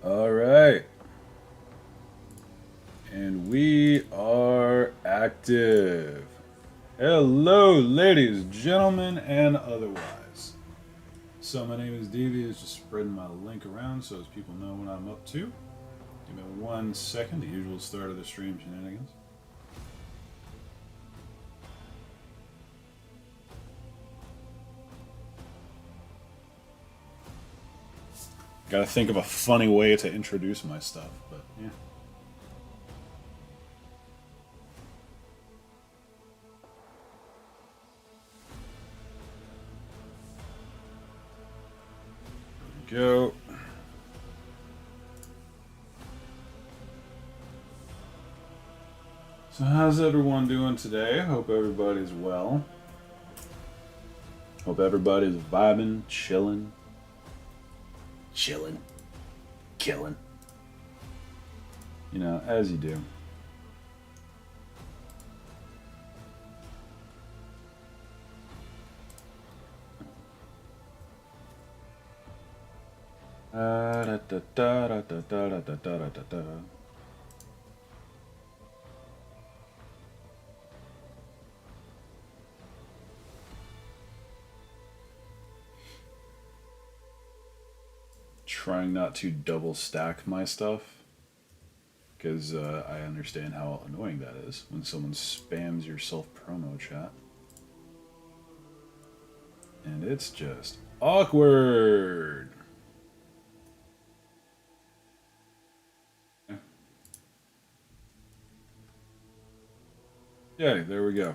All right. And we are active. Hello, ladies, gentlemen, and otherwise. So my name is Davey. It's just spreading my link around so as people know what I'm up to. Give me 1 second, the usual start of the stream shenanigans. Gotta think of a funny way to introduce my stuff, but yeah. Go. So how's everyone doing today? Hope everybody's well. Hope everybody's vibing, chilling, killing. You know, as you do. Trying not to double stack my stuff because I understand how annoying that is when someone spams your self promo chat, and it's just awkward. Yeah, there we go.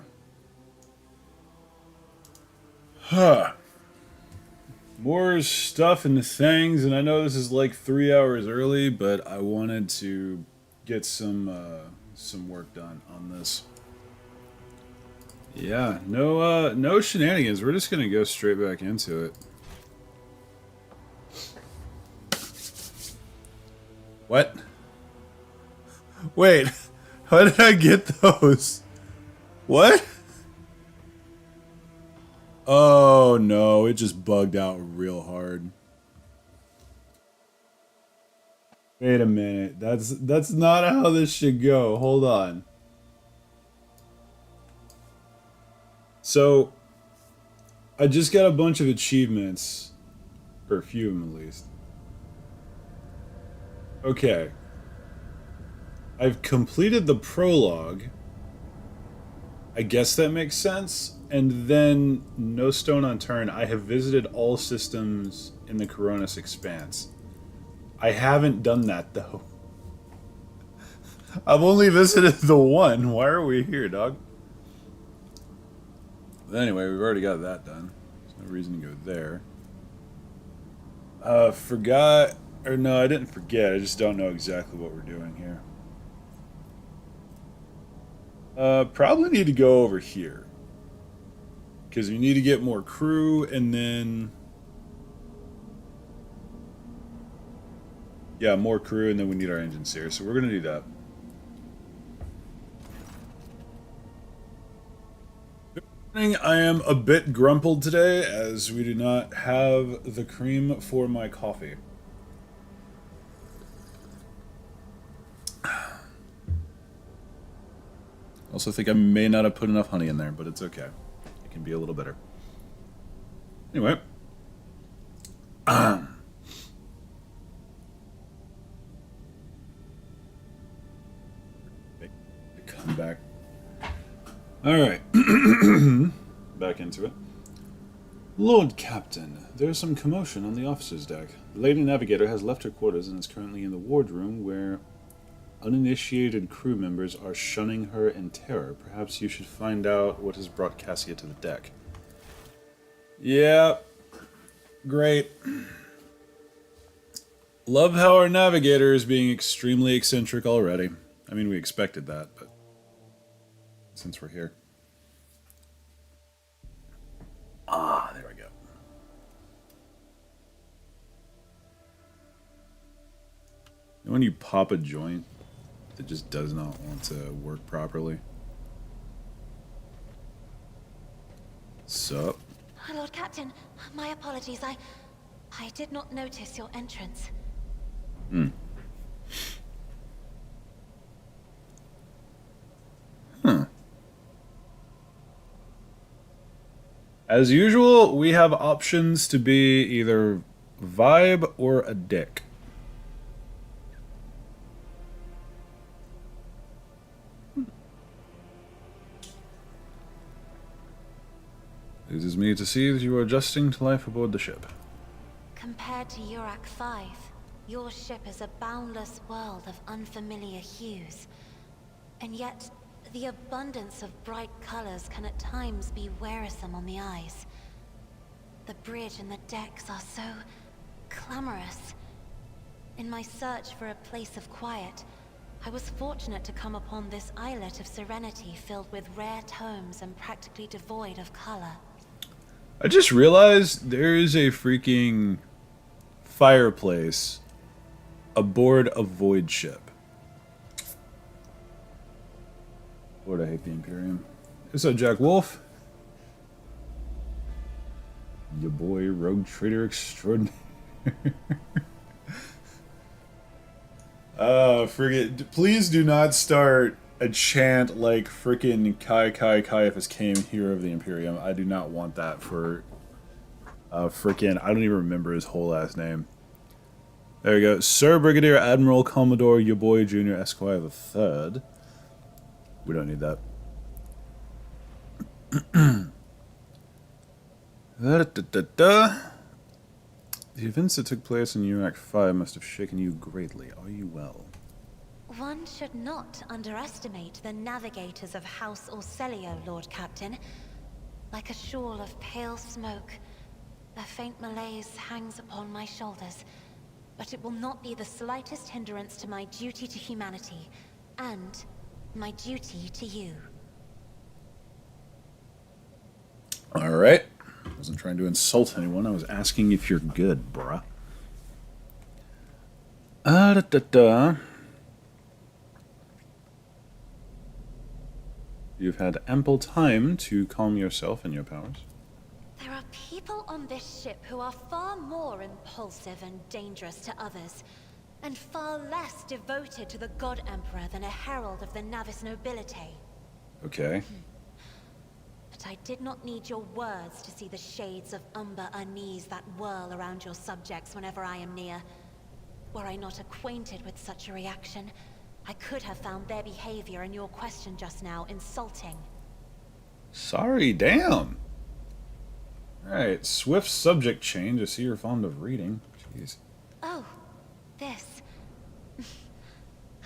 Huh. More stuff and things, and I know this is like 3 hours early, but I wanted to get some work done on this. Yeah, no shenanigans. We're just gonna go straight back into it. What? Wait, how did I get those? What? Oh no, it just bugged out real hard. Wait a minute. That's not how this should go. Hold on. So, I just got a bunch of achievements, or a few of them at least. Okay. I've completed the prologue. I guess that makes sense. And then, no stone unturned, I have visited all systems in the Coronis Expanse. I haven't done that, though. I've only visited the one. Why are we here, dog? But anyway, we've already got that done. There's no reason to go there. Forgot... Or no, I didn't forget. I just don't know exactly what we're doing here. Probably need to go over here. Because we need to get more crew, and then... Yeah, more crew, and then we need our engines here. So we're going to do that. I am a bit grumpled today, as we do not have the cream for my coffee. Also think I may not have put enough honey in there, but it's okay. It can be a little better. Anyway. Come back. Alright. Back into it. Lord Captain, there is some commotion on the officer's deck. The Lady Navigator has left her quarters and is currently in the wardroom where uninitiated crew members are shunning her in terror. Perhaps you should find out what has brought Cassia to the deck. Yeah. Great. Love how our navigator is being extremely eccentric already. I mean, we expected that, but since we're here. Ah, there we go. And when you pop a joint that just does not want to work properly. Sup? Lord Captain, my apologies. I did not notice your entrance. Hmm. Huh. As usual, we have options to be either vibe or a dick. It is me to see that you are adjusting to life aboard the ship. Compared to Urak 5, your ship is a boundless world of unfamiliar hues. And yet, the abundance of bright colors can at times be wearisome on the eyes. The bridge and the decks are so clamorous. In my search for a place of quiet, I was fortunate to come upon this islet of serenity filled with rare tomes and practically devoid of color. I just realized there is a freaking fireplace aboard a void ship. Lord, I hate the Imperium. What's up, Jack Wolf? Your boy, rogue trader extraordinary. Frigate, please do not start a chant like frickin' Kai Kai Caiaphas came here of the Imperium. I do not want that for frickin' I don't even remember his whole last name. There we go. Sir Brigadier Admiral Commodore your boy Junior Esquire the Third. We don't need that. The events that took place in Urak 5 must have shaken you greatly. Are you well? One should not underestimate the navigators of House Orselio, Lord Captain. Like a shawl of pale smoke, a faint malaise hangs upon my shoulders, but it will not be the slightest hindrance to my duty to humanity, and my duty to you. Alright. I wasn't trying to insult anyone. I was asking if you're good, bruh. You've had ample time to calm yourself and your powers. There are people on this ship who are far more impulsive and dangerous to others, and far less devoted to the God Emperor than a herald of the Navis nobility. Okay. But I did not need your words to see the shades of umber unease that whirl around your subjects whenever I am near. Were I not acquainted with such a reaction, I could have found their behavior in your question just now insulting. Sorry, damn. Alright, swift subject change. I see you're fond of reading. Jeez. Oh, this.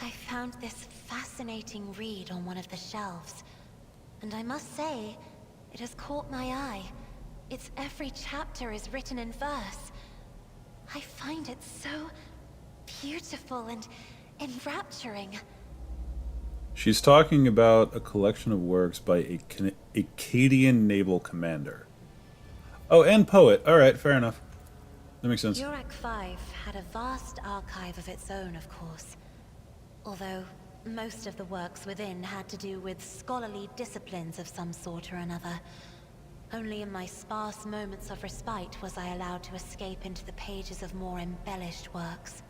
I found this fascinating read on one of the shelves. And I must say, it has caught my eye. Its every chapter is written in verse. I find it so beautiful and enrapturing. She's talking about a collection of works by a Acadian naval commander. Oh, and poet. Alright, fair enough. That makes sense. Urak 5 had a vast archive of its own, of course. Although most of the works within had to do with scholarly disciplines of some sort or another. Only in my sparse moments of respite was I allowed to escape into the pages of more embellished works.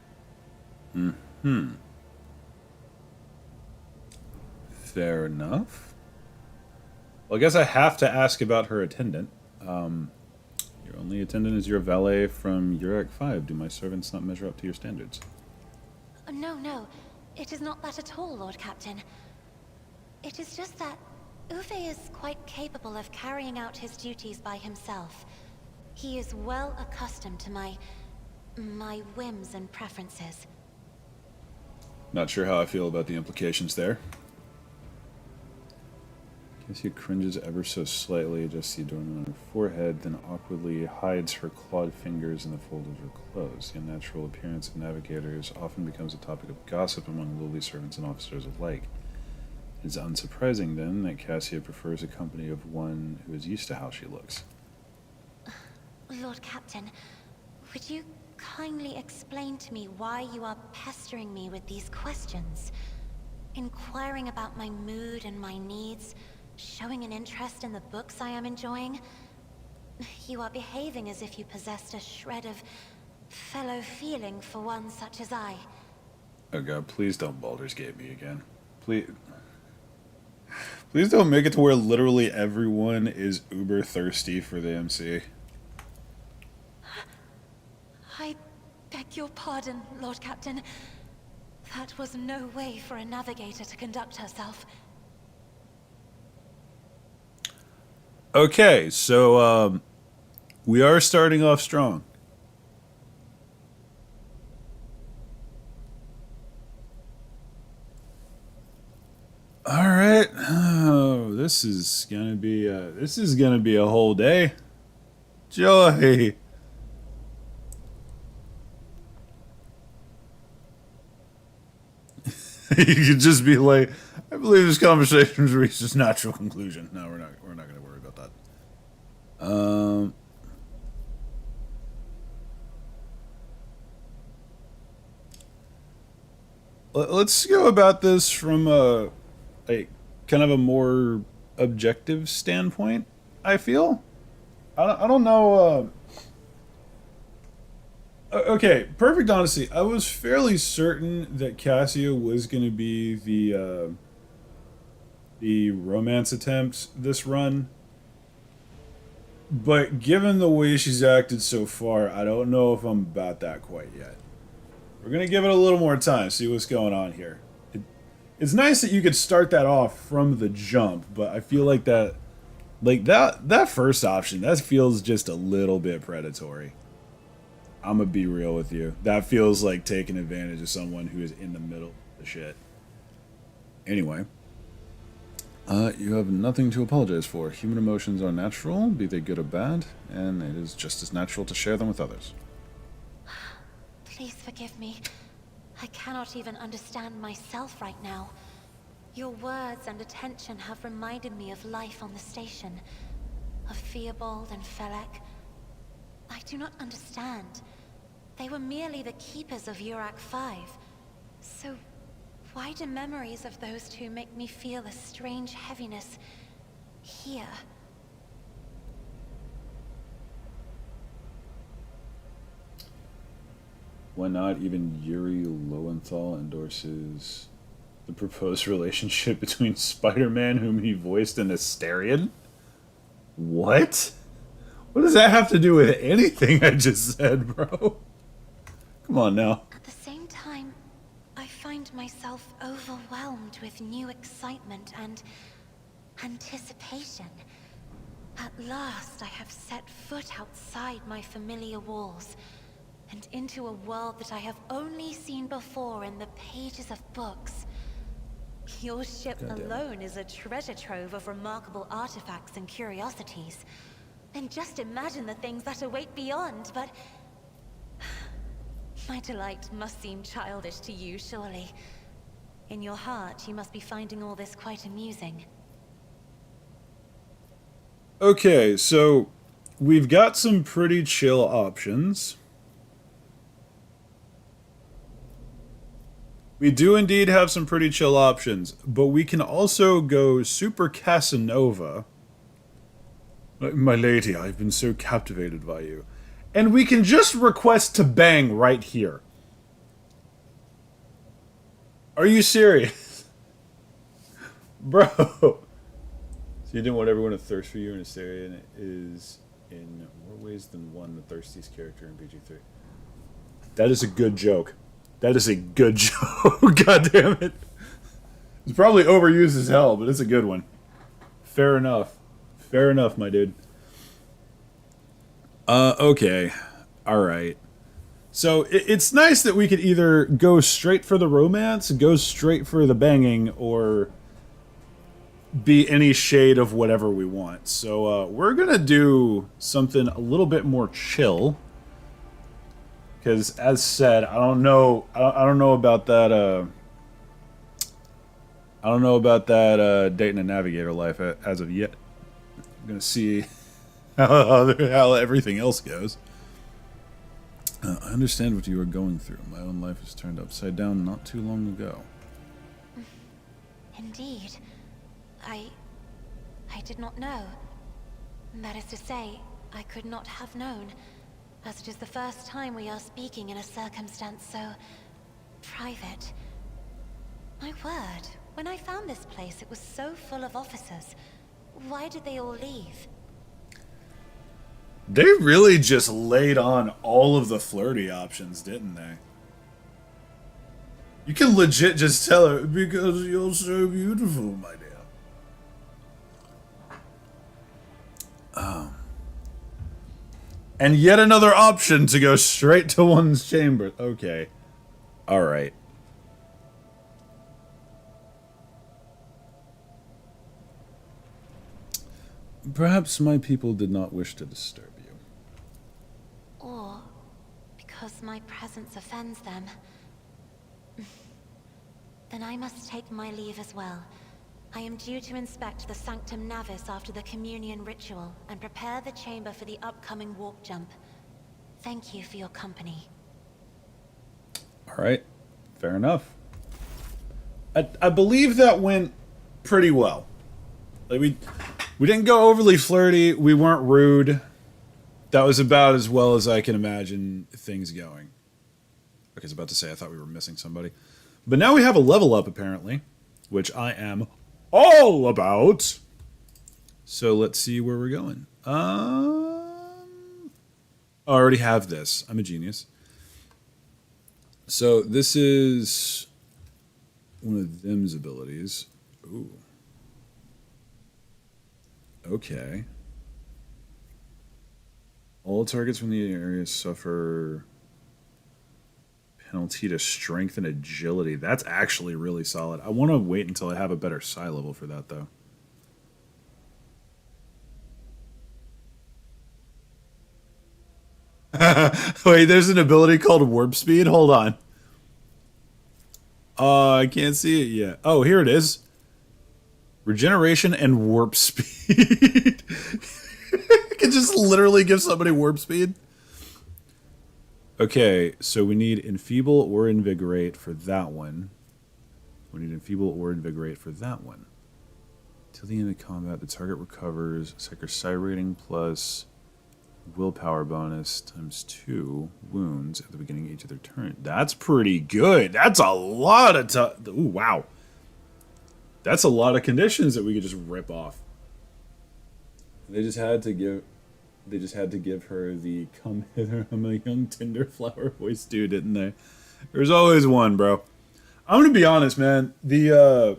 Fair enough. Well, I guess I have to ask about her attendant. Your only attendant is your valet from Urak 5. Do my servants not measure up to your standards? No. It is not that at all, Lord Captain. It is just that Uwe is quite capable of carrying out his duties by himself. He is well accustomed to my whims and preferences. Not sure how I feel about the implications there. Cassia cringes ever so slightly, adjusts the adornment on her forehead, then awkwardly hides her clawed fingers in the fold of her clothes. The unnatural appearance of navigators often becomes a topic of gossip among lowly servants and officers alike. It is unsurprising, then, that Cassia prefers a company of one who is used to how she looks. Lord Captain, would you kindly explain to me why you are pestering me with these questions? Inquiring about my mood and my needs, showing an interest in the books I am enjoying. You are behaving as if you possessed a shred of fellow feeling for one such as I. Oh god, please don't Baldur's Gate me again. Please don't make it to where literally everyone is uber thirsty for the MC. I beg your pardon, Lord Captain. That was no way for a navigator to conduct herself. Okay, so we are starting off strong. All right. Oh, this is gonna be a whole day. Joy. You could just be like, I believe this conversation has reached its natural conclusion. No, we're not going to worry about that. Let's go about this from a kind of a more objective standpoint. I feel. I don't know. Okay, perfect honesty. I was fairly certain that Cassia was going to be the romance attempt this run. But given the way she's acted so far, I don't know if I'm about that quite yet. We're going to give it a little more time, see what's going on here. It's nice that you could start that off from the jump, but I feel like that first option, that feels just a little bit predatory. I'm gonna be real with you. That feels like taking advantage of someone who is in the middle of the shit. Anyway, you have nothing to apologize for. Human emotions are natural, be they good or bad, and it is just as natural to share them with others. Please forgive me. I cannot even understand myself right now. Your words and attention have reminded me of life on the station, of Theobald and Felek. I do not understand. They were merely the keepers of Urak 5. So, why do memories of those two make me feel a strange heaviness here? Why not even Yuri Lowenthal endorses the proposed relationship between Spider-Man, whom he voiced, and Asterion? What? What does that have to do with anything I just said, bro? Come on now. At the same time, I find myself overwhelmed with new excitement and anticipation. At last, I have set foot outside my familiar walls and into a world that I have only seen before in the pages of books. Your ship alone is a treasure trove of remarkable artifacts and curiosities. And just imagine the things that await beyond, but... My delight must seem childish to you, surely. In your heart, you must be finding all this quite amusing. Okay, so we've got some pretty chill options. We do indeed have some pretty chill options, but we can also go super Casanova. My lady, I've been so captivated by you. And we can just request to bang right here. Are you serious? Bro. So you didn't want everyone to thirst for you in Asterion is in more ways than one the thirstiest character in BG3. That is a good joke. That is a good joke. God damn it. It's probably overused as hell, but it's a good one. Fair enough. Fair enough, my dude. Okay. Alright. So, it's nice that we could either go straight for the romance, go straight for the banging, or be any shade of whatever we want. So, we're gonna do something a little bit more chill. Because, as said, I don't know about that, I don't know about that, dating a navigator life as of yet. I'm gonna see how everything else goes. I understand what you are going through. My own life was turned upside down not too long ago. Indeed. I did not know. That is to say, I could not have known. as it is the first time we are speaking in a circumstance so private. My word, when I found this place, it was so full of officers. Why did they all leave? They really just laid on all of the flirty options, didn't they? You can legit just tell her, because you're so beautiful, my dear. And yet another option to go straight to one's chamber. Okay. Alright. Perhaps my people did not wish to disturb you. Or because my presence offends them. Then I must take my leave as well. I am due to inspect the Sanctum Navis after the communion ritual and prepare the chamber for the upcoming warp jump. Thank you for your company. Alright. Fair enough. I believe that went pretty well. Like we didn't go overly flirty, we weren't rude. That was about as well as I can imagine things going. Okay, I was about to say I thought we were missing somebody. But now we have a level up, apparently, which I am all about. So let's see where we're going. I already have this. I'm a genius. So this is one of them's abilities. Ooh. Okay. All targets from the area suffer penalty to strength and agility. That's actually really solid. I want to wait until I have a better psi level for that, though. Wait, there's an ability called warp speed? Hold on. I can't see it yet. Oh, here it is. Regeneration and warp speed. I can just literally give somebody warp speed. Okay, so we need enfeeble or invigorate for that one. We need enfeeble or invigorate for that one. Till the end of combat, the target recovers Psyker Psi rating plus willpower bonus times 2 wounds at the beginning of each of their turn. That's pretty good. That's a lot of ooh, wow. That's a lot of conditions that we could just rip off. They just had to give her the "come hither, I'm a young tender flower" voice too, didn't they? There's always one, bro. I'm gonna be honest, man. The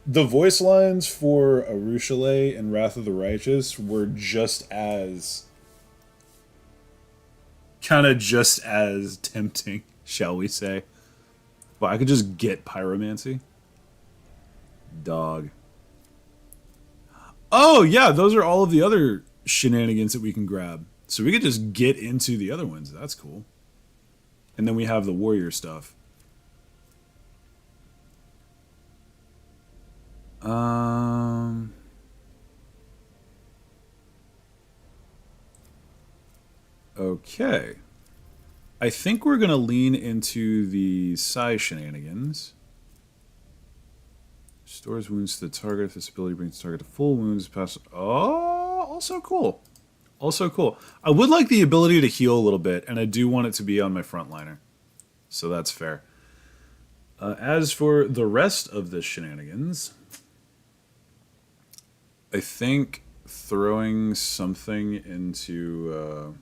voice lines for Arushale and Wrath of the Righteous were just as tempting, shall we say. But I could just get pyromancy. Dog. Oh, yeah, those are all of the other shenanigans that we can grab. So we could just get into the other ones. That's cool. And then we have the warrior stuff. Okay. I think we're going to lean into the psi shenanigans. Restores wounds to the target. If this ability brings the target to full wounds, pass. Oh, also cool. Also cool. I would like the ability to heal a little bit, and I do want it to be on my frontliner. So that's fair. As for the rest of the shenanigans, I think throwing something into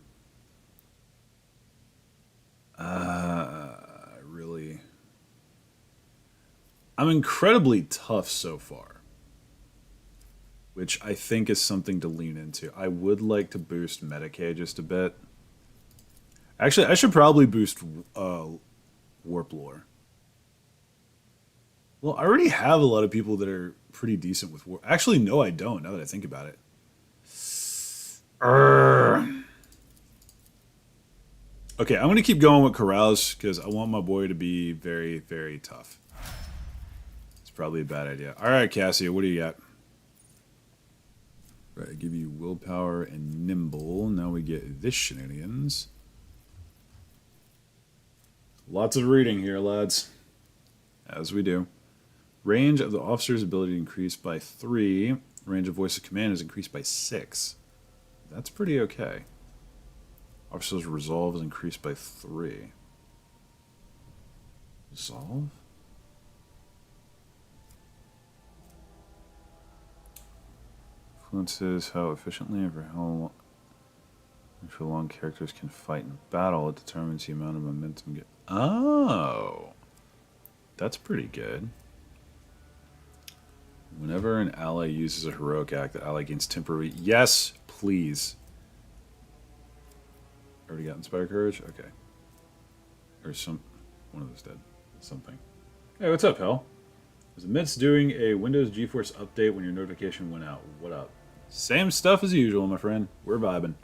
really, I'm incredibly tough so far, which I think is something to lean into. I would like to boost Medicaid just a bit. Actually, I should probably boost Warp Lore. Well, I already have a lot of people that are pretty decent with Warp. Actually, no, I don't, now that I think about it. Okay, I'm going to keep going with Corrals because I want my boy to be very, very tough. It's probably a bad idea. All right, Cassia, what do you got? Right, I give you willpower and nimble. Now we get this shenanigans. Lots of reading here, lads. As we do. Range of the officer's ability increased by 3. Range of voice of command is increased by 6. That's pretty okay. Officer's resolve is increased by 3. Resolve? Influences how efficiently and for long characters can fight in battle. It determines the amount of momentum. Oh! That's pretty good. Whenever an ally uses a heroic act, the ally gains temporary... Yes, please. Already got Inspire Courage? Okay. Or some... One of those dead. Something. Hey, what's up, Hell? I was amidst doing a Windows GeForce update when your notification went out. What up? Same stuff as usual, my friend. We're vibing.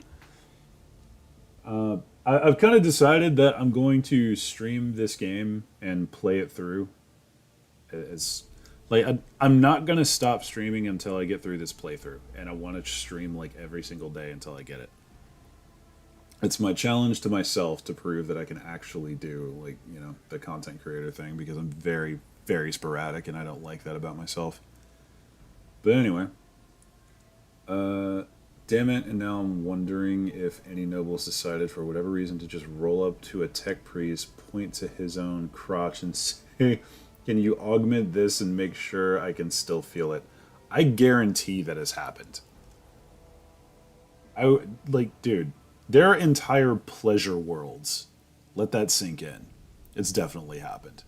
I've kind of decided that I'm going to stream this game and play it through. It's like I'm not gonna stop streaming until I get through this playthrough, and I want to stream like every single day until I get it. It's my challenge to myself to prove that I can actually do, like, you know, the content creator thing, because I'm very, very sporadic and I don't like that about myself. But anyway, damn it, and now I'm wondering if any nobles decided for whatever reason to just roll up to a tech priest, point to his own crotch and say, can you augment this and make sure I can still feel it? I guarantee that has happened. Dude, there are entire pleasure worlds. Let that sink in. It's definitely happened.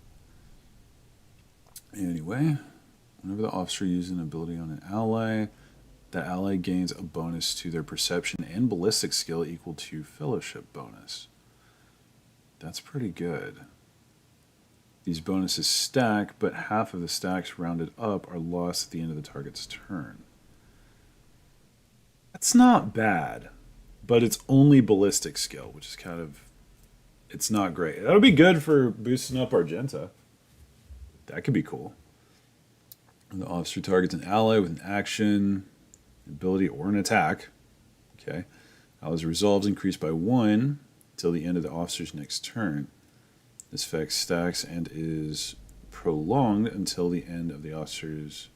Anyway, whenever the officer uses an ability on an ally, the ally gains a bonus to their perception and ballistic skill equal to fellowship bonus. That's pretty good. These bonuses stack, but half of the stacks rounded up are lost at the end of the target's turn. That's not bad, but it's only ballistic skill, which is kind of... It's not great. That'll be good for boosting up Argenta. That could be cool. The officer targets an ally with an action, ability, or an attack. Okay. Ally's resolves increase by 1 till the end of the officer's next turn. This effect stacks and is prolonged until the end of the officer's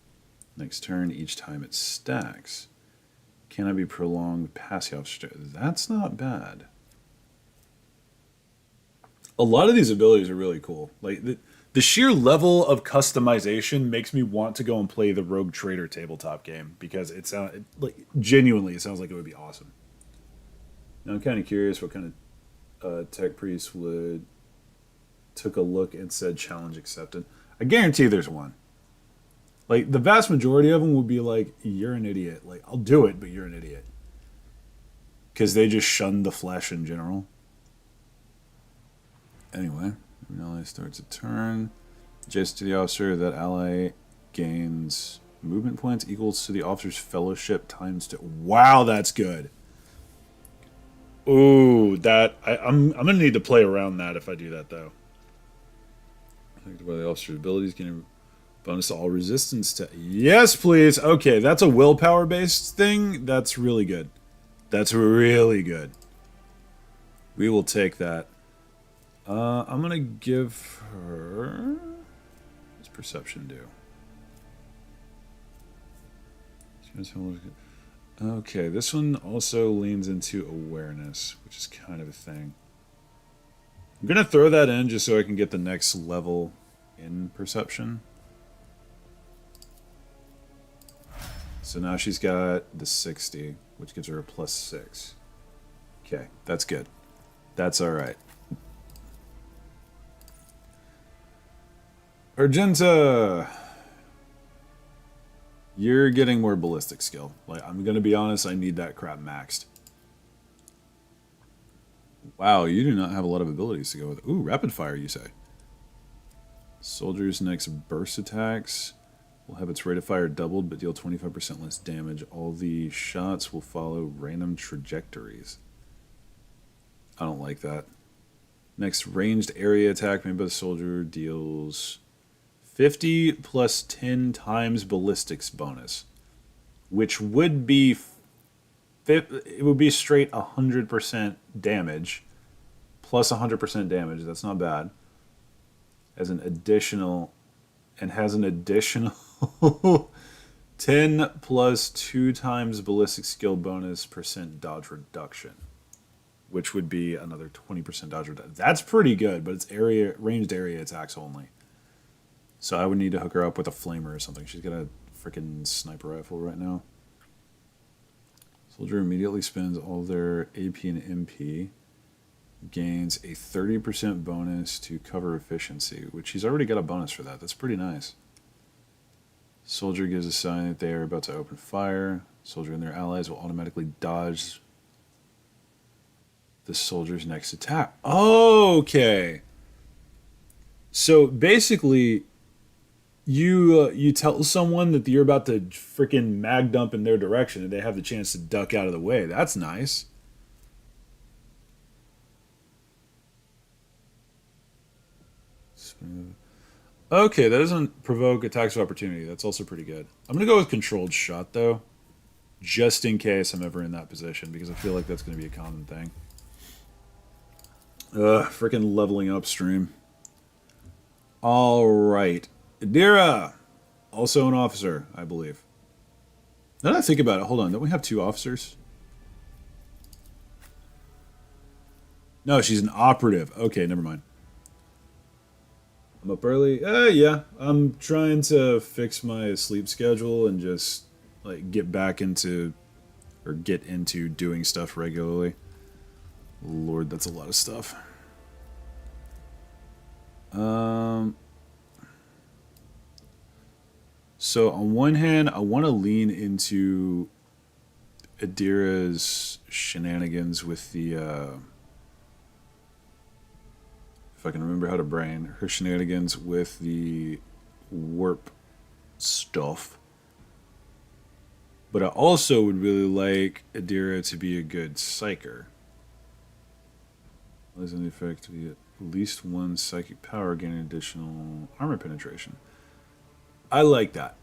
next turn each time it stacks. Cannot be prolonged past the officer's turn. That's not bad. A lot of these abilities are really cool. Like, the sheer level of customization makes me want to go and play the Rogue Trader tabletop game, because genuinely it sounds like it would be awesome. Now I'm kind of curious what kind of tech priest would took a look and said challenge accepted. I guarantee there's one. Like, the vast majority of them would be like, you're an idiot. Like, I'll do it, but you're an idiot. Because they just shun the flesh in general. Anyway, an ally starts a turn. Adjacent to the officer, that ally gains movement points equals to the officer's fellowship times 2. Wow, that's good. Ooh, I'm gonna need to play around that if I do that, though. Affected by the officer's abilities, getting bonus to all resistance to... Yes, please. Okay, that's a willpower based thing. That's really good. That's really good. We will take that. I'm gonna give her... What's perception do? Okay, this one also leans into awareness, which is kind of a thing. I'm gonna throw that in just so I can get the next level in perception. So now she's got the 60, which gives her a +6. Okay, that's good. That's alright. Argenta! You're getting more ballistic skill. Like, I'm gonna be honest, I need that crap maxed. Wow, you do not have a lot of abilities to go with. Ooh, rapid fire, you say. Soldier's next burst attacks will have its rate of fire doubled, but deal 25% less damage. All the shots will follow random trajectories. I don't like that. Next ranged area attack made by the soldier deals 50 plus 10 times ballistics bonus, which would be... It would be straight 100% damage, plus 100% damage. That's not bad. As an additional, and has an additional 10 plus 2 times ballistic skill bonus % dodge reduction. which would be another 20% dodge reduction. That's pretty good, but it's ranged area attacks only. So I would need to hook her up with a flamer or something. She's got a freaking sniper rifle right now. Soldier immediately spends all their AP and MP. Gains a 30% bonus to cover efficiency, which he's already got a bonus for that. That's pretty nice. Soldier gives a sign that they are about to open fire. Soldier and their allies will automatically dodge the soldier's next attack. Okay. So basically, you tell someone that you're about to freaking mag dump in their direction and they have the chance to duck out of the way. That's nice. Okay, that doesn't provoke attacks of opportunity. That's also pretty good. I'm going to go with controlled shot, though, just in case I'm ever in that position, because I feel like that's going to be a common thing. Freaking leveling up stream. All right. Adira, also an officer, I believe. Now that I think about it, hold on. Don't we have 2 officers? No, she's an operative. Okay, never mind. I'm up early. Yeah. I'm trying to fix my sleep schedule and just like get into doing stuff regularly. Lord, that's a lot of stuff. So on one hand, I want to lean into Adira's shenanigans with the if I can remember how to brain, her shenanigans with the warp stuff. But I also would really like Adira to be a good psyker. As an effect, to get at least 1 psychic power, gaining additional armor penetration. I like that.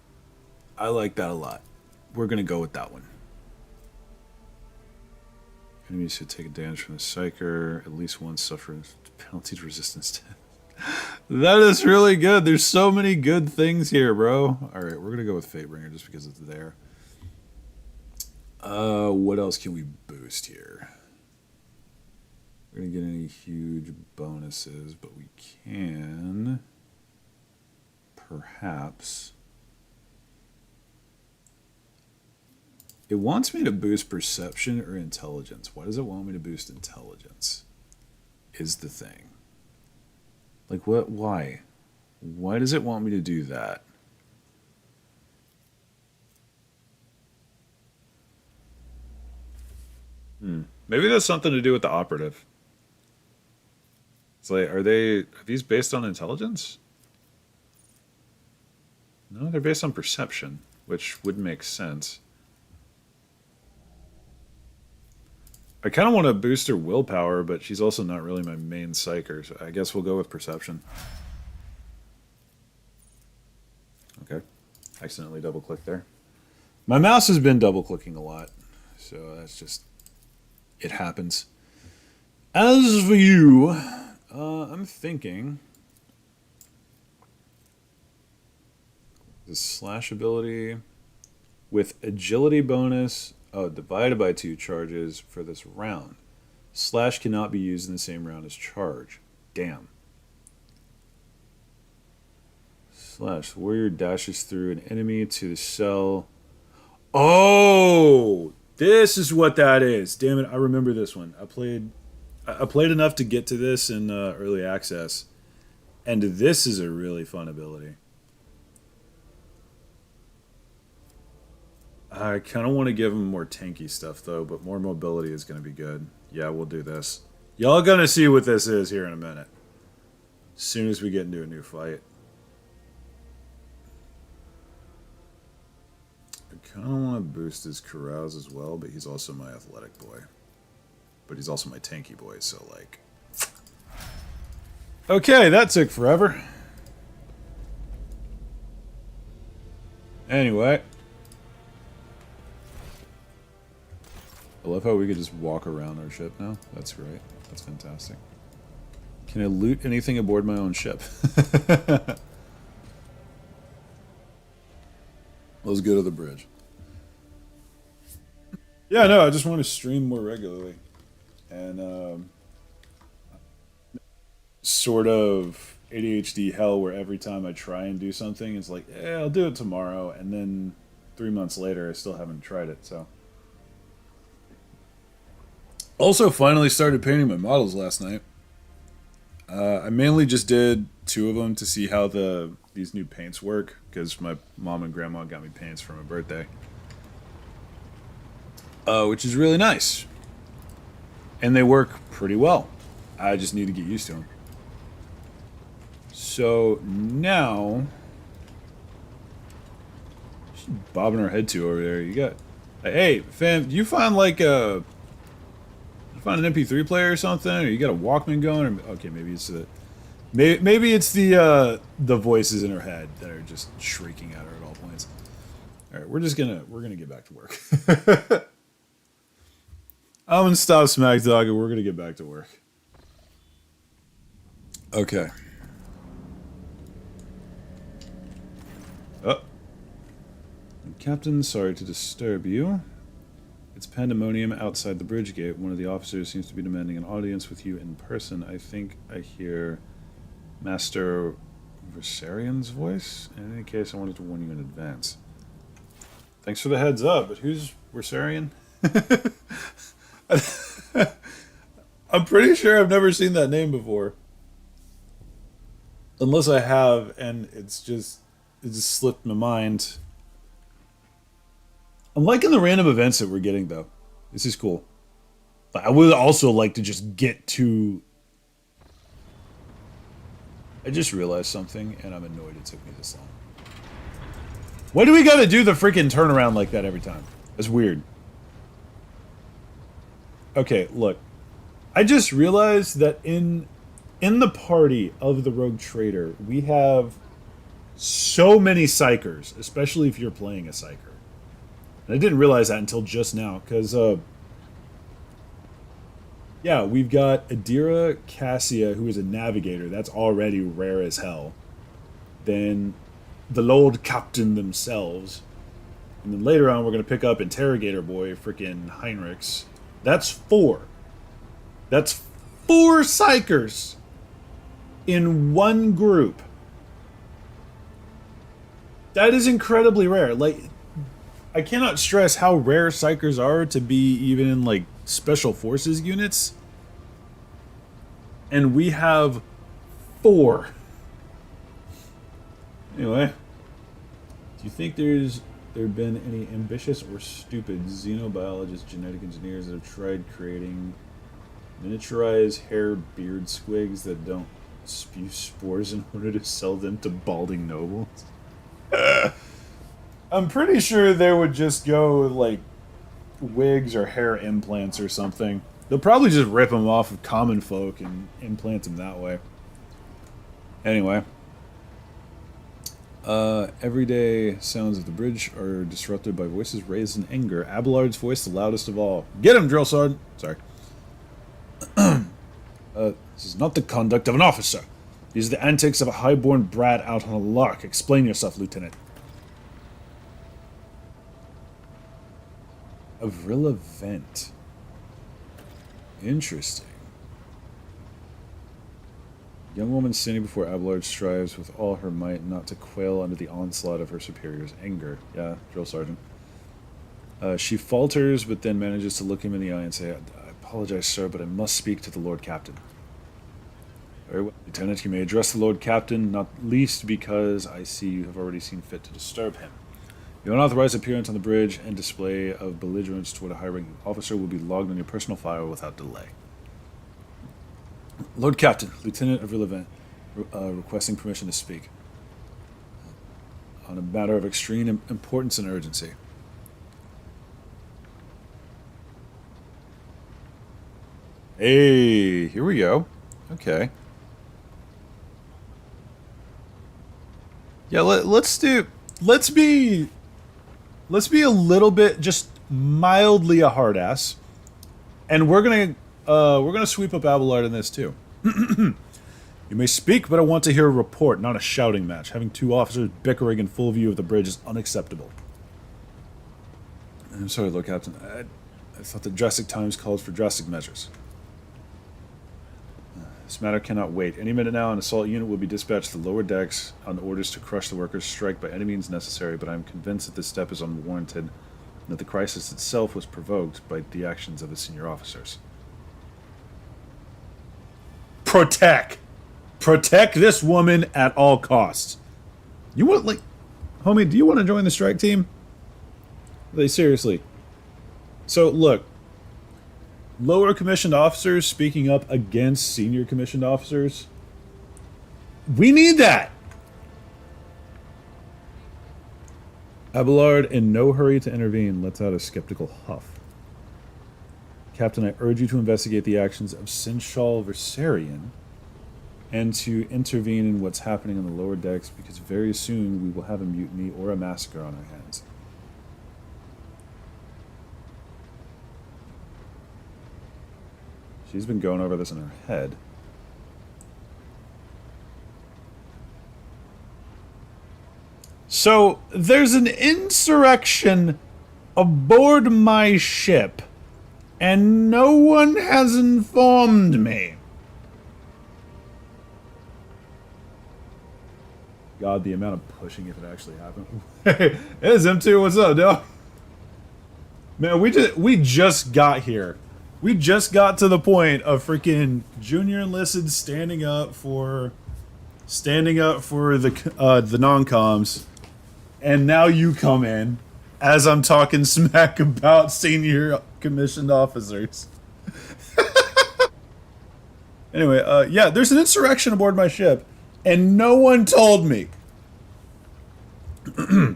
I like that a lot. We're going to go with that one. Enemies should take damage from the psyker. At least 1 suffers penalty to resistance to. That is really good. There's so many good things here, bro. Alright, we're going to go with Fatebringer just because it's there. What else can we boost here? We're going to get any huge bonuses, but we can perhaps. It wants me to boost perception or intelligence. Why does it want me to boost intelligence? Is the thing. Like, what? Why? Why does it want me to do that? Maybe that's something to do with the operative. It's like, are these based on intelligence? No, they're based on perception, which would make sense. I kind of want to boost her willpower, but she's also not really my main psyker, so I guess we'll go with perception. Okay. Accidentally double-clicked there. My mouse has been double-clicking a lot, so that's just... it happens. As for you, I'm thinking... the slash ability with agility bonus... oh, divided by 2 charges for this round. Slash cannot be used in the same round as charge. Damn. Slash. Warrior dashes through an enemy to the cell. Oh! This is what that is. Damn it, I remember this one. I played enough to get to this in early access. And this is a really fun ability. I kind of want to give him more tanky stuff, though, but more mobility is going to be good. Yeah, we'll do this. Y'all going to see what this is here in a minute. As soon as we get into a new fight. I kind of want to boost his carouse as well, but he's also my athletic boy. But he's also my tanky boy, so, like... okay, that took forever. Anyway... I love how we could just walk around our ship now. That's great. That's fantastic. Can I loot anything aboard my own ship? Let's go to the bridge. Yeah, no, I just want to stream more regularly. and sort of ADHD hell where every time I try and do something, it's like, I'll do it tomorrow, and then 3 months later, I still haven't tried it. So, also finally started painting my models last night. I mainly just did 2 of them to see how these new paints work, because my mom and grandma got me paints for my birthday, which is really nice, and they work pretty well. I just need to get used to them. So now, she's bobbing her head to over there. You got, hey fam, do you find like an MP3 player or something, or you got a Walkman going? Or, okay, maybe it's the voices in her head that are just shrieking at her at all points. All right, we're gonna get back to work. I'm gonna stop Smack Dog and we're gonna get back to work. Okay. Oh. Captain, sorry to disturb you. It's pandemonium outside the bridge gate. One of the officers seems to be demanding an audience with you in person. I think I hear Master Versarian's voice. In any case, I wanted to warn you in advance. Thanks for the heads up, but who's Versarian? I'm pretty sure I've never seen that name before. Unless I have, and it just slipped my mind. I'm liking the random events that we're getting, though. This is cool. I would also like to just get to... I just realized something, and I'm annoyed it took me this long. Why do we gotta do the freaking turnaround like that every time? That's weird. Okay, look. I just realized that in the party of the Rogue Trader, we have so many psychers, especially if you're playing a psycher. And I didn't realize that until just now, because, yeah, we've got Adira Cassia, who is a navigator. That's already rare as hell. Then the Lord Captain themselves. And then later on, we're going to pick up Interrogator Boy, freaking Heinrichs. That's 4. That's 4 psychers in one group. That is incredibly rare. Like, I cannot stress how rare psychers are to be even in, like, special forces units. And we have 4. Anyway, do you think there been any ambitious or stupid xenobiologist genetic engineers that have tried creating miniaturized hair beard squigs that don't spew spores in order to sell them to balding nobles? I'm pretty sure they would just go with, like, wigs or hair implants or something. They'll probably just rip them off of common folk and implant them that way. Anyway. Everyday sounds of the bridge are disrupted by voices raised in anger. Abelard's voice, the loudest of all. Get him, drill sergeant! Sorry. This is not the conduct of an officer. These are the antics of a highborn brat out on a lark. Explain yourself, Lieutenant. Avrilla Vent. Interesting. Young woman standing before Abelard strives with all her might not to quail under the onslaught of her superior's anger. Yeah, drill sergeant. She falters, but then manages to look him in the eye and say, I apologize, sir, but I must speak to the Lord Captain. Very well, Lieutenant, you may address the Lord Captain, not least because I see you have already seen fit to disturb him. Your unauthorized appearance on the bridge and display of belligerence toward a high-ranking officer will be logged on your personal file without delay. Lord Captain, Lieutenant of Relevant, requesting permission to speak on a matter of extreme importance and urgency. Hey, here we go. Okay. Yeah, let's be a little bit, just mildly a hard ass, and we're gonna sweep up Abelard in this too. You may speak, but I want to hear a report, not a shouting match. Having 2 officers bickering in full view of the bridge is unacceptable. I'm sorry, Lord Captain. I thought that drastic times called for drastic measures. This matter cannot wait. Any minute now, an assault unit will be dispatched to the lower decks on orders to crush the workers' strike by any means necessary, but I am convinced that this step is unwarranted and that the crisis itself was provoked by the actions of the senior officers. Protect! Protect this woman at all costs. You want, like... Homie, do you want to join the strike team? Like, seriously. So, look. Lower commissioned officers speaking up against senior commissioned officers. We need that! Abelard, in no hurry to intervene, lets out a skeptical huff. Captain, I urge you to investigate the actions of Sinshal Versarian and to intervene in what's happening on the lower decks, because very soon we will have a mutiny or a massacre on our hands. She's been going over this in her head. So, there's an insurrection aboard my ship, and no one has informed me. God, the amount of pushing if it actually happened. Hey, it's M2, what's up, dog? Man, we just got here. We just got to the point of freaking junior enlisted standing up for the non-coms, and now you come in as I'm talking smack about senior commissioned officers. Anyway, yeah, there's an insurrection aboard my ship, and no one told me. I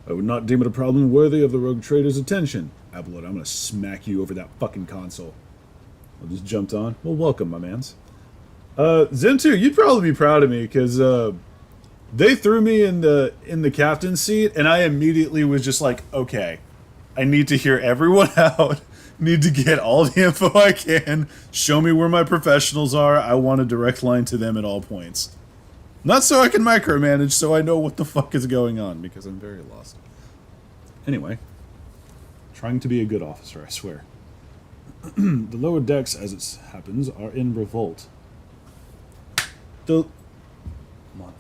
would not deem it a problem worthy of the rogue trader's attention. Abelard, I'm gonna smack you over that fucking console. I just jumped on. Well, welcome, my mans. Zen2, you'd probably be proud of me, because they threw me in the captain's seat, and I immediately was just like, okay, I need to hear everyone out, need to get all the info I can, show me where my professionals are, I want a direct line to them at all points. Not so I can micromanage, so I know what the fuck is going on, because I'm very lost. Anyway, trying to be a good officer, I swear. The lower decks, as it happens, are in revolt. Come on.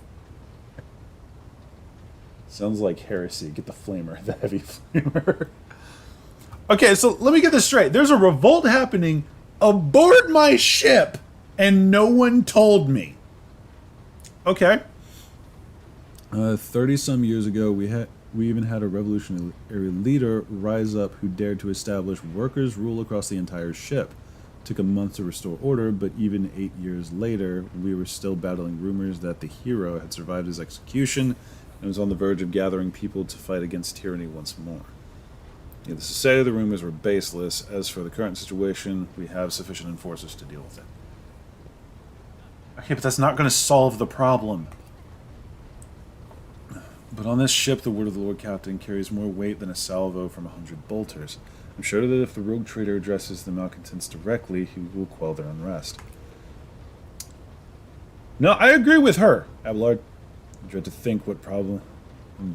Sounds like heresy. Get the flamer, the heavy flamer. Okay, so let me get this straight. There's a revolt happening aboard my ship, and no one told me. Okay. 30-some years ago, we even had a revolutionary leader rise up who dared to establish workers' rule across the entire ship. It took a month to restore order, but even 8 years later, we were still battling rumors that the hero had survived his execution and was on the verge of gathering people to fight against tyranny once more. Needless to say, the rumors were baseless. As for the current situation, we have sufficient enforcers to deal with it. Okay, but that's not going to solve the problem. But on this ship, the word of the Lord Captain carries more weight than a salvo from 100 bolters. I'm sure that if the rogue trader addresses the malcontents directly, he will quell their unrest. No, I agree with her, Abelard. I dread to think what problem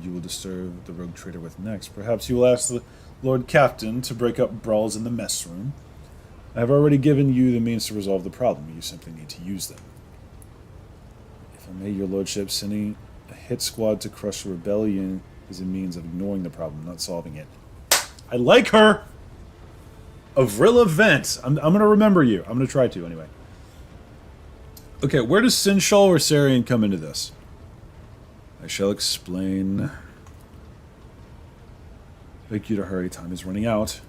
you will disturb the rogue trader with next. Perhaps you will ask the Lord Captain to break up brawls in the mess room. I have already given you the means to resolve the problem. You simply need to use them. If I may, your lordship, sending a hit squad to crush the rebellion is a means of ignoring the problem, not solving it. I like her! Avril Vent. I'm going to remember you. I'm going to try to, anyway. Okay, where does Sinshal or Sarian come into this? I shall explain. Beg you to hurry, time is running out.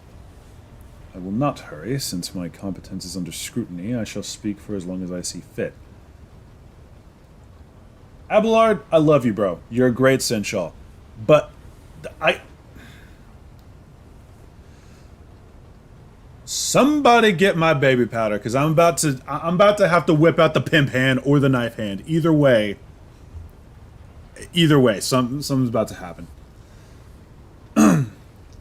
I will not hurry, since my competence is under scrutiny. I shall speak for as long as I see fit. Abelard, I love you, bro. You're a great Sinshal. But somebody get my baby powder, because I'm about to have to whip out the pimp hand or the knife hand. Either way, something's about to happen.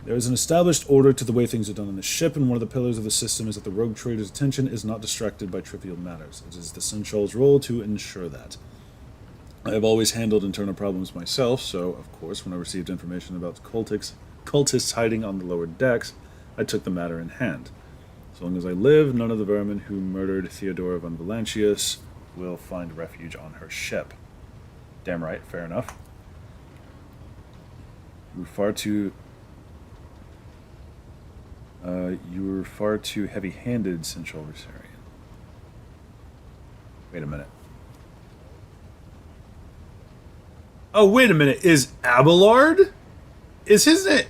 There is an established order to the way things are done on the ship, and one of the pillars of the system is that the rogue trader's attention is not distracted by trivial matters. It is the Sinshal's role to ensure that. I have always handled internal problems myself, so, of course, when I received information about cultists hiding on the lower decks, I took the matter in hand. As long as I live, none of the vermin who murdered Theodora von Valancius will find refuge on her ship. Damn right, fair enough. You were far too... you were far too heavy-handed, Central Versarian. Wait a minute. Oh, wait a minute. Is Abelard? Is his name...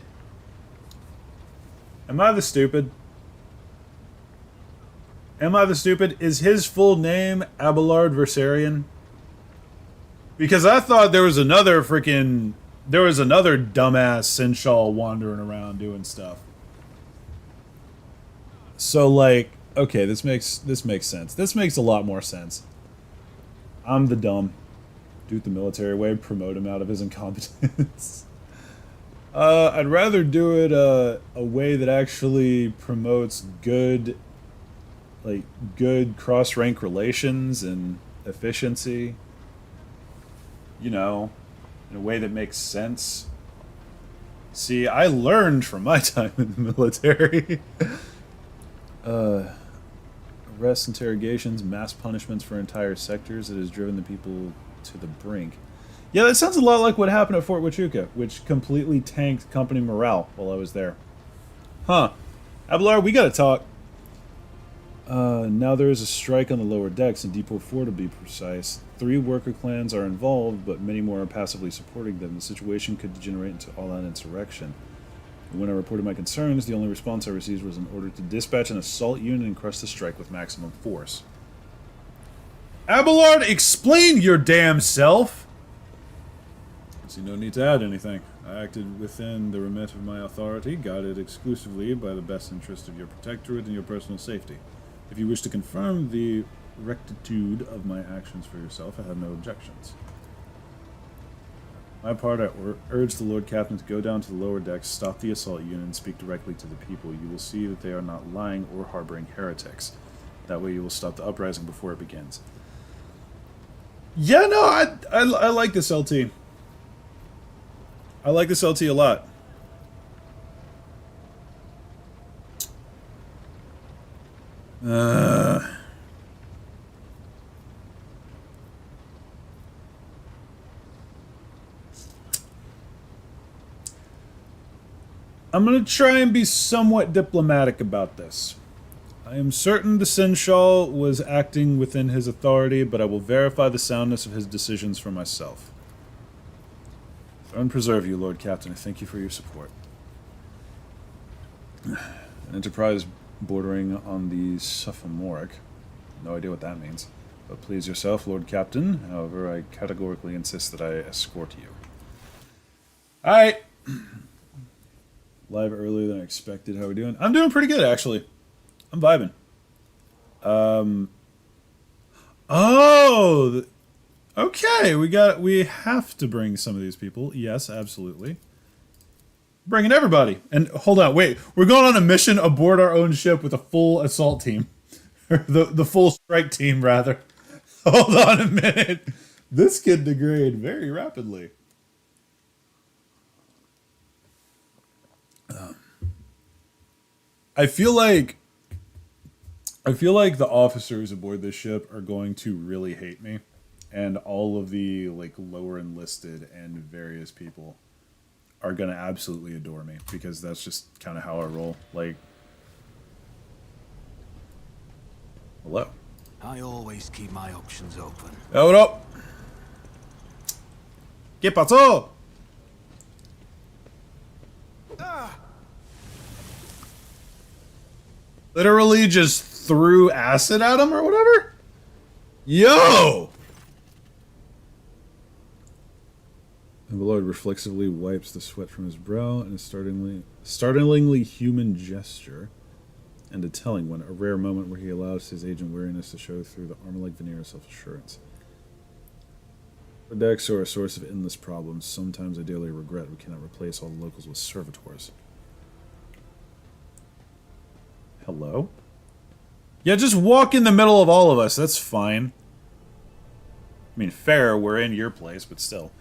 Am I the stupid? Am I the stupid? Is his full name Abelard Versarian? Because I thought there was another freaking... There was another dumbass Sinshal wandering around doing stuff. So, like... Okay, this makes sense. This makes a lot more sense. I'm the dumb. Do it the military way, promote him out of his incompetence. I'd rather do it a way that actually promotes good, like, good cross-rank relations and efficiency. You know, in a way that makes sense. See, I learned from my time in the military. Arrests, interrogations, mass punishments for entire sectors. It has driven the people to the brink. Yeah, that sounds a lot like what happened at Fort Huachuca, which completely tanked company morale while I was there. Huh. Abelard, we gotta talk. Now there is a strike on the lower decks in Depot 4 to be precise. 3 worker clans are involved, but many more are passively supporting them. The situation could degenerate into all-out insurrection. When I reported my concerns, the only response I received was an order to dispatch an assault unit and crush the strike with maximum force. Abelard, explain your damn self! I see no need to add anything. I acted within the remit of my authority, guided exclusively by the best interest of your protectorate and your personal safety. If you wish to confirm the rectitude of my actions for yourself, I have no objections. On my part, I urge the Lord Captain to go down to the lower decks, stop the assault unit, and speak directly to the people. You will see that they are not lying or harboring heretics. That way you will stop the uprising before it begins. Yeah, no, I like this LT. I like this LT a lot. I'm going to try and be somewhat diplomatic about this. I am certain the Sinshal was acting within his authority, but I will verify the soundness of his decisions for myself. Throne preserve you, Lord Captain. I thank you for your support. An enterprise bordering on the sophomoric. No idea what that means. But please yourself, Lord Captain. However, I categorically insist that I escort you. Alright. Live earlier than I expected. How are we doing? I'm doing pretty good, actually. I'm vibing. Oh! Okay, we have to bring some of these people. Yes, absolutely. Bringing everybody. And hold on, wait. We're going on a mission aboard our own ship with a full assault team. the full strike team, rather. Hold on a minute. This could degrade very rapidly. I feel like the officers aboard this ship are going to really hate me, and all of the like lower enlisted and various people are gonna absolutely adore me, because that's just kind of how I roll. Like, hello. I always keep my options open. Hold up. ¿Qué pasó? Literally just threw acid at him or whatever? Yo! And the Lord reflexively wipes the sweat from his brow in a startlingly human gesture, and a telling one, a rare moment where he allows his agent weariness to show through the armor-like veneer of self-assurance. The decks are a source of endless problems. Sometimes I daily regret we cannot replace all the locals with servitors. Hello? Yeah, just walk in the middle of all of us. That's fine. I mean, fair, we're in your place, but still.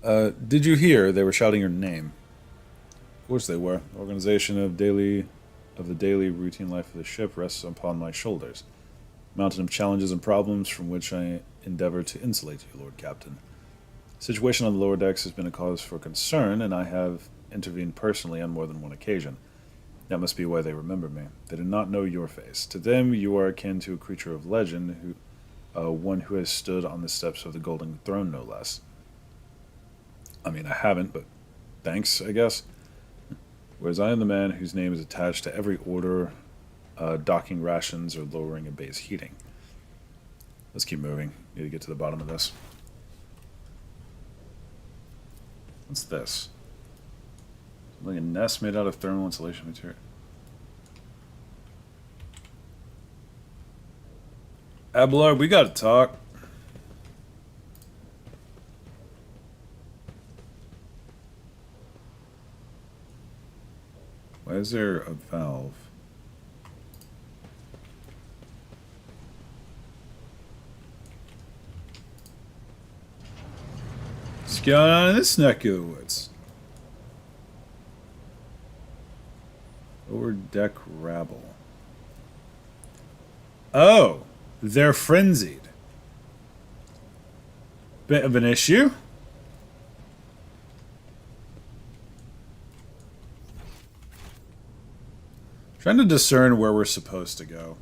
Did you hear they were shouting your name? course they were. Organization of the daily routine life of the ship rests upon my shoulders. Mountain of challenges and problems from which I endeavor to insulate you, Lord Captain. The situation on the lower decks has been a cause for concern, and I have intervened personally on more than one occasion. That must be why they remember me. They do not know your face. To them, you are akin to a creature of legend, one who has stood on the steps of the Golden Throne, no less. I mean, I haven't, but thanks, I guess. Whereas I am the man whose name is attached to every order, docking rations, or lowering a base heating. Let's keep moving. Need to get to the bottom of this. What's this? Like a nest made out of thermal insulation material. Abelard, we gotta talk. Why is there a valve? What's going on in this neck of the woods? Lower deck rabble. Oh, they're frenzied. Bit of an issue. Trying to discern where we're supposed to go.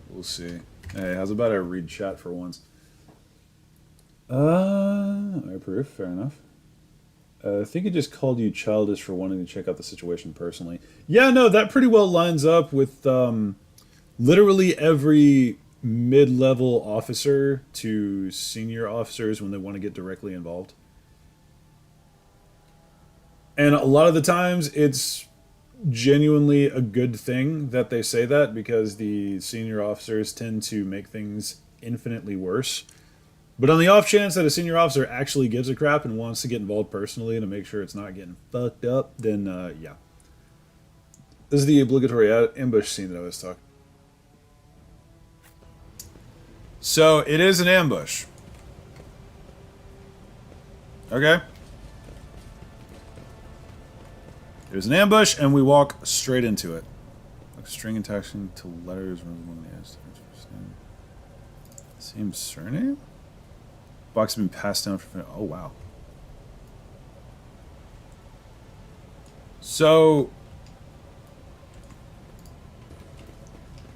We'll see. Hey, how's about I read chat for once? I approve. Fair enough. I think it just called you childish for wanting to check out the situation personally. Yeah, no, that pretty well lines up with literally every mid-level officer to senior officers when they want to get directly involved. And a lot of the times, it's genuinely a good thing that they say that, because the senior officers tend to make things infinitely worse. But on the off chance that a senior officer actually gives a crap and wants to get involved personally to make sure it's not getting fucked up, then, yeah. This is the obligatory ambush scene that I was talking. So, it is an ambush. Okay. There's an ambush, and we walk straight into it. Like string attaching to letters. Same surname? Box has been passed down from... Oh, wow. So...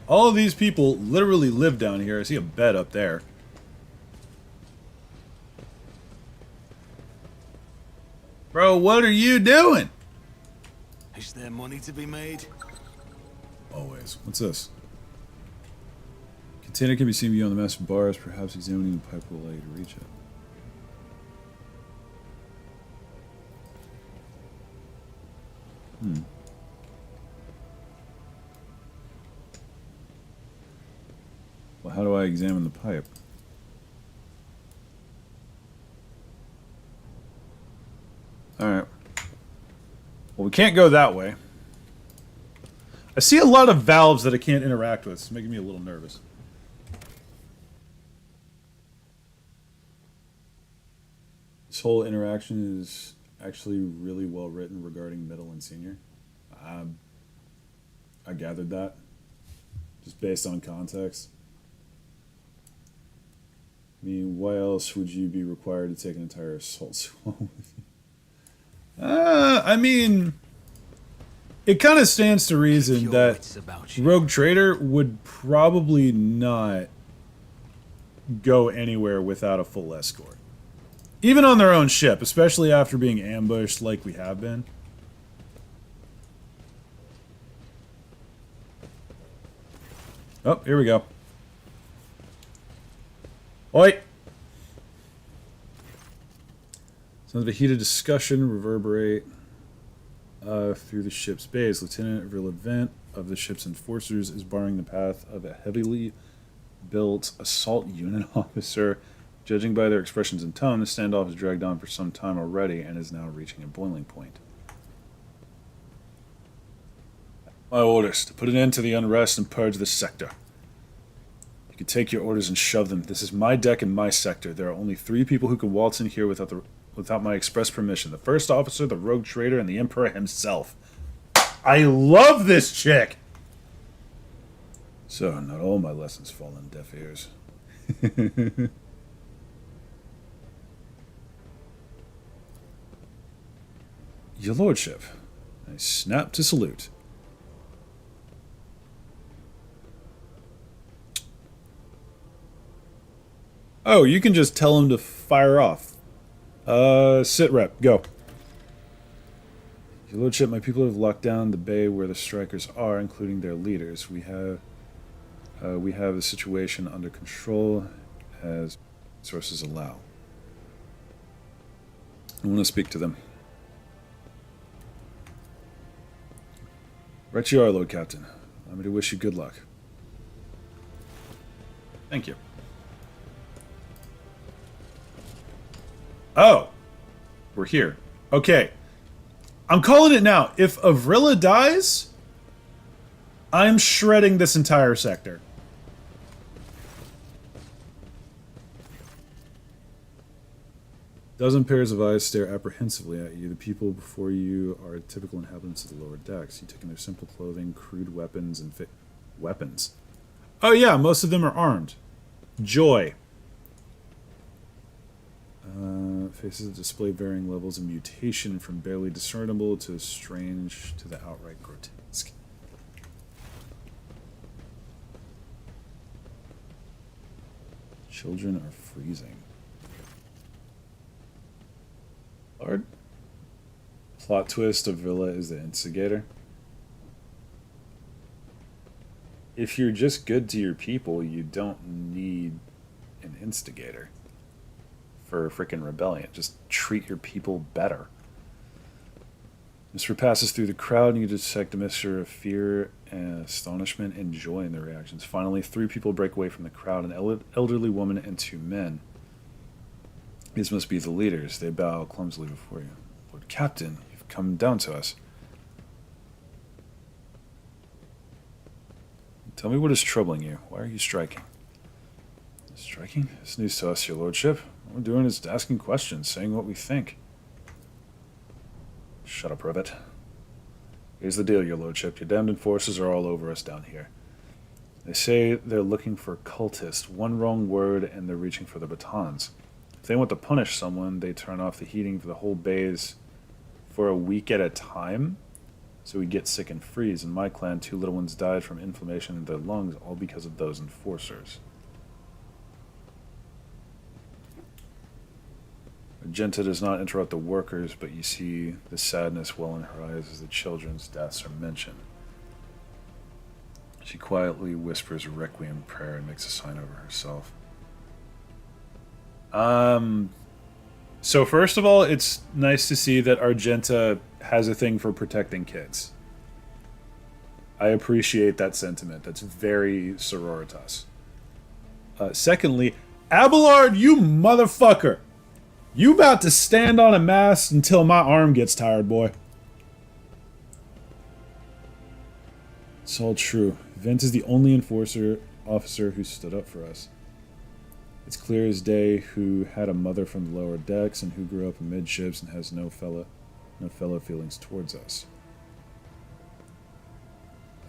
all of these people literally live down here. I see a bed up there. Bro, what are you doing? Is there money to be made? Always. What's this? Container can be seen beyond the master bars. Perhaps examining the pipe will allow you to reach it. Well, how do I examine the pipe? Alright. Well, we can't go that way. I see a lot of valves that I can't interact with. It's making me a little nervous. This whole interaction is actually really well written regarding middle and senior. I gathered that just based on context. I mean, why else would you be required to take an entire assault squad with you? I mean, it kind of stands to reason that Rogue Trader would probably not go anywhere without a full escort. Even on their own ship, especially after being ambushed like we have been. Oh, here we go. Oi! Sounds of a heated discussion reverberate through the ship's bays. Lieutenant Villavent of the ship's enforcers is barring the path of a heavily built assault unit officer. Judging by their expressions and tone, the standoff has dragged on for some time already and is now reaching a boiling point. My orders, to put an end to the unrest and purge this sector. You can take your orders and shove them. This is my deck and my sector. There are only 3 people who can waltz in here without without my express permission. The first officer, the rogue trader, and the Emperor himself. I love this chick! So, not all my lessons fall on deaf ears. Your lordship. I snap to salute. Oh, you can just tell him to fire off. Sit rep, go. Your lordship, my people have locked down the bay where the strikers are, including their leaders. We have the situation under control as sources allow. I want to speak to them. Right you are, Lord Captain. I'm going to wish you good luck. Thank you. Oh! We're here. Okay. I'm calling it now. If Avrilla dies, I'm shredding this entire sector. Dozen pairs of eyes stare apprehensively at you. The people before you are typical inhabitants of the lower decks. You take in their simple clothing, crude weapons, and weapons. Oh yeah, most of them are armed. Joy. Faces that display varying levels of mutation, from barely discernible to strange to the outright grotesque. Children are freezing. Lord? Plot twist of Villa is the instigator. If you're just good to your people, you don't need an instigator for a freaking rebellion. Just treat your people better. Mr. passes through the crowd, and you detect a mixture of fear and astonishment and joy in their reactions. Finally, 3 people break away from the crowd, an elderly woman and 2 men. These must be the leaders. They bow clumsily before you. Lord Captain, you've come down to us. Tell me what is troubling you. Why are you striking? Striking? It's news to us, your lordship. All we're doing is asking questions, saying what we think. Shut up, Ribbit. Here's the deal, your lordship. Your damned enforcers are all over us down here. They say they're looking for cultists. One wrong word and they're reaching for the batons. If they want to punish someone, they turn off the heating for the whole base for a week at a time, so we get sick and freeze. In my clan, 2 little ones died from inflammation in their lungs, all because of those enforcers. Argenta does not interrupt the workers, but you see the sadness well in her eyes as the children's deaths are mentioned. She quietly whispers a requiem prayer and makes a sign over herself. So first of all, it's nice to see that Argenta has a thing for protecting kids. I appreciate that sentiment. That's very sororitas. Secondly, Abelard, you motherfucker! You about to stand on a mast until my arm gets tired, boy. It's all true. Vint is the only officer who stood up for us. It's clear as day who had a mother from the lower decks and who grew up amidships and has no fellow feelings towards us.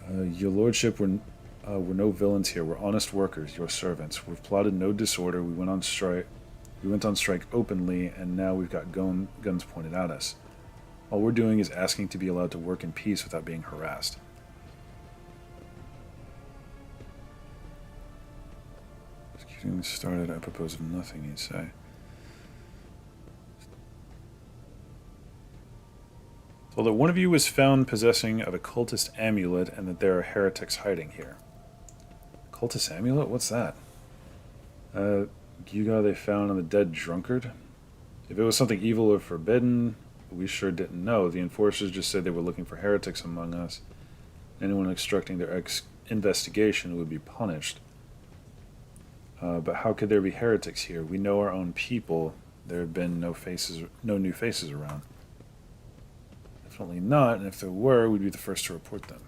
Your lordship, we're no villains here. We're honest workers, your servants. We've plotted no disorder. We went on strike openly, and now we've got guns pointed at us. All we're doing is asking to be allowed to work in peace without being harassed. Getting started, I propose of nothing, you say. So that one of you was found possessing of a cultist amulet and that there are heretics hiding here. Cultist amulet? What's that? Gyuga they found on the dead drunkard? If it was something evil or forbidden, we sure didn't know. The enforcers just said they were looking for heretics among us. Anyone obstructing their investigation would be punished. But how could there be heretics here? We know our own people. There have been no new faces around. Definitely not, and if there were, we'd be the first to report them.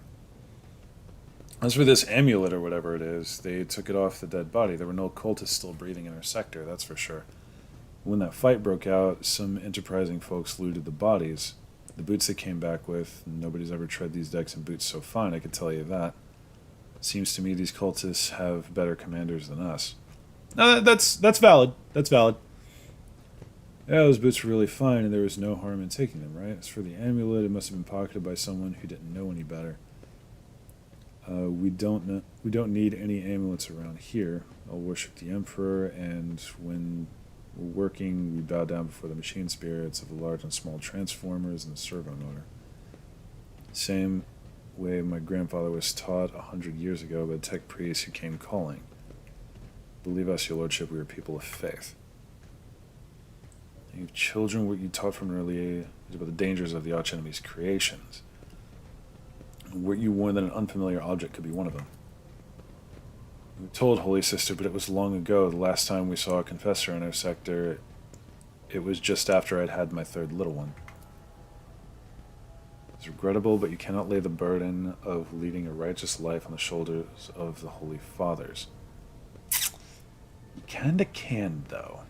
As for this amulet or whatever it is, they took it off the dead body. There were no cultists still breathing in our sector, that's for sure. When that fight broke out, some enterprising folks looted the bodies. The boots they came back with, nobody's ever tread these decks in boots so fine, I could tell you that. Seems to me these cultists have better commanders than us. No, that's valid. That's valid. Yeah, those boots were really fine, and there was no harm in taking them, right? As for the amulet, it must have been pocketed by someone who didn't know any better. We don't need any amulets around here. I'll worship the Emperor, and when we're working, we bow down before the machine spirits of the large and small transformers and the servo motor. Same way my grandfather was taught 100 years ago by the tech priests who came calling. Believe us, your lordship, we are people of faith. You have children what you taught from an early age about the dangers of the archenemy's creations. Were you warned that an unfamiliar object could be one of them? We were told, Holy Sister, but it was long ago. The last time we saw a confessor in our sector, it was just after I'd had my third little one. It's regrettable, but you cannot lay the burden of leading a righteous life on the shoulders of the Holy Fathers. You kinda can, though.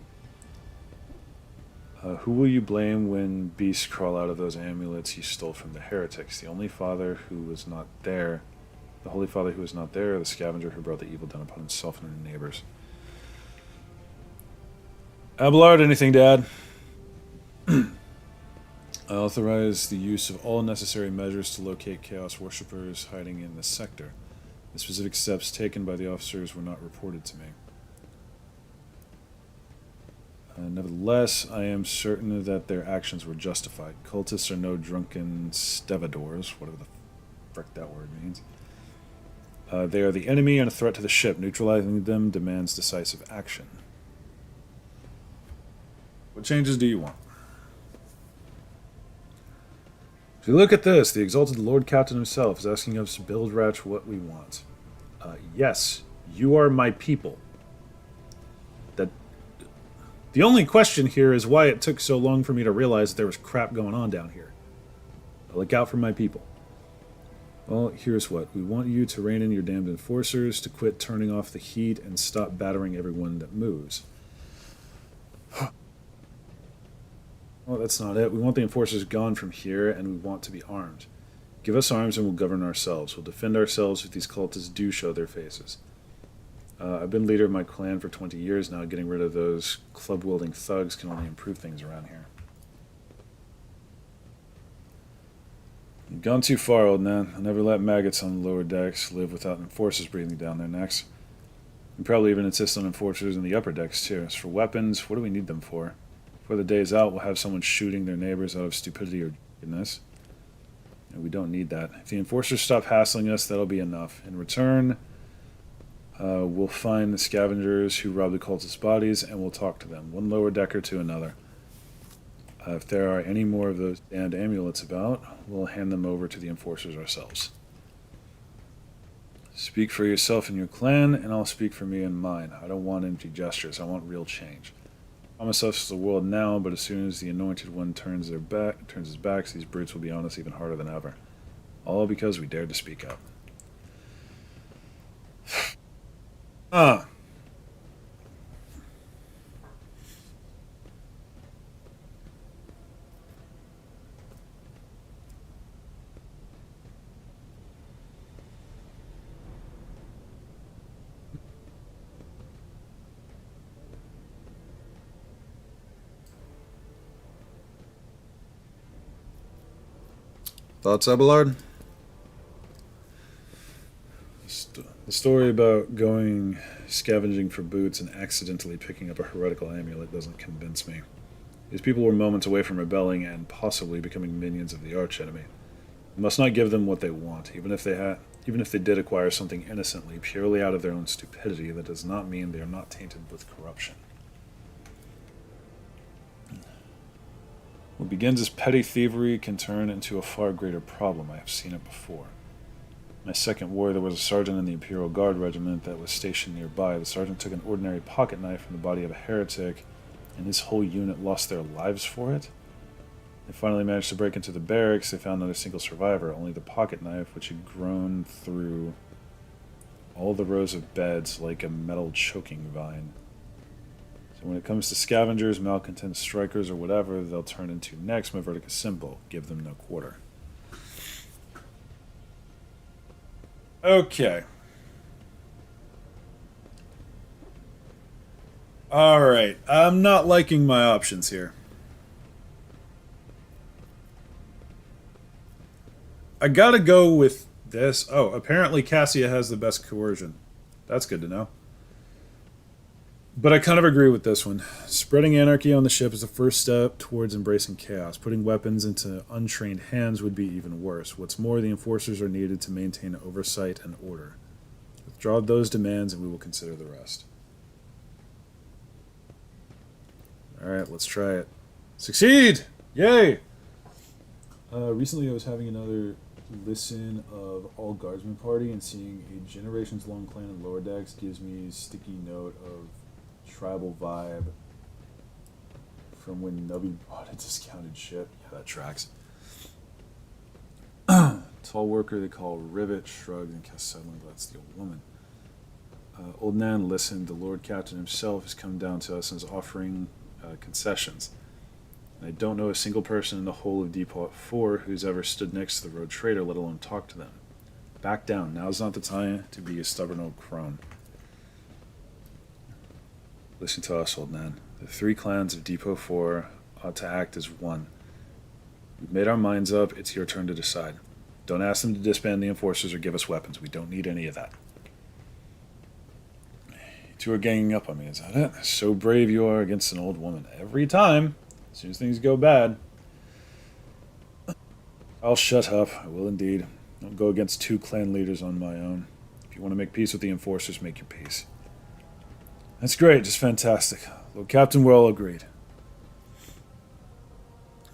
Who will you blame when beasts crawl out of those amulets you stole from the heretics? The only father who was not there, the Holy Father who was not there, or the scavenger who brought the evil down upon himself and her neighbors? Abelard, anything to add? I authorize the use of all necessary measures to locate Chaos worshippers hiding in this sector. The specific steps taken by the officers were not reported to me. Nevertheless, I am certain that their actions were justified. Cultists are no drunken stevedores, whatever the frick that word means. They are the enemy and a threat to the ship. Neutralizing them demands decisive action. What changes do you want? If you look at this, the exalted Lord Captain himself is asking us to build Ratch what we want. Yes, you are my people. The only question here is why it took so long for me to realize that there was crap going on down here. Look out for my people. Well, here's what. We want you to rein in your damned enforcers, to quit turning off the heat, and stop battering everyone that moves. Well, that's not it. We want the enforcers gone from here, and we want to be armed. Give us arms and we'll govern ourselves. We'll defend ourselves if these cultists do show their faces. I've been leader of my clan for 20 years now. Getting rid of those club-wielding thugs can only improve things around here. You've gone too far, old man. I'll never let maggots on the lower decks live without enforcers breathing down their necks. You probably even insist on enforcers in the upper decks, too. As for weapons, what do we need them for? Before the day's out, we'll have someone shooting their neighbors out of stupidity or drunkenness. We don't need that. If the enforcers stop hassling us, that'll be enough. In return, we'll find the scavengers who robbed the cultists' bodies, and we'll talk to them, one lower decker to another. If there are any more of those damned amulets about, we'll hand them over to the enforcers ourselves. Speak for yourself and your clan, and I'll speak for me and mine. I don't want empty gestures. I want real change. Promise us the world now, but as soon as the Anointed One turns his back, these brutes will be on us even harder than ever. All because we dared to speak up. Thoughts, Abelard? The story about going scavenging for boots and accidentally picking up a heretical amulet doesn't convince me. These people were moments away from rebelling and possibly becoming minions of the archenemy. We must not give them what they want, even if they did acquire something innocently, purely out of their own stupidity. That does not mean they are not tainted with corruption. What begins as petty thievery can turn into a far greater problem. I have seen it before. My second war, there was a sergeant in the Imperial Guard regiment that was stationed nearby. The sergeant took an ordinary pocket knife from the body of a heretic, and his whole unit lost their lives for it. They finally managed to break into the barracks. They found not a single survivor, only the pocket knife, which had grown through all the rows of beds like a metal choking vine. So when it comes to scavengers, malcontent strikers, or whatever they'll turn into next, my verdict is simple. Give them no quarter. Okay. Alright, I'm not liking my options here. I gotta go with this. Oh, apparently Cassia has the best coercion. That's good to know. But I kind of agree with this one. Spreading anarchy on the ship is the first step towards embracing chaos. Putting weapons into untrained hands would be even worse. What's more, the enforcers are needed to maintain oversight and order. Withdraw those demands and we will consider the rest. Alright, let's try it. Succeed! Yay! Recently I was having another listen of All Guardsman Party, and seeing a generations-long clan in Lower Decks gives me a sticky note of tribal vibe from when Nubby bought a discounted ship. Yeah, that tracks. Tall worker they call Rivet shrugged and cast suddenly glance at the old woman. Old Nan listened. The Lord Captain himself has come down to us and is offering concessions. And I don't know a single person in the whole of Depot 4 who's ever stood next to the road trader, let alone talked to them. Back down. Now's not the time to be a stubborn old crone. Listen to us, Old Nan. The 3 clans of Depot 4 ought to act as one. We've made our minds up. It's your turn to decide. Don't ask them to disband the enforcers or give us weapons. We don't need any of that. You 2 are ganging up on me, is that it? So brave you are against an old woman. Every time. As soon as things go bad. I'll shut up. I will indeed. I'll go against 2 clan leaders on my own. If you want to make peace with the enforcers, make your peace. That's great, just fantastic. Lord Captain, we're all agreed.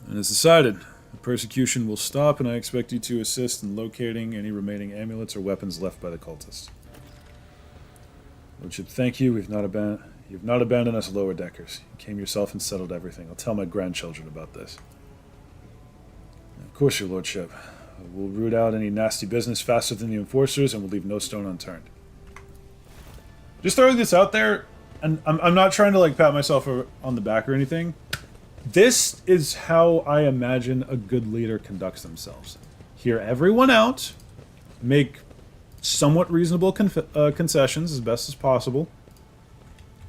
And it's decided. The persecution will stop, and I expect you to assist in locating any remaining amulets or weapons left by the cultists. Lordship, thank you. You've not abandoned us lower deckers. You came yourself and settled everything. I'll tell my grandchildren about this. And of course, your lordship. We'll root out any nasty business faster than the enforcers, and we'll leave no stone unturned. Just throwing this out there, and I'm not trying to like pat myself on the back or anything. This is how I imagine a good leader conducts themselves. Hear everyone out, make somewhat reasonable concessions as best as possible,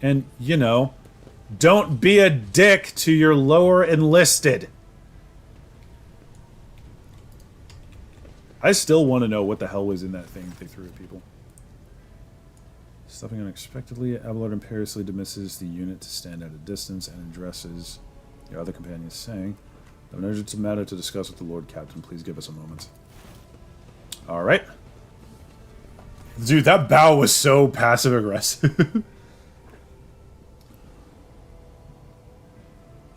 and, you know, don't be a dick to your lower enlisted. I still want to know what the hell was in that thing they threw at people. Stopping unexpectedly, Abelard imperiously dismisses the unit to stand at a distance and addresses the other companions, saying, "I have an urgent matter to discuss with the Lord Captain. Please give us a moment." Alright. Dude, that bow was so passive-aggressive.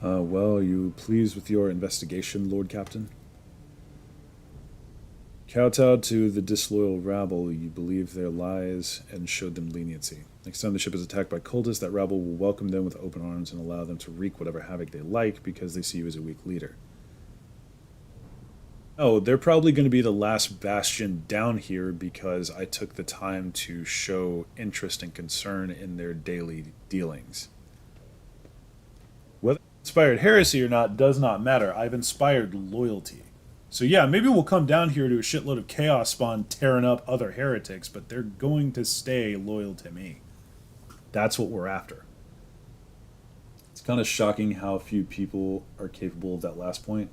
Well, are you pleased with your investigation, Lord Captain? Kowtowed to the disloyal rabble, you believed their lies and showed them leniency. Next time the ship is attacked by cultists, that rabble will welcome them with open arms and allow them to wreak whatever havoc they like because they see you as a weak leader. Oh, they're probably going to be the last bastion down here because I took the time to show interest and concern in their daily dealings. Whether I inspired heresy or not does not matter. I've inspired loyalty. So yeah, maybe we'll come down here to a shitload of chaos spawn tearing up other heretics, but they're going to stay loyal to me. That's what we're after. It's kind of shocking how few people are capable of that last point.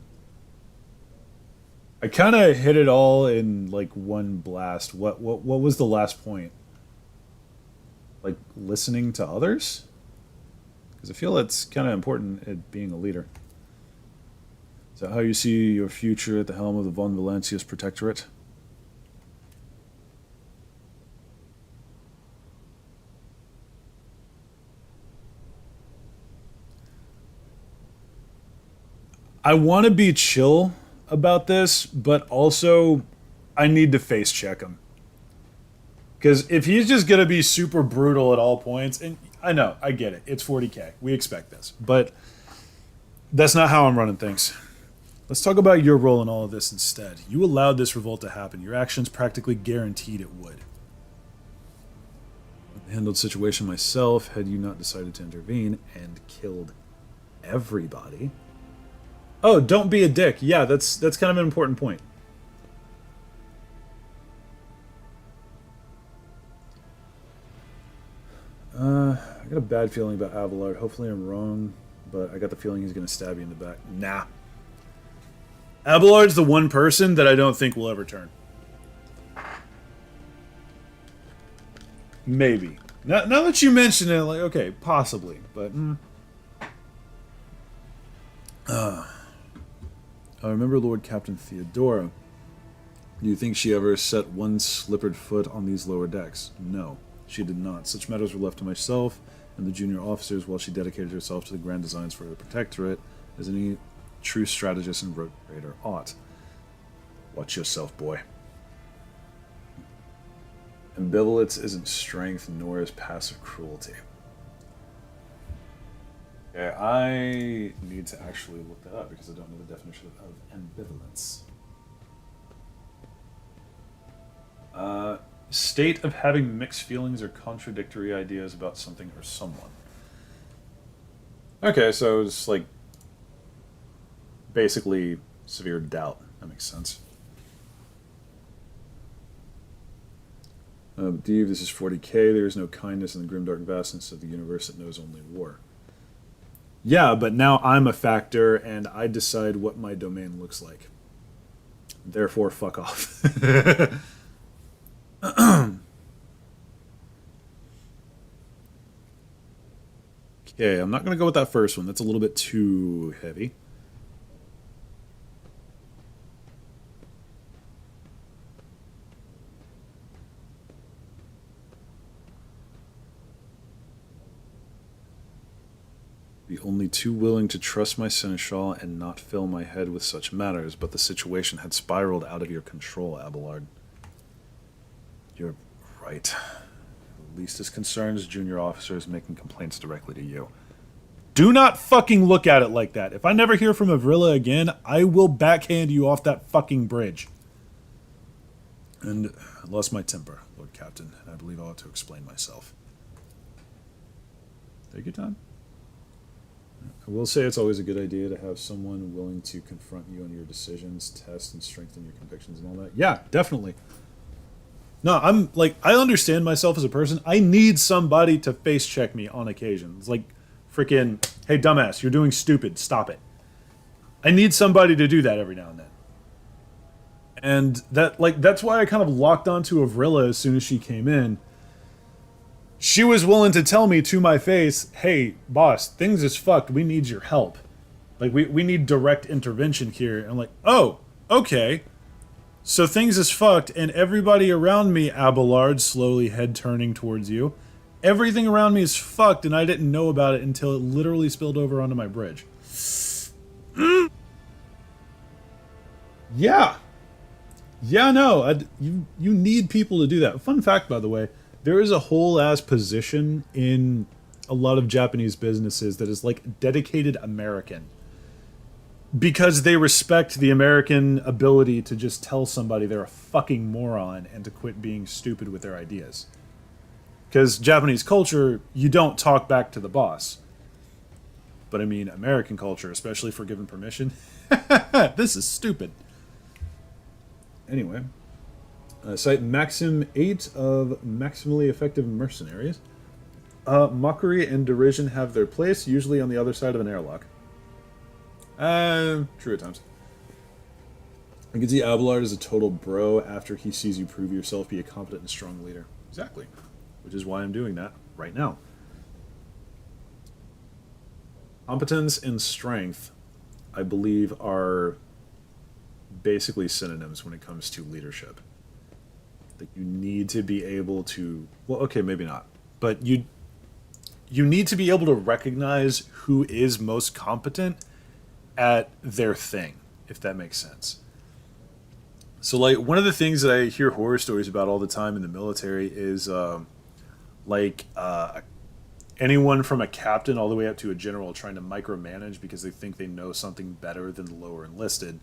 I kind of hit it all in like one blast. What was the last point? Like listening to others? Because I feel it's kind of important at being a leader. Is that how you see your future at the helm of the Von Valancius Protectorate? I want to be chill about this, but also I need to face check him. Because if he's just going to be super brutal at all points, and I know, I get it, it's 40k, we expect this, but that's not how I'm running things. Let's talk about your role in all of this instead. You allowed this revolt to happen. Your actions practically guaranteed it would. handled the situation myself had you not decided to intervene and killed everybody. Oh, don't be a dick. Yeah, that's kind of an important point. I got a bad feeling about Abelard. Hopefully I'm wrong, but I got the feeling he's going to stab you in the back. Nah. Abelard's the one person that I don't think will ever turn. Maybe. Now that you mention it, like, okay, possibly, but... I remember Lord Captain Theodora. Do you think she ever set one slippered foot on these lower decks? No, she did not. Such matters were left to myself and the junior officers while she dedicated herself to the grand designs for the Protectorate, as any true strategist and road trader ought. Watch yourself, boy. Ambivalence isn't strength, nor is passive cruelty. Okay, I need to actually look that up because I don't know the definition of ambivalence. State of having mixed feelings or contradictory ideas about something or someone. Okay, so it's like basically severe doubt. That makes sense. Dave, this is 40k. There is no kindness in the grimdark vastness of the universe that knows only war. Yeah, but now I'm a factor, and I decide what my domain looks like. Therefore, fuck off. Okay, I'm not going to go with that first one. That's a little bit too heavy. Be only too willing to trust my seneschal and not fill my head with such matters, but the situation had spiraled out of your control, Abelard. You're right. At least as concerns junior officers making complaints directly to you. Do not fucking look at it like that. If I never hear from Avrilla again, I will backhand you off that fucking bridge. And I lost my temper, Lord Captain, and I believe I ought to explain myself. Take your time. I will say it's always a good idea to have someone willing to confront you on your decisions, test and strengthen your convictions and all that. Yeah, definitely. No, I'm like, I understand myself as a person. I need somebody to face check me on occasion. It's like freaking, hey dumbass, you're doing stupid, stop it. I need somebody to do that every now and then. And that's why I kind of locked onto Avrilla as soon as she came in. She was willing to tell me to my face, hey, boss, things is fucked. We need your help. Like, we need direct intervention here. And I'm like, oh, okay. So things is fucked, and everybody around me, Abelard, slowly head turning towards you. Everything around me is fucked, and I didn't know about it until it literally spilled over onto my bridge. Yeah. Yeah, no, you need people to do that. Fun fact, by the way. There is a whole ass position in a lot of Japanese businesses that is like dedicated American. Because they respect the American ability to just tell somebody they're a fucking moron and to quit being stupid with their ideas. Because Japanese culture, you don't talk back to the boss. But I mean, American culture, especially for given permission, this is stupid. Anyway. Cite Maxim 8 of Maximally Effective Mercenaries. Mockery and derision have their place, usually on the other side of an airlock. True at times. I can see Abelard as a total bro after he sees you prove yourself be a competent and strong leader. Exactly. Which is why I'm doing that right now. Competence and strength, I believe, are basically synonyms when it comes to leadership. That you need to be able to, well, okay, maybe not, but you need to be able to recognize who is most competent at their thing, if that makes sense. So, like, one of the things that I hear horror stories about all the time in the military is, anyone from a captain all the way up to a general trying to micromanage because they think they know something better than the lower enlisted.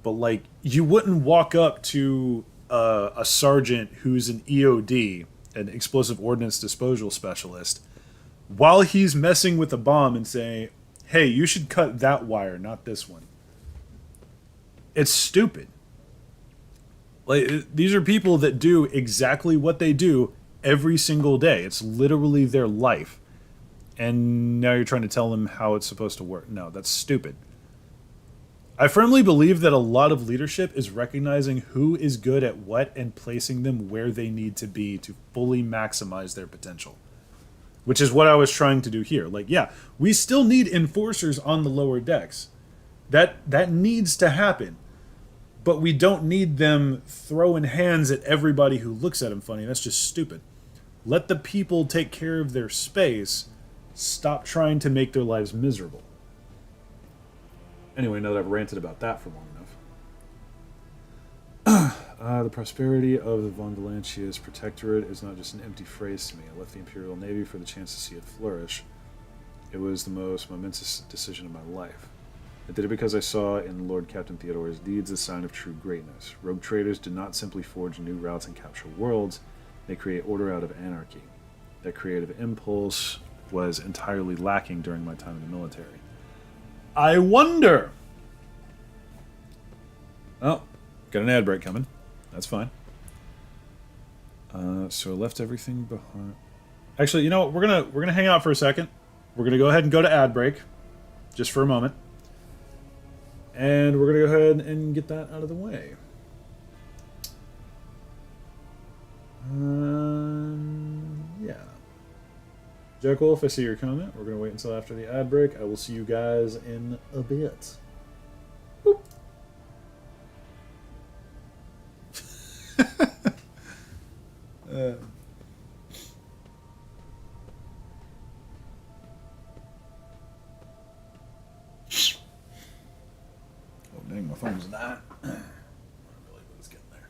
But, like, you wouldn't walk up to a sergeant who's an EOD an explosive ordnance disposal specialist, while he's messing with a bomb and saying, hey, you should cut that wire, not this one. It's stupid. Like, these are people that do exactly what they do every single day. It's literally their life. And now you're trying to tell them how it's supposed to work. No, that's stupid. I firmly believe that a lot of leadership is recognizing who is good at what and placing them where they need to be to fully maximize their potential. Which is what I was trying to do here. Like, yeah, we still need enforcers on the lower decks. That needs to happen. But we don't need them throwing hands at everybody who looks at them funny. That's just stupid. Let the people take care of their space. Stop trying to make their lives miserable. Anyway, now that I've ranted about that for long enough. The prosperity of the Von Valancia's protectorate is not just an empty phrase to me. I left the Imperial Navy for the chance to see it flourish. It was the most momentous decision of my life. I did it because I saw in Lord Captain Theodore's deeds a sign of true greatness. Rogue traders do not simply forge new routes and capture worlds, they create order out of anarchy. That creative impulse was entirely lacking during my time in the military. I wonder! Oh, got an ad break coming. That's fine. So I left everything behind. Actually, you know what? We're gonna hang out for a second. We're gonna go ahead and go to ad break, just for a moment, and we're gonna go ahead and get that out of the way. Yeah. Jack Wolf, I see your comment. We're gonna wait until after the ad break. I will see you guys in a bit. Boop. Oh dang, my phone's not. I really was getting there.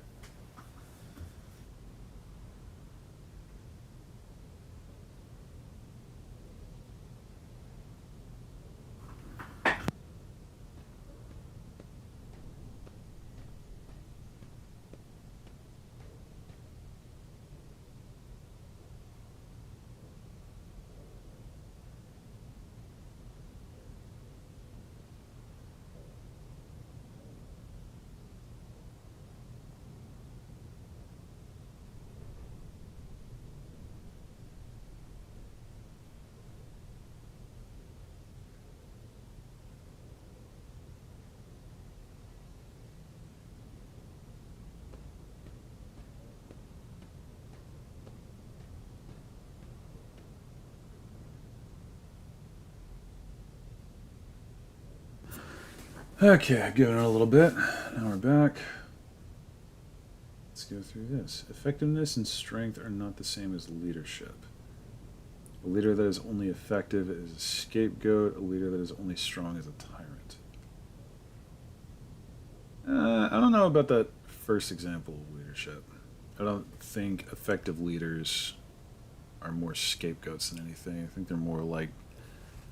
Okay, giving it a little bit. Now we're back. Let's go through this. Effectiveness and strength are not the same as leadership. A leader that is only effective is a scapegoat. A leader that is only strong is a tyrant. I don't know about that first example of leadership. I don't think effective leaders are more scapegoats than anything. I think they're more like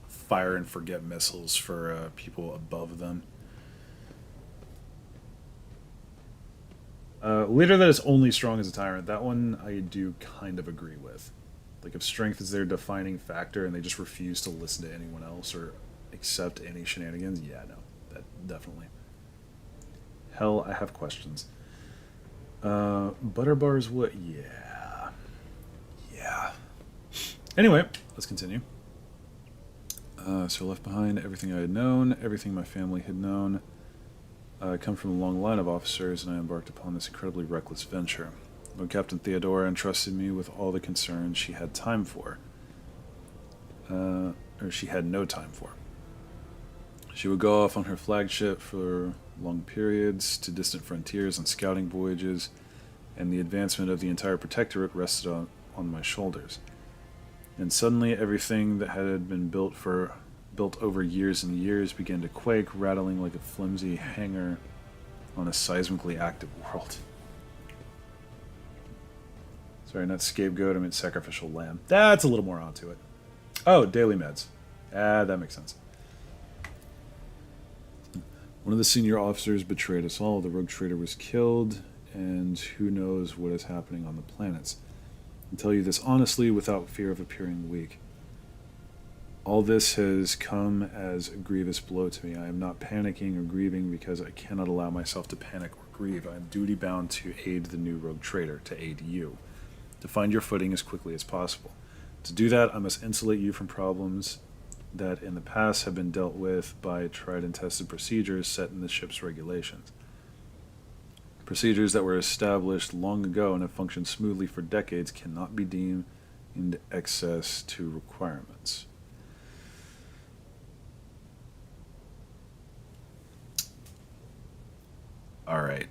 fire and forget missiles for people above them. Leader that is only strong as a tyrant, that one I do kind of agree with. Like, if strength is their defining factor and they just refuse to listen to anyone else or accept any shenanigans, yeah, no, that definitely. Hell, I have questions. Butter bars, what? Yeah. Yeah. Anyway, let's continue. So left behind everything I had known, everything my family had known. I come from a long line of officers, and I embarked upon this incredibly reckless venture. When Captain Theodora entrusted me with all the concerns she had time for, or she had no time for. She would go off on her flagship for long periods to distant frontiers on scouting voyages, and the advancement of the entire protectorate rested on my shoulders. And suddenly everything that had been built over years and years began to quake, rattling like a flimsy hanger on a seismically active world. Sorry, not scapegoat, I meant sacrificial lamb. That's a little more onto it. Oh, daily meds. That makes sense. One of the senior officers betrayed us all. The rogue trader was killed, and who knows what is happening on the planets. I tell you this honestly without fear of appearing weak. All this has come as a grievous blow to me. I am not panicking or grieving because I cannot allow myself to panic or grieve. I am duty-bound to aid the new rogue trader, to aid you, to find your footing as quickly as possible. To do that, I must insulate you from problems that in the past have been dealt with by tried and tested procedures set in the ship's regulations. Procedures that were established long ago and have functioned smoothly for decades cannot be deemed excess to requirements. All right.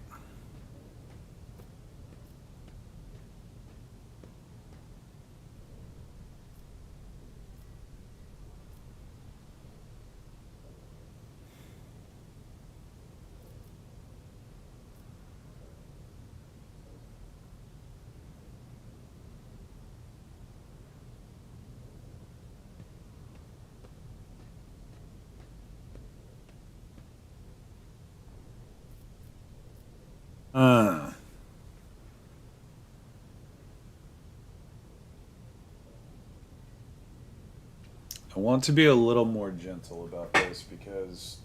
I want to be a little more gentle about this because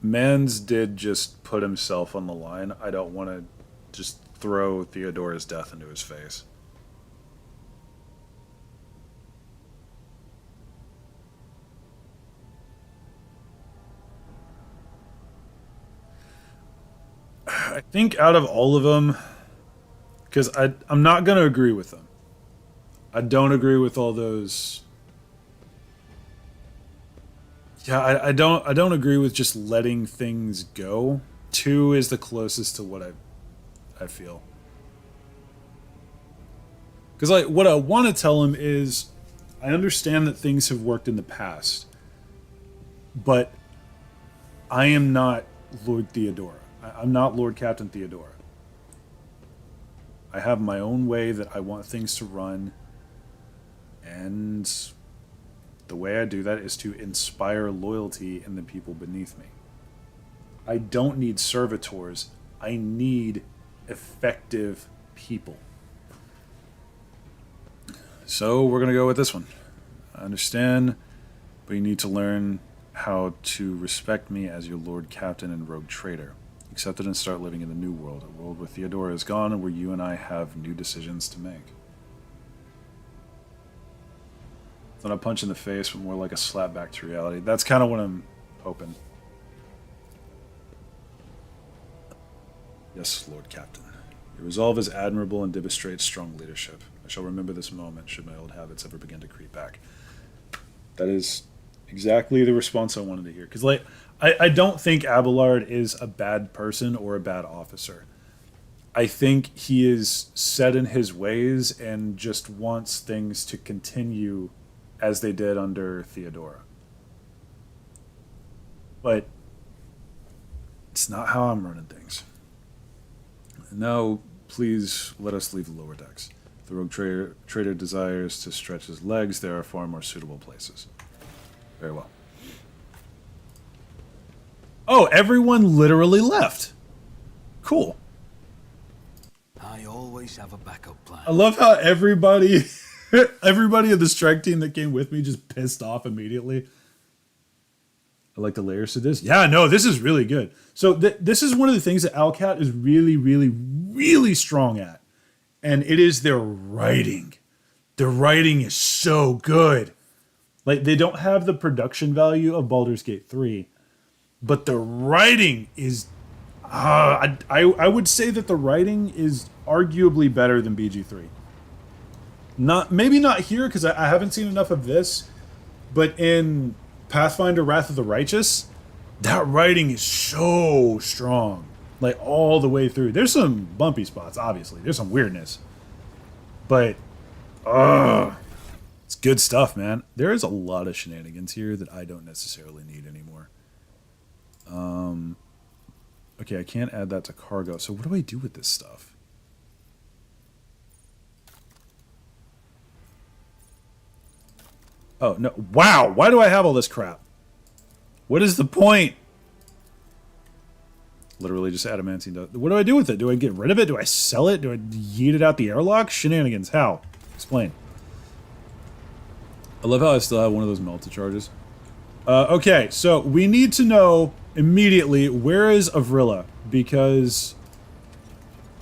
Mans did just put himself on the line. I don't want to just throw Theodora's death into his face. I think out of all of them, because I'm not going to agree with them. I don't agree with all those. Yeah, I don't agree with just letting things go. 2 is the closest to what I feel. Because like what I want to tell him is, I understand that things have worked in the past, but I am not Lord Theodora. I'm not Lord Captain Theodora. I have my own way that I want things to run, and the way I do that is to inspire loyalty in the people beneath me. I don't need servitors. I need effective people. So we're going to go with this one. I understand, but you need to learn how to respect me as your Lord Captain and Rogue Trader. Accept it and start living in the new world, a world where Theodora is gone and where you and I have new decisions to make. It's not a punch in the face, but more like a slap back to reality. That's kind of what I'm hoping. Yes, Lord Captain. Your resolve is admirable and demonstrates strong leadership. I shall remember this moment should my old habits ever begin to creep back. That is exactly the response I wanted to hear. Because like, I don't think Abelard is a bad person or a bad officer. I think he is set in his ways and just wants things to continue as they did under Theodora. But it's not how I'm running things. Now, please let us leave the lower decks. If the rogue trader desires to stretch his legs, there are far more suitable places. Very well. Oh, everyone literally left. Cool. I always have a backup plan. I love how everybody in the strike team that came with me just pissed off immediately. I like the layers to this. Yeah, no, this is really good. So this is one of the things that Alcat is really, really, really strong at. And it is their writing. Their writing is so good. Like, they don't have the production value of Baldur's Gate 3, but the writing is... I would say that the writing is arguably better than BG3. Maybe not here, because I haven't seen enough of this, but in Pathfinder Wrath of the Righteous, that writing is so strong. Like, all the way through. There's some bumpy spots, obviously. There's some weirdness. But, it's good stuff, man. There is a lot of shenanigans here that I don't necessarily need anymore. Okay, I can't add that to cargo. So what do I do with this stuff? Oh, no. Wow, why do I have all this crap? What is the point? Literally just adamantine dust. What do I do with it? Do I get rid of it? Do I sell it? Do I yeet it out the airlock? Shenanigans. How? Explain. I love how I still have one of those melta charges. Okay, so we need to know immediately, where is Avrilla? Because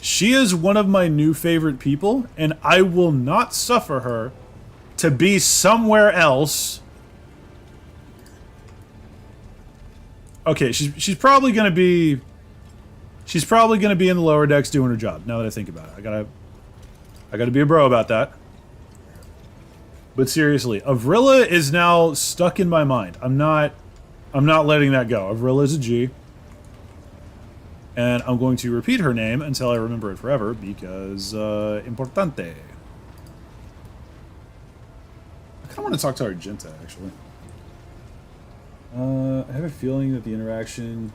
she is one of my new favorite people, and I will not suffer her to be somewhere else. Okay, she's probably gonna be... She's probably gonna be in the lower decks doing her job, now that I think about it. I gotta be a bro about that. But seriously, Avrilla is now stuck in my mind. I'm not letting that go. Avrilla is a G. And I'm going to repeat her name until I remember it forever, because, importante. I kind of want to talk to Argenta, actually. I have a feeling that the interaction...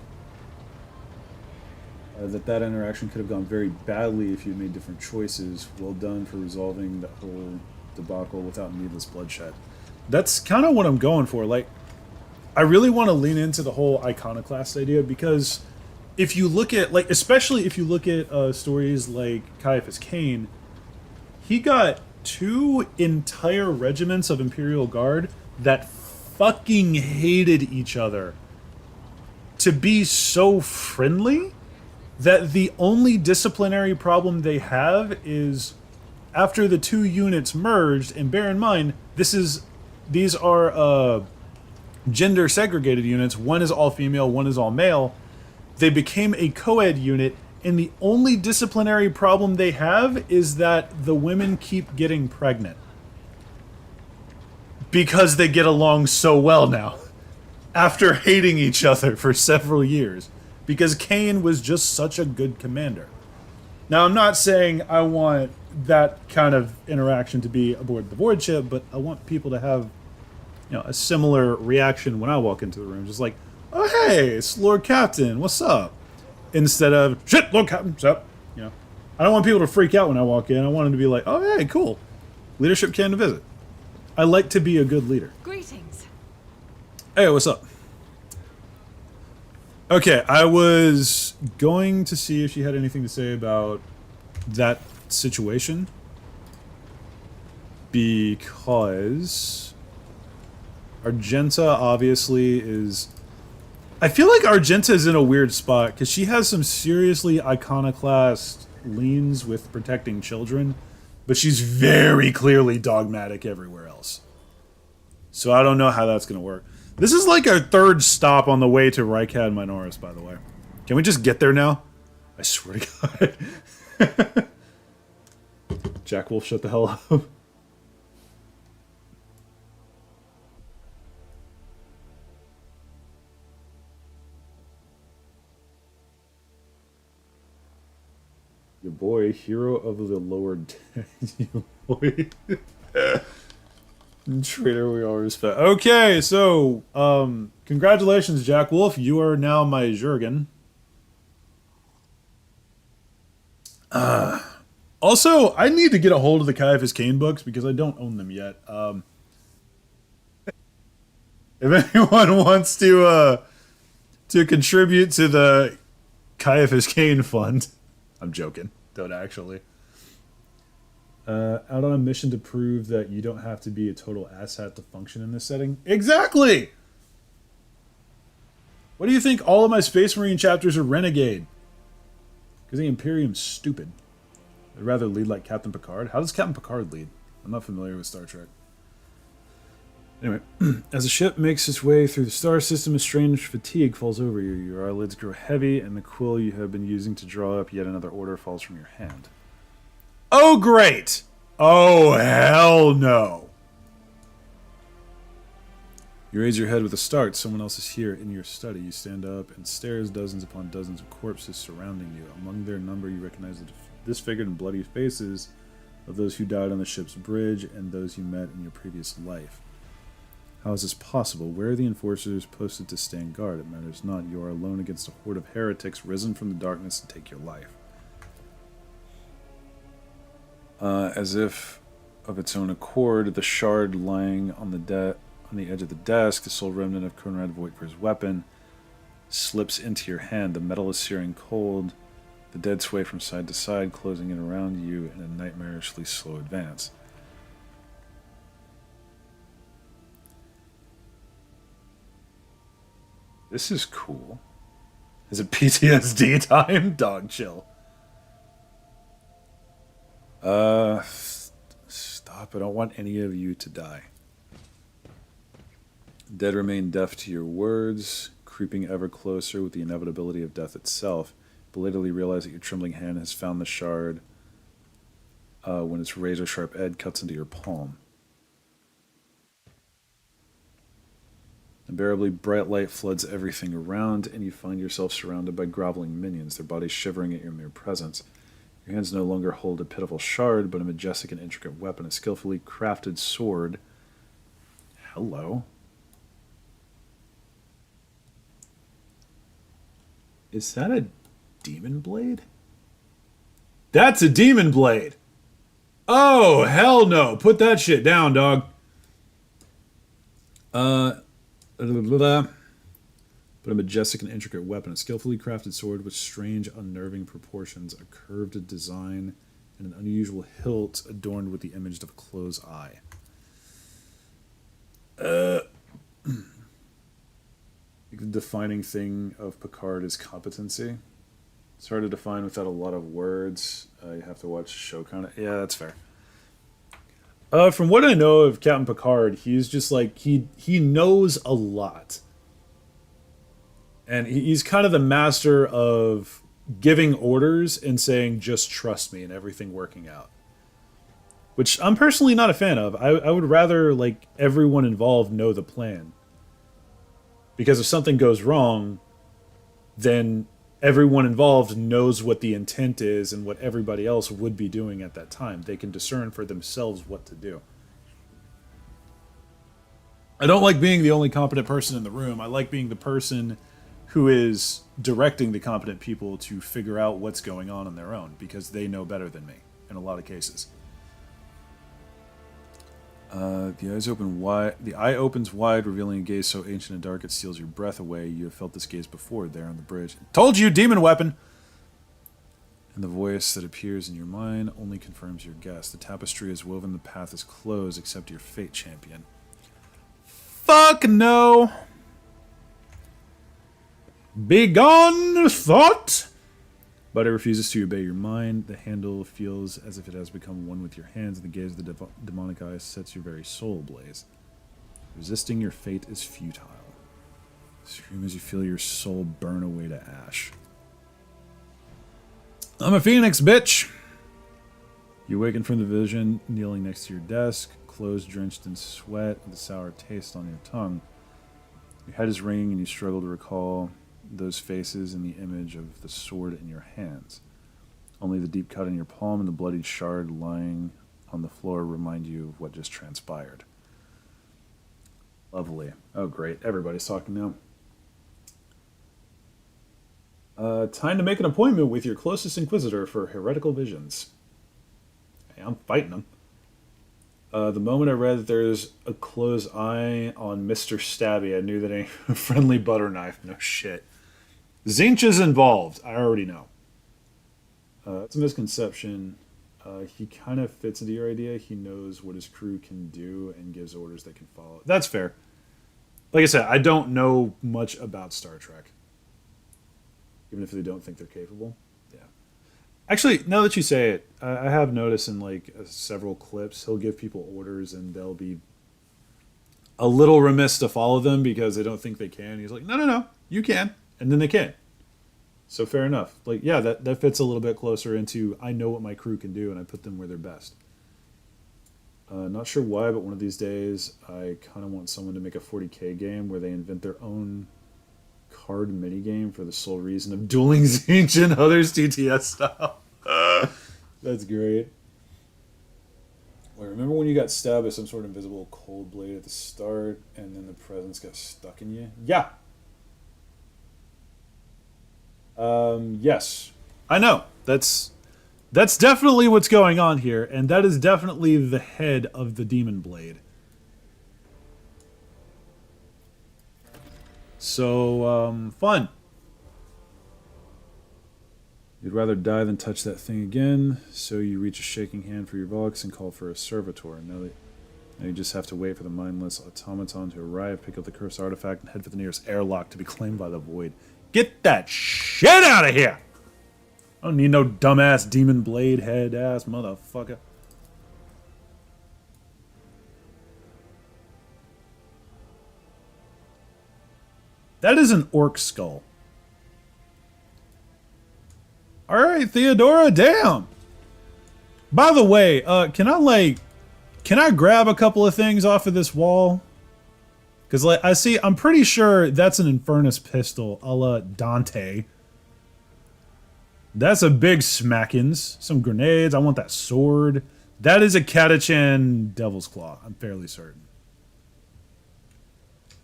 that interaction could have gone very badly if you made different choices. Well done for resolving that whole debacle without needless bloodshed. That's kind of what I'm going for. Like, I really want to lean into the whole iconoclast idea, because if you look at, like, especially if you look at stories like Caiaphas Cain, he got 2 entire regiments of Imperial Guard that fucking hated each other to be so friendly that the only disciplinary problem they have is after the 2 units merged, and bear in mind, these are gender segregated units. One is all female, one is all male. They became a co-ed unit, and the only disciplinary problem they have is that the women keep getting pregnant. Because they get along so well now. After hating each other for several years. Because Cain was just such a good commander. Now, I'm not saying I want that kind of interaction to be aboard the void ship, but I want people to have, you know, a similar reaction when I walk into the room. Just like, oh, hey, it's Lord Captain, what's up? Instead of, shit, Lord Captain, what's up? You know, I don't want people to freak out when I walk in. I want them to be like, oh, hey, cool. Leadership came to visit. I like to be a good leader. Greetings. Hey, what's up? Okay, I was going to see if she had anything to say about that situation, because Argenta obviously is... I feel like Argenta is in a weird spot, because she has some seriously iconoclast leans with protecting children, but she's very clearly dogmatic everywhere else. So I don't know how that's going to work. This is like our 3rd stop on the way to Rykad Minoris, by the way. Can we just get there now? I swear to God. Jack Wolf, shut the hell up. Your boy, hero of the lower deck. Your boy. Traitor we all respect. Okay, so, congratulations, Jack Wolf. You are now my Jurgen. Also, I need to get a hold of the Caiaphas Cain books because I don't own them yet. If anyone wants to contribute to the Caiaphas Cain fund, I'm joking. Don't actually. Out on a mission to prove that you don't have to be a total asshat to function in this setting. Exactly! What do you think all of my Space Marine chapters are Renegade? Because the Imperium's stupid. I'd rather lead like Captain Picard. How does Captain Picard lead? I'm not familiar with Star Trek. Anyway, as the ship makes its way through the star system, a strange fatigue falls over you. Your eyelids grow heavy, and the quill you have been using to draw up yet another order falls from your hand. Oh, great! Oh, hell no! You raise your head with a start. Someone else is here in your study. You stand up and stare as dozens upon dozens of corpses surrounding you. Among their number, you recognize the disfigured and bloody faces of those who died on the ship's bridge and those you met in your previous life. How is this possible? Where are the enforcers posted to stand guard? It matters not. You are alone against a horde of heretics risen from the darkness to take your life. As if of its own accord, the shard lying on the edge of the desk, the sole remnant of Conrad Voigtver's weapon, slips into your hand. The metal is searing cold. The dead sway from side to side, closing in around you in a nightmarishly slow advance. This is cool. Is it PTSD time? Dog chill. Stop. I don't want any of you to die. Dead remain deaf to your words, creeping ever closer with the inevitability of death itself. Belatedly realize that your trembling hand has found the shard when its razor-sharp edge cuts into your palm. Unbearably bright light floods everything around, and you find yourself surrounded by groveling minions, their bodies shivering at your mere presence. Your hands no longer hold a pitiful shard, but a majestic and intricate weapon, a skillfully crafted sword. Hello. Is that a demon blade? That's a demon blade! Oh, hell no! Put that shit down, dog. But a majestic and intricate weapon, a skillfully crafted sword with strange, unnerving proportions, a curved design, and an unusual hilt adorned with the image of a closed eye. The defining thing of Picard is competency. It's hard to define without a lot of words. You have to watch the show kind of. Yeah, that's fair. From what I know of Captain Picard, he's just like he knows a lot, and he's kind of the master of giving orders and saying just trust me and everything working out, which I'm personally not a fan of. I would rather like everyone involved know the plan, because if something goes wrong, then everyone involved knows what the intent is and what everybody else would be doing at that time. They can discern for themselves what to do. I don't like being the only competent person in the room. I like being the person who is directing the competent people to figure out what's going on their own, because they know better than me in a lot of cases. The eye opens wide, revealing a gaze so ancient and dark it steals your breath away. You have felt this gaze before, there on the bridge. Told you, demon weapon! And the voice that appears in your mind only confirms your guess. The tapestry is woven, the path is closed, except your fate champion. Fuck no! Begone, thought! But it refuses to obey your mind. The handle feels as if it has become one with your hands, and the gaze of the demonic eye sets your very soul ablaze. Resisting your fate is futile. Scream as you feel your soul burn away to ash. I'm a phoenix, bitch! You awaken from the vision, kneeling next to your desk, clothes drenched in sweat, with a sour taste on your tongue. Your head is ringing, and you struggle to recall those faces and the image of the sword in your hands. Only the deep cut in your palm and the bloodied shard lying on the floor remind you of what just transpired. Lovely. Oh, great. Everybody's talking now. Time to make an appointment with your closest inquisitor for heretical visions. Hey, I'm fighting them. The moment I read that there's a closed eye on Mr. Stabby, I knew that a friendly butter knife. No shit. Zinch is involved. I already know. It's a misconception. He kind of fits into your idea. He knows what his crew can do and gives orders they can follow. That's fair. Like I said, I don't know much about Star Trek. Even if they don't think they're capable. Yeah. Actually, now that you say it, I have noticed in like several clips, he'll give people orders and they'll be a little remiss to follow them because they don't think they can. He's like, no, you can. And then they can. So fair enough. Like, yeah, that fits a little bit closer into I know what my crew can do and I put them where they're best. Not sure why, but one of these days I kind of want someone to make a 40k game where they invent their own card minigame for the sole reason of dueling Zinch and others TTS style. That's great. Wait, remember when you got stabbed by some sort of invisible cold blade at the start and then the presence got stuck in you? Yeah. Yes. I know. That's definitely what's going on here, and that is definitely the head of the demon blade. So, fun. You'd rather die than touch that thing again, so you reach a shaking hand for your box and call for a servitor. Now you just have to wait for the mindless automaton to arrive, pick up the cursed artifact, and head for the nearest airlock to be claimed by the void. Get that shit out of here! I don't need no dumbass demon blade head ass motherfucker. That is an orc skull. Alright, Theodora, damn! By the way, can I grab a couple of things off of this wall? Because, like, I'm pretty sure that's an Infernus pistol a la Dante. That's a big smackins. Some grenades. I want that sword. That is a Catachan Devil's Claw. I'm fairly certain.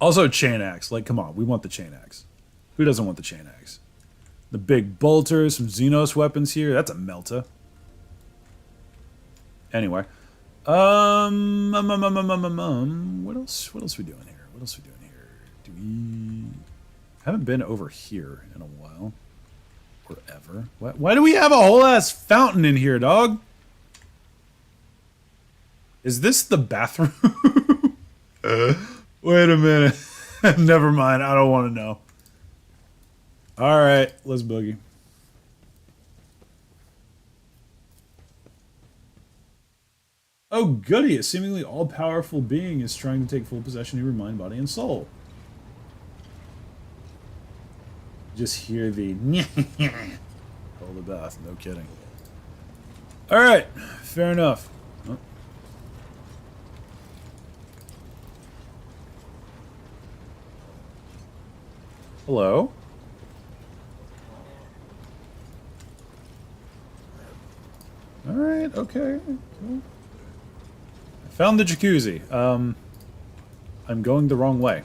Also, chain axe. Like, come on. We want the chain axe. Who doesn't want the chain axe? The big bolters. Some Xenos weapons here. That's a Melta. Anyway. What else? What else we doing here? What else we doing here? Do we... haven't been over here in a while. Or ever. Why do we have a whole ass fountain in here, dog? Is this the bathroom? Wait a minute. Never mind. I don't want to know. Alright, let's boogie. Oh goody, a seemingly all-powerful being is trying to take full possession of your mind, body, and soul. Just hear the hold the bath, no kidding. Alright, fair enough. Oh. Hello? Alright, okay. Cool. Found the jacuzzi. I'm going the wrong way.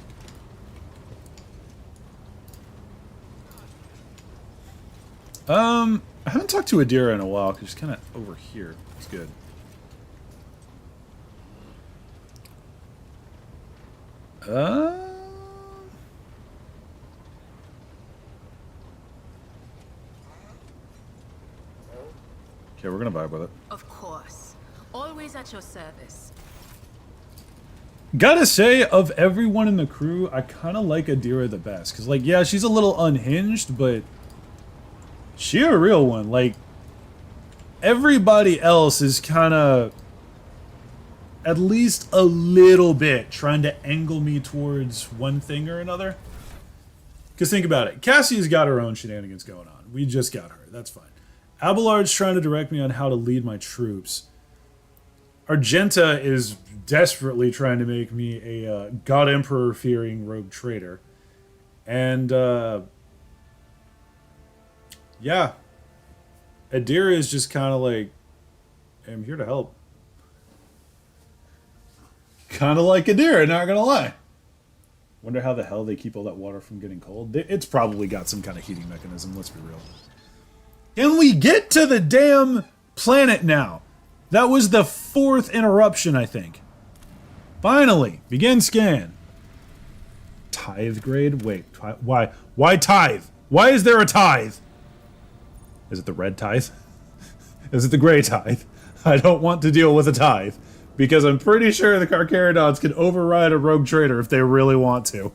I haven't talked to Adira in a while, because she's kind of over here. It's good. Okay, we're gonna vibe with it. Of course. Always at your service. Gotta say, of everyone in the crew, I kind of like Adira the best. Because, like, yeah, she's a little unhinged, but she a real one. Like, everybody else is kind of, at least a little bit, trying to angle me towards one thing or another. Because think about it. Cassie's got her own shenanigans going on. We just got her. That's fine. Abelard's trying to direct me on how to lead my troops. Argenta is desperately trying to make me a God Emperor fearing rogue trader. And, yeah. Adira is just kind of like, I'm here to help. Kind of like Adira, not gonna lie. Wonder how the hell they keep all that water from getting cold. It's probably got some kind of heating mechanism, let's be real. Can we get to the damn planet now? That was the 4th interruption, I think. Finally, begin scan. Tithe grade? Wait, why? Why tithe? Why is there a tithe? Is it the red tithe? Is it the gray tithe? I don't want to deal with a tithe, because I'm pretty sure the Carcharodons can override a rogue trader if they really want to.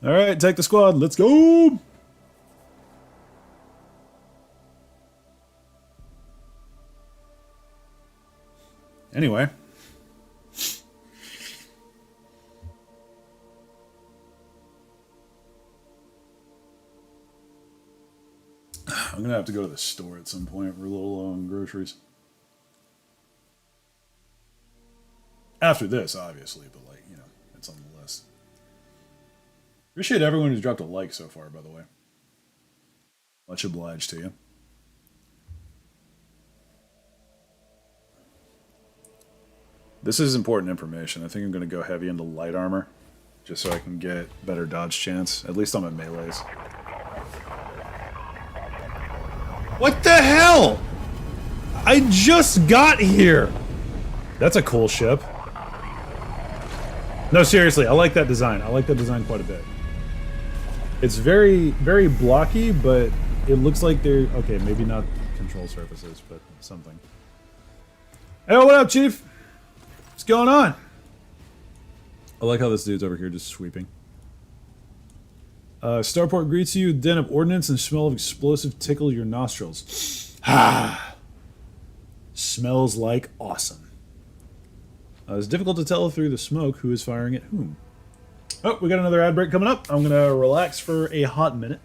Alright, take the squad, let's go! Anyway. I'm gonna have to go to the store at some point. We're a little low on groceries. After this, obviously, but like, you know, it's on the list. Appreciate everyone who's dropped a like so far, by the way. Much obliged to you. This is important information. I think I'm going to go heavy into light armor, just so I can get better dodge chance, at least on my melees. What the hell? I just got here! That's a cool ship. No, seriously, I like that design. I like that design quite a bit. It's very, very blocky, but it looks like they're... Okay, maybe not control surfaces, but something. Hey, what up, Chief? What's going on? I like how this dude's over here just sweeping. Starport greets you. Den of ordnance and smell of explosive tickle your nostrils. Ah! Smells like awesome. It's difficult to tell through the smoke who is firing at whom. Oh, we got another ad break coming up. I'm going to relax for a hot minute.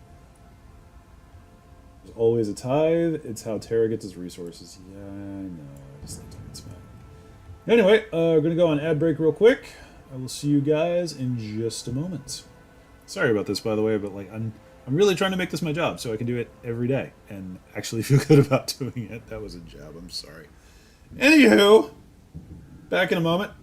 There's always a tithe. It's how Terra gets its resources. Yeah, I know. I just like to get smacked. Anyway, we're going to go on ad break real quick. I will see you guys in just a moment. Sorry about this, by the way, but like I'm really trying to make this my job so I can do it every day and actually feel good about doing it. That was a jab. I'm sorry. Anywho, back in a moment.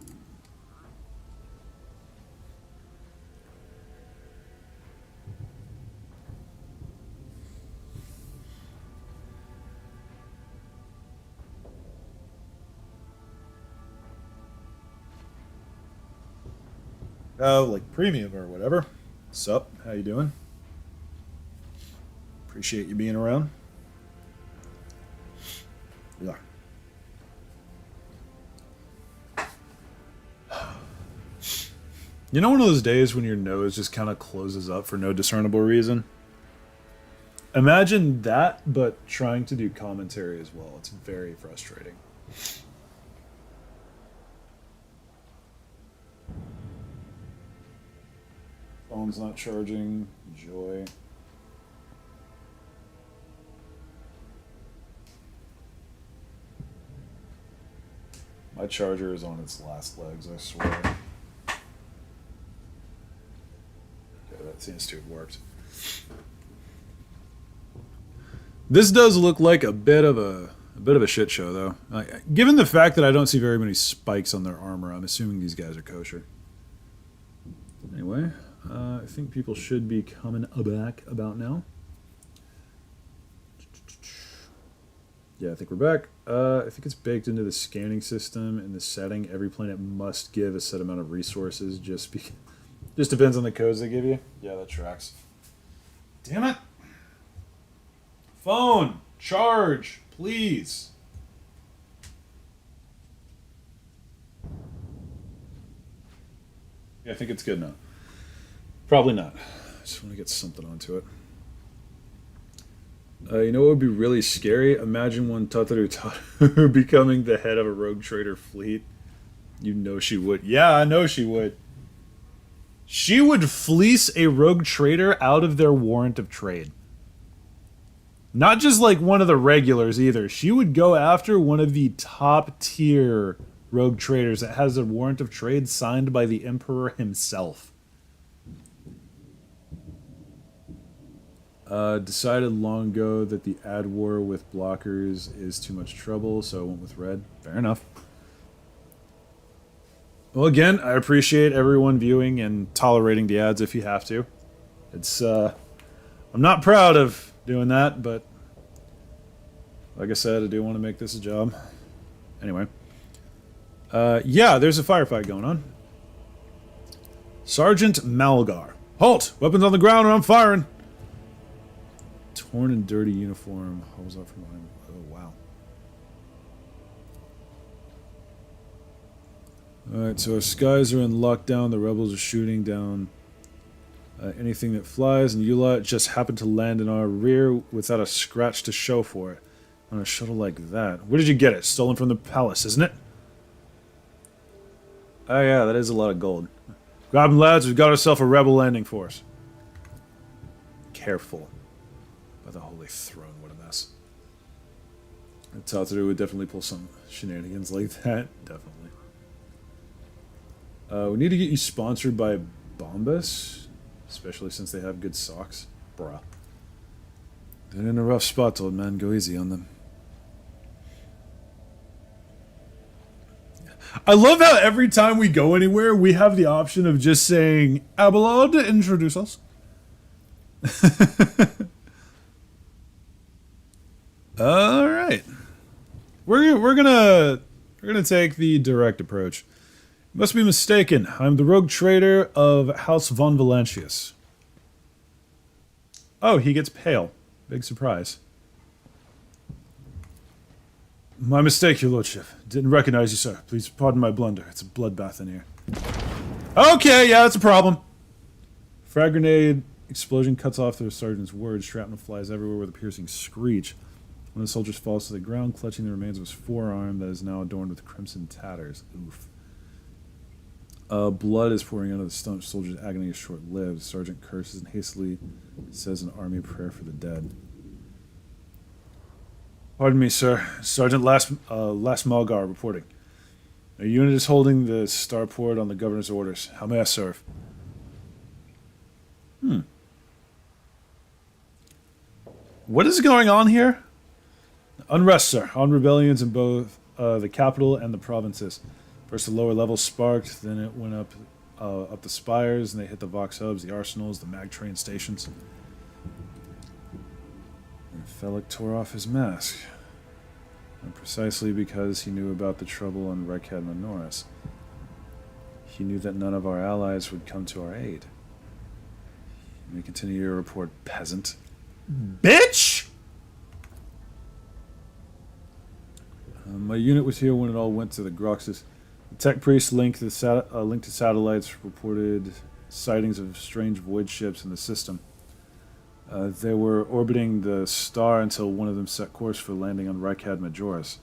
Like premium or whatever. Sup? How you doing? Appreciate you being around. Yeah. You know one of those days when your nose just kind of closes up for no discernible reason? Imagine that, but trying to do commentary as well. It's very frustrating. Phone's not charging. Joy. My charger is on its last legs, I swear. Okay, that seems to have worked. This does look like a bit of a shit show, though. Given the fact that I don't see very many spikes on their armor, I'm assuming these guys are kosher. Anyway, I think people should be coming back about now. Yeah, I think we're back. I think it's baked into the scanning system in the setting. Every planet must give a set amount of resources. Just depends on the codes they give you. Yeah, that tracks. Damn it! Phone, charge, please. Yeah, I think it's good now. Probably not. I just want to get something onto it. You know what would be really scary? Imagine one Tataru becoming the head of a rogue trader fleet. You know she would. Yeah, I know she would. She would fleece a rogue trader out of their warrant of trade. Not just like one of the regulars either. She would go after one of the top tier rogue traders that has a warrant of trade signed by the Emperor himself. Decided long ago that the ad war with blockers is too much trouble, so I went with red. Fair enough. Well, again, I appreciate everyone viewing and tolerating the ads if you have to. It's, I'm not proud of doing that, but like I said, I do want to make this a job. Anyway. Yeah, there's a firefight going on. Sergeant Malgar. Halt! Weapons on the ground or I'm firing! Torn and dirty uniform. Hose up from behind. Oh, wow. Alright, so our skies are in lockdown. The rebels are shooting down anything that flies, and Yula just happened to land in our rear without a scratch to show for it. On a shuttle like that. Where did you get it? Stolen from the palace, isn't it? Oh yeah, that is a lot of gold. Grab them, lads. We've got ourselves a rebel landing force. Careful. By the Holy Throne, what a mess. Tataru would definitely pull some shenanigans like that. Definitely. We need to get you sponsored by Bombas. Especially since they have good socks. Bruh. They're in a rough spot, old man. Go easy on them. I love how every time we go anywhere, we have the option of just saying, Abelard, introduce us. All right. We're gonna take the direct approach. You must be mistaken. I'm the rogue trader of House von Valentius. Oh, he gets pale. Big surprise. My mistake, your lordship. Didn't recognize you, sir. Please pardon my blunder. It's a bloodbath in here. Okay, yeah, that's a problem. Frag grenade explosion cuts off the sergeant's words. Shrapnel flies everywhere with a piercing screech. One of the soldiers falls to the ground, clutching the remains of his forearm that is now adorned with crimson tatters. Oof. Blood is pouring out of the stunned soldier's agony is short-lived. The sergeant curses and hastily says an army prayer for the dead. Pardon me, sir. Sergeant Last Malgar reporting. A unit is holding the starport on the governor's orders. How may I serve? What is going on here? Unrest, sir. Armed rebellions in both the capital and the provinces. First, the lower levels sparked, then it went up the spires, and they hit the Vox hubs, the arsenals, the mag train stations. And Felix tore off his mask. And precisely because he knew about the trouble on Rekad Menoris. He knew that none of our allies would come to our aid. You may continue your report, peasant. Bitch! My unit was here when it all went to the Groxus. The tech priest linked to satellites reported sightings of strange void ships in the system. They were orbiting the star until one of them set course for landing on Rekad Majoris.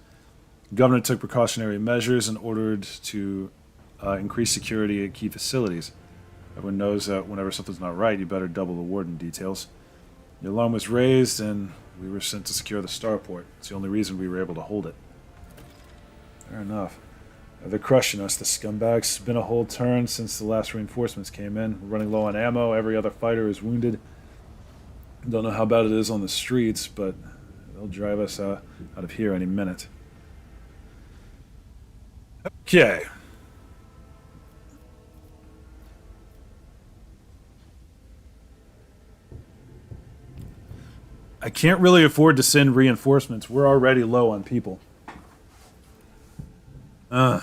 The governor took precautionary measures and ordered to increase security at key facilities. Everyone knows that whenever something's not right, you better double the warden details. The alarm was raised, and we were sent to secure the starport. It's the only reason we were able to hold it. Fair enough. They're crushing us, the scumbags. It's been a whole turn since the last reinforcements came in. We're running low on ammo. Every other fighter is wounded. Don't know how bad it is on the streets, but they'll drive us out of here any minute. Okay. I can't really afford to send reinforcements. We're already low on people. I'm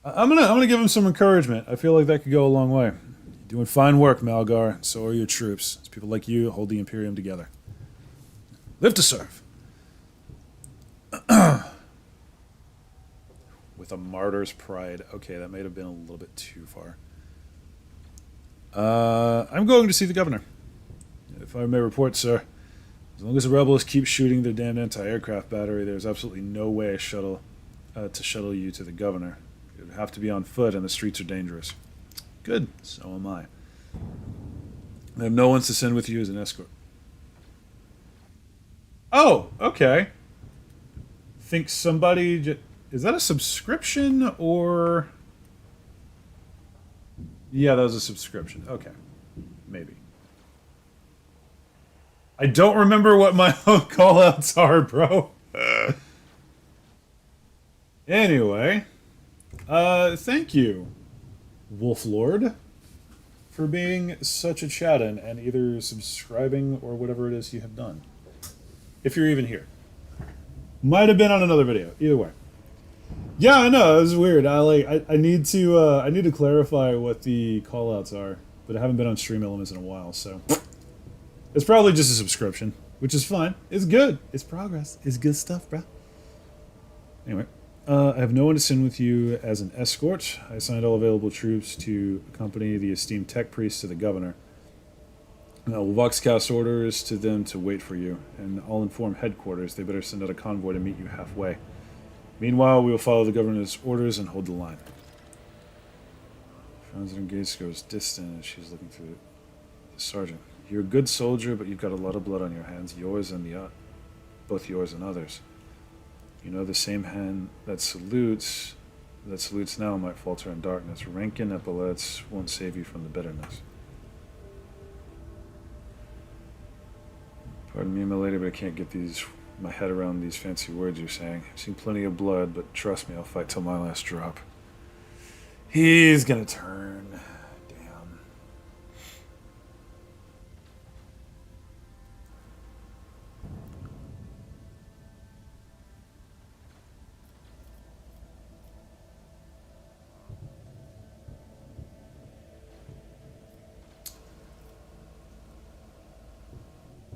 gonna give him some encouragement. I feel like that could go a long way. You're doing fine work, Malgar. So are your troops. It's people like you hold the Imperium together. Live to serve. With a martyr's pride. Okay, that may have been a little bit too far. I'm going to see the governor. If I may report, sir. As long as the rebels keep shooting their damned anti-aircraft battery, there's absolutely no way to shuttle you to the governor. It would have to be on foot, and the streets are dangerous. Good. So am I. I have no one to send with you as an escort. Oh, okay. Think somebody... Is that a subscription, or... Yeah, that was a subscription. Okay. Maybe. I don't remember what my own callouts are, bro. Anyway. Thank you, Wolf Lord, for being such a chattin' and either subscribing or whatever it is you have done. If you're even here. Might have been on another video. Either way. Yeah, I know, it was weird. I need to clarify what the callouts are, but I haven't been on Stream Elements in a while, so it's probably just a subscription, which is fine. It's good. It's progress. It's good stuff, bro. Anyway, I have no one to send with you as an escort. I assigned all available troops to accompany the esteemed tech priest to the governor. We'll voxcast orders to them to wait for you, and I'll inform headquarters they better send out a convoy to meet you halfway. Meanwhile, we will follow the governor's orders and hold the line. Franzen Gates goes distant as she's looking through the sergeant. You're a good soldier, but you've got a lot of blood on your hands, yours and both yours and others. You know, the same hand that salutes now might falter in darkness. Rankin epaulets won't save you from the bitterness. Pardon me, my lady, but I can't get my head around these fancy words you're saying. I've seen plenty of blood, but trust me, I'll fight till my last drop. He's gonna turn. Damn.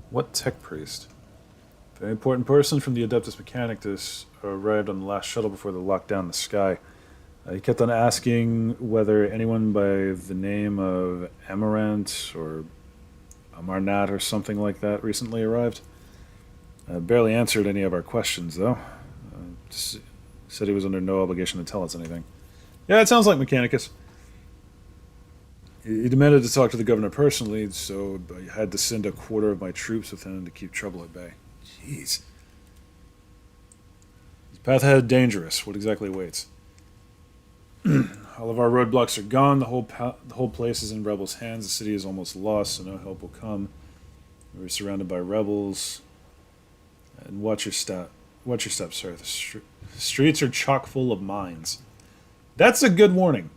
What tech priest? Very important person from the Adeptus Mechanicus arrived on the last shuttle before they locked down the sky. He kept on asking whether anyone by the name of Amarant or Amarnat or something like that recently arrived. Barely answered any of our questions, though. Just said he was under no obligation to tell us anything. Yeah, it sounds like Mechanicus. He demanded to talk to the governor personally, so I had to send a quarter of my troops with him to keep trouble at bay. Jeez. This path ahead dangerous. What exactly awaits? All of our roadblocks are gone. The whole place is in rebels' hands. The city is almost lost, so no help will come. We're surrounded by rebels. And watch your step. Watch your steps, sir. The streets are chock full of mines. That's a good warning.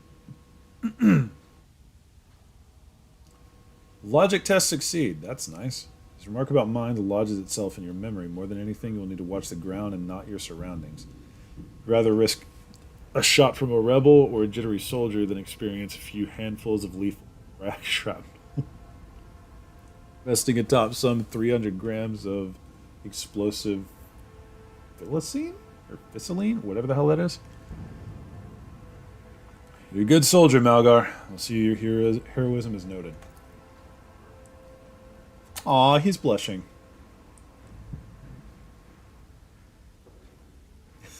Logic tests succeed. That's nice. This remark about mind lodges itself in your memory. More than anything, you'll need to watch the ground and not your surroundings. Rather risk a shot from a rebel or a jittery soldier than experience a few handfuls of lethal rack shrapnel. Resting atop some 300 grams of explosive Philistine? Or Fisseline? Whatever the hell that is. You're a good soldier, Malgar. I'll see your heroism is noted. Aw, he's blushing.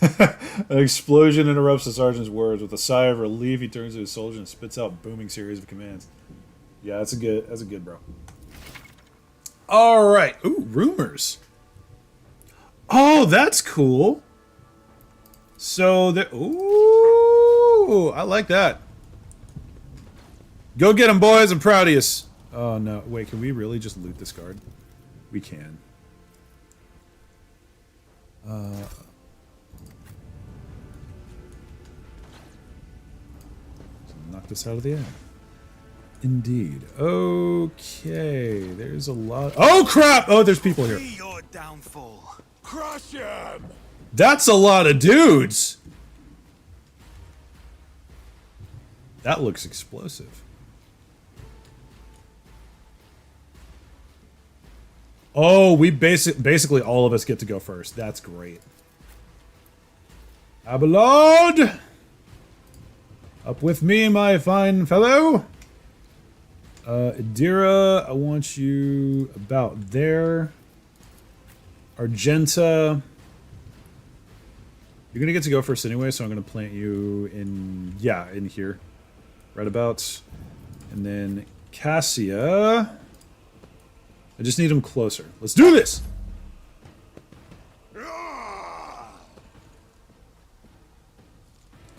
An explosion interrupts the sergeant's words. With a sigh of relief, he turns to his soldier and spits out a booming series of commands. Yeah, that's a good bro. All right. Ooh, rumors. Oh, that's cool. So ooh, I like that. Go get him, boys. I'm proud of you. Oh no! Wait, can we really just loot this guard? We can. Knock this out of the air. Indeed. Okay, there's a lot. Oh crap! Oh, there's people here. Your downfall. Crush him! That's a lot of dudes. That looks explosive. Oh, we basically all of us get to go first. That's great. Abelard! Up with me, my fine fellow. Adira, I want you about there. Argenta. You're gonna get to go first anyway, so I'm gonna plant you in, yeah, in here. Right about. And then Cassia. I just need him closer. Let's do this!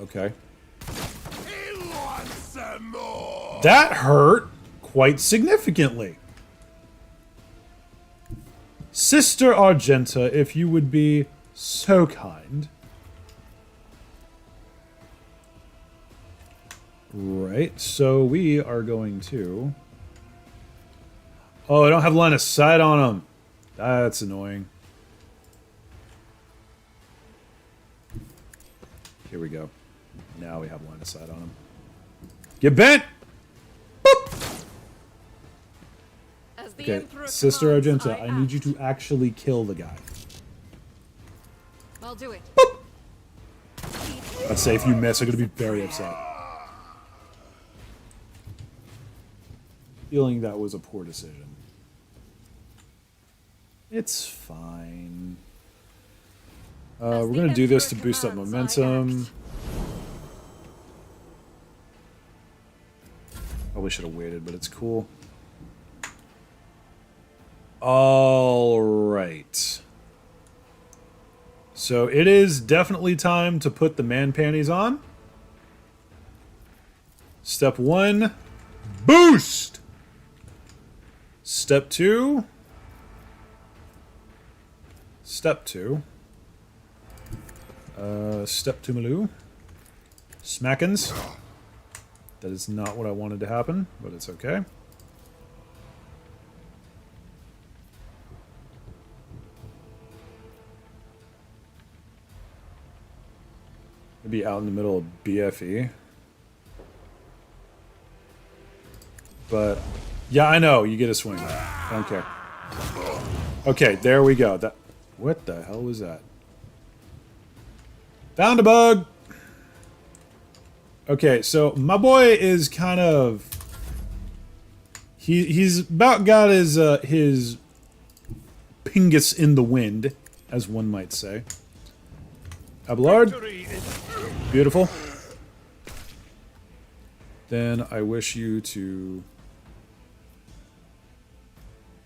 Okay. He wants some more! That hurt quite significantly. Sister Argenta, if you would be so kind. Right, so we are going to... Oh, I don't have line of sight on him. That's annoying. Here we go. Now we have line of sight on him. Get bent! Boop! Okay, Sister Argenta, I need you to actually kill the guy. I'll do it. Boop! I'd say if you miss, I'm going to be very upset. Feeling that was a poor decision. It's fine. We're going to do this to boost up momentum. Probably should have waited, but it's cool. All right. So it is definitely time to put the man panties on. Step 1, boost. Step 2. Step 2. Step 2, Maloo. Smackins. That is not what I wanted to happen, but it's okay. Maybe out in the middle of BFE. But, yeah, I know. You get a swing. I don't care. Okay, there we go. That. What the hell was that? Found a bug! Okay, so my boy is kind of... He's about got his pingus in the wind, as one might say. Abelard. Beautiful. Then I wish you to...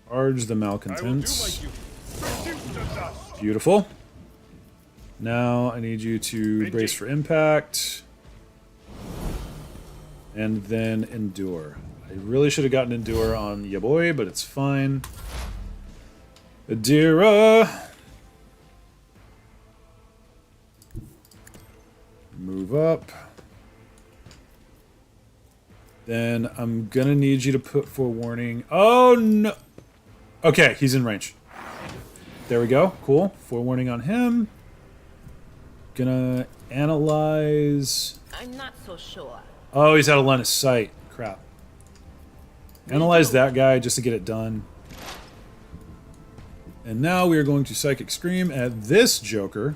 Charge the malcontents. Beautiful. Now I need you to brace for impact. And then endure. I really should have gotten endure on ya boy, but it's fine. Adira. Move up. Then I'm gonna need you to put forewarning. Oh no! Okay, he's in range. There we go. Cool. Forewarning on him. Gonna analyze. I'm not so sure. Oh, he's out of line of sight. Crap. Analyze that guy just to get it done. And now we are going to Psychic Scream at this Joker.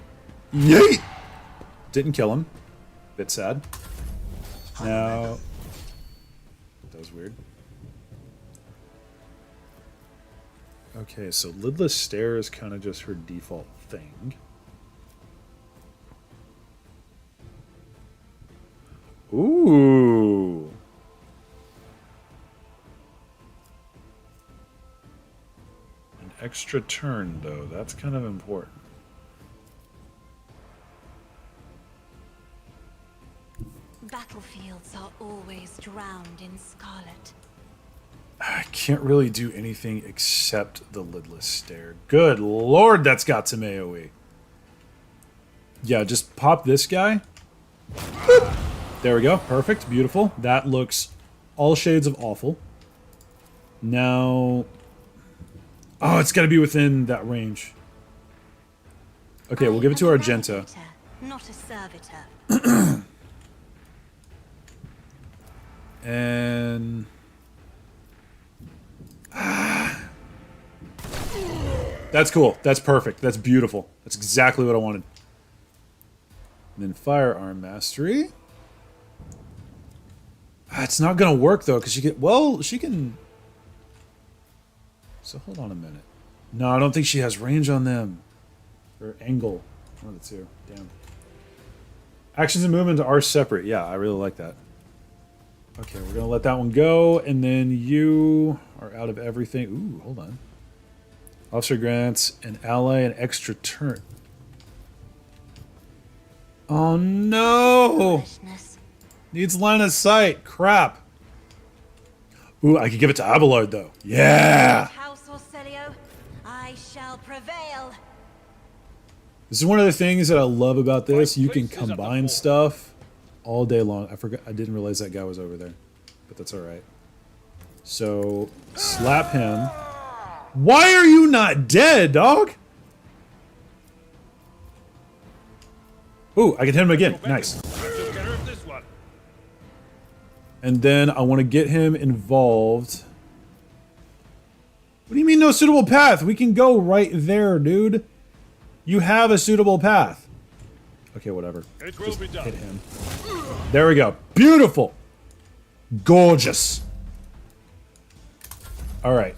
Yeet! Didn't kill him. Bit sad. Now... That was weird. Okay, so Lidless Stare is kind of just her default thing. Ooh. An extra turn, though. That's kind of important. Battlefields are always drowned in scarlet. I can't really do anything except the Lidless Stare. Good lord, that's got some AoE. Yeah, just pop this guy. Boop. There we go. Perfect. Beautiful. That looks all shades of awful. Now... Oh, it's got to be within that range. Okay, we'll give it to Argenta. Not a servitor. And... That's cool. That's perfect. That's beautiful. That's exactly what I wanted. And then Firearm Mastery. It's not going to work, though, because she can... Well, she can... So, hold on a minute. No, I don't think she has range on them. Or angle. One of the two. Damn. Actions and movements are separate. Yeah, I really like that. Okay, we're going to let that one go. And then you are out of everything. Ooh, hold on. Officer grants an ally an extra turn. Oh, no! Needs line of sight. Crap. Ooh, I could give it to Abelard, though. Yeah! House Orcelio, I shall prevail. This is one of the things that I love about this. You can combine stuff all day long. I forgot. I didn't realize that guy was over there. But that's alright. So, slap him. Why are you not dead, dog? Ooh, I can hit him again. Nice. And then I want to get him involved. What do you mean no suitable path? We can go right there, dude. You have a suitable path. Okay, whatever. Just hit him. There we go. Beautiful. Gorgeous. All right.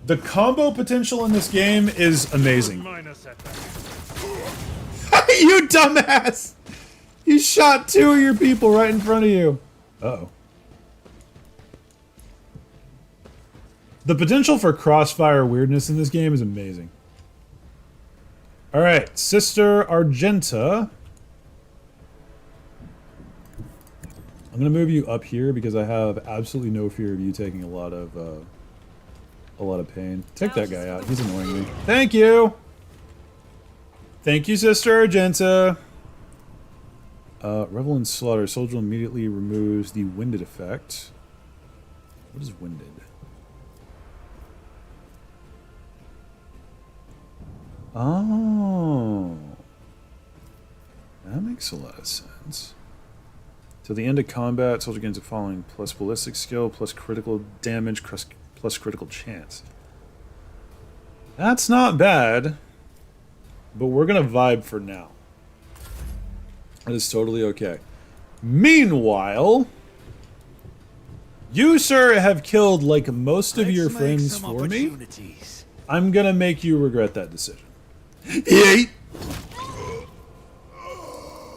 The combo potential in this game is amazing. You dumbass! You shot two of your people right in front of you. Uh-oh. The potential for crossfire weirdness in this game is amazing. Alright, Sister Argenta. I'm gonna move you up here because I have absolutely no fear of you taking a lot of pain. Take that guy out. He's annoying me. Thank you! Thank you, Sister Argenta. Revel in Slaughter. Soldier immediately removes the winded effect. What is winded? Oh. That makes a lot of sense. Till the end of combat, soldier gains the following: plus ballistic skill, plus critical damage, plus critical chance. That's not bad. But we're going to vibe for now. That is totally okay. Meanwhile, you, sir, have killed like most of your friends for me. I'm going to make you regret that decision. Yeet!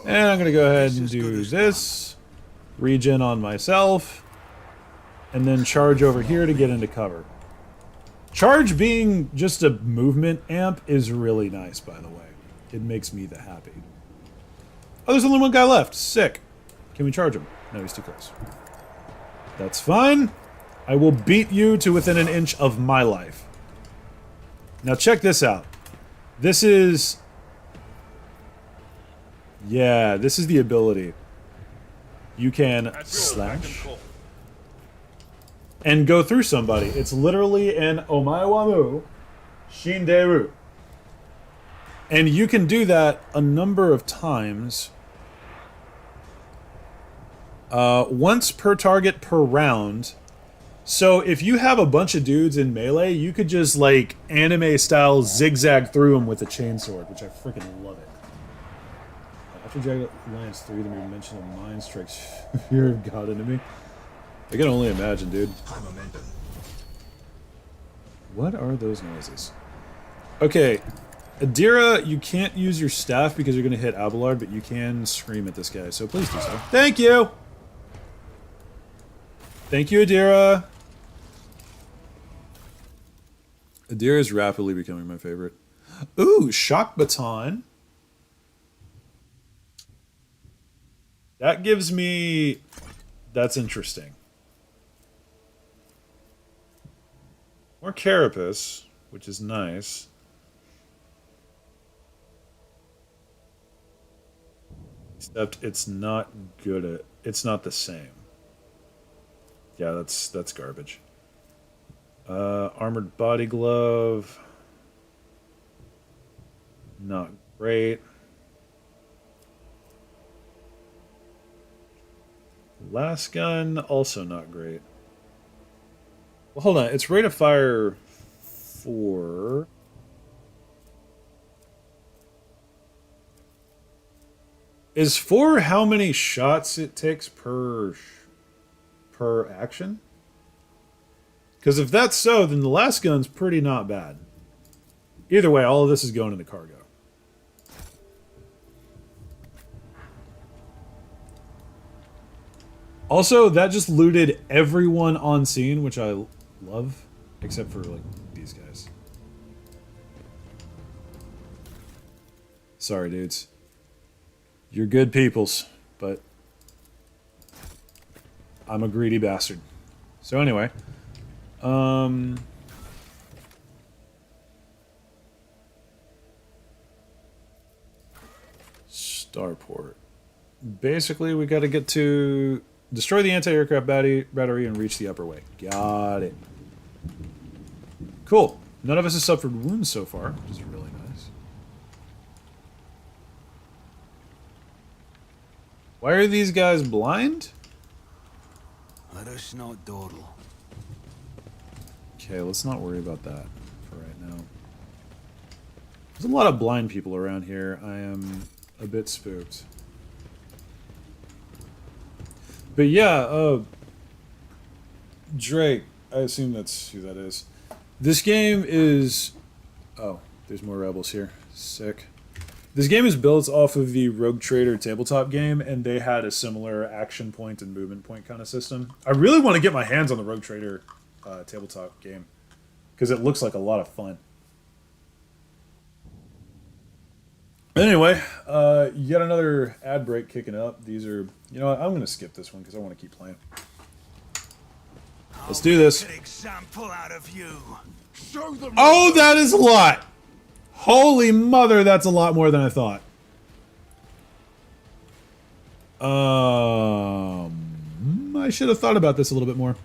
And I'm going to go ahead and do this. Regen on myself. And then charge over here to get into cover. Charge being just a movement amp is really nice, by the way. It makes me the happy. Oh, there's only one guy left. Sick. Can we charge him? No, he's too close. That's fine. I will beat you to within an inch of my life. Now check this out. This is... Yeah, this is the ability. You can slash and go through somebody. It's literally an Omaewamu Shinderu. And you can do that a number of times. Once per target per round. So if you have a bunch of dudes in melee, you could just like anime style zigzag through them with a chainsword, which I freaking love it. After Jagged Alliance 3, the mention of mind strikes fear of God into me. I can only imagine, dude. What are those noises? Okay, Adira, you can't use your staff because you're going to hit Abelard, but you can scream at this guy, so please do so. Thank you! Thank you, Adira! Adira is rapidly becoming my favorite. Ooh, Shock Baton. That gives me... That's interesting. More Carapace, which is nice. Except it's not good at... It's not the same. Yeah, that's garbage. Armored Body Glove. Not great. Last gun, also not great. Well, hold on. It's rate of fire 4. Is 4 how many shots it takes per action? Because if that's so, then the last gun's pretty not bad. Either way, all of this is going in the cargo. Also, that just looted everyone on scene, which I love, except for, like, these guys. Sorry, dudes. You're good peoples, but I'm a greedy bastard. So anyway, Starport. Basically, we got to get to... Destroy the anti-aircraft battery and reach the upper way. Got it. Cool. None of us have suffered wounds so far, which is really nice. Why are these guys blind? Let us not dawdle. Okay, let's not worry about that for right now. There's a lot of blind people around here. I am a bit spooked. But yeah, Drake, I assume that's who that is. This game is... Oh, there's more rebels here. Sick. This game is built off of the Rogue Trader tabletop game, and they had a similar action point and movement point kind of system. I really want to get my hands on the Rogue Trader tabletop game, because it looks like a lot of fun. Anyway, yet another ad break kicking up. These are, you know what, I'm going to skip this one because I want to keep playing. Let's do this. Example out of you. Show them. Oh, that is a lot. Holy mother, that's a lot more than I thought. I should have thought about this a little bit more.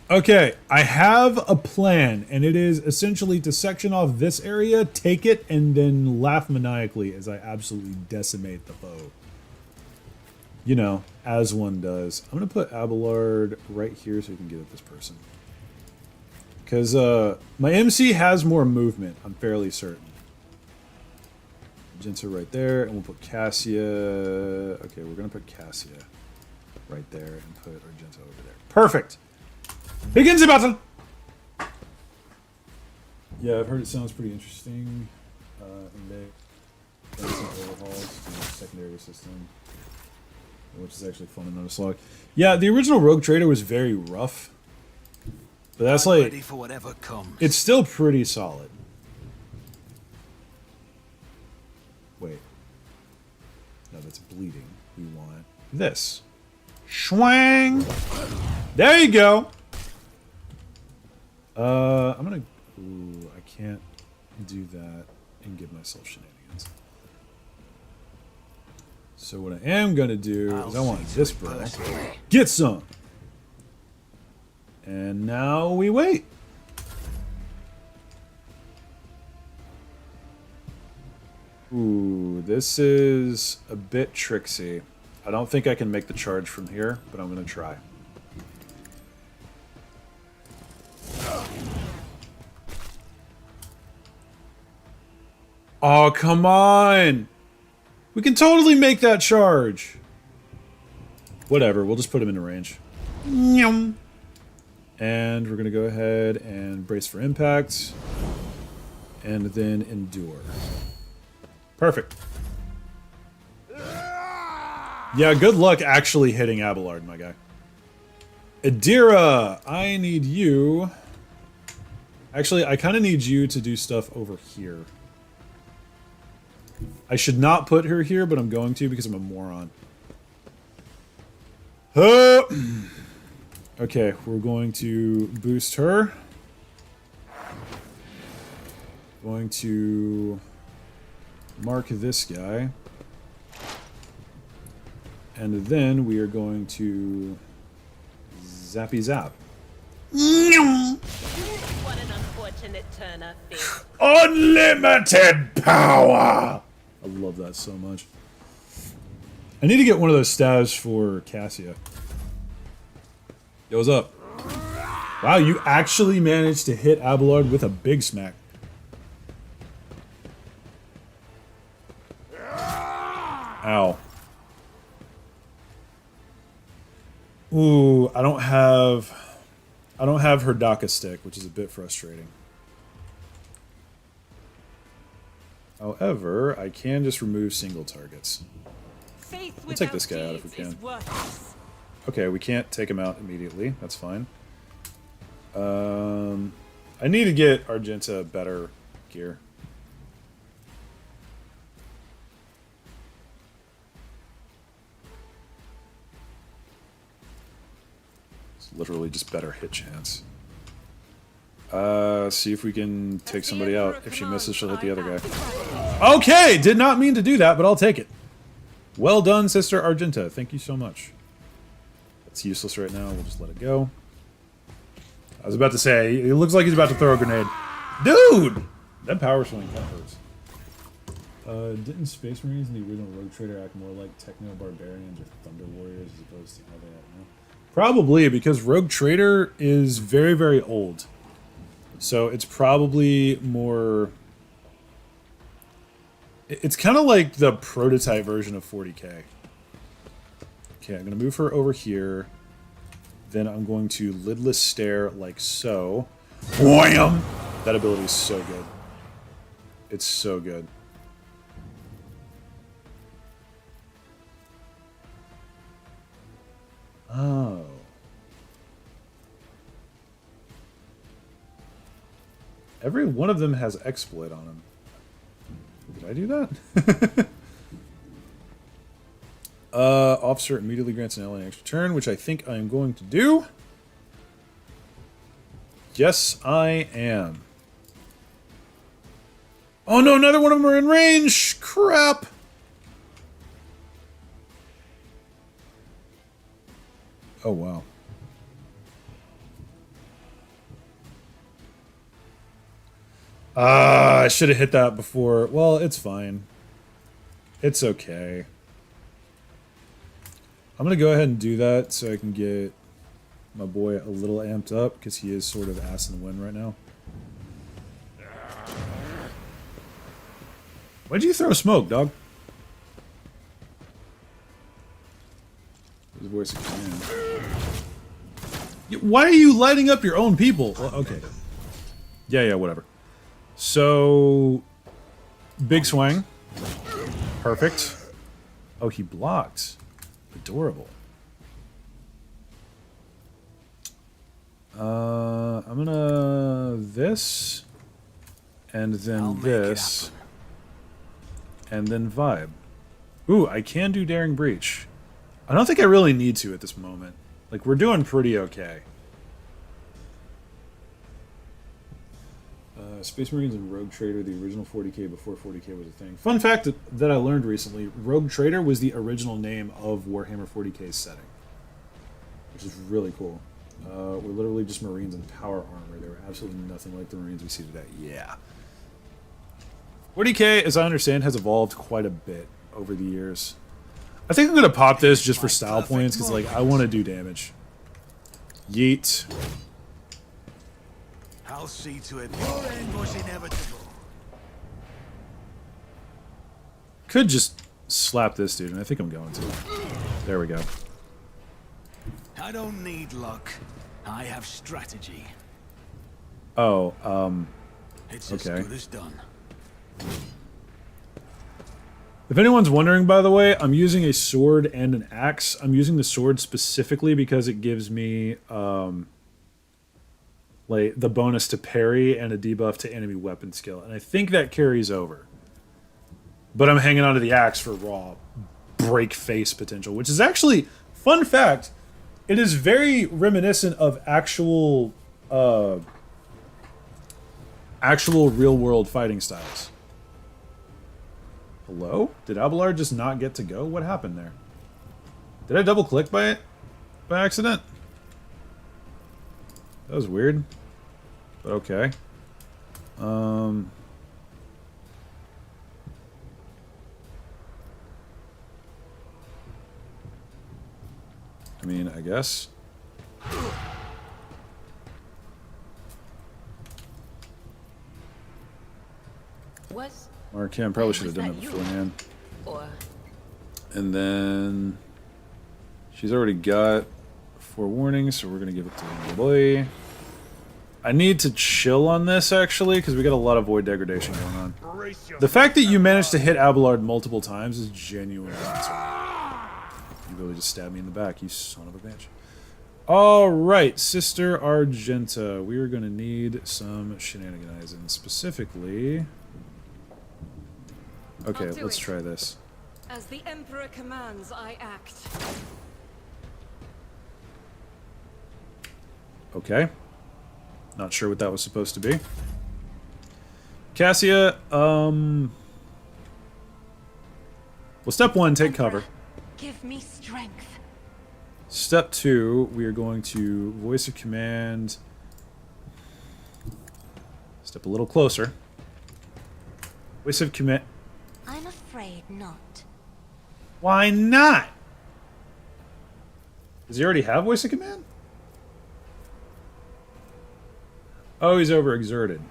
Okay, I have a plan, and it is essentially to section off this area, take it, and then laugh maniacally as I absolutely decimate the foe. You know, as one does. I'm going to put Abelard right here so we can get at this person. Because my MC has more movement, I'm fairly certain. Argenta right there, and we'll put Cassia... Okay, we're going to put Cassia right there and put Argenta over there. Perfect! Begins the battle! Yeah, I've heard it sounds pretty interesting. And they done some overhauls to the secondary system, which is actually fun to notice. Log. Yeah, the original Rogue Trader was very rough. But that's like... ready for whatever comes. It's still pretty solid. Wait. No, that's bleeding. We want this. Schwang! There you go! I'm gonna... Ooh, I can't do that and give myself shenanigans. So what I am gonna do is I want this bro. Get some! And now we wait. Ooh, this is a bit tricksy. I don't think I can make the charge from here, but I'm gonna try. Oh, come on! We can totally make that charge! Whatever, we'll just put him in the range. And we're going to go ahead and brace for impact. And then endure. Perfect. Yeah, good luck actually hitting Abelard, my guy. Adira, I need you... Actually, I kind of need you to do stuff over here. I should not put her here, but I'm going to because I'm a moron. Okay, we're going to boost her. Going to mark this guy. And then we are going to zappy zap. What an unfortunate turn of fate. Unlimited power! I love that so much. I need to get one of those stabs for Cassia. Yo, what's up? Wow, you actually managed to hit Abelard with a big smack. Ow. Ooh, I don't have her Daka stick, which is a bit frustrating. However, I can just remove single targets. We'll take this guy out if we can. Okay, we can't take him out immediately. That's fine. I need to get Argenta better gear. It's literally just better hit chance. See if we can take somebody out. If she misses, she'll hit the other guy. Okay! Did not mean to do that, but I'll take it. Well done, Sister Argenta. Thank you so much. It's useless right now. We'll just let it go. I was about to say, it looks like he's about to throw a grenade. Dude! That power swing kind of hurts. Didn't Space Marines in the original Rogue Trader act more like Techno-Barbarians or Thunder Warriors as opposed to how they act now? Probably, because Rogue Trader is very, very old. So it's probably more... It's kind of like the prototype version of 40k. Okay, I'm going to move her over here. Then I'm going to lidless stare like so. Wham! That ability is so good. It's so good. Oh. Every one of them has exploit on them. Did I do that? Officer immediately grants an ally an extra turn, which I think I am going to do. Yes, I am. Oh no, neither one of them are in range! Crap! Oh wow. I should have hit that before. Well, it's fine. It's okay. I'm going to go ahead and do that so I can get my boy a little amped up because he is sort of ass in the wind right now. Why'd you throw smoke, dog? There's a voice of command. Why are you lighting up your own people? Well, okay. Yeah, whatever. So, big swing. Perfect. Oh, he blocked. Adorable. I'm gonna this, and then this, and then vibe. Ooh, I can do Daring Breach. I don't think I really need to at this moment. Like, we're doing pretty okay. Space Marines and Rogue Trader, the original 40k before 40k was a thing. Fun fact that I learned recently, Rogue Trader was the original name of Warhammer 40k's setting. Which is really cool. We're literally just Marines in power armor. They were absolutely nothing like the Marines we see today. Yeah. 40k, as I understand, has evolved quite a bit over the years. I think I'm going to pop this just for style points, because, like, I want to do damage. Yeet. I'll see to it. Your end was inevitable. Could just slap this dude, and I think I'm going to. There we go. I don't need luck. I have strategy. Oh, It's as okay. good as done. If anyone's wondering, by the way, I'm using a sword and an axe. I'm using the sword specifically because it gives me, like, the bonus to parry and a debuff to enemy weapon skill. And I think that carries over. But I'm hanging on to the axe for raw break face potential, which is actually, fun fact, it is very reminiscent of actual real-world fighting styles. Hello? Did Abelard just not get to go? What happened there? Did I double-click by accident? That was weird. But okay. I mean, I guess. Was Markham probably should have done that beforehand. or And then she's already got 4 warnings, so we're gonna give it to the boy. I need to chill on this actually, because we got a lot of void degradation going on. The fact that you managed to hit Abelard multiple times is genuinely concerning. You really just stabbed me in the back, you son of a bitch. Alright, Sister Argenta. We are gonna need some shenaniganizing. Specifically. Okay, let's try this. As the Emperor commands, I act. Okay. Not sure what that was supposed to be. Cassia, well, step 1, take cover. Give me strength. Step 2, we are going to voice of command. Step a little closer. Voice of command. I'm afraid not. Why not? Does he already have voice of command? Oh, he's overexerted.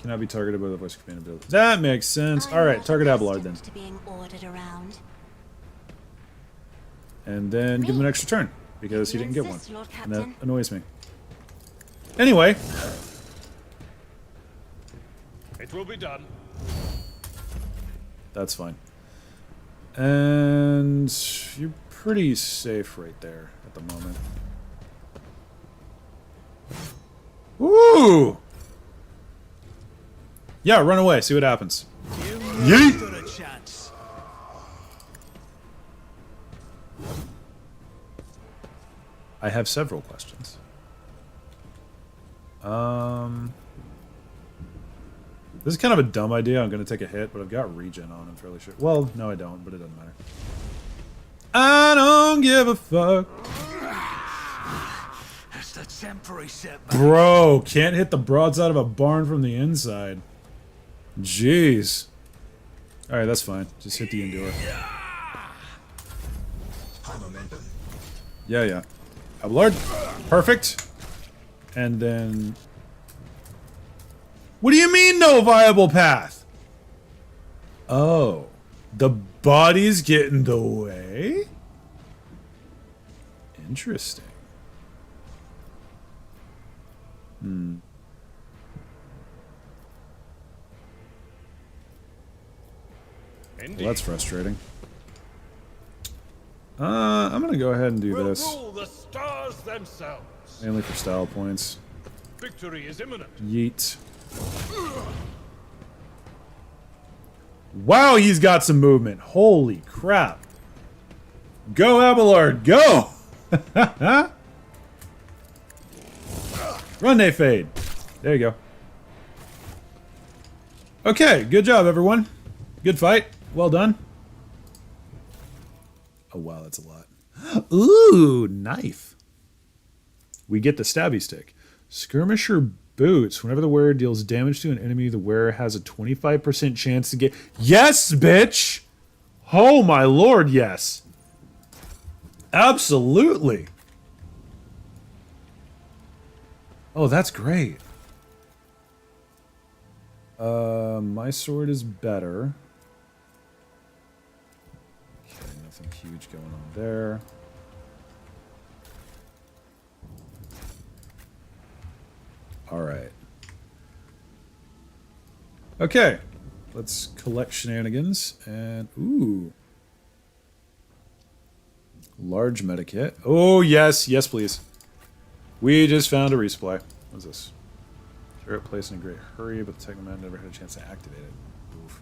Cannot be targeted by the voice of command ability. That makes sense. I'm Alright, not target Abelard then. accustomed to being ordered around. And then give him an extra turn, because he You didn't get one. insist, Lord And that Captain. annoys me. Anyway. It will be done. That's fine. And you're pretty safe right there at the moment. Ooh! Yeah, run away, see what happens. You stood a chance. I have several questions. This is kind of a dumb idea. I'm going to take a hit, but I've got regen on, I'm fairly sure. Well, no I don't, but it doesn't matter. I don't give a fuck. That's the temporary setback. Bro, can't hit the broadside of a barn from the inside. Jeez. Alright, that's fine. Just hit the endure. Yeah. Abelard. Perfect. And then... What do you mean no viable path? Oh. The bodies get in the way? Interesting. Hmm. Well, that's frustrating. I'm gonna go ahead and do We'll this. rule the stars themselves. Mainly for style points. Victory is imminent. Yeet. Wow, he's got some movement. Holy crap. Go, Abelard, go! Run, they fade. There you go. Okay, good job, everyone. Good fight. Well done. Oh, wow, that's a lot. Ooh, knife. We get the stabby stick. Skirmisher boots. Whenever the wearer deals damage to an enemy, the wearer has a 25% chance to get... Yes, bitch! Oh, my lord, yes. Absolutely. Oh, that's great. My sword is better. Okay, nothing huge going on there. Alright. Okay. Let's collect shenanigans. And, ooh. Large medikit. Oh, yes. Yes, please. We just found a resupply. What's this? Turret placed in a great hurry, but the Technoman never had a chance to activate it. Oof.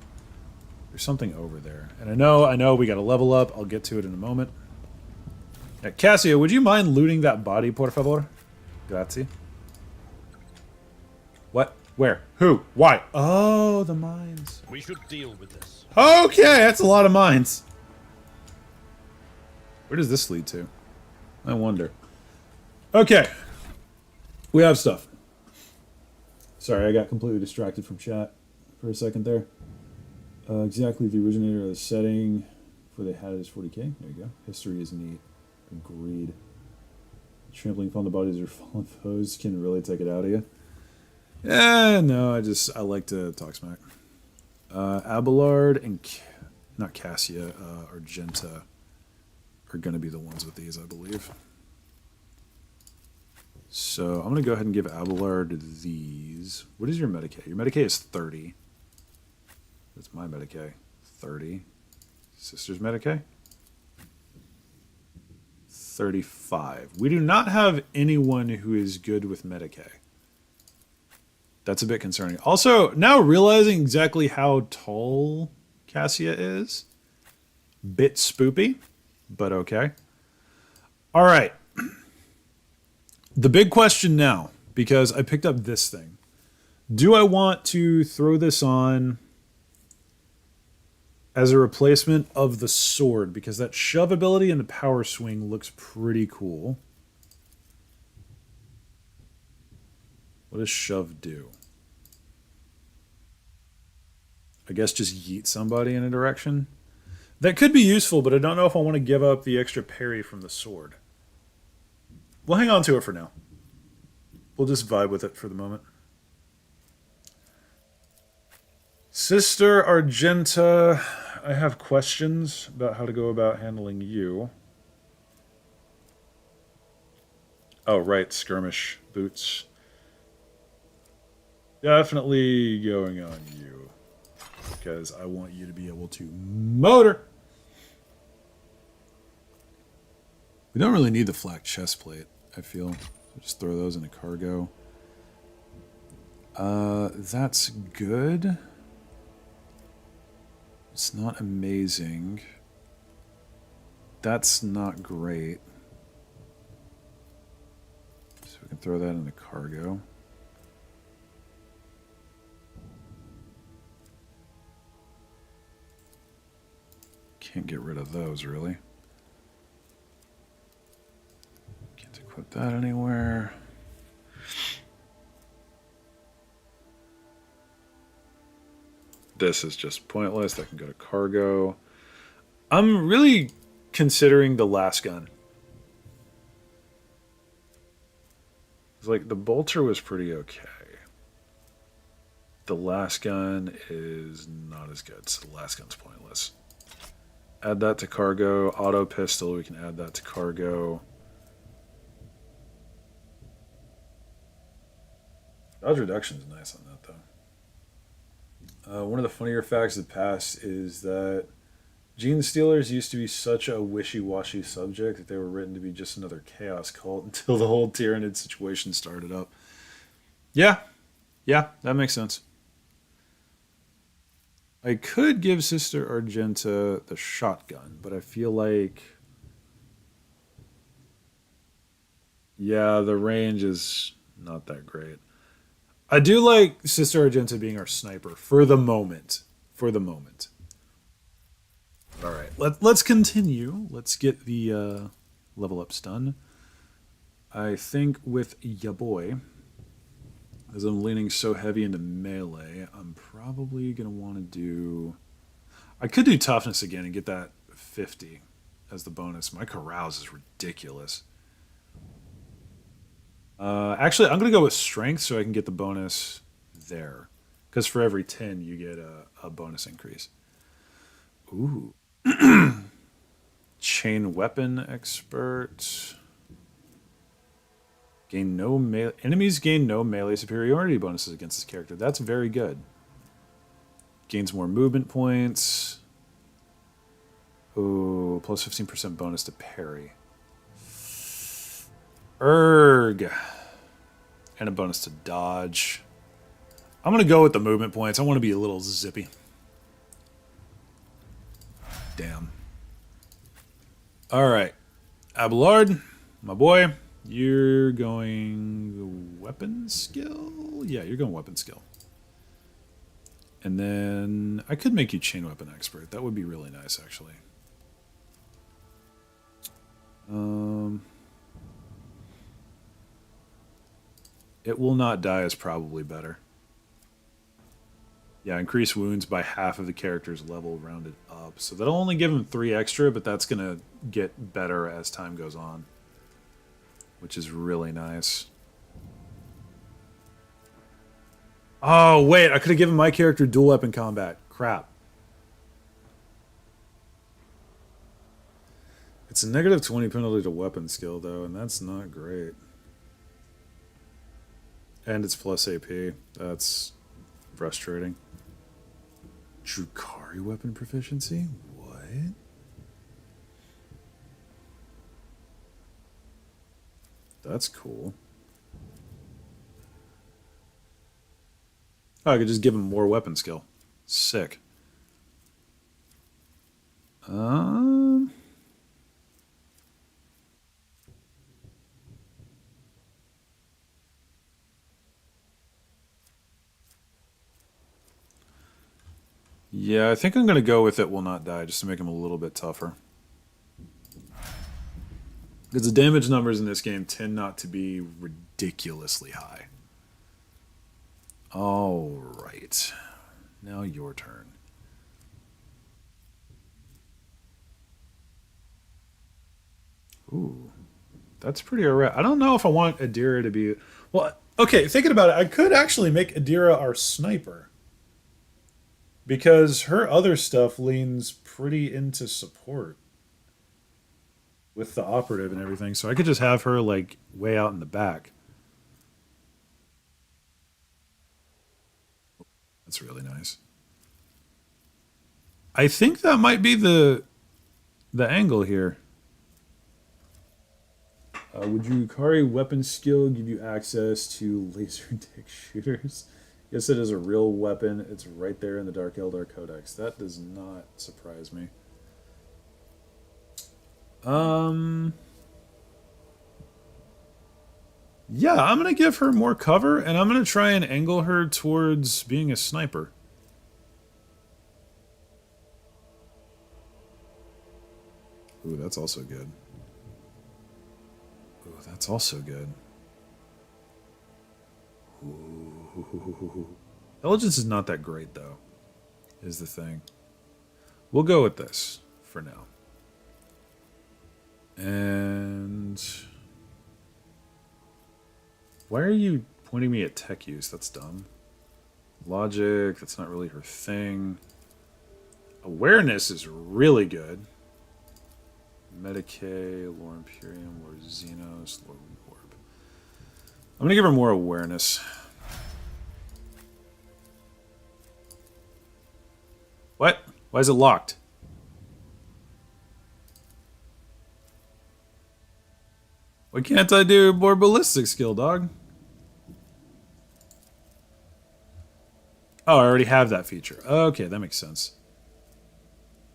There's something over there. And I know, we gotta level up. I'll get to it in a moment. Yeah, Cassia, would you mind looting that body, por favor? Grazie. What? Where? Who? Why? Oh, the mines. We should deal with this. Okay, that's a lot of mines. Where does this lead to? I wonder. Okay. We have stuff. Sorry, I got completely distracted from chat for a second there. Exactly the originator of the setting for they had it is 40k. There you go. History is neat. Agreed. Trampling upon the bodies of fallen foes can really take it out of you. Yeah, no, I like to talk smack. Abelard and not Cassia, Argenta are going to be the ones with these, I believe. So I'm going to go ahead and give Abelard these. What is your Medicaid? Your Medicaid is 30. That's my Medicaid. 30. Sister's Medicaid? 35. We do not have anyone who is good with Medicaid. That's a bit concerning. Also, now realizing exactly how tall Cassia is. Bit spoopy, but okay. All right. The big question now, because I picked up this thing. Do I want to throw this on as a replacement of the sword? Because that shove ability and the power swing looks pretty cool. What does shove do? I guess just yeet somebody in a direction. That could be useful, but I don't know if I want to give up the extra parry from the sword. We'll hang on to it for now. We'll just vibe with it for the moment. Sister Argenta, I have questions about how to go about handling you. Oh, right, skirmish boots. Definitely going on you. Because I want you to be able to motor. We don't really need the flak chest plate, I feel. Just throw those into cargo. That's good. It's not amazing. That's not great. So we can throw that into cargo. Can't get rid of those, really. Can't equip that anywhere. This is just pointless. That can go to cargo. I'm really considering the last gun. It's like the bolter was pretty okay. The last gun is not as good, so the last gun's pointless. Add that to cargo. Auto pistol, we can add that to cargo. Dodge reduction is nice on that, though. One of the funnier facts of the past is that Gene Stealers used to be such a wishy-washy subject that they were written to be just another chaos cult until the whole Tyranid situation started up. Yeah, that makes sense. I could give Sister Argenta the shotgun, but I feel like... yeah, the range is not that great. I do like Sister Argenta being our sniper for the moment. For the moment. All right, let's continue. Let's get the level ups done. I think with ya boy, as I'm leaning so heavy into melee, I'm probably going to want to do... I could do toughness again and get that 50 as the bonus. My carouse is ridiculous. Actually, I'm going to go with strength so I can get the bonus there. Because for every 10, you get a bonus increase. Ooh. Chain weapon expert. Gain no melee. Enemies gain no melee superiority bonuses against this character. That's very good. Gains more movement points. Ooh, plus 15% bonus to parry. Erg. And a bonus to dodge. I'm going to go with the movement points. I want to be a little zippy. Damn. Alright. Abelard, my boy, you're going weapon skill? Yeah, you're going weapon skill. And then I could make you chain weapon expert. That would be really nice, actually. It will not die is probably better. Yeah, increase wounds by half of the character's level rounded up. So that'll only give him 3 extra, but that's going to get better as time goes on. Which is really nice. Oh, wait, I could have given my character dual weapon combat. Crap. It's a negative 20 penalty to weapon skill, though, and that's not great. And it's plus AP. That's frustrating. Drukhari weapon proficiency? What? That's cool. Oh, I could just give him more weapon skill. Sick. Yeah, I think I'm going to go with it will not die, just to make him a little bit tougher. Because the damage numbers in this game tend not to be ridiculously high. Alright. Now your turn. Ooh. That's pretty alright. I don't know if I want Adira to be... Well, okay, thinking about it, I could actually make Adira our sniper. Because her other stuff leans pretty into support. With the operative and everything. So I could just have her, like, way out in the back. That's really nice. I think that might be the angle here. Would Yukari weapon skill give you access to laser dick shooters? Yes, it is a real weapon. It's right there in the Dark Eldar Codex. That does not surprise me. Yeah, I'm going to give her more cover, and I'm going to try and angle her towards being a sniper. Ooh, that's also good. Ooh, that's also good. Ooh. Intelligence is not that great, though, is the thing. We'll go with this for now. And Why are you pointing me at tech use? That's dumb. Logic, that's not really her thing. Awareness is really good. Medicae, Lore Imperium, Lore Xenos, Lore Orb. I'm gonna give her more awareness. What? Why is it locked? Why can't I do more ballistic skill, dog? Oh, I already have that feature. Okay, that makes sense.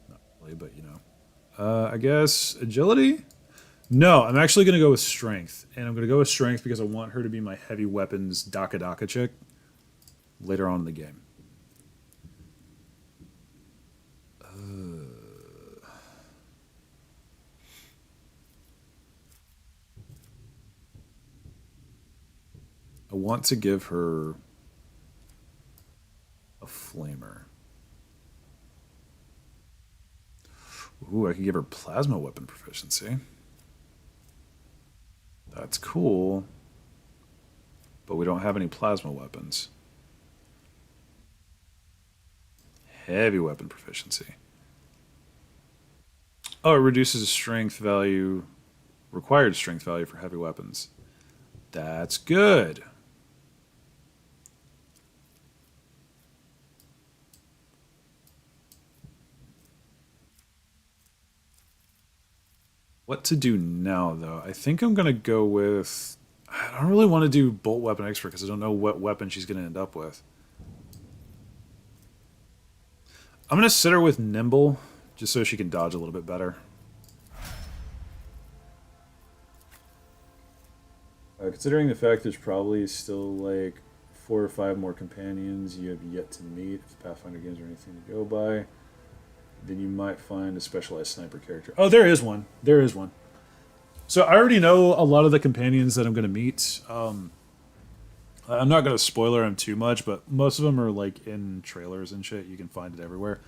Not really, but you know. I guess agility? No, I'm actually going to go with strength. And I'm going to go with strength because I want her to be my heavy weapons Daka Daka chick later on in the game. I want to give her a flamer. Ooh, I could give her plasma weapon proficiency. That's cool. But we don't have any plasma weapons. Heavy weapon proficiency. Oh, it reduces the strength value, required strength value for heavy weapons. That's good. What to do now, though? I think I'm going to go with... I don't really want to do bolt weapon expert because I don't know what weapon she's going to end up with. I'm going to sit her with nimble just so she can dodge a little bit better. Considering the fact there's probably still like 4 or 5 more companions you have yet to meet, if Pathfinder games are anything to go by, then you might find a specialized sniper character. Oh, there is one. There is one. So I already know a lot of the companions that I'm going to meet. I'm not going to spoiler them too much, but most of them are like in trailers and shit. You can find it everywhere.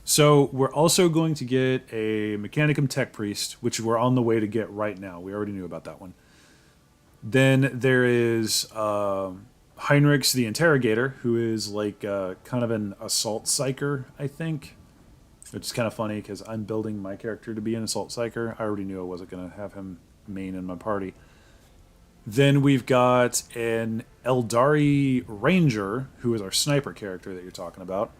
So we're also going to get a Mechanicum Tech Priest, which we're on the way to get right now. We already knew about that one. Then there is Heinrichs the Interrogator, who is like kind of an assault psyker, I think. Which is kind of funny because I'm building my character to be an assault psyker. I already knew I wasn't going to have him main in my party. Then we've got an Eldari Ranger, who is our sniper character that you're talking about.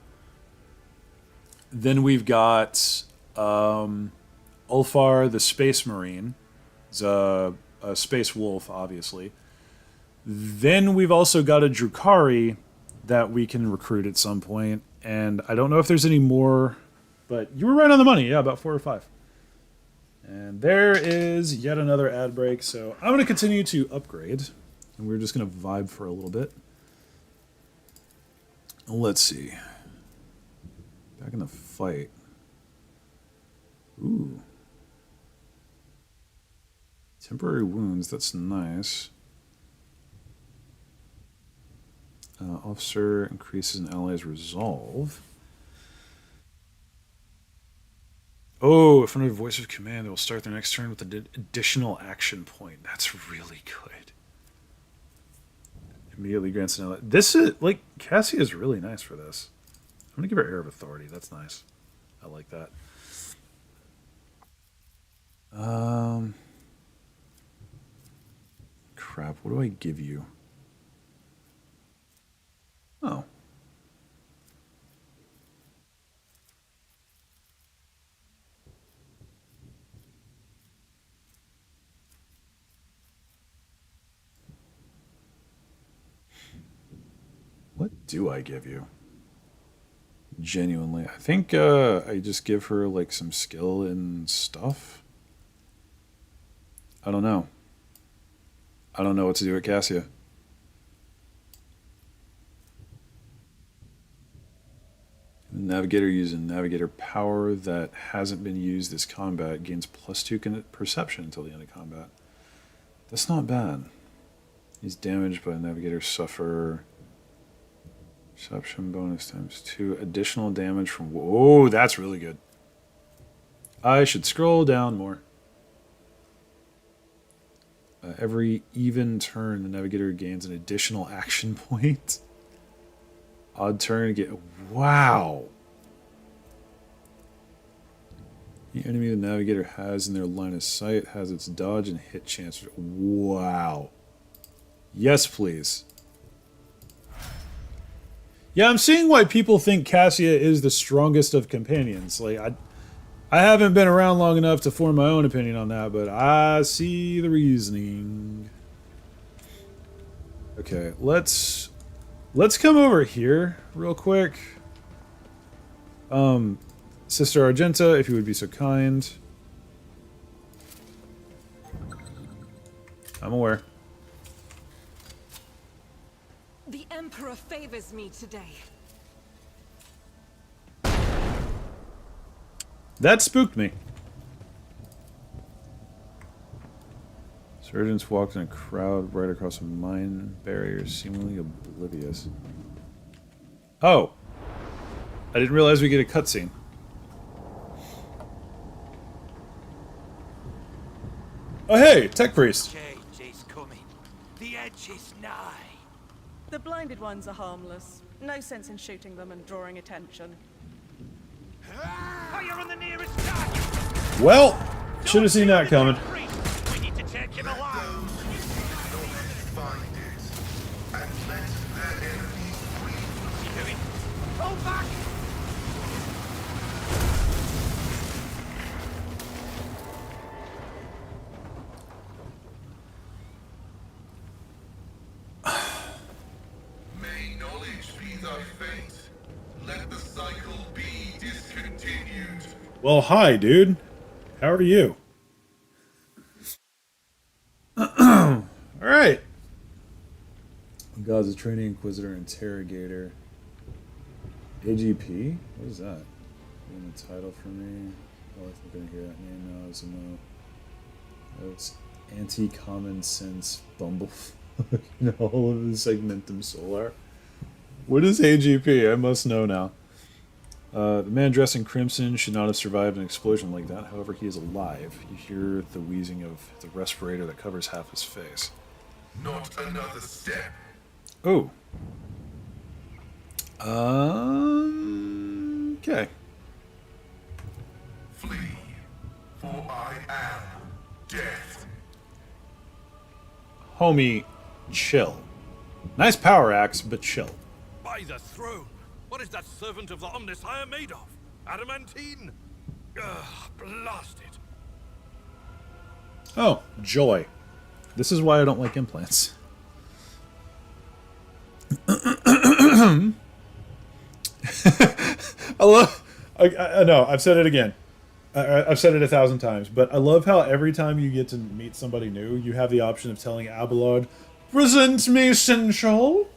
Then we've got Ulfar the Space Marine. He's a Space Wolf, obviously. Then we've also got a Drukhari that we can recruit at some point. And I don't know if there's any more... But you were right on the money. Yeah, about 4 or 5. And there is yet another ad break. So I'm going to continue to upgrade. And we're just going to vibe for a little bit. Let's see. Back in the fight. Ooh. Temporary wounds. That's nice. Officer increases an ally's resolve. Oh, if under voice of command, they will start their next turn with an additional action point. That's really good. Immediately grants an ally. This is, like, Cassia is really nice for this. I'm going to give her Air of Authority. That's nice. I like that. Crap, what do I give you? Oh. What do I give you? Genuinely. I think I just give her like some skill and stuff. I don't know. I don't know what to do with Cassia. Navigator using Navigator power that hasn't been used this combat gains +2 perception until the end of combat. That's not bad. He's damaged by Navigator suffer perception bonus ×2 additional damage from. Whoa, that's really good. I should scroll down more. Every even turn, the navigator gains an additional action point. Odd turn, get... Wow! The enemy the navigator has in their line of sight has its dodge and hit chance. Wow. Yes, please. Yeah, I'm seeing why people think Cassia is the strongest of companions. Like, I haven't been around long enough to form my own opinion on that, but I see the reasoning. Okay, let's come over here real quick. Sister Argenta, if you would be so kind. I'm aware. The Emperor favors me today. That spooked me. Surgeons walked in a crowd right across a mine barrier, seemingly oblivious. Oh! I didn't realize we get a cutscene. Oh hey, Tech Priest! Change is coming. The edge is nigh. The blinded ones are harmless. No sense in shooting them and drawing attention. Fire on the nearest target. Well, should have seen that coming. We need to take him alive. Pull back. May knowledge be thy fate. Let the cycle be discontinued. Well, hi, dude. How are you? Alright. God's a training inquisitor interrogator. AGP? What is that? Getting a title for me? Oh, I think I can hear that name now. It's a no. Oh, it's anti-common sense bumble. All of the segmentum solar. What is AGP? I must know now. The man dressed in crimson should not have survived an explosion like that. However, he is alive. You hear the wheezing of the respirator that covers half his face. Not another step. Oh. Okay. Flee, for I am death. Homie, chill. Nice power axe, but chill. By the throne! What is that servant of the Omnissiah made of? Adamantine? Ugh, blast it. Oh, joy. This is why I don't like implants. I love... I know, I've said it again. I've said it 1,000 times, but I love how every time you get to meet somebody new, you have the option of telling Abelard, "Present me, Sensual."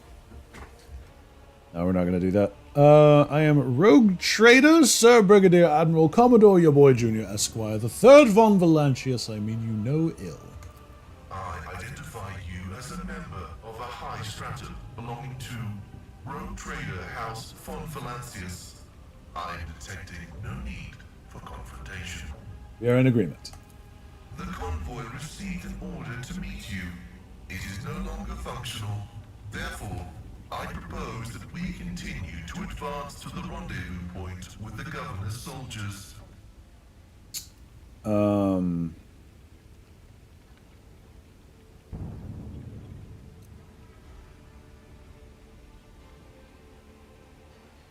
No, we're not going to do that. I am Rogue Trader, Sir Brigadier Admiral Commodore, your boy Junior Esquire, the 3rd von Valancius. I mean you no ill. I identify you as a member of a high stratum belonging to Rogue Trader House von Valancius. I am detecting no need for confrontation. We are in agreement. The convoy received an order to meet you. It is no longer functional. Therefore, I propose that we continue to advance to the rendezvous point with the governor's soldiers.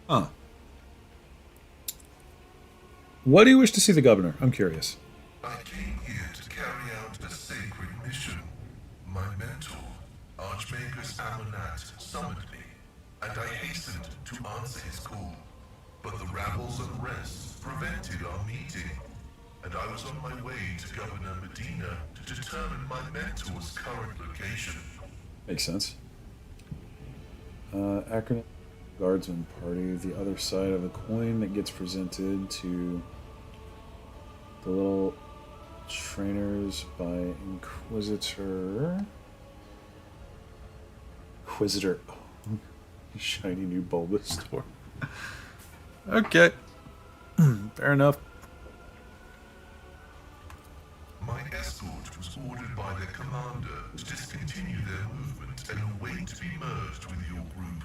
Huh. Why do you wish to see the governor? I'm curious. I came here to carry out a sacred mission. My mentor, Archmagus Amonat, summoned me, and I hastened to answer his call. But the rabble's unrest prevented our meeting, and I was on my way to Governor Medina to determine my mentor's current location. Makes sense. Acronym Guardsman Party, the other side of a coin that gets presented to the little trainers by Inquisitor. Shiny new Bulbasaur. Okay. Fair enough. My My escort was ordered by their commander to discontinue their movement and await to be merged with your group.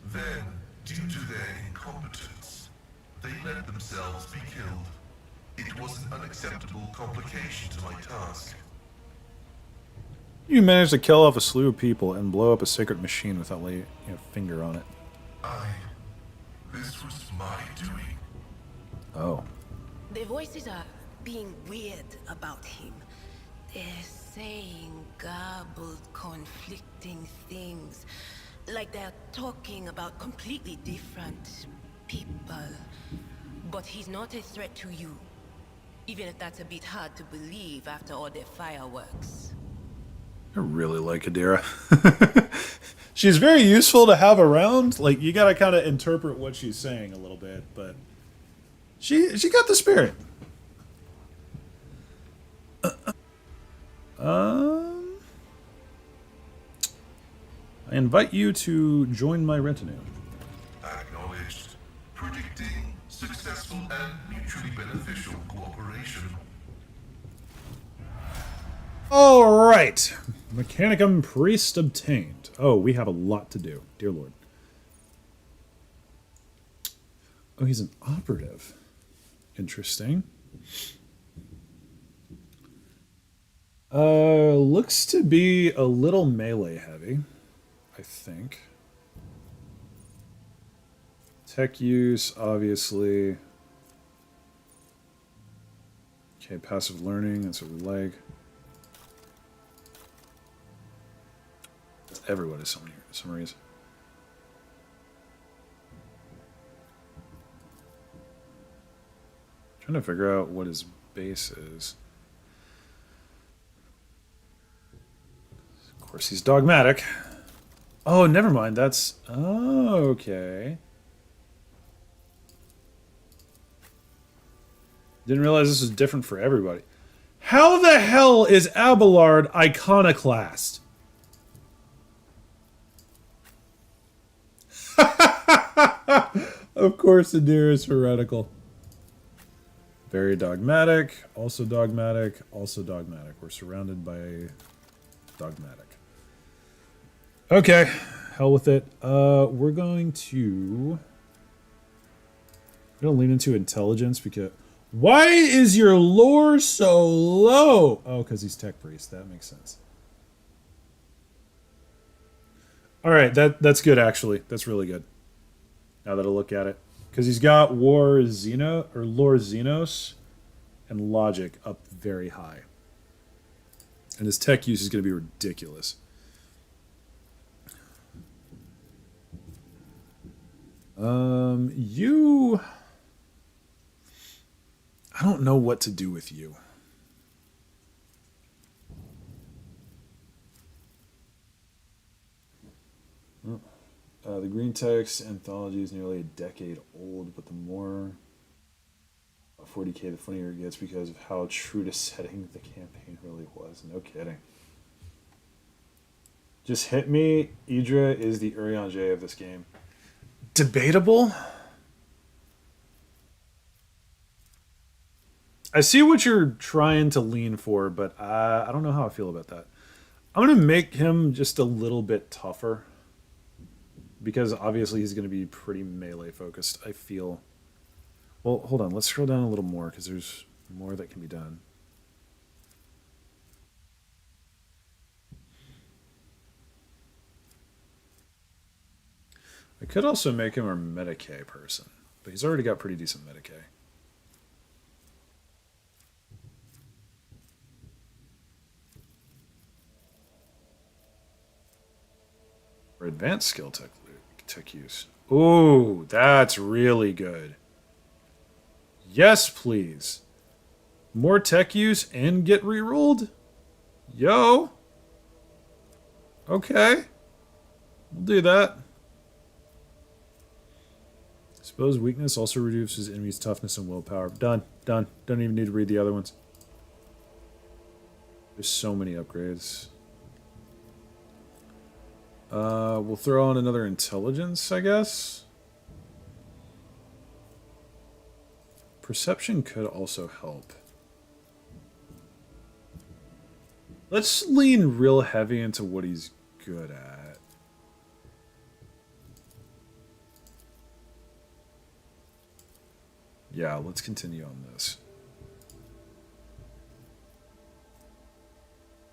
Then, due to their incompetence, they let themselves be killed. It was an unacceptable complication to my task. You managed to kill off a slew of people and blow up a sacred machine without laying a finger on it. This was my doing. Oh. The voices are being weird about him. They're saying garbled, conflicting things. Like they're talking about completely different people. But he's not a threat to you. Even if that's a bit hard to believe after all their fireworks. I really like Adira. She's very useful to have around. Like, you gotta kind of interpret what she's saying a little bit, but she got the spirit. I invite you to join my retinue. Acknowledged. Predicting successful and mutually beneficial cooperation. All right. Mechanicum Priest obtained. Oh, we have a lot to do. Dear Lord. Oh, he's an operative. Interesting. Looks to be a little melee heavy, I think. Tech use, obviously. Okay, passive learning, that's what we like. That's everyone is someone here for some reason. Trying to figure out what his base is. Of course, he's dogmatic. Oh, never mind. That's... Oh, okay. Didn't realize this was different for everybody. How the hell is Abelard iconoclast? Of course, Adir is heretical. Very dogmatic, also dogmatic, also dogmatic. We're surrounded by dogmatic. Okay, hell with it. We're going to lean into intelligence because... Why is your lore so low? Oh, because he's tech priest. That makes sense. All right, that's good actually. That's really good. Now that I look at it, because he's got Lore Xenos and Logic up very high, and his tech use is going to be ridiculous. You... I don't know what to do with you. The Green Text anthology is nearly a decade old, but the more 40k, the funnier it gets because of how true to setting the campaign really was. No kidding. Just hit me. Idra is the Urianger of this game. Debatable? I see what you're trying to lean for, but I don't know how I feel about that. I'm going to make him just a little bit tougher. Because obviously he's going to be pretty melee focused, I feel. Well, hold on. Let's scroll down a little more because there's more that can be done. I could also make him our Medicae person. But he's already got pretty decent Medicae. Or advanced skill tech use. Ooh, that's really good. Yes, please. More tech use and get rerolled? Yo. Okay. We'll do that. Suppose weakness also reduces enemies' toughness and willpower. Done. Done. Don't even need to read the other ones. There's so many upgrades. We'll throw on another intelligence, I guess. Perception could also help. Let's lean real heavy into what he's good at. Yeah, let's continue on this.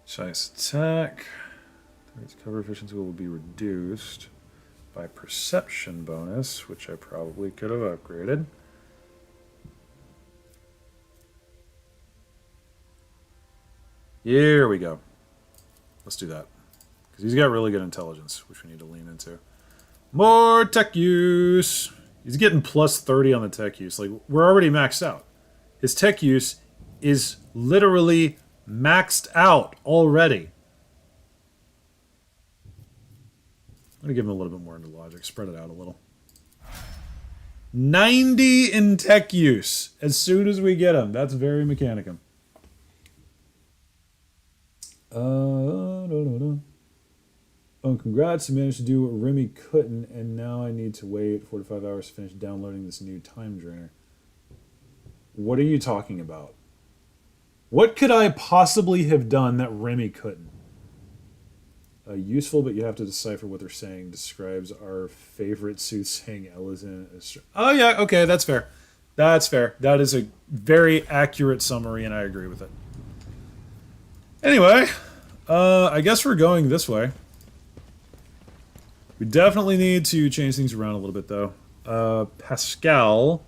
Size attack. Its cover efficiency will be reduced by perception bonus, which I probably could have upgraded. Here we go. Let's do that. Because he's got really good intelligence, which we need to lean into. More tech use! He's getting plus 30 on the tech use. Like, we're already maxed out. His tech use is literally maxed out already. I'm going to give him a little bit more into logic. Spread it out a little. 90 in tech use as soon as we get him. That's very Mechanicum. Oh, congrats, you managed to do what Remy couldn't, and now I need to wait 4 to 5 hours to finish downloading this new time drainer. What are you talking about? What could I possibly have done that Remy couldn't? Useful, but you have to decipher what they're saying. Describes our favorite soothsaying Ellison. Oh yeah, okay, that's fair. That's fair. That is a very accurate summary, and I agree with it. Anyway, I guess we're going this way. We definitely need to change things around a little bit, though. Pascal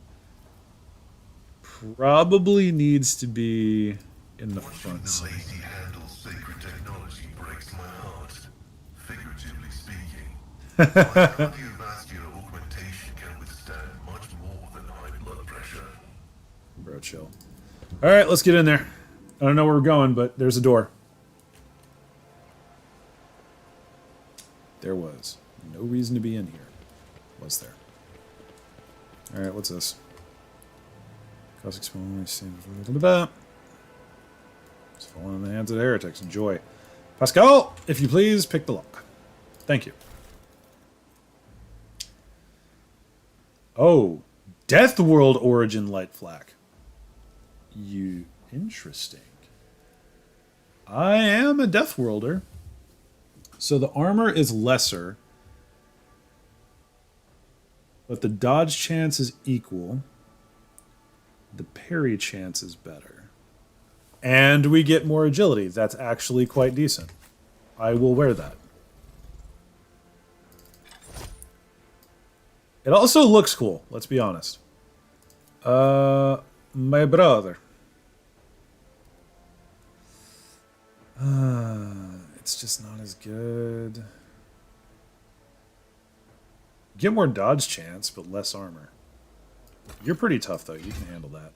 probably needs to be in the front side. The lazy handle sacred technology breaks my heart, figuratively speaking. My cardiovascular augmentation can withstand much more than high blood pressure. Bro, chill. Alright, let's get in there. I don't know where we're going, but there's a door. There was no reason to be in here. Was there? Alright, what's this? Cause exposure. It's falling in the hands of the heretics. Enjoy. Pascal, if you please, pick the lock. Thank you. Oh, Death World origin light flak. You interesting. I am a Death Worlder. So the armor is lesser, but the dodge chance is equal. The parry chance is better. And we get more agility. That's actually quite decent. I will wear that. It also looks cool, let's be honest. My brother. It's just not as good. Get more dodge chance, but less armor. You're pretty tough, though. You can handle that.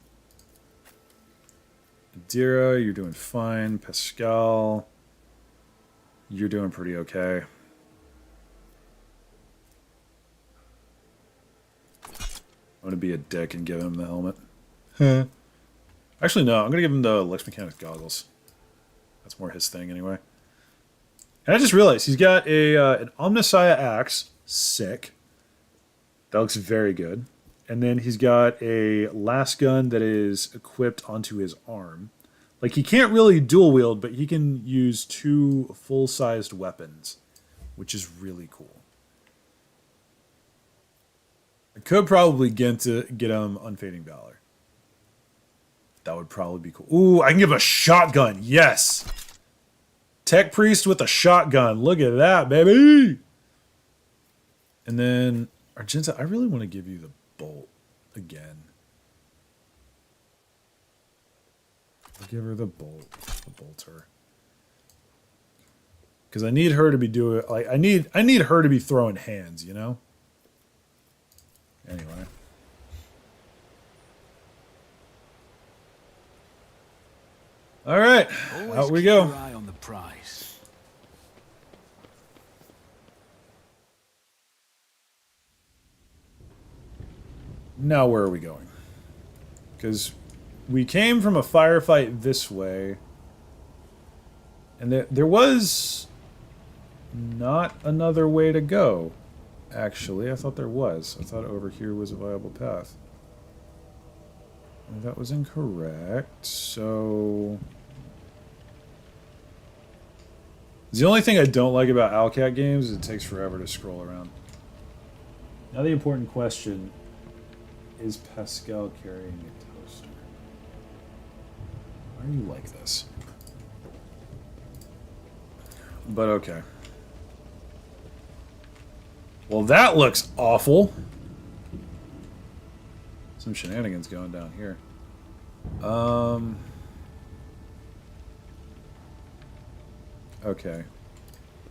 Adira, you're doing fine. Pascal, you're doing pretty okay. I'm going to be a dick and give him the helmet. Actually, no. I'm going to give him the Lex Mechanics goggles. That's more his thing, anyway. And I just realized he's got an Omnissiah axe. Sick. That looks very good. And then he's got a last gun that is equipped onto his arm. Like, he can't really dual wield, but he can use 2 full-sized weapons, which is really cool. I could probably get him Unfading Valor. That would probably be cool. Ooh, I can give a shotgun. Yes! Tech Priest with a shotgun. Look at that, baby! And then, Argenta, I really want to give you the bolt again. I'll give her the bolter. Because I need her to be doing, like, I need her to be throwing hands, you know? Anyway. All right, out we go. Always keep your eye on the prize. Now where are we going? Because we came from a firefight this way, and there was not another way to go. Actually, I thought there was. I thought over here was a viable path. That was incorrect, so... The only thing I don't like about Owlcat games is it takes forever to scroll around. Now the important question, is Pascal carrying a toaster? Why are you like this? But okay. Well, that looks awful. Some shenanigans going down here. Okay.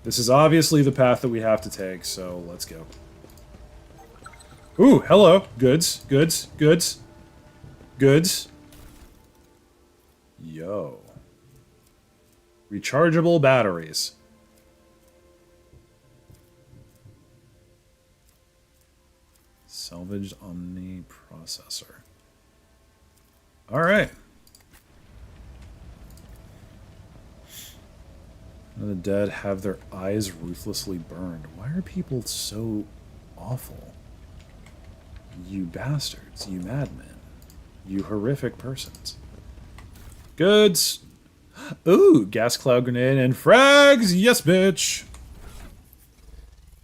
This is obviously the path that we have to take, so let's go. Ooh, hello. Goods, goods, goods. Goods. Yo. Rechargeable batteries. Salvaged Omni processor. Alright. The dead have their eyes ruthlessly burned. Why are people so awful? You bastards. You madmen. You horrific persons. Goods. Ooh, gas cloud grenade and frags. Yes, bitch.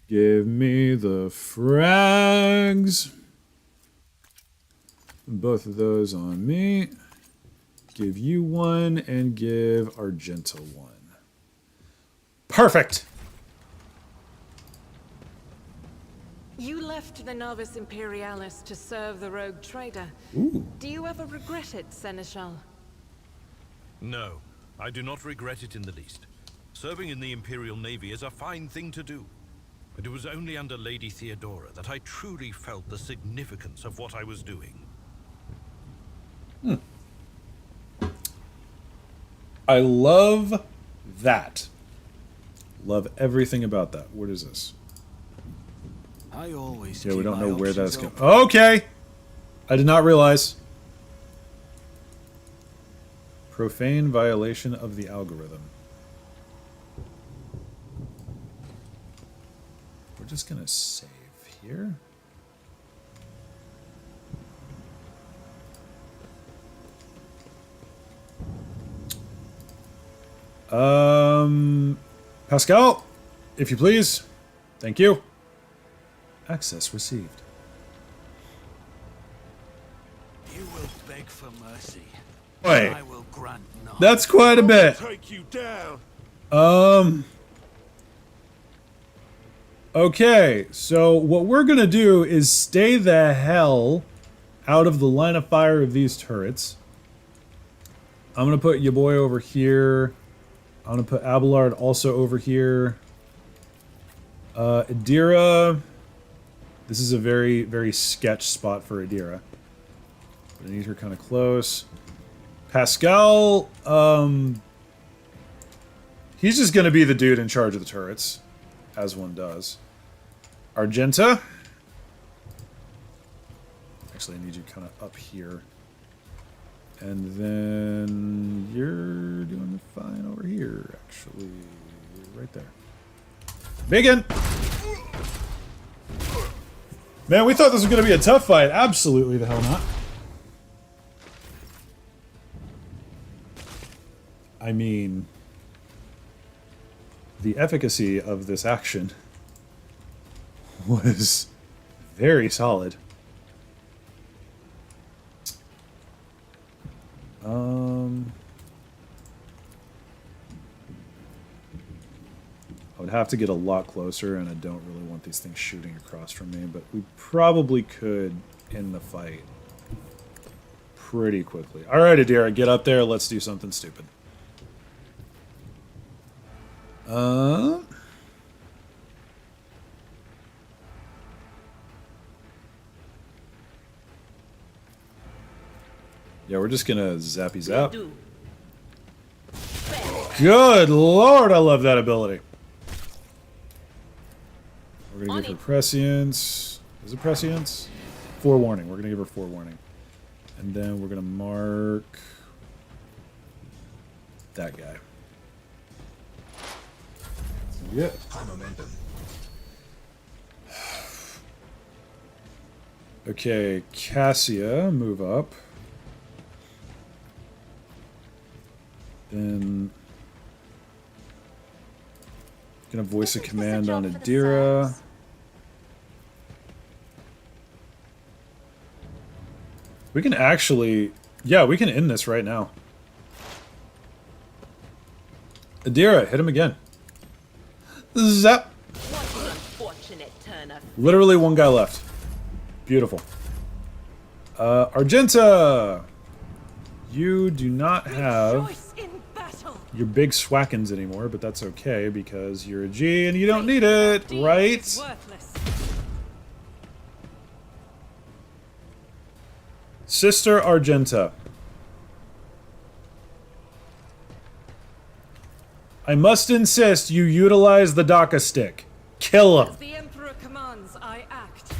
Give me the frags. Both of those on me. Give you one and give Argenta one. Perfect! You left the Novus Imperialis to serve the rogue trader. Ooh. Do you ever regret it, Seneschal? No, I do not regret it in the least. Serving in the Imperial Navy is a fine thing to do. But it was only under Lady Theodora that I truly felt the significance of what I was doing. I love that. Love everything about that. What is this? I always Yeah, we keep don't my know where that's options going. Okay! I did not realize. Profane violation of the algorithm. We're just gonna save here. Pascal, if you please. Thank you. Access received. You will beg for mercy. Wait. I will grant none. That's quite a bit. Take you down. Okay, so what we're gonna do is stay the hell out of the line of fire of these turrets. I'm gonna put your boy over here. I'm gonna put Abelard also over here. Adira. This is a very, very sketch spot for Adira. But I need her kind of close. Pascal, he's just gonna be the dude in charge of the turrets, as one does. Argenta. Actually, I need you kind of up here. And then you're doing fine over here, actually. Right there. Biggin! Man, we thought this was going to be a tough fight. Absolutely the hell not. I mean, the efficacy of this action was very solid. I would have to get a lot closer, and I don't really want these things shooting across from me, but we probably could end the fight pretty quickly. Alright, Adira, get up there. Let's do something stupid. Yeah, we're just gonna zappy zap. Good lord, I love that ability. We're gonna give her prescience. Is it prescience? Forewarning. We're gonna give her forewarning. And then we're gonna mark that guy. Yeah. Okay, Cassia, move up. Then Gonna voice a Isn't this command job on for the Adira. Serfs? We can actually... Yeah, we can end this right now. Adira, hit him again. Zap! What an unfortunate turn of Literally one guy left. Beautiful. Argenta! You do not have Rejoice in battle. your big swackins anymore, but that's okay because you're a G and you don't need it, right? Worthless. Sister Argenta. I must insist you utilize the Daka stick. Kill him. As the Emperor commands, I act.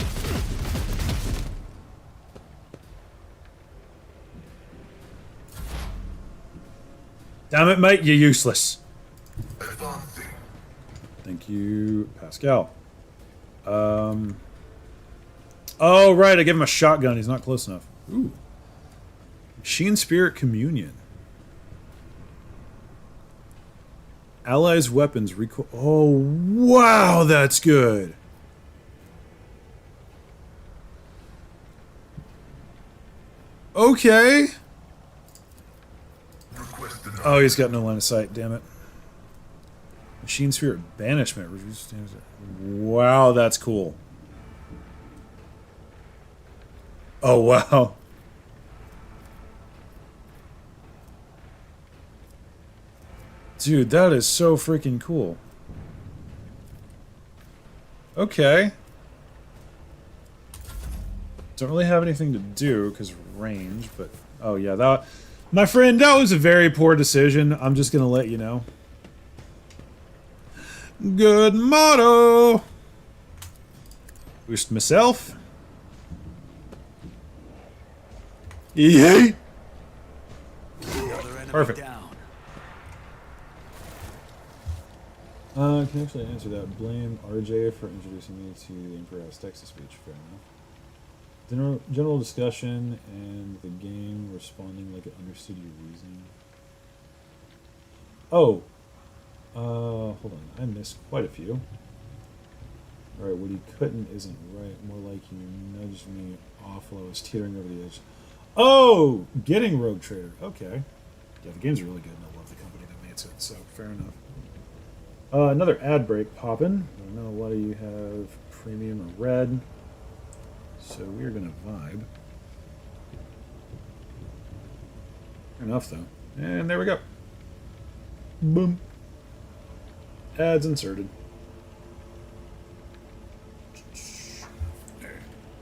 Damn it, mate, you're useless. Advancing. Thank you, Pascal. Oh, right, I gave him a shotgun. He's not close enough. Ooh. Machine Spirit Communion. Allies' weapons recoil. Oh, wow, that's good. Okay. Request denied. Oh, he's got no line of sight, damn it. Machine Spirit Banishment. Reduce damage. Wow, that's cool. Oh, wow. Dude, that is so freaking cool. Okay. Don't really have anything to do because range, but oh yeah, that, my friend, that was a very poor decision. I'm just gonna let you know. Good motto. Boost myself. Yay! Another enemy Perfect. down. I can actually answer that. Blame RJ for introducing me to the Emperor's Texas speech. Fair enough. General discussion and the game responding like it understood your reasoning. Oh. Hold on. I missed quite a few. Alright, what he couldn't isn't right. More like you nudged me off while I was teetering over the edge. Oh! Getting Rogue Trader. Okay. Yeah, the game's really good and I love the company that makes it, so fair enough. Another ad break popping. I know a lot of you have premium or red, so we're gonna vibe. Fair enough, though. And there we go. Boom. Ads inserted.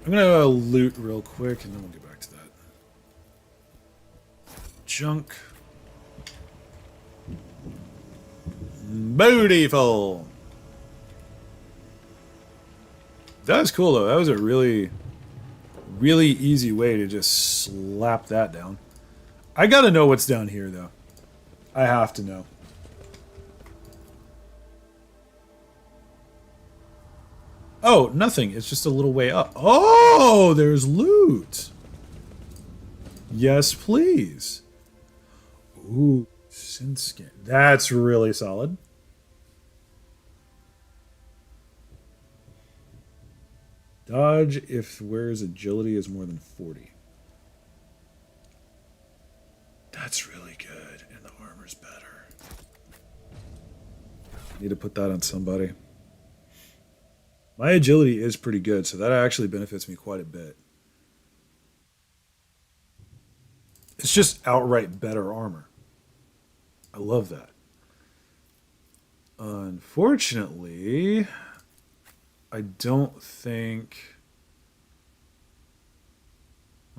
I'm gonna loot real quick, and then we'll get back to that. Junk. Beautiful. That was cool though. That was a really easy way to just slap that down. I gotta know what's down here though. I have to know. Oh, nothing. It's just a little way up. Oh, there's loot. Yes, please. Ooh. Sin skin. That's really solid. Dodge if wears agility is more than 40. That's really good, and the armor's better. Need to put that on somebody. My agility is pretty good, so that actually benefits me quite a bit. It's just outright better armor. I love that. Unfortunately, I don't think...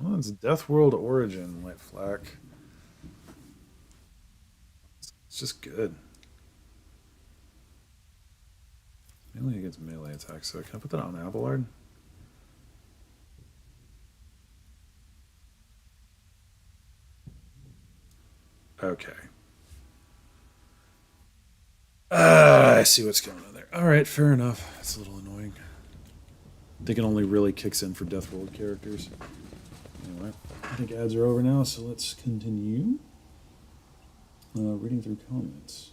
Oh, it's Death World Origin, Light Flak. It's just good. Mainly against melee attacks, so can I put that on Abelard? Okay. I see what's going on there. Alright, fair enough. It's a little annoying. I think it only really kicks in for Death World characters. Anyway, I think ads are over now, so let's continue. Reading through comments.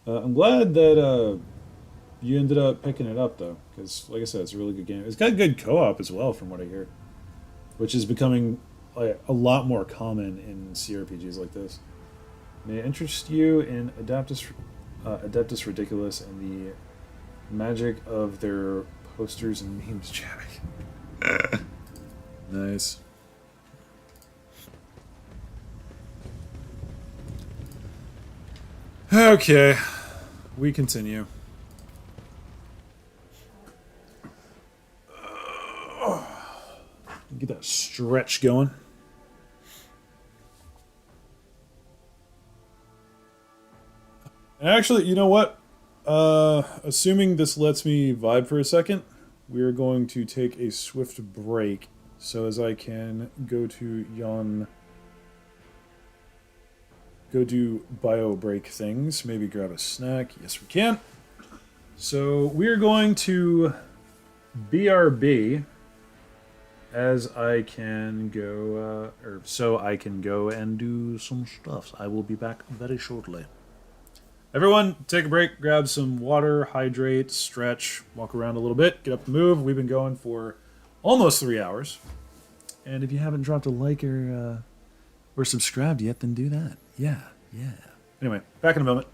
I'm glad that you ended up picking it up, though, because, like I said, it's a really good game. It's got good co-op as well, from what I hear, which is becoming like a lot more common in CRPGs like this. May it interest you in Adeptus Ridiculous and the magic of their posters and memes, Jack. Nice. Okay, we continue. Get that stretch going. Actually, you know what? Assuming this lets me vibe for a second, we are going to take a swift break so as I can go to go do bio break things, maybe grab a snack. Yes, we can. So we're going to BRB as I can go, so I can go and do some stuff. I will be back very shortly. Everyone, take a break, grab some water, hydrate, stretch, walk around a little bit, get up and move. We've been going for almost 3 hours. And if you haven't dropped a like or subscribed yet, then do that. Yeah. Anyway, back in a moment.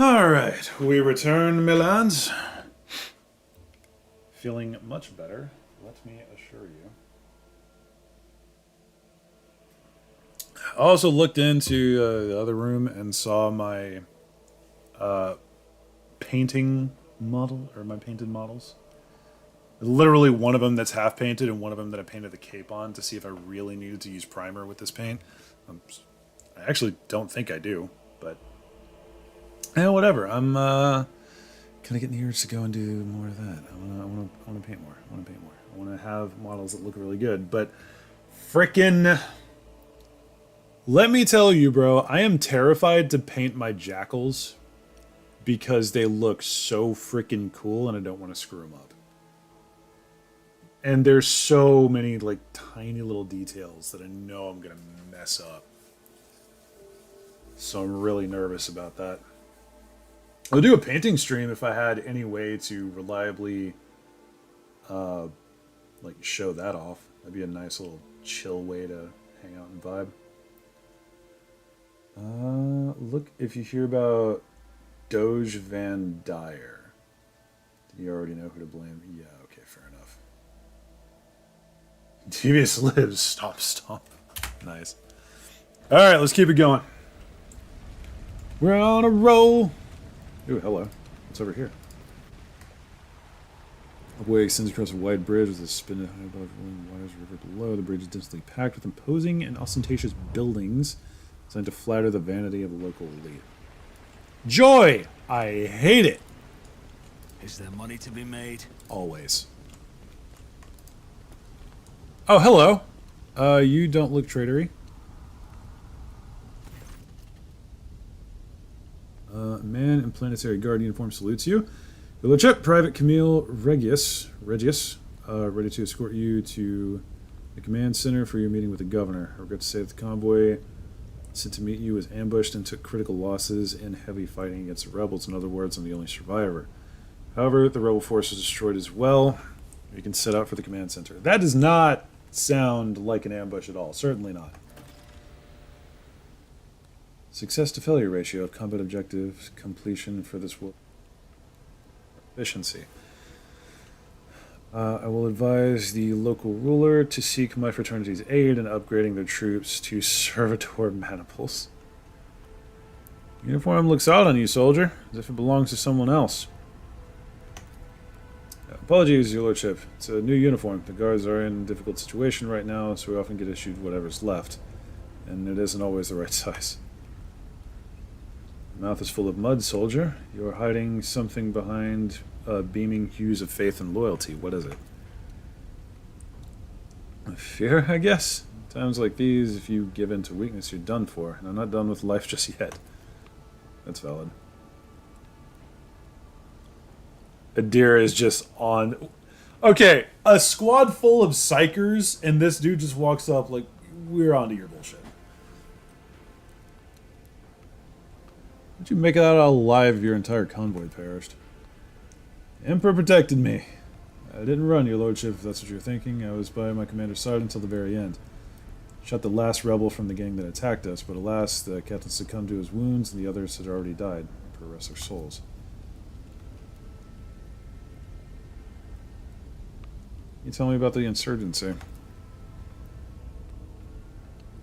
Alright, we return, Milans. Feeling much better, let me assure you. I also looked into the other room and saw my painting model, or my painted models. Literally one of them that's half painted and one of them that I painted the cape on to see if I really needed to use primer with this paint. I actually don't think I do, but whatever. I'm kind of getting the urge to go and do more of that. I want to paint more. I want to have models that look really good. But frickin', let me tell you, bro, I am terrified to paint my jackals because they look so frickin' cool and I don't want to screw them up. And there's so many like tiny little details that I know I'm gonna mess up. So I'm really nervous about that. I'll do a painting stream if I had any way to reliably like show that off. That'd be a nice little chill way to hang out and vibe. Look if you hear about Doge Van Dyer. You already know who to blame. Yeah, okay, fair enough. Devious lives. Stomp. Nice. Alright, let's keep it going. We're on a roll. Ooh, hello. What's over here? A way extends across a wide bridge with a spin high above rolling waters, river below. The bridge is densely packed with imposing and ostentatious buildings designed to flatter the vanity of the local elite. Joy! I hate it! Is there money to be made? Always. Oh, hello. You don't look traitory. Man in planetary guard uniform salutes you. Hello, Chip. Private Camille Regius, ready to escort you to The command center for your meeting with the governor. I regret to say that the convoy sent to meet you was ambushed and took critical losses in heavy fighting against the rebels. In other words, I'm the only survivor. However, the rebel force was destroyed as well. You can set out for the command center. That does not sound like an ambush at all. Certainly not. Success to failure ratio of combat objective completion for this war. Efficiency. I will advise the local ruler to seek my fraternity's aid in upgrading their troops to servitor maniples. Uniform looks odd on you, soldier, as if it belongs to someone else. Apologies, your lordship. It's a new uniform. The guards are in a difficult situation right now, so we often get issued whatever's left. And it isn't always the right size. Your mouth is full of mud, soldier. You are hiding something behind beaming hues of faith and loyalty. What is it? Fear, I guess? Times like these, if you give in to weakness, you're done for. And I'm not done with life just yet. That's valid. Adira is just on... Okay, a squad full of psychers, and this dude just walks up like, we're onto your bullshit. How'd you make it out alive if your entire convoy perished? The Emperor protected me. I didn't run, your lordship, if that's what you're thinking. I was by my commander's side until the very end. Shot the last rebel from the gang that attacked us, but alas, the captain succumbed to his wounds, and the others had already died. Emperor rest their souls. Can you tell me about the insurgency?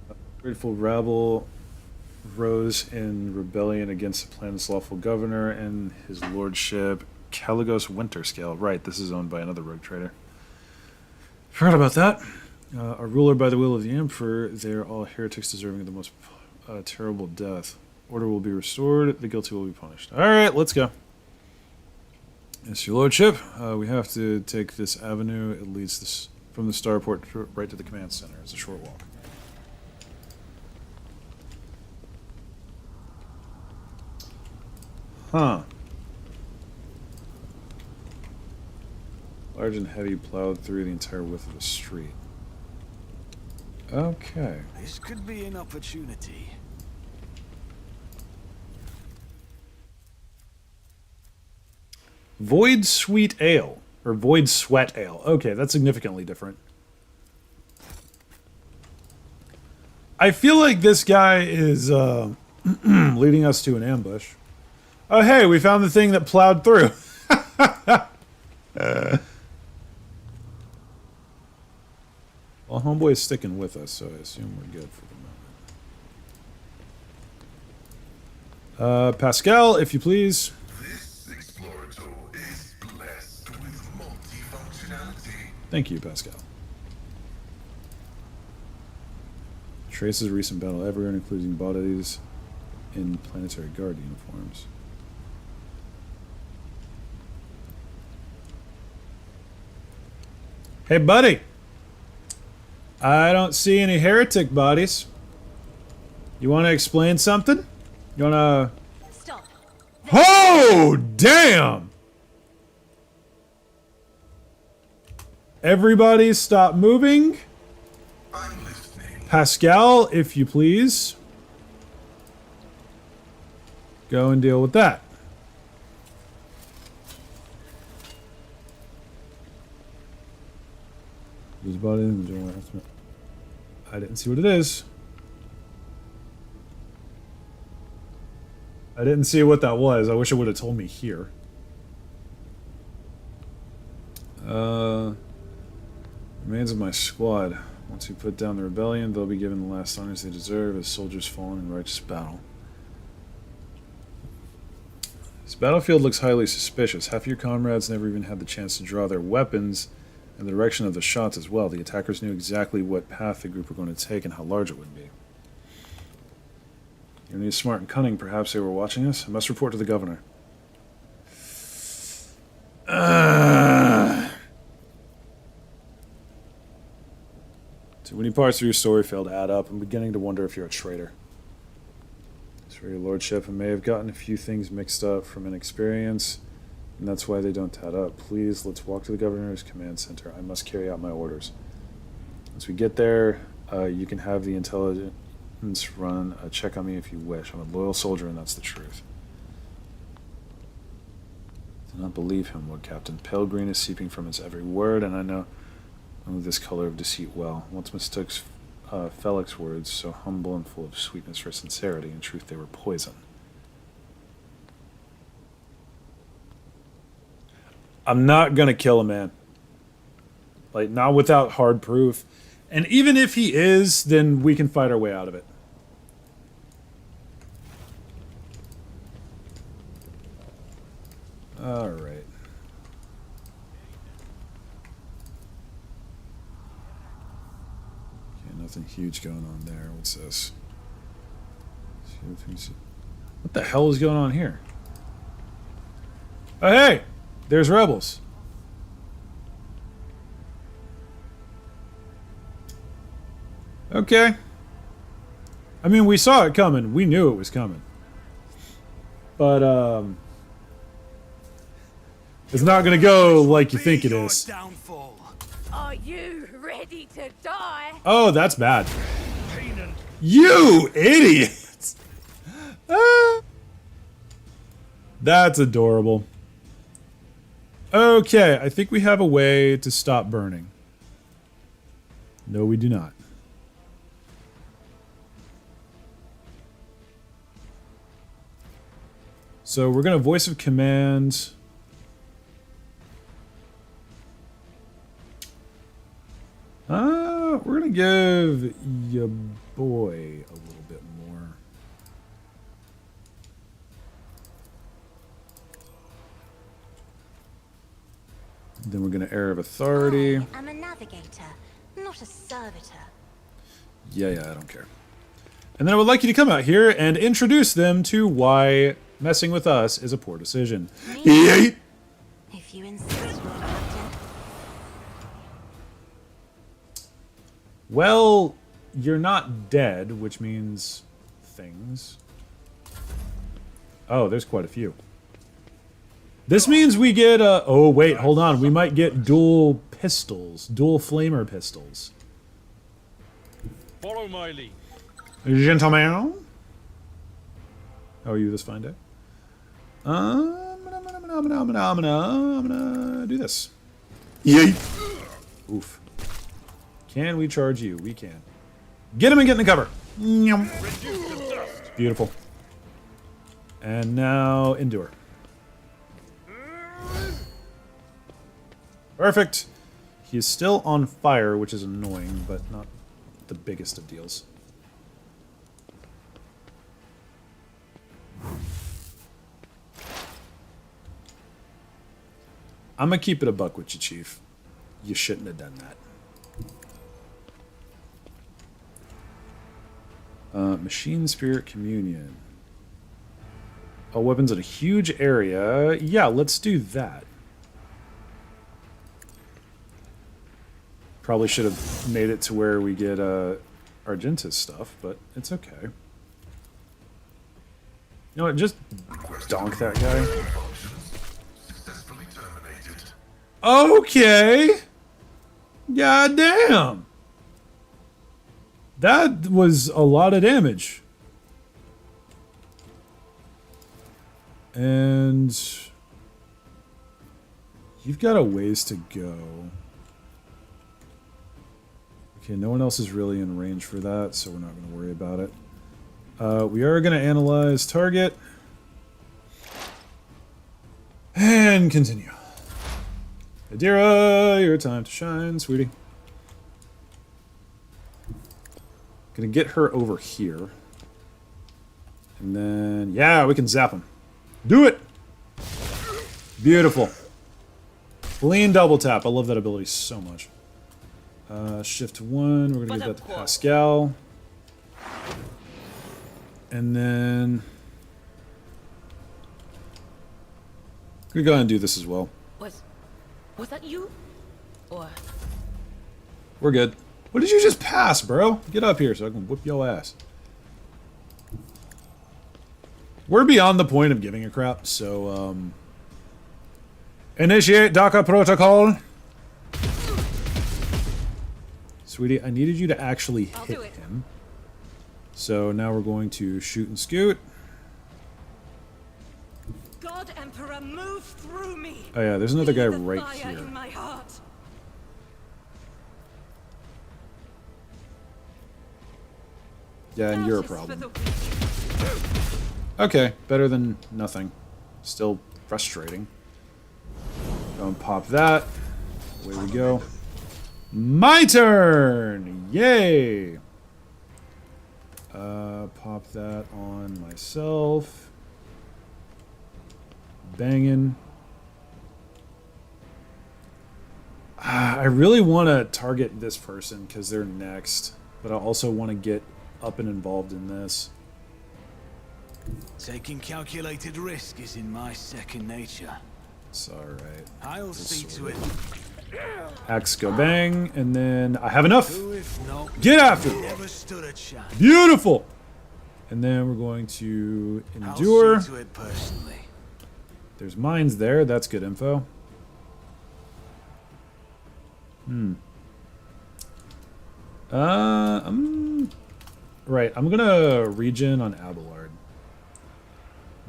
A grateful rabble rose in rebellion against the planet's lawful governor and his lordship, Caligos Winterscale. Right, this is owned by another rogue trader. Forgot about that. A ruler by the will of the Emperor, they are all heretics deserving of the most terrible death. Order will be restored, the guilty will be punished. Alright, let's go. Yes, your lordship, we have to take this avenue. It leads this from the starport right to the command center. It's a short walk. Huh. Large and heavy plowed through the entire width of the street. Okay. This could be an opportunity. Void Sweet Ale. Or Void Sweat Ale. Okay, that's significantly different. I feel like this guy is leading us to an ambush. Oh, hey, we found the thing that plowed through. Well, homeboy is sticking with us, so I assume we're good for the moment. Pascal, if you please. This explorator is blessed with multifunctionality. Thank you, Pascal. Traces of recent battle everywhere, including bodies in planetary guard uniforms. Hey, buddy. I don't see any heretic bodies. You want to explain something? You want to... Stop. Oh, damn! Everybody stop moving. I'm listening. Pascal, if you please. Go and deal with that. Use body. I didn't see what it is. I didn't see what that was. I wish it would have told me here. Remains of my squad. Once we put down the rebellion, they'll be given the last honors they deserve as soldiers fallen in righteous battle. This battlefield looks highly suspicious. Half of your comrades never even had the chance to draw their weapons and the direction of the shots as well. The attackers knew exactly what path the group were going to take and how large it would be. You're neither smart and cunning. Perhaps they were watching us. I must report to the governor. Too many parts of your story fail to add up. I'm beginning to wonder if you're a traitor. As for your lordship, I may have gotten a few things mixed up from inexperience, and that's why they don't add up. Please, let's walk to the governor's command center. I must carry out my orders. Once we get there, you can have the intelligence run a check on me if you wish. I'm a loyal soldier, and that's the truth. Do not believe him, Lord Captain. Pale green is seeping from his every word, and I know only this color of deceit well. Once mistook Felix's words, so humble and full of sweetness for sincerity. In truth, they were poison. I'm not gonna kill a man. Like, not without hard proof. And even if he is, then we can fight our way out of it. Alright. Okay, nothing huge going on there. What's this? What the hell is going on here? Oh, hey! There's rebels. Okay. I mean, we saw it coming. We knew it was coming. But, it's not gonna go like you think it is. Are you ready to die? Oh, that's bad. You idiots! Ah. That's adorable. Okay, I think we have a way to stop burning. No, we do not. So we're going to voice of command. We're going to give your boy a little bit more. Then we're going to Air of Authority. I'm a navigator, not a servitor. Yeah, I don't care. And then I would like you to come out here and introduce them to why messing with us is a poor decision. Yeet! If you insist, Lord Captain. Well, you're not dead, which means things. Oh, there's quite a few. This means we get oh wait, hold on. We might get dual pistols, dual flamer pistols. Follow my lead. Gentlemen. How are you this fine day? I'm gonna do this. Yeet. Oof. Can we charge you? We can. Get him and get in the cover. Beautiful. And now endure. Perfect. He is still on fire, which is annoying, but not the biggest of deals. I'm gonna keep it a buck with you, Chief. You shouldn't have done that. Machine Spirit Communion. Oh, weapons in a huge area. Yeah, let's do that. Probably should have made it to where we get Argentis stuff, but it's okay. You know what? Just donk that guy. Okay. God damn. That was a lot of damage. And you've got a ways to go. Okay, no one else is really in range for that, so we're not going to worry about it. We are going to analyze target. And continue. Adira, your time to shine, sweetie. Gonna get her over here. And then, yeah, we can zap him. Do it! Beautiful. Lean double tap. I love that ability so much. Shift 1. We're gonna give that to Pascal. And then... I'm gonna go ahead and do this as well. Was that you? Or... We're good. What did you just pass, bro? Get up here so I can whip your ass. We're beyond the point of giving a crap, so, initiate DACA protocol. Sweetie, I needed you to actually I'll hit do it. him. So now we're going to shoot and scoot. God Emperor, move through me. Oh yeah, there's another guy Be the right fire here. in my heart. Yeah, and you're a Justice for problem. the weak. Okay, better than nothing. Still frustrating. Go and pop that. Away we go. My turn! Yay! Pop that on myself. Banging. I really want to target this person because they're next, but I also want to get up and involved in this. Taking calculated risk is in my second nature. It's alright. I'll see to it. Axe go bang, and then I have enough! Who if not? Get after it! Never stood a chance. Beautiful! And then we're going to endure. I'll see to it personally. There's mines there, that's good info. Right, I'm gonna regen on Abelard.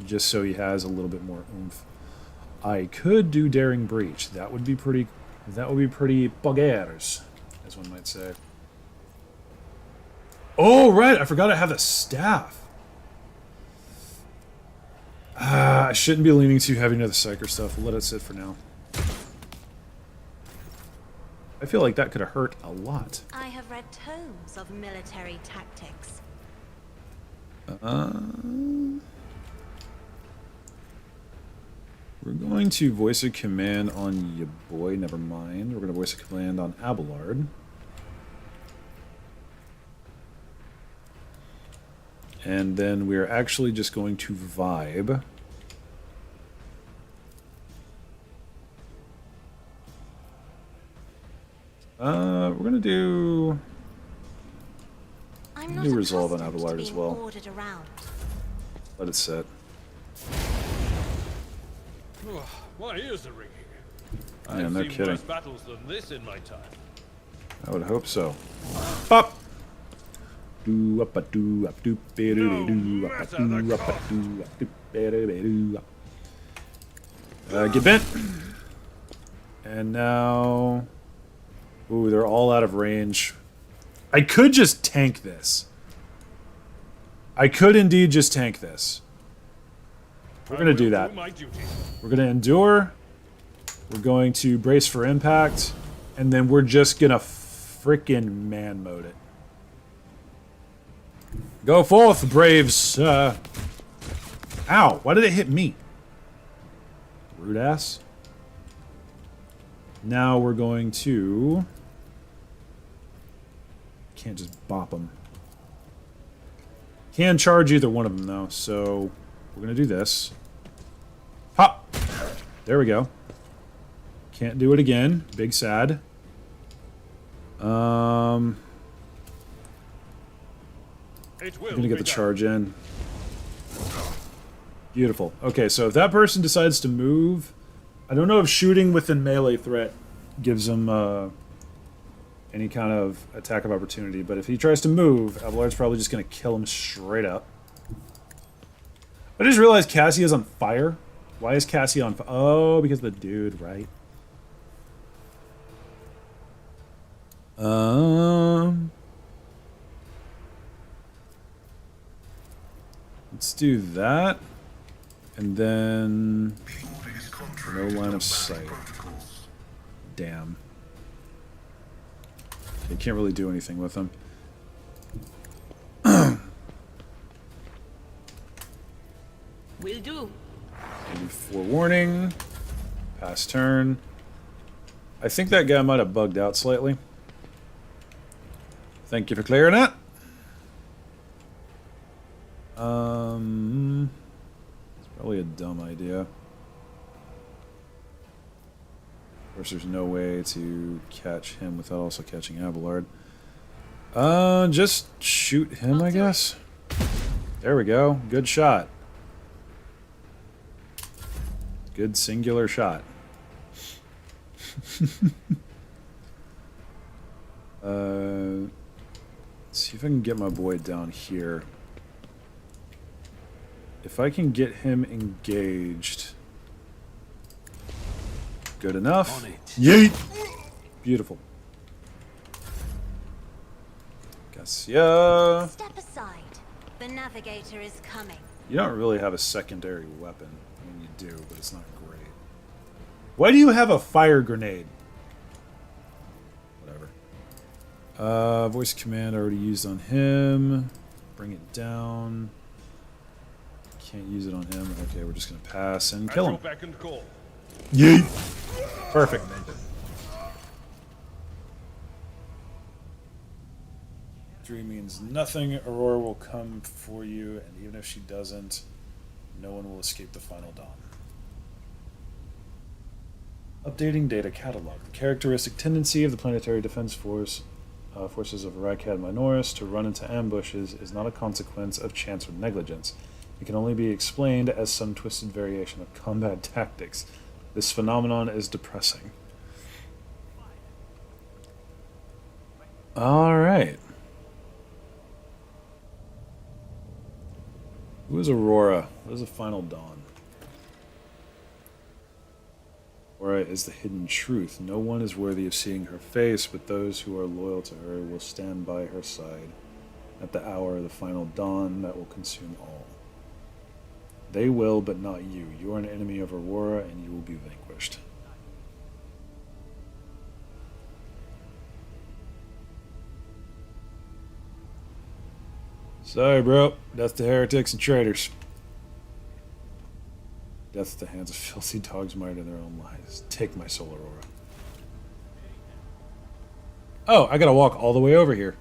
Just so he has a little bit more oomph. I could do Daring Breach. That would be pretty buggers, as one might say. Oh, right, I forgot I have the staff. I shouldn't be leaning too heavy into the Psyker stuff. We'll let it sit for now. I feel like that could have hurt a lot. I have read tomes of military tactics. We're going to voice a command on ya boy. Never mind. We're going to voice a command on Abelard. And then we're actually just going to vibe. We're going to do... I'm not New resolve on accustomed to Abelard as being well. ordered around. Let it sit. My ears are ringing. Yeah, no I've seen kidding. worse battles than this in my time. I would hope so. Pop! Do up a do up do be do do up a do up a do up do be do up. Get bent. And now, ooh, they're all out of range. I could just tank this. I could indeed just tank this. We're gonna do that. We're gonna endure. We're going to brace for impact, and then we're just gonna frickin' man mode it. Go forth, braves! Ow! Why did it hit me? Rude ass. Now we're going to... Can't just bop them. Can charge either one of them, though, so... We're gonna do this. Pop! There we go. Can't do it again. Big sad. We're gonna get the charge in. Beautiful. Okay, so if that person decides to move, I don't know if shooting within melee threat gives him any kind of attack of opportunity, but if he tries to move, Abelard's probably just gonna kill him straight up. I just realized Cassie is on fire. Why is Cassie on fire? Oh, because of the dude, right? Let's do that. And then... No line of sight. Damn. You can't really do anything with them. Will do. Maybe forewarning. Pass turn. I think that guy might have bugged out slightly. Thank you for clearing that. It's probably a dumb idea. Of course, there's no way to catch him without also catching Abelard. Just shoot him, I guess. There we go. Good shot. Good singular shot. Let's see if I can get my boy down here. If I can get him engaged. Good enough. On it. Yeet! Beautiful. Cassia. Step aside. The navigator is coming. You don't really have a secondary weapon. I mean, you do, but it's not great. Why do you have a fire grenade? Whatever. Voice command I already used on him. Bring it down. Can't use it on him. Okay, we're just gonna pass and kill him. Back and call. Yeet! Perfect. Victory means nothing. Aurora will come for you, and even if she doesn't, no one will escape the final dawn. Updating data catalog. The characteristic tendency of the Planetary Defense Forces of Rykad Minoris to run into ambushes is not a consequence of chance or negligence. It can only be explained as some twisted variation of combat tactics. This phenomenon is depressing. Alright. Who is Aurora? What is the final dawn? Aurora is the hidden truth. No one is worthy of seeing her face, but those who are loyal to her will stand by her side at the hour of the final dawn that will consume all. They will, but not you. You are an enemy of Aurora, and you will be vanquished. Sorry, bro. Death to heretics and traitors. Death at the hands of filthy dogs mired in their own lives. Take my soul, Aurora. Oh, I gotta walk all the way over here.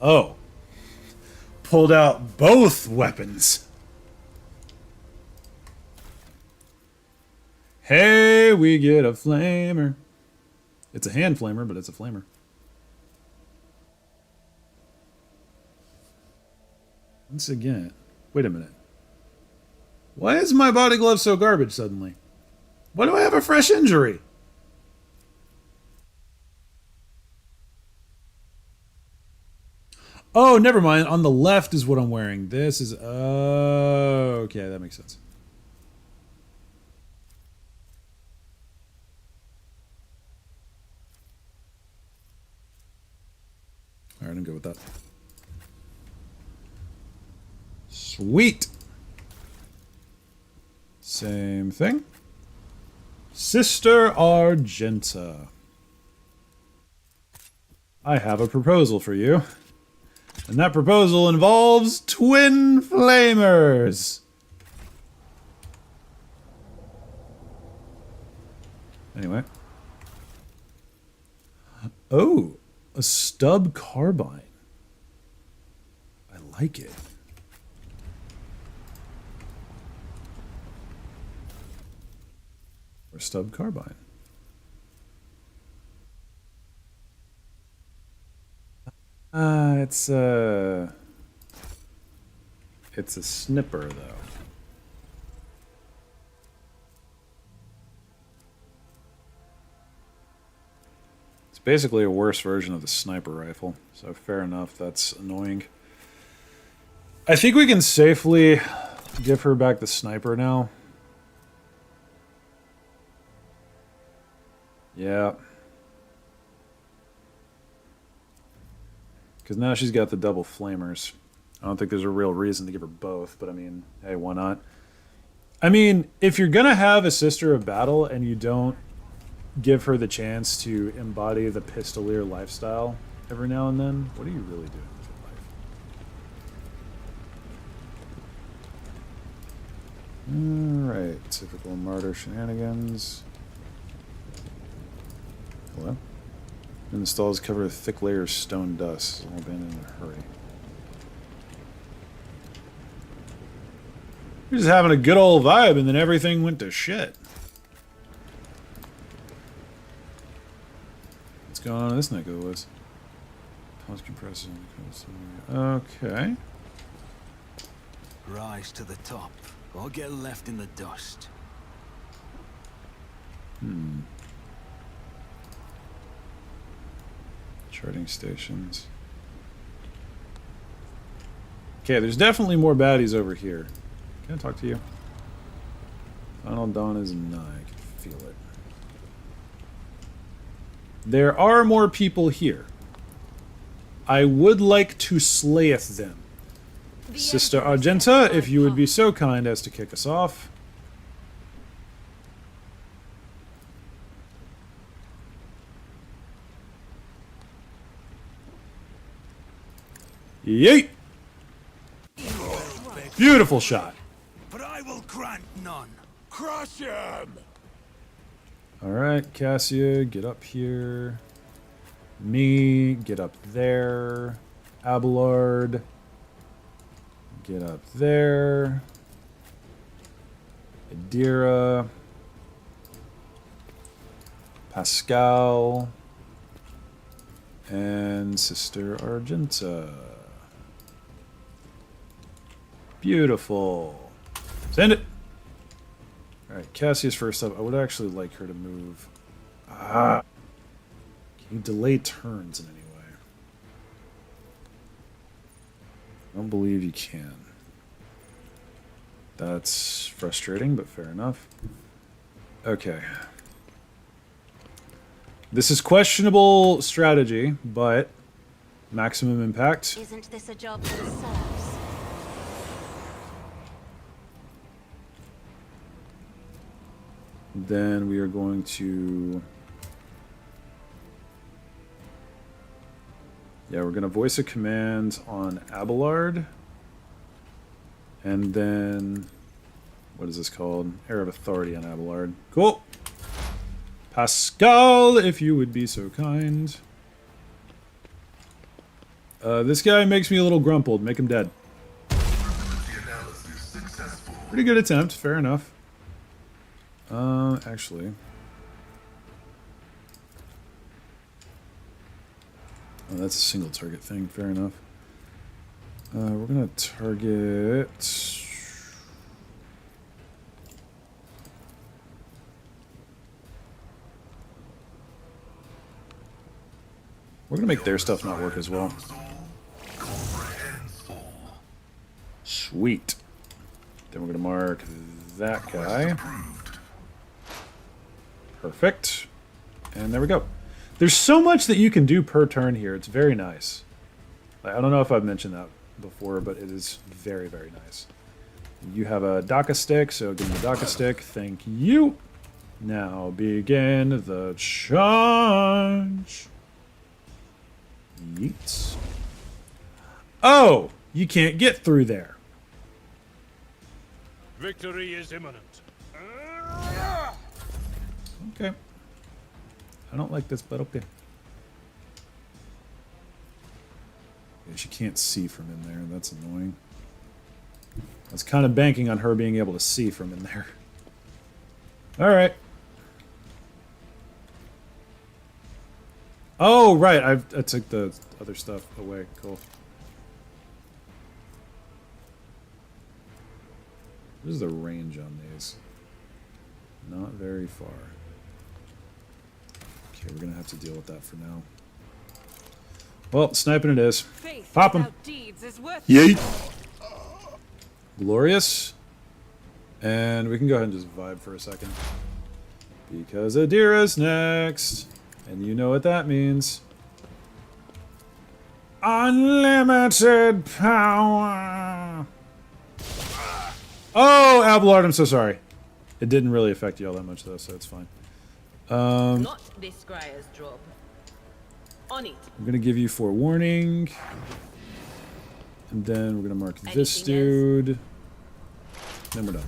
Oh. Pulled out both weapons. Hey, we get a flamer. It's a hand flamer, but it's a flamer. Once again, wait a minute. Why is my body glove so garbage suddenly? Why do I have a fresh injury? Oh, never mind. On the left is what I'm wearing. This is... Oh, okay, that makes sense. Alright, I'm good with that. Sweet! Same thing. Sister Argenta. I have a proposal for you. And that proposal involves twin flamers. Anyway. Oh, a stub carbine. I like it. Or stub carbine. It's a snipper, though. It's basically a worse version of the sniper rifle, so fair enough, that's annoying. I think we can safely give her back the sniper now. Yeah. Because now she's got the double flamers. I don't think there's a real reason to give her both, but I mean, hey, why not? I mean, if you're going to have a Sister of Battle and you don't give her the chance to embody the pistolier lifestyle every now and then, what are you really doing with your life? Alright, typical martyr shenanigans. Hello? And the stall is covered with thick layers of stone dust. All abandoned in a hurry. You're just having a good old vibe, and then everything went to shit. What's going on in this neck of the woods? Pause compressor. Okay. Rise to the top, or get left in the dust. Charting stations. Okay, there's definitely more baddies over here. Can I talk to you? Final dawn is nigh. I can feel it. There are more people here. I would like to slayeth them. Sister Argenta, if you would be so kind as to kick us off. Yeet! Beautiful shot. But I will grant none. Crush him! Alright, Cassia, get up here. Me, get up there. Abelard, get up there. Adira. Pascal. And Sister Argenta. Beautiful. Send it! Alright, Cassia's first up. I would actually like her to move. Can you delay turns in any way? I don't believe you can. That's frustrating, but fair enough. Okay. This is questionable strategy, but maximum impact. Isn't this a job that serves? Then we are going to... Yeah, we're going to voice a command on Abelard. And then... What is this called? Air of Authority on Abelard. Cool! Pascal, if you would be so kind. This guy makes me a little grumpled. Make him dead. Pretty good attempt. Fair enough. Actually... Oh, that's a single target thing. Fair enough. We're gonna target... We're gonna make their stuff not work as well. Sweet. Then we're gonna mark that guy. Perfect. And there we go. There's so much that you can do per turn here. It's very nice. I don't know if I've mentioned that before, but it is very, very nice. You have a Daka stick, so give me a Daka stick. Thank you. Now begin the charge. Yeets. Oh! You can't get through there. Victory is imminent. Okay. I don't like this, but okay. Yeah, she can't see from in there. That's annoying. I was kind of banking on her being able to see from in there. Alright. Oh, right. I took the other stuff away. Cool. What is the range on these? Not very far. Okay, we're gonna have to deal with that for now. Well, sniping it is. Pop him. Yeet. Glorious. And we can go ahead and just vibe for a second. Because Adira's next. And you know what that means. Unlimited power. Oh, Abelard, I'm so sorry. It didn't really affect you all that much, though, so it's fine. Not this Scryer's job. On it. I'm going to give you forewarning. And then we're going to mark this dude. Then we're done.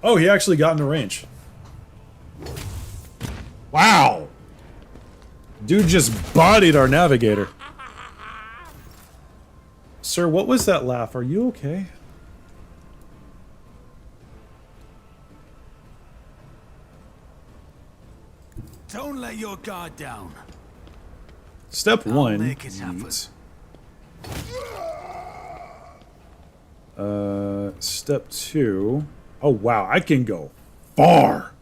Oh, he actually got into range. Wow! Dude just bodied our navigator. Sir, what was that laugh? Are you okay? Don't let your guard down. Step one. Make it happen. Step two. Oh wow, I can go far.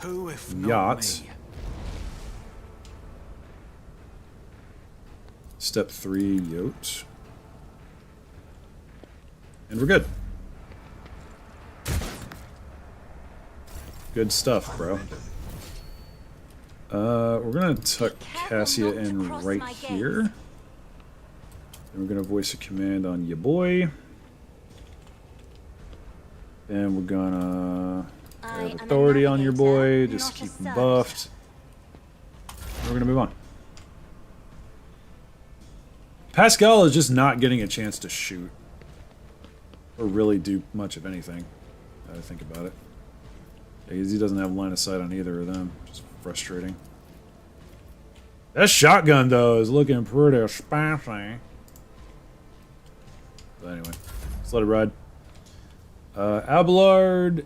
Who if not Yacht. me? Step 3, yacht. And we're good. Good stuff, bro. We're gonna tuck Cassia in right here. And we're gonna voice a command on ya boy. And we're gonna have authority on your boy, just keep him buffed. And we're gonna move on. Pascal is just not getting a chance to shoot. Or really do much of anything. Now that I think about it. Because he doesn't have line of sight on either of them. Which is frustrating. That shotgun, though, is looking pretty spicy. But anyway, let's let it ride. Abelard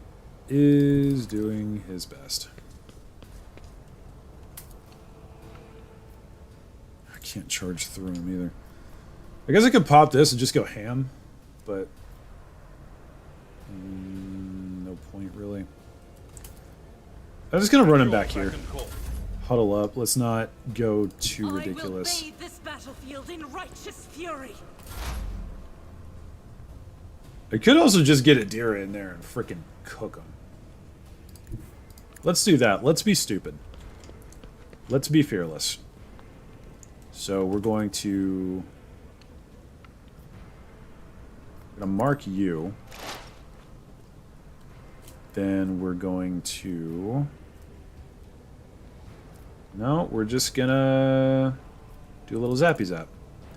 is doing his best. I can't charge through him either. I guess I could pop this and just go ham, but no point really. I'm just gonna run him back here. Huddle up. Let's not go too ridiculous. I will bathe this battlefield in righteous fury. I could also just get Adira in there and frickin' cook him. Let's do that. Let's be stupid. Let's be fearless. So we're going to... I'm gonna mark you. Then we're going to... No, we're just gonna do a little zappy zap.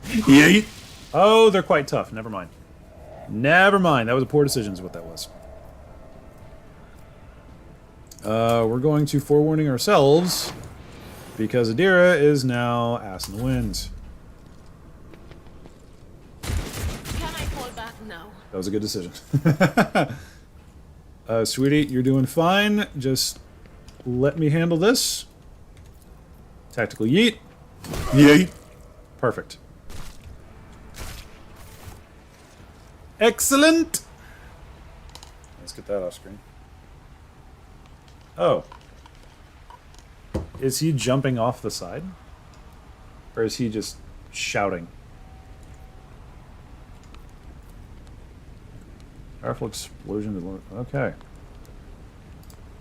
Yeet! Oh, they're quite tough. Never mind. Never mind. That was a poor decision is what that was. We're going to forewarning ourselves because Adira is now ass in the wind. Can I fall back now? That was a good decision. Sweetie, you're doing fine. Just let me handle this. Tactical yeet. Yeet. Perfect. Excellent. Let's get that off screen. Oh. Is he jumping off the side? Or is he just shouting? Powerful explosion. Okay.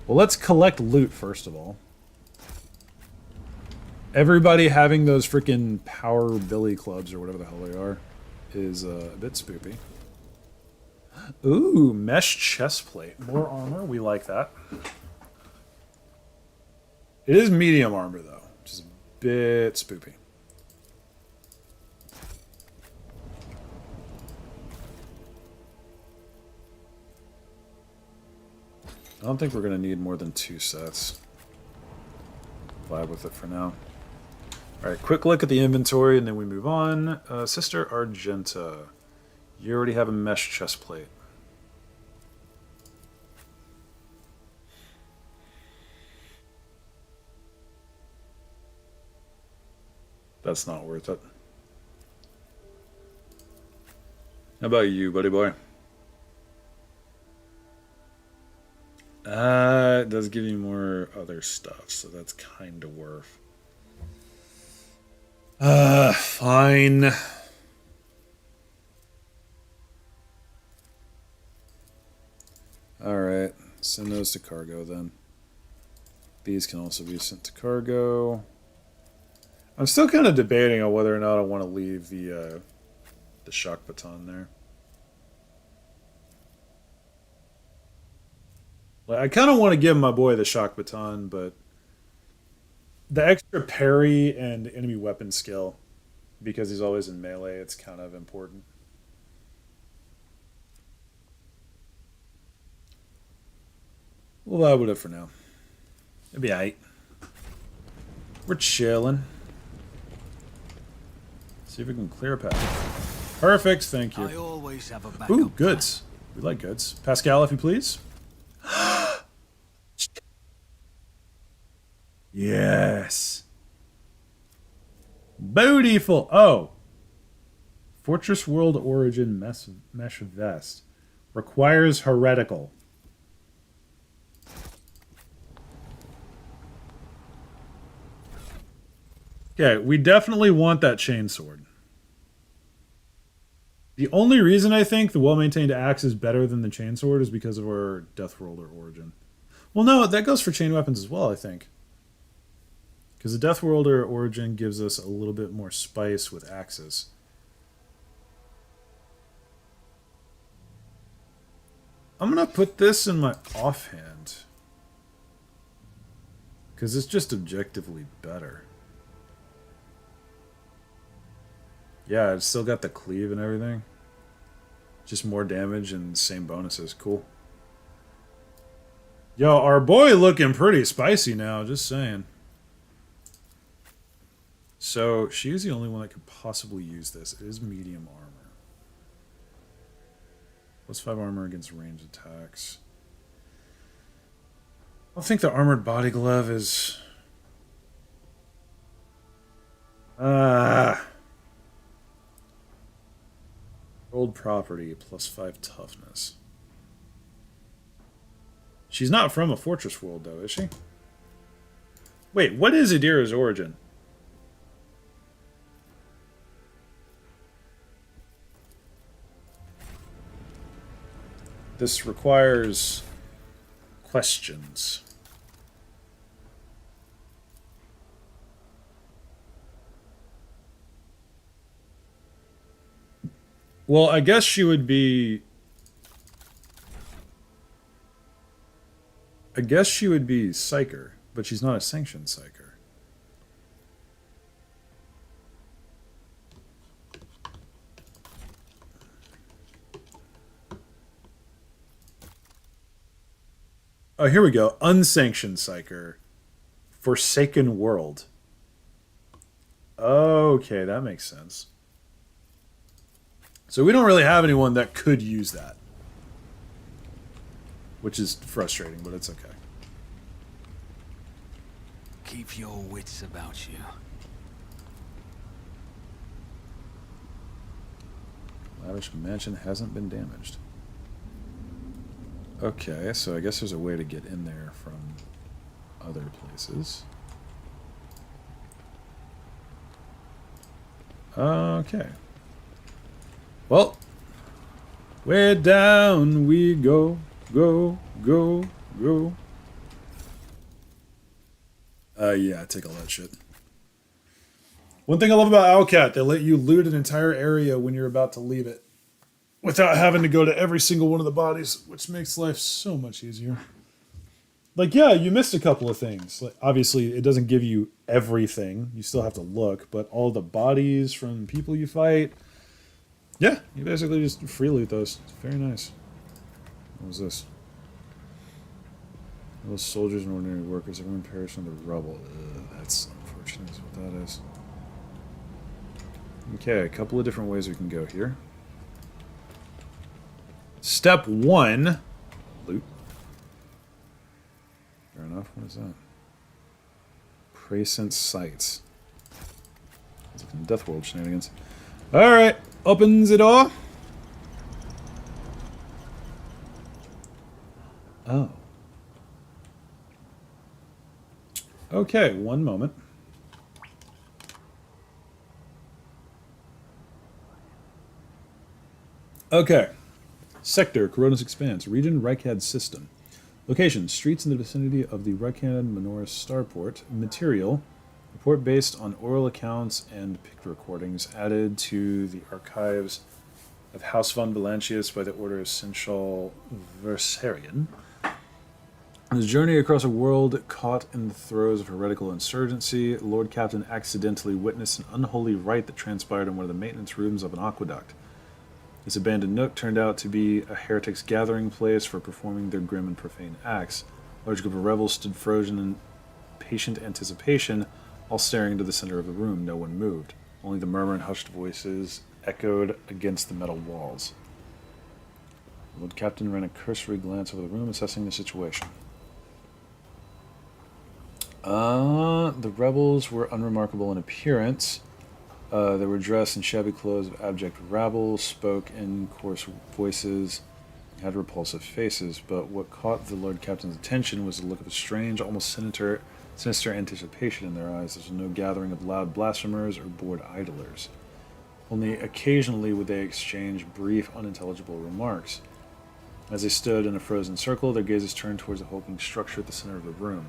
Well, let's collect loot first of all. Everybody having those freaking power billy clubs or whatever the hell they are is a bit spoopy. Ooh, mesh chest plate. More armor. We like that. It is medium armor though, which is a bit spoopy. I don't think we're going to need more than 2 sets. Vibe with it for now. Alright, quick look at the inventory and then we move on. Sister Argenta. You already have a mesh chest plate. That's not worth it. How about you, buddy boy? It does give you more other stuff, so that's kind of worth. Fine. Alright, send those to cargo then. These can also be sent to cargo. I'm still kind of debating on whether or not I want to leave the shock baton there. Like, I kind of want to give my boy the shock baton, but the extra parry and enemy weapon skill, because he's always in melee, it's kind of important. We'll vibe with it for now. It'll be aight. We're chilling. See if we can clear a path. Perfect, thank you. I always have a backup. Ooh, goods. We like goods. Pascal, if you please. Yes. Beautiful. Oh. Fortress World Origin mesh vest. Requires heretical. Okay, we definitely want that chainsword. The only reason I think the well-maintained axe is better than the chainsword is because of our Deathworlder origin. Well, no, that goes for chain weapons as well, I think. Because the Deathworlder origin gives us a little bit more spice with axes. I'm going to put this in my offhand. Because it's just objectively better. Yeah, it's still got the cleave and everything. Just more damage and same bonuses. Cool. Yo, our boy looking pretty spicy now, just saying. So, she's the only one that could possibly use this. It is medium armor. +5 armor against ranged attacks. I think the armored body glove is... Old property, +5 toughness. She's not from a fortress world, though, is she? Wait, what is Adira's origin? This requires questions. Well, I guess she would be... I guess she would be Psyker, but she's not a sanctioned Psyker. Oh, here we go. Unsanctioned Psyker. Forsaken World. Okay, that makes sense. So we don't really have anyone that could use that. Which is frustrating, but it's okay. Keep your wits about you. Lavish mansion hasn't been damaged. Okay, so I guess there's a way to get in there from other places. Okay. Well, way down we go, go, go, go. Yeah, take all that shit. One thing I love about Owlcat, they let you loot an entire area when you're about to leave it, without having to go to every single one of the bodies, which makes life so much easier. Like, yeah, you missed a couple of things. Like, obviously, it doesn't give you everything. You still have to look, but all the bodies from people you fight... Yeah, you basically just free loot those. It's very nice. What was this? Those soldiers and ordinary workers, everyone perished in the rubble. Ugh, that's unfortunate is what that is. Okay, a couple of different ways we can go here. Step 1. Loot. Fair enough. What is that? Prescient sights. It's like some Deathworld shenanigans. Alright. Opens the door. Oh. Okay, one moment. Okay. Sector, Coronis Expanse. Region, Reichad System. Location, streets in the vicinity of the Reichad Menoris Starport. Material, report based on oral accounts and picture recordings added to the archives of House von Belantius by the order of Sinchal Versarian. On his journey across a world caught in the throes of heretical insurgency, Lord Captain accidentally witnessed an unholy rite that transpired in one of the maintenance rooms of an aqueduct. This abandoned nook turned out to be a heretic's gathering place for performing their grim and profane acts. A large group of rebels stood frozen in patient anticipation, all staring into the center of the room. No one moved. Only the murmur and hushed voices echoed against the metal walls. The Lord Captain ran a cursory glance over the room, assessing the situation. The rebels were unremarkable in appearance. They were dressed in shabby clothes of abject rabble, spoke in coarse voices, had repulsive faces, but what caught the Lord Captain's attention was the look of a strange, almost sinister anticipation in their eyes. There was no gathering of loud blasphemers or bored idlers. Only occasionally would they exchange brief, unintelligible remarks. As they stood in a frozen circle, their gazes turned towards the hulking structure at the center of the room.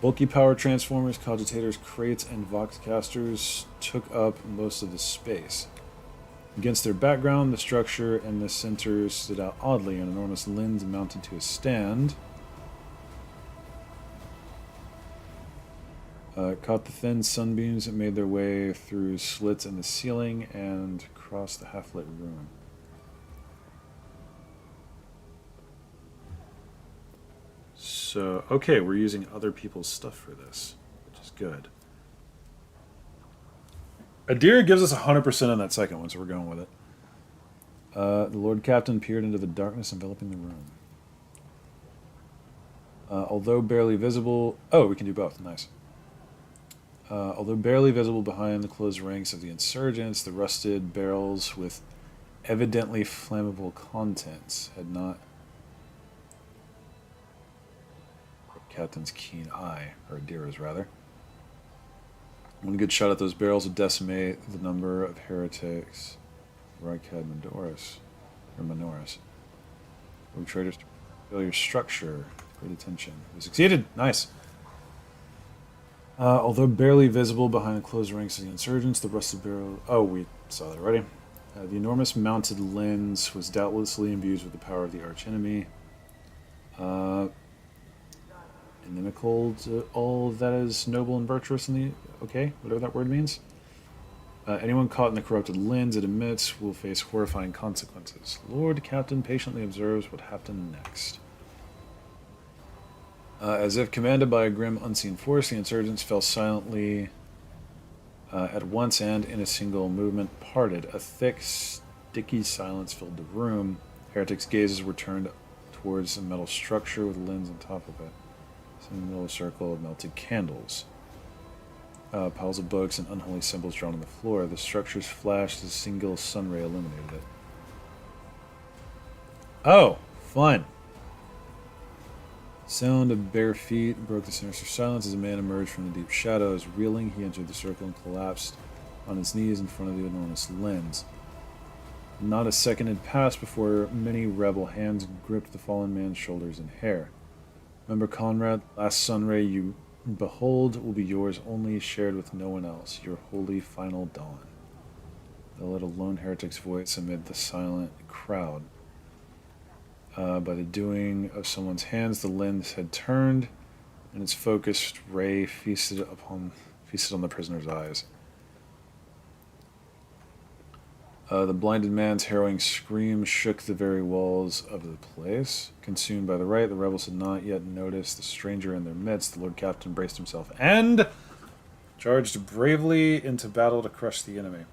Bulky power transformers, cogitators, crates, and voxcasters took up most of the space. Against their background, the structure in the center stood out oddly. An enormous lens mounted to a stand caught the thin sunbeams that made their way through slits in the ceiling and across the half-lit room. So, okay, we're using other people's stuff for this, which is good. Adira gives us 100% on that second one, so we're going with it. The Lord Captain peered into the darkness enveloping the room. Although barely visible... Oh, we can do both. Nice. Although barely visible behind the closed ranks of the insurgents, the rusted barrels with evidently flammable contents had not... Captain's keen eye, or Adira's rather. One good shot at those barrels would decimate the number of heretics. Rykad Manoris. Rogue traders to failure structure. Great attention. We succeeded. Nice. Although barely visible behind the closed ranks of the insurgents, the rusted barrel... Oh, we saw that already. The enormous mounted lens was doubtlessly imbued with the power of the archenemy. Inimical to all that is noble and virtuous in the... Okay, whatever that word means. Anyone caught in the corrupted lens it emits will face horrifying consequences. Lord Captain patiently observes what happened next. As if commanded by a grim, unseen force, the insurgents fell silently at once and, in a single movement, parted. A thick, sticky silence filled the room. Heretics' gazes were turned towards a metal structure with a lens on top of it. In the middle of a circle of melted candles. Piles of books and unholy symbols drawn on the floor. The structures flashed as a single sun ray illuminated it. Oh, fun. Sound of bare feet broke the sinister silence as a man emerged from the deep shadows. Reeling, he entered the circle and collapsed on his knees in front of the enormous lens. Not a second had passed before many rebel hands gripped the fallen man's shoulders and hair. Remember, Conrad, last sunray you behold will be yours only, shared with no one else, your holy final dawn. They let a lone heretic's voice amid the silent crowd. By the doing of someone's hands, the lens had turned, and its focused ray feasted on the prisoner's eyes. The blinded man's harrowing scream shook the very walls of the place. Consumed by the rite, the rebels had not yet noticed the stranger in their midst. The Lord Captain braced himself and charged bravely into battle to crush the enemy.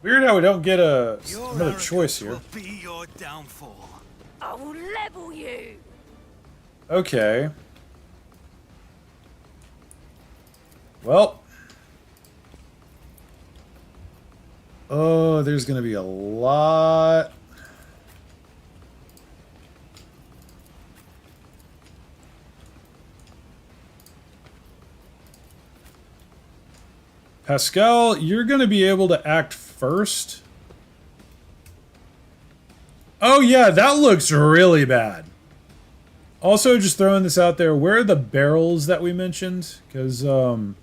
Weird how we don't get another choice here. Will be your downfall. I will level you. Okay. Well. Oh, there's going to be a lot. Pascal, you're going to be able to act first. Oh, yeah, that looks really bad. Also, just throwing this out there, where are the barrels that we mentioned? Because the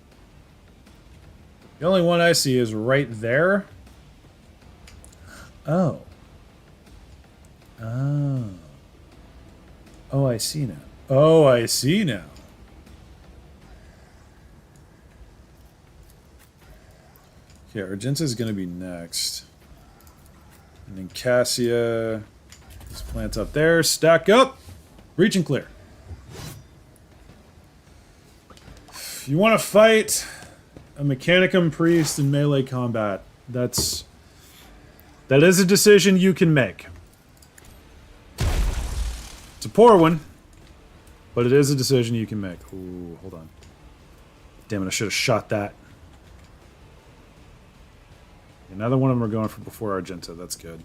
only one I see is right there. Oh. Oh. Oh, I see now. Oh, I see now. Okay, Argenta's going to be next. And then Cassia. Let's plant up there. Stack up. Reach and clear. If you want to fight a Mechanicum priest in melee combat, that is a decision you can make. It's a poor one, but it is a decision you can make. Ooh, hold on. Damn it, I should have shot that. Another one of them are going for before Argenta. That's good.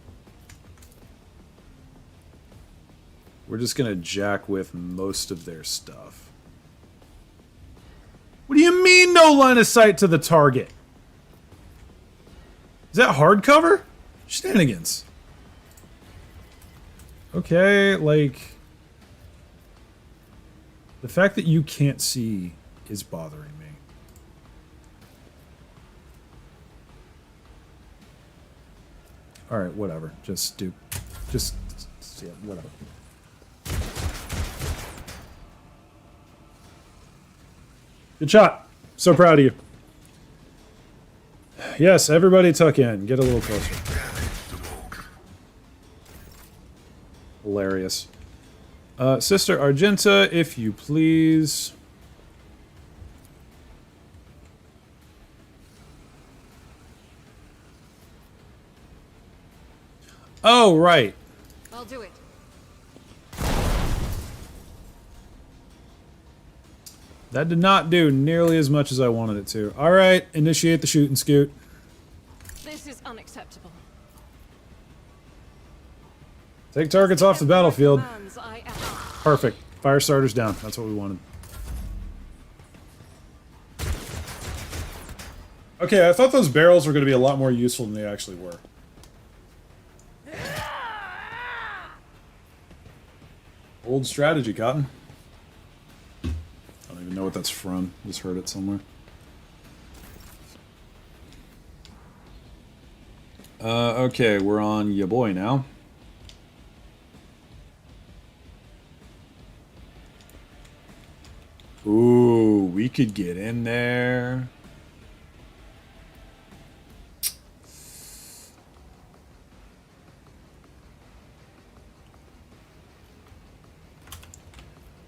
We're just gonna jack with most of their stuff. What do you mean no line of sight to the target? Is that hardcover? Shenanigans. Okay, like... The fact that you can't see is bothering me. Alright, whatever. Just yeah, whatever. Good shot. So proud of you. Yes, everybody tuck in. Get a little closer. Hilarious. Sister Argenta, if you please. Oh, right. I'll do it. That did not do nearly as much as I wanted it to. Alright, initiate the shoot and scoot. This is unacceptable. Take targets off the battlefield. Commands, I am. Perfect. Fire starters down. That's what we wanted. Okay, I thought those barrels were going to be a lot more useful than they actually were. Old strategy, Cotton. I don't even know what that's from. Just heard it somewhere. Okay, we're on ya boy now. Ooh, we could get in there.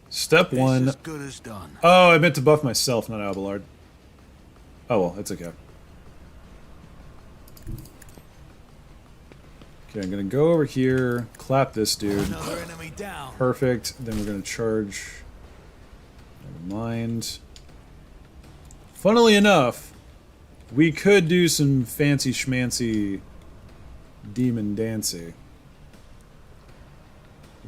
Step one. As good as done. Oh, I meant to buff myself, not Abelard. Oh well, it's okay. Okay, I'm gonna go over here, clap this dude. Another enemy down. Perfect. Then we're gonna charge. Never mind. Funnily enough, we could do some fancy schmancy demon dancy.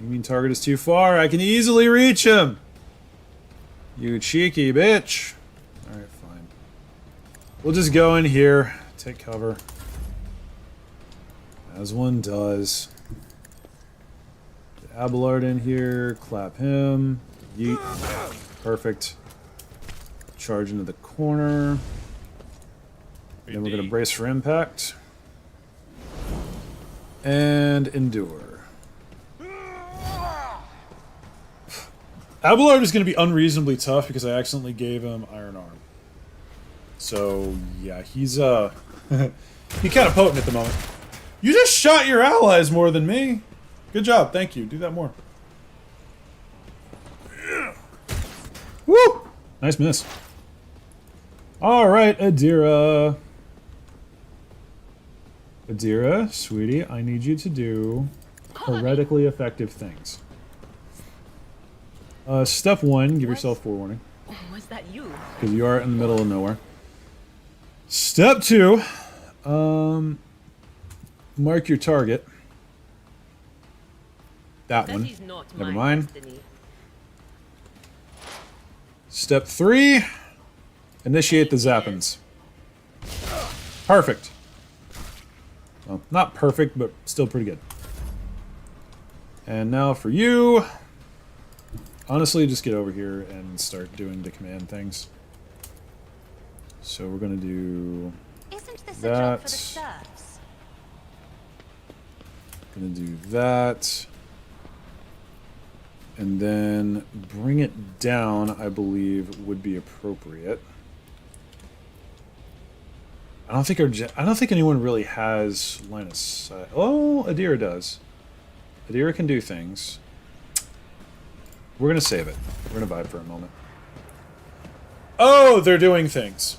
You mean target is too far? I can easily reach him! You cheeky bitch. Alright, fine. We'll just go in here, take cover. As one does. Get Abelard in here, clap him. Yeet. Perfect. Charge into the corner. Then we're going to brace for impact. And endure. Abelard is going to be unreasonably tough because I accidentally gave him Iron Arm. So, yeah, he's, he's kind of potent at the moment. You just shot your allies more than me. Good job, thank you. Do that more. Yeah. Woo! Nice miss. Alright, Adira. Adira, sweetie, I need you to do heretically effective things. Step one, give yourself forewarning. Was that you? Because you are in the middle of nowhere. Step two, mark your target. That one. Is not Never my mind. destiny. Step three, initiate the zappins. Perfect. Well, not perfect, but still pretty good. And now for you. Honestly, just get over here and start doing the command things. So we're gonna do Isn't this that. a job for the serfs? Gonna do that. And then bring it down, I believe, would be appropriate. I don't think anyone really has line of sight. Oh, Adira does. Adira can do things. We're gonna save it. We're gonna vibe for a moment. Oh, they're doing things.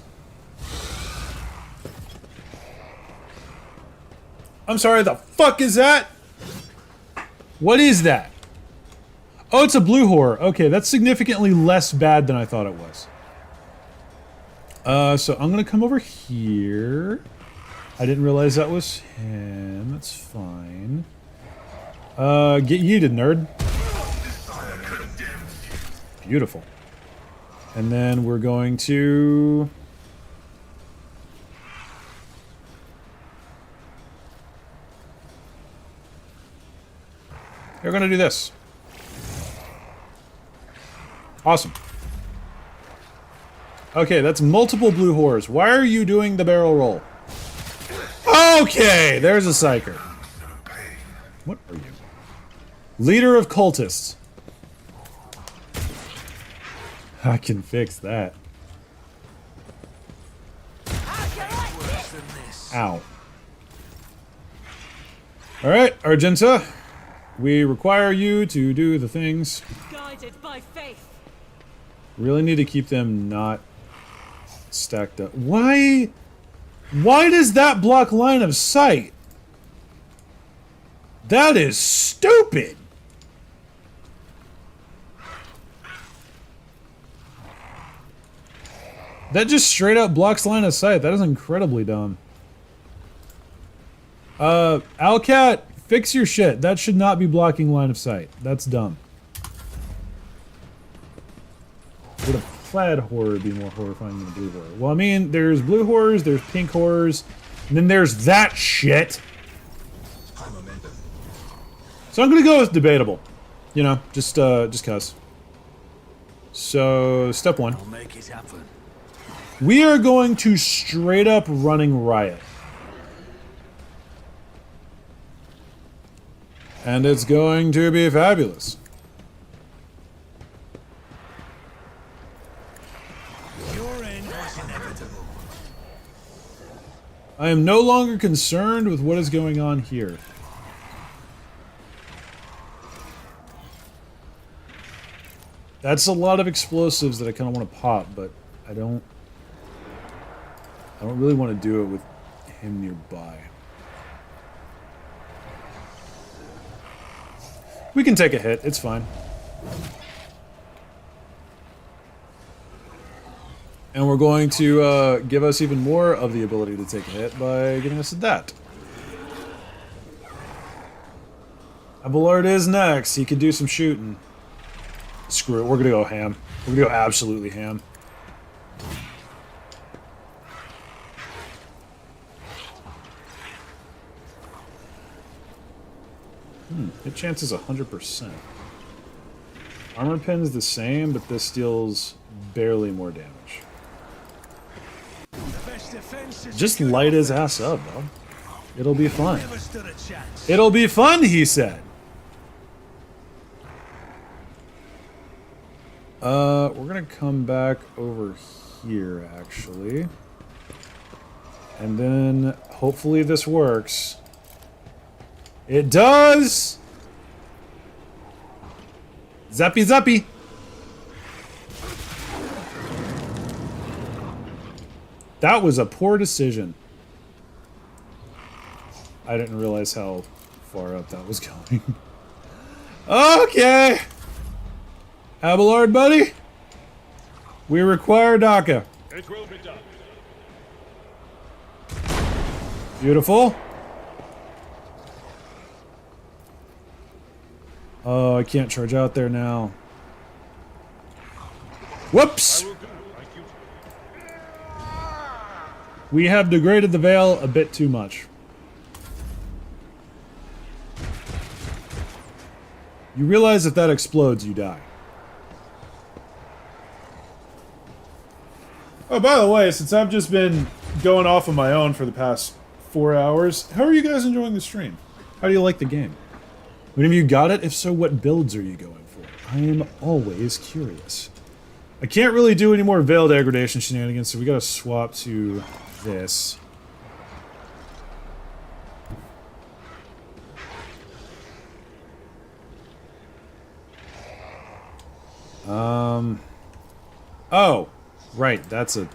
I'm sorry, the fuck is that? What is that? Oh, it's a blue whore. Okay, that's significantly less bad than I thought it was. So I'm gonna come over here. I didn't realize that was him. That's fine. Get yeeted, nerd. Beautiful. And then we're going to... We're going to do this. Awesome. Okay, that's multiple blue horrors. Why are you doing the barrel roll? Okay, there's a psyker. What are you? Leader of cultists. I can fix that. Ow. Alright, Argenta. We require you to do the things. Guided by faith. Really need to keep them not stacked up. Why does that block line of sight? That is stupid. That just straight up blocks line of sight. That is incredibly dumb. Alcat, fix your shit. That should not be blocking line of sight. That's dumb. Would a plaid horror be more horrifying than a blue horror? Well, I mean, there's blue horrors, there's pink horrors, and then there's that shit. So I'm gonna go with debatable. You know, just cuz. So, step one. I'll make it happen. We are going to straight up running riot. And it's going to be fabulous. Your end was inevitable. I am no longer concerned with what is going on here. That's a lot of explosives that I kind of want to pop, but I don't really want to do it with him nearby. We can take a hit, it's fine. And we're going to give us even more of the ability to take a hit by giving us that. Abelard is next. He could do some shooting. Screw it, we're gonna go ham. We're gonna go absolutely ham. Hit chance is 100%. Armor pin's the same, but this deals barely more damage. Just light his ass up, though. It'll be fun. It'll be fun, he said. We're gonna come back over here, actually. And then, hopefully this works. It does! Zappy zappy! That was a poor decision. I didn't realize how far up that was going. Okay! Abelard, buddy! We require DACA. It will be done. Beautiful. Oh, I can't charge out there now. Whoops! We have degraded the veil a bit too much. You realize if that explodes, you die. Oh, by the way, since I've just been going off on my own for the past 4 hours, how are you guys enjoying the stream? How do you like the game? Have you got it? If so, what builds are you going for? I am always curious. I can't really do any more veil degradation shenanigans, so we gotta swap to this. Oh! Right, that's a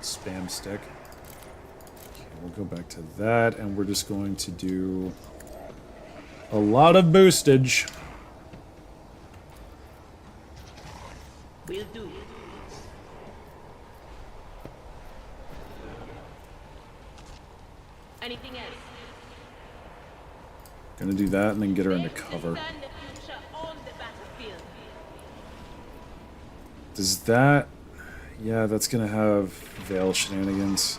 spam stick. Okay, we'll go back to that, and we're just going to do a lot of boostage. Will do. Anything else? Gonna do that and then get her into cover. Does that... Yeah, that's gonna have Veil shenanigans.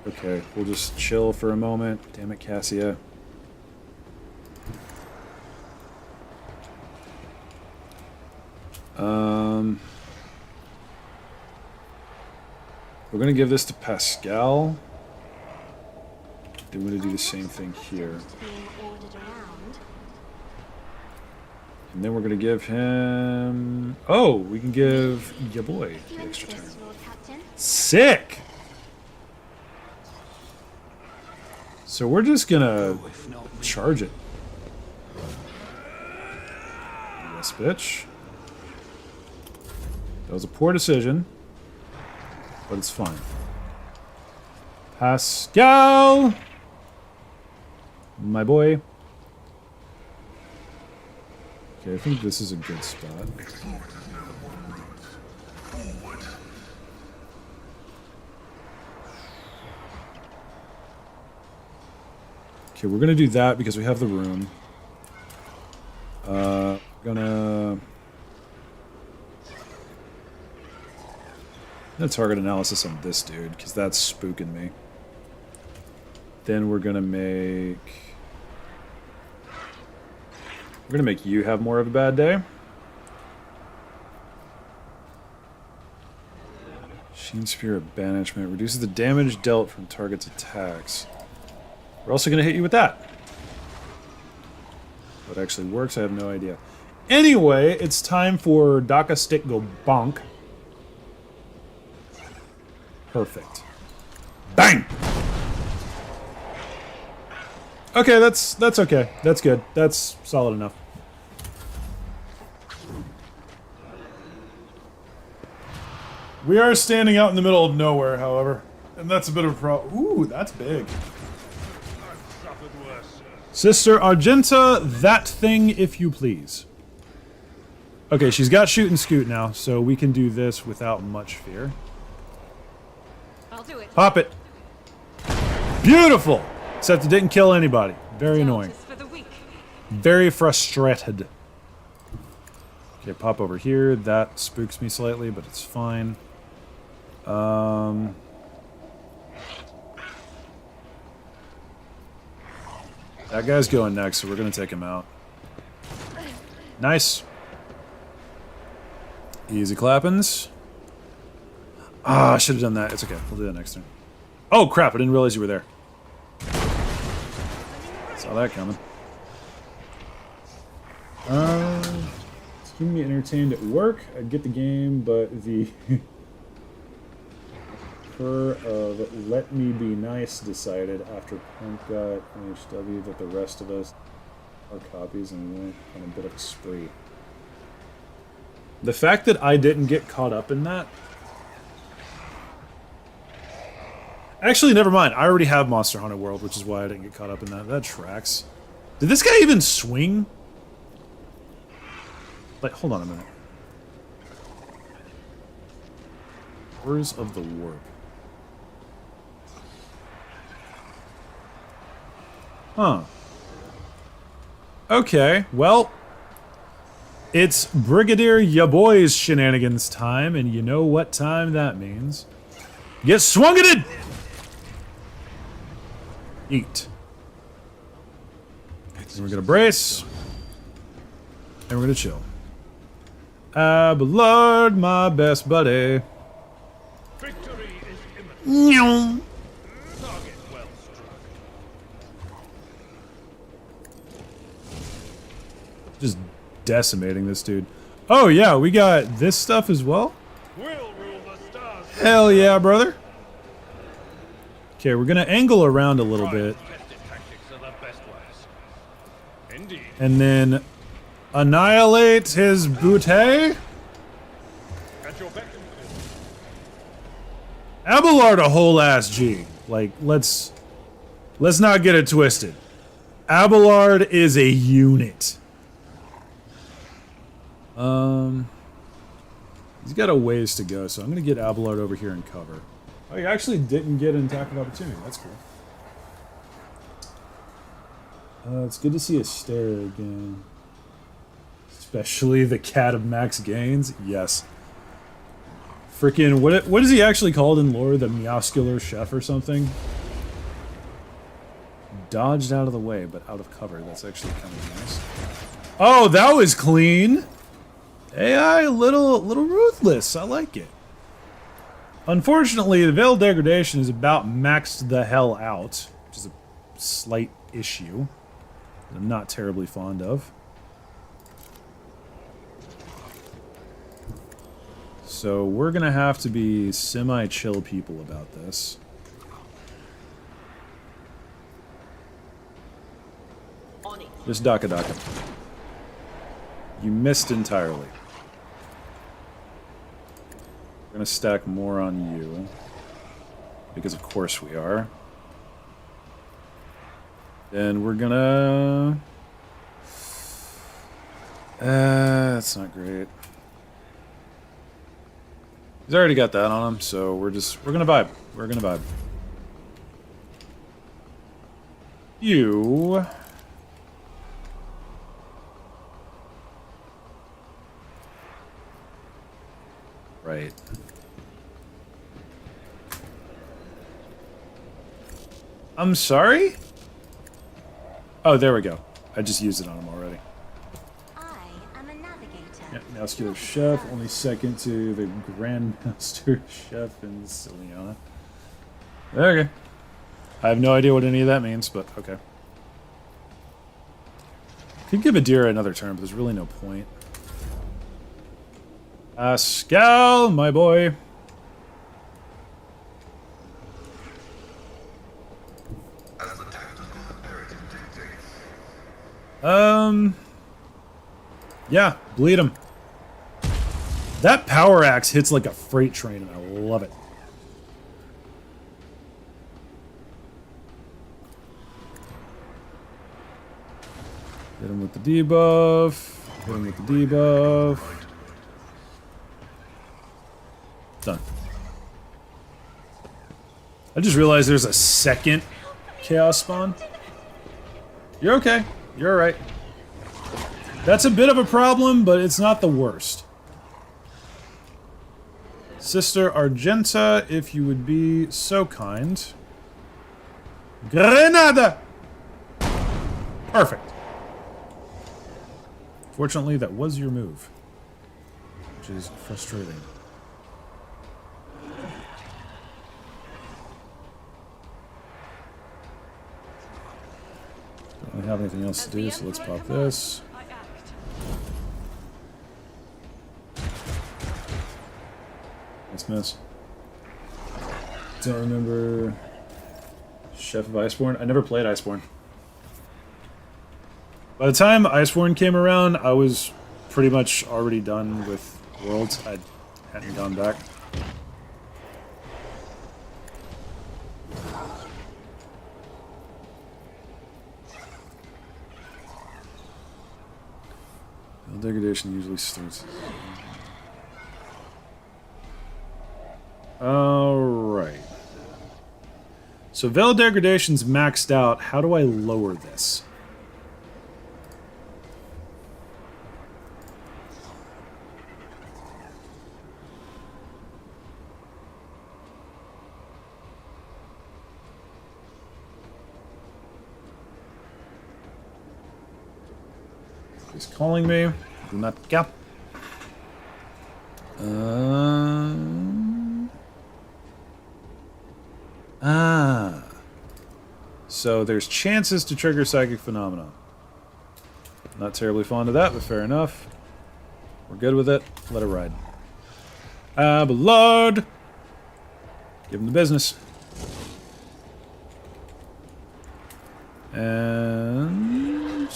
Okay, we'll just chill for a moment. Damn it, Cassia. We're gonna give this to Pascal. Then we're gonna do the same thing here. And then we're gonna give him... Oh, we can give ya boy the extra turn. Sick! So we're just gonna charge it. Yes, bitch. That was a poor decision, but it's fine. Pascal! My boy. Okay, I think this is a good spot. Okay, we're gonna do that because we have the room. Gonna target analysis on this dude because that's spooking me. Then we're gonna make you have more of a bad day. Sheen Spear of Banishment reduces the damage dealt from target's attacks. We're also going to hit you with that. What actually works, I have no idea. Anyway, it's time for Daka Stick go bonk. Perfect. Bang! Okay, that's okay. That's good. That's solid enough. We are standing out in the middle of nowhere, however. And that's a bit of a problem. Ooh, that's big. Sister Argenta, that thing, if you please. Okay, she's got shoot and scoot now, so we can do this without much fear. I'll do it. Pop it. Beautiful! Except it didn't kill anybody. Very annoying. Very frustrated. Okay, pop over here. That spooks me slightly, but it's fine. That guy's going next, so we're going to take him out. Nice. Easy clappins. Ah, I should have done that. It's okay. We'll do that next turn. Oh, crap. I didn't realize you were there. Saw that coming. It's keeping me entertained at work. I get the game, but the purr of Let Me Be Nice decided after Punk got NHW that the rest of us are copies and went on a bit of a spree. The fact that I didn't get caught up in that... Actually, never mind. I already have Monster Hunter World, which is why I didn't get caught up in that. That tracks. Did this guy even swing? Like, hold on a minute. Horrors of the Warp. Huh. Okay, well... It's Brigadier Ya Boy's shenanigans time, and you know what time that means. Get swungeted! Eat. And we're gonna brace. And we're gonna chill. Abelard, my best buddy. Victory is imminent. Target well struck. Just decimating this dude. Oh yeah, we got this stuff as well? We'll rule the stars. Hell yeah, brother. Okay, we're gonna angle around a little bit. And then annihilate his bootay. Abelard a whole ass G. Like, let's not get it twisted. Abelard is a unit. He's got a ways to go, so I'm gonna get Abelard over here and cover. Oh, he actually didn't get an attack of opportunity. That's cool. It's good to see a stare again. Especially the cat of Max Gaines. Yes. Freaking, what is he actually called in lore? The Meowscular Chef or something? Dodged out of the way, but out of cover. That's actually kind of nice. Oh, that was clean! AI, little ruthless. I like it. Unfortunately, the Veil Degradation is about maxed the hell out, which is a slight issue that I'm not terribly fond of. So we're gonna have to be semi-chill people about this. Just Daka Daka. You missed entirely. We're gonna stack more on you. Because of course we are. Then we're gonna... that's not great. He's already got that on him, so we're gonna vibe. We're gonna vibe. You... Right. I'm sorry? Oh, there we go. I just used it on him already. I am a navigator. Yeah, Meowscular Chef, only second to the Grandmaster Chef and Ciliana. Okay. I have no idea what any of that means, but okay. Could give Adira another turn, but there's really no point. Pascal, my boy. As the tactical imperative dictates. Yeah, bleed him. That power axe hits like a freight train, and I love it. Hit him with the debuff. Hit him with the debuff. Done. I just realized there's a second chaos spawn. You're okay. You're alright. That's a bit of a problem, but it's not the worst. Sister Argenta, if you would be so kind. Grenada! Perfect. Fortunately, that was your move. Which is frustrating. Don't really have anything else to do, so let's pop this. Nice miss. Don't remember Chef of Iceborne. I never played Iceborne. By the time Iceborne came around, I was pretty much already done with Worlds. I hadn't gone back. Degradation usually starts. Alright. So Veil Degradation's maxed out. How do I lower this? He's calling me. Do not cap. So there's chances to trigger psychic phenomena. Not terribly fond of that, but fair enough. We're good with it. Let it ride. Abelard! Give him the business. And...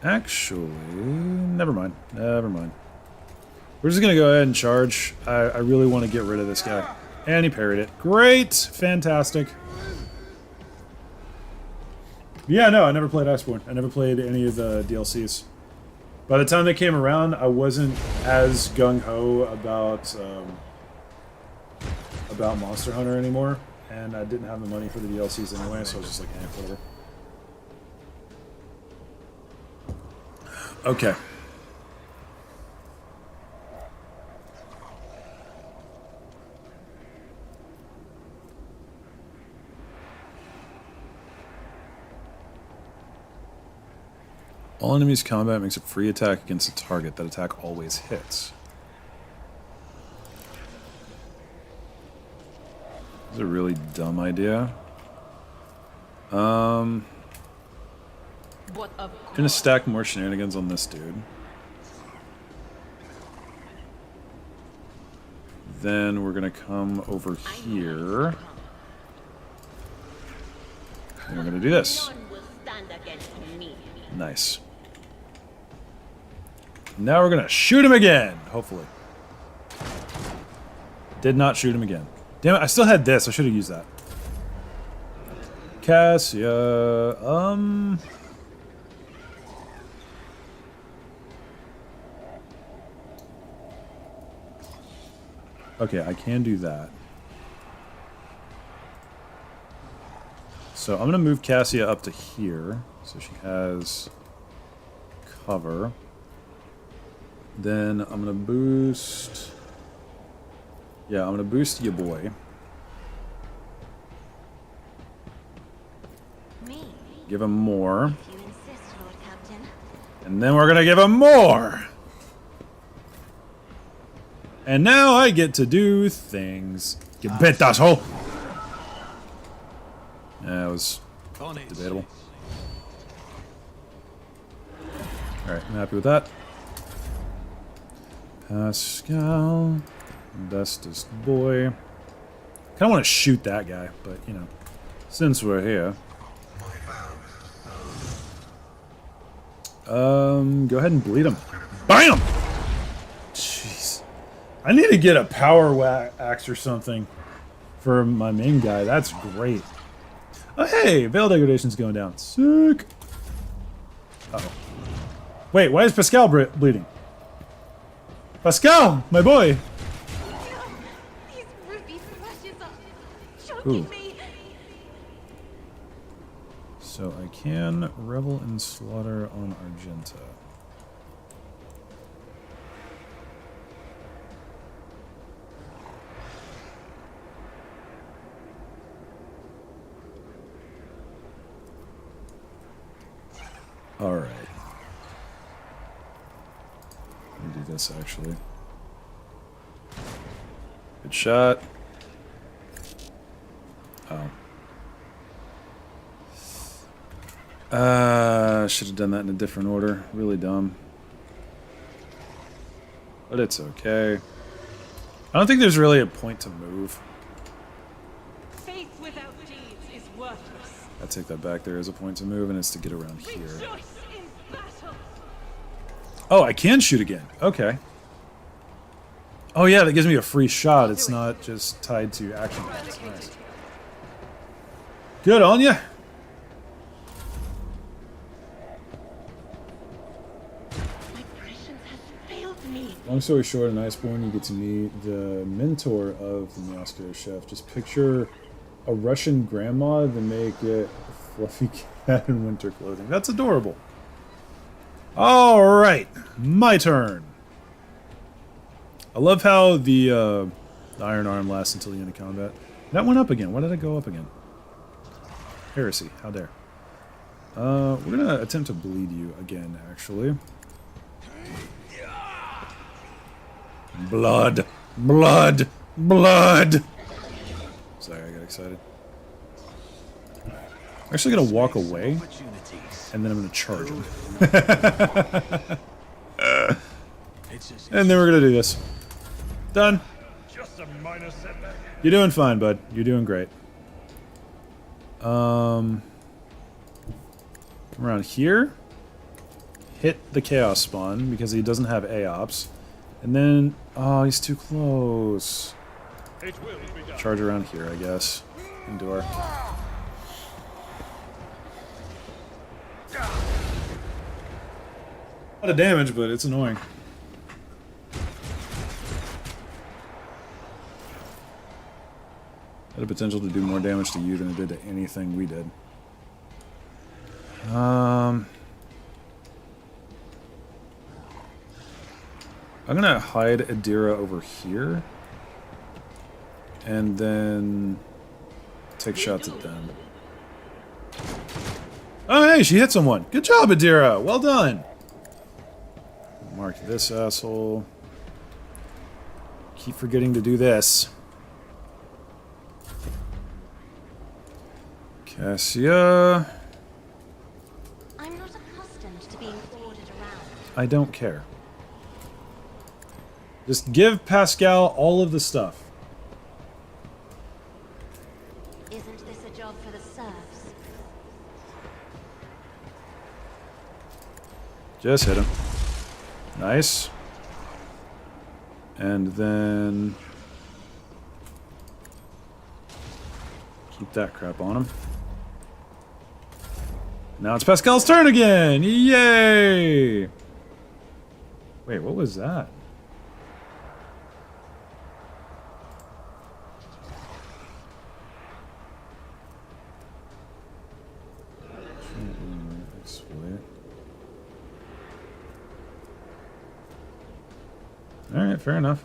actually... never mind. Never mind. We're just gonna go ahead and charge. I really want to get rid of this guy. And he parried it. Great! Fantastic. Yeah, no, I never played Iceborne. I never played any of the DLCs. By the time they came around, I wasn't as gung-ho about Monster Hunter anymore, and I didn't have the money for the DLCs anyway, so I was just like, eh, whatever. Okay. All enemies combat makes a free attack against a target. That attack always hits. This is a really dumb idea. Gonna stack more shenanigans on this dude. Then we're gonna come over here. And we're gonna do this. Nice. Now we're gonna shoot him again, hopefully. Did not shoot him again. Damn it, I still had this. I should have used that. Cassia, okay, I can do that. So I'm going to move Cassia up to here, so she has cover. Then I'm going to boost... Yeah, I'm going to boost your boy. Me? Give him more. If you insist, Lord Captain. And then we're going to give him more! And now I get to do things. Get bit, asshole! Yeah, it was debatable. Alright, I'm happy with that. Pascal, bestest boy. Kinda want to shoot that guy, but you know, since we're here. Go ahead and bleed him. BAM! Jeez. I need to get a power axe or something for my main guy. That's great. Oh, hey! Veil degradation's going down. Sick! Uh-oh. Wait, why is Pascal bleeding? Pascal! My boy! These ruby flashes are Ooh. choking me. So I can revel in slaughter on Argenta. Alright. Let me do this actually. Good shot. Oh. Should have done that in a different order. Really dumb. But it's okay. I don't think there's really a point to move. Faith without deeds is worthless. I take that back. There is a point to move, and it's to get around here. Rejoice in battle. Oh, I can shoot again. Okay. Oh yeah, that gives me a free shot. It's not just tied to action. That's nice. Good on ya. My prescience has failed me. Long story short, in Iceborne, you get to meet the mentor of the master chef. Just picture a Russian grandma that make it a fluffy cat in winter clothing. That's adorable. All right, my turn. I love how the iron arm lasts until the end of combat. That went up again. Why did it go up again? Heresy. How dare. We're gonna attempt to bleed you again, actually. Blood. Blood. Blood. Sorry, I got excited. I'm actually gonna walk away, and then I'm gonna charge him. And then we're gonna do this. Done. Just a minor setback. You're doing fine, bud. You're doing great. Come around here. Hit the chaos spawn because he doesn't have AOPS. And then, oh, he's too close. It will be done. Charge around here, I guess. Endure. A lot of damage, but it's annoying. Had a potential to do more damage to you than it did to anything we did. I'm gonna hide Adira over here. And then take shots at them. Oh, hey, she hit someone. Good job, Adira. Well done. Mark this asshole. Keep forgetting to do this. Cassia. I'm not accustomed to being ordered around. I don't care. Just give Pascal all of the stuff. Isn't this a job for the serfs? Just hit him. Nice. And then... keep that crap on him. Now it's Pascal's turn again! Yay! Wait, what was that? Alright, fair enough.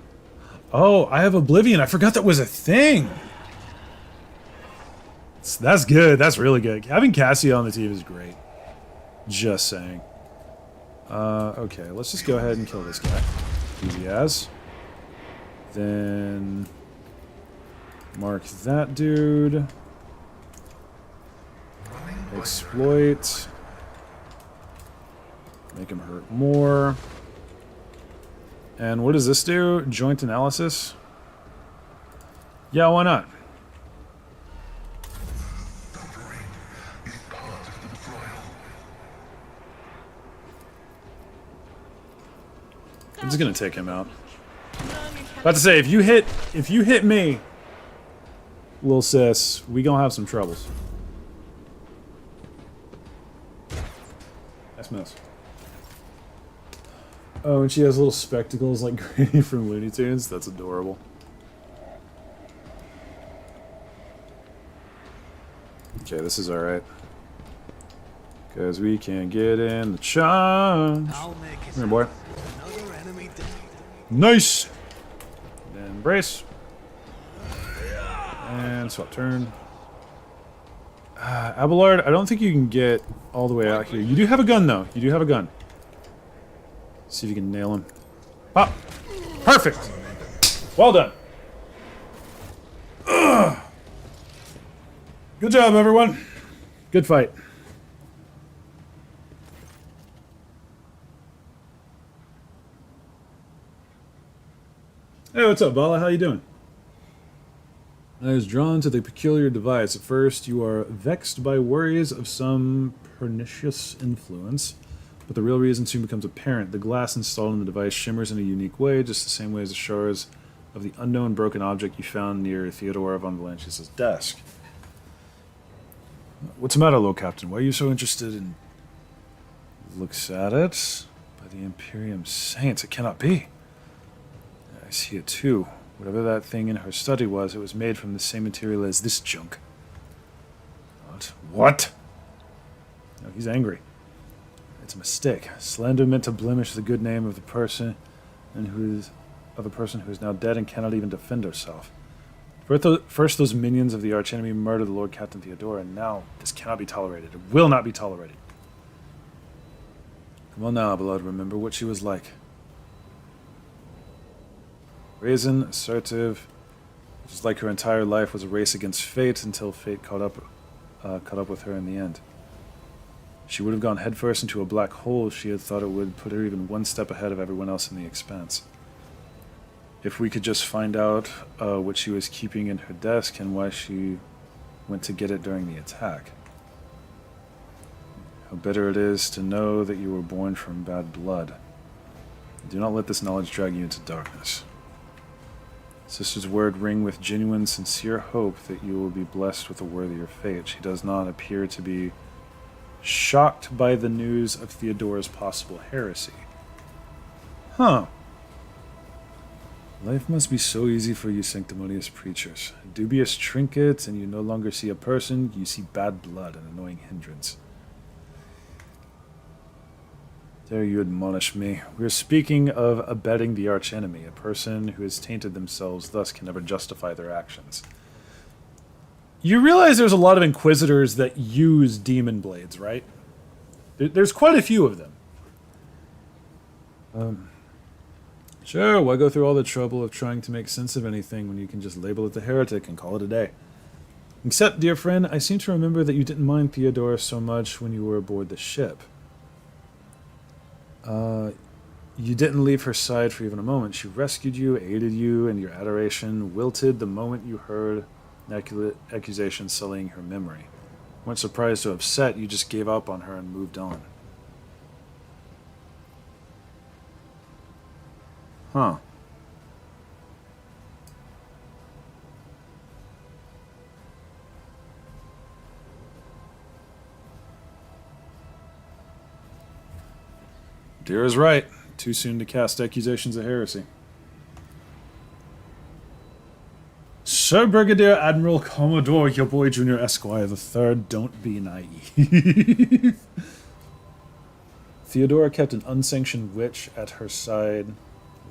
Oh, I have Oblivion. I forgot that was a thing! That's good. That's really good. Having Cassia on the team is great. Just saying. Okay, let's just go ahead and kill this guy. Easy as. Then... mark that dude. Exploit. Make him hurt more. And what does this do? Joint analysis? Yeah, why not? I'm just gonna take him out. About to say, if you hit me, little sis, we gonna have some troubles. Nice miss. Oh, and she has little spectacles like Granny from Looney Tunes. That's adorable. Okay, this is alright. Because we can get in the charge. Come here, boy. Nice! Then brace. And swap turn. Abelard, I don't think you can get all the way out here. You do have a gun, though. You do have a gun. See if you can nail him. Pop! Perfect! Well done. Ugh. Good job, everyone. Good fight. Hey, what's up, Bala? How you doing? I was drawn to the peculiar device. At first, you are vexed by worries of some pernicious influence, but the real reason soon becomes apparent. The glass installed in the device shimmers in a unique way, just the same way as the shards of the unknown broken object you found near Theodora von Valancius' desk. What's the matter, Lord Captain? Why are you so interested in... Looks at it. By the Imperium Saints, it cannot be. I see it too. Whatever that thing in her study was, it was made from the same material as this junk. What? What? No, he's angry. It's a mistake. Slander meant to blemish the good name of the person, and of a person who is now dead and cannot even defend herself. First, those minions of the archenemy murdered the Lord Captain Theodora, and now this cannot be tolerated. It will not be tolerated. Come on now, beloved. Remember what she was like. Brazen, assertive, just like her entire life was a race against fate until fate caught up with her in the end. She would have gone headfirst into a black hole if she had thought it would put her even one step ahead of everyone else in the expanse. If we could just find out what she was keeping in her desk and why she went to get it during the attack. How bitter it is to know that you were born from bad blood. Do not let this knowledge drag you into darkness. Sister's word ring with genuine, sincere hope that you will be blessed with a worthier fate. She does not appear to be shocked by the news of Theodora's possible heresy. Huh. Life must be so easy for you sanctimonious preachers. Dubious trinkets, and you no longer see a person, you see bad blood, an annoying hindrance. Dare you admonish me? We are speaking of abetting the archenemy. A person who has tainted themselves thus can never justify their actions. You realize there's a lot of Inquisitors that use demon blades, right? There's quite a few of them. Sure, why go through all the trouble of trying to make sense of anything when you can just label it a heretic and call it a day? Except, dear friend, I seem to remember that you didn't mind Theodora so much when you were aboard the ship. You didn't leave her side for even a moment. She rescued you, aided you, and your adoration wilted the moment you heard an accusation sullying her memory. You weren't surprised or upset, you just gave up on her and moved on. Huh. Dear is right. Too soon to cast accusations of heresy. Sir Brigadier Admiral Commodore, your boy Junior Esquire the Third, don't be naive. Theodora kept an unsanctioned witch at her side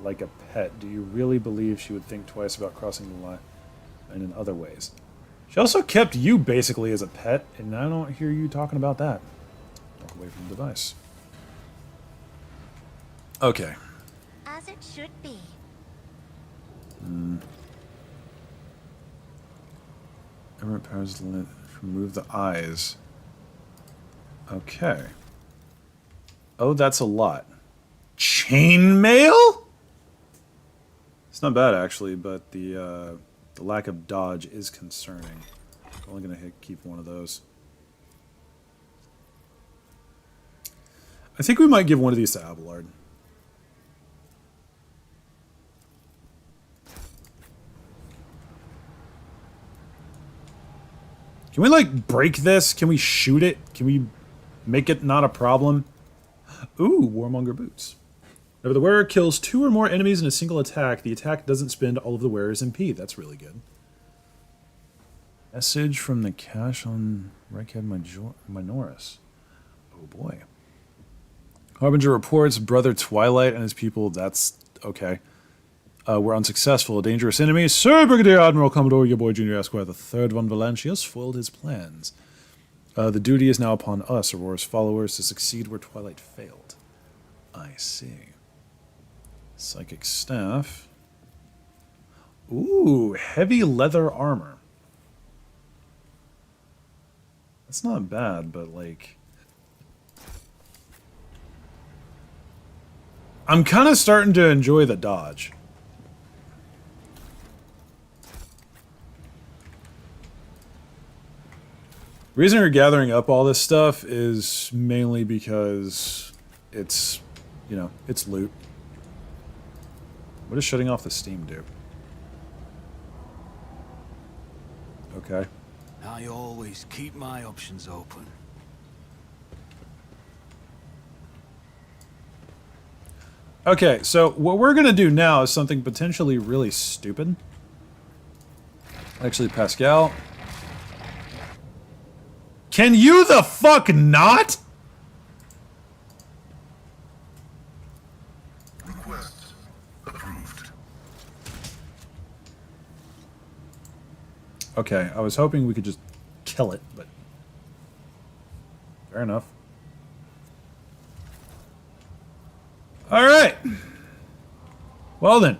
like a pet. Do you really believe she would think twice about crossing the line and in other ways? She also kept you basically as a pet, and I don't hear you talking about that. Walk away from the device. Okay. As it should be. Emerald powers remove the eyes. Okay. Oh, that's a lot. Chainmail? It's not bad actually, but the lack of dodge is concerning. I'm only gonna keep one of those. I think we might give one of these to Abelard. Can we, like, break this? Can we shoot it? Can we make it not a problem? Ooh, Warmonger Boots. Whenever the wearer kills 2 or more enemies in a single attack, the attack doesn't spend all of the wearer's MP. That's really good. Message from the cache on Reichhead Minoris. Oh, boy. Harbinger reports Brother Twilight and his people. That's okay. Were unsuccessful. A dangerous enemy. Sir Brigadier Admiral Commodore, your boy Junior Esquire the Third von Valentia has foiled his plans. The duty is now upon us, Aurora's followers, to succeed where Twilight failed. I see. Psychic Staff. Ooh, heavy leather armor. That's not bad, but like... I'm kind of starting to enjoy the dodge. The reason we're gathering up all this stuff is mainly because it's, you know, it's loot. What does shutting off the steam do? Okay. I always keep my options open. Okay, so what we're gonna do now is something potentially really stupid. Actually, Pascal... Can you the fuck not? Request approved. Okay, I was hoping we could just kill it, but... Fair enough. Alright! Well then.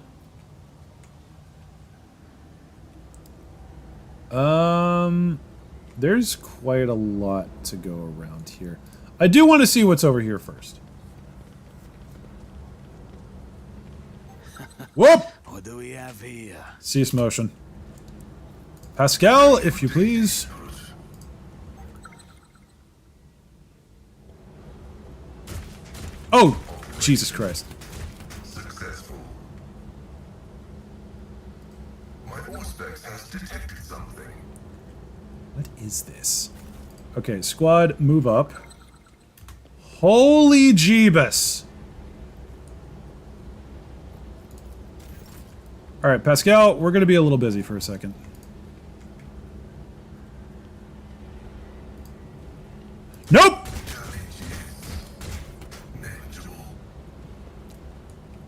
There's quite a lot to go around here. I do want to see what's over here first. Whoop! What do we have here? Cease motion. Pascal, if you please. Oh, Jesus Christ. Successful. My Auspex has detected something. What is this? Okay, squad, move up. Holy Jeebus! Alright, Pascal, we're gonna be a little busy for a second. Nope!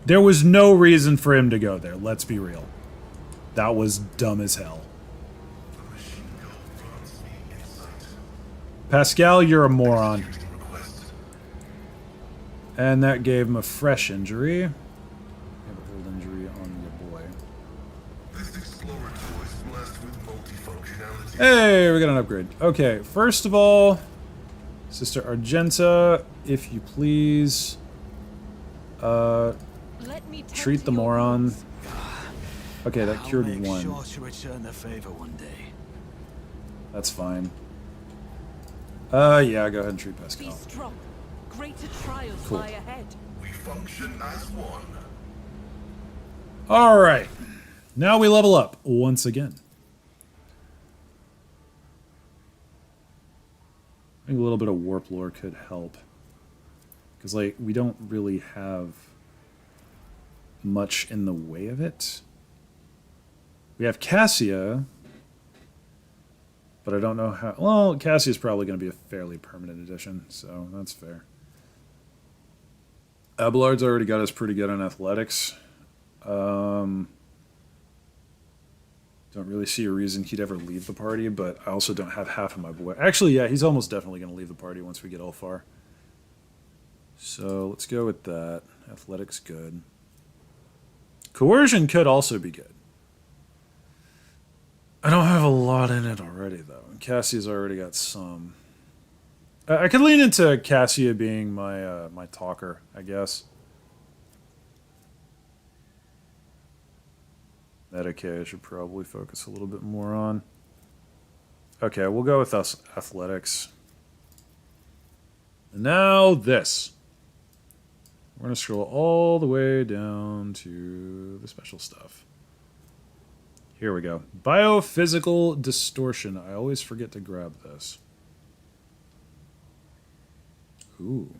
There was no reason for him to go there, let's be real. That was dumb as hell. Pascal, you're a moron. Executing request. And that gave him a fresh injury. We have an old injury on your boy. This Explorer tool is blessed with multifunctionality. Hey, we got an upgrade. Okay, first of all, Sister Argenta, if you please, Let me tend treat to the your moron. wounds. Okay, that cured I'll make one. sure to return the favor one day. That's fine. Yeah, go ahead and treat Be Pascal. strong. Greater trials Cool. lie ahead. We function as one. Alright. Now we level up once again. I think a little bit of warp lore could help. Because, like, we don't really have much in the way of it. We have Cassia, but I don't know how... Well, Cassia's probably going to be a fairly permanent addition, so that's fair. Abelard's already got us pretty good on athletics. Don't really see a reason he'd ever leave the party, but I also don't have half of my boy. Actually, yeah, he's almost definitely going to leave the party once we get all far. So let's go with that. Athletics good. Coercion could also be good. I don't have a lot in it already, though. Cassia's already got some. I could lean into Cassia being my my talker, I guess. Medicaid I should probably focus a little bit more on. Okay, we'll go with us athletics. And now this. We're going to scroll all the way down to the special stuff. Here we go. Biophysical distortion. I always forget to grab this. Ooh.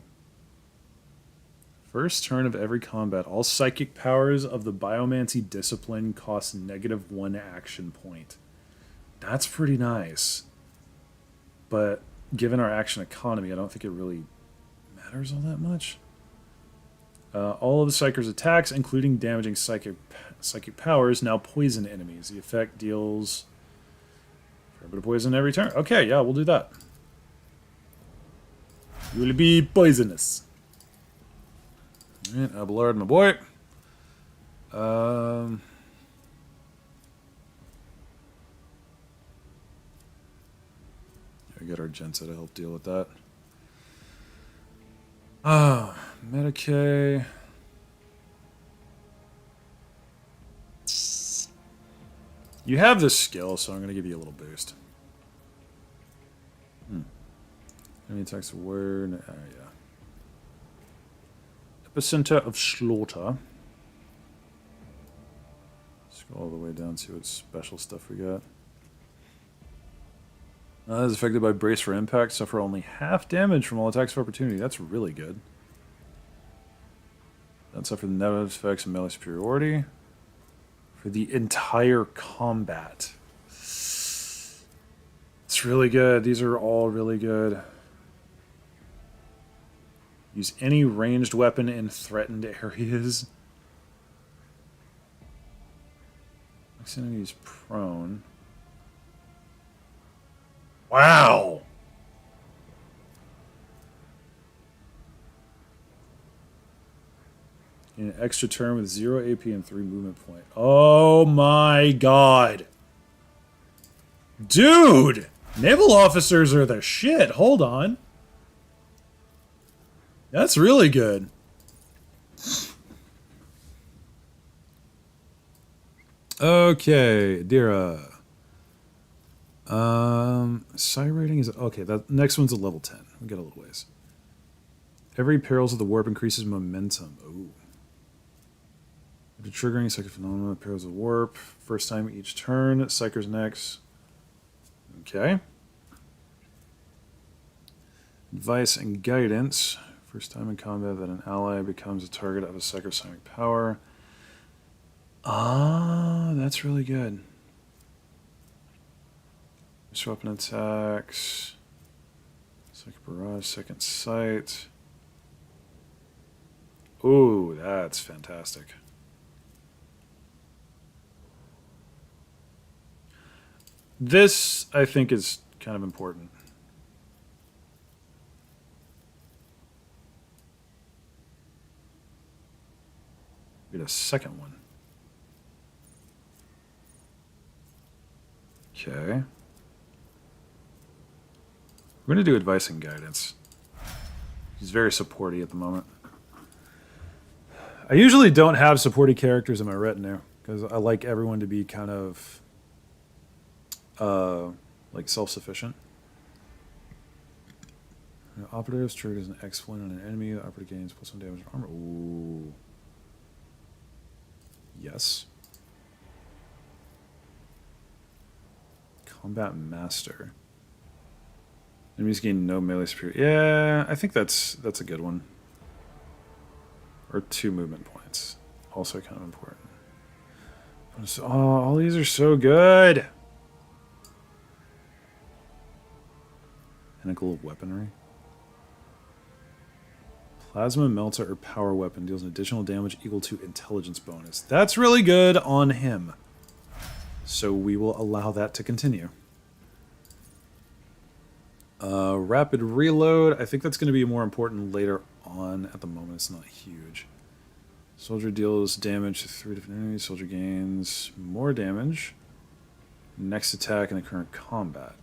First turn of every combat, all psychic powers of the Biomancy discipline cost -1 action point. That's pretty nice. But given our action economy, I don't think it really matters all that much. All of the Psyker's attacks, including damaging psychic powers, now poison enemies. The effect deals a fair bit of poison every turn. Okay, yeah, we'll do that. You will be poisonous. Alright, Abelard, my boy. We got Argenta to help deal with that. Medicaid. You have this skill, so I'm going to give you a little boost. Any attacks where? Yeah. Epicenter of Slaughter. Scroll all the way down to what special stuff we got. Is affected by Brace for Impact. Suffer only half damage from all attacks of opportunity. That's really good. Don't suffer the negative effects of melee superiority. For the entire combat. It's really good. These are all really good. Use any ranged weapon in threatened areas. Makes enemies prone. Wow! An extra turn with 0 AP and 3 movement point. Oh my god! Dude! Naval officers are the shit. Hold on. That's really good. Okay, Dira. Psi rating is okay. That next one's a level 10. We got a little ways. Every perils of the warp increases momentum. Ooh. After triggering psychic phenomena, perils of warp. First time each turn. Psyker's next. Okay. Advice and guidance. First time in combat that an ally becomes a target of a psychosonic power. Ah, that's really good. First weapon attacks. Psychic barrage, second sight. Ooh, that's fantastic. This, I think, is kind of important. Get a second one. Okay. We're going to do advice and guidance. He's very supporty at the moment. I usually don't have supporty characters in my retinue because I like everyone to be kind of like self-sufficient. Operatives triggers an X1 on an enemy. The operative gains +1 damage armor. Ooh. Yes. Combat Master. Enemies gain no melee superiority. Yeah, I think that's a good one. Or 2 movement points. Also kind of important. Oh, all these are so good. Pinnacle of Weaponry. Plasma Melter or Power Weapon deals an additional damage equal to intelligence bonus. That's really good on him. So we will allow that to continue. Rapid Reload. I think that's going to be more important later on. At the moment, it's not huge. Soldier deals damage to 3 different enemies. Soldier gains more damage. Next attack in the current combat.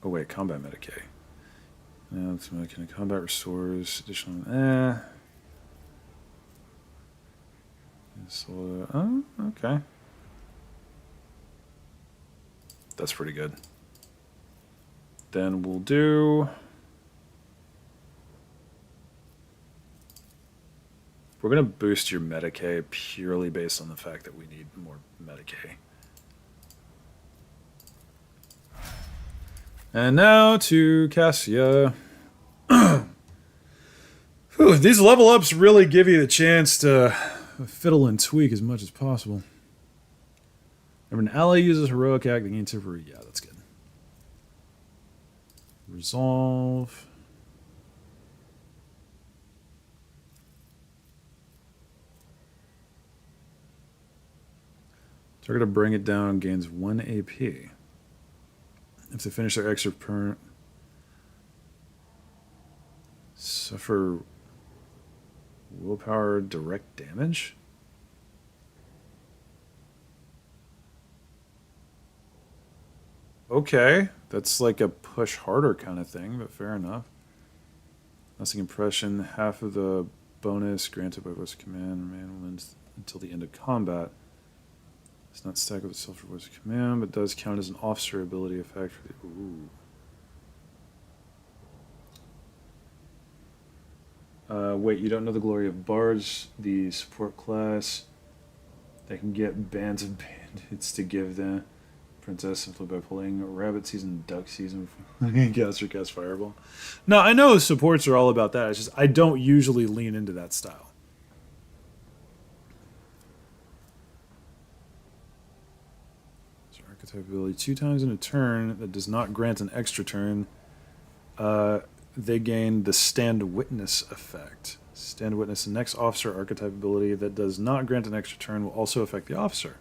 Oh wait, combat Medicaid. Now it's Medicaid. Combat restores additional. So, oh, okay. That's pretty good. Then we'll do. We're gonna boost your Medicaid purely based on the fact that we need more Medicaid. And now to Cassia. Whew, these level ups really give you the chance to fiddle and tweak as much as possible. Whenever an ally uses heroic act, they gain temporary. Yeah, that's good. Resolve. Target to bring it down gains 1 AP. If they finish their extra permanent, suffer willpower direct damage? Okay, that's like a push harder kind of thing, but fair enough. Lasting impression, half of the bonus granted by voice of command remains until the end of combat. It's not stacked with itself for voice of command, but does count as an officer ability effect for the. Ooh. Wait, you don't know the glory of bards, the support class. They can get bands of bandits to give the princess simply by pulling rabbit season, duck season, cast or cast fireball. No, I know supports are all about that. It's just I don't usually lean into that style. So archetype ability 2 times in a turn that does not grant an extra turn. They gain the Stand Witness effect. Stand Witness, the next officer archetype ability that does not grant an extra turn will also affect the officer.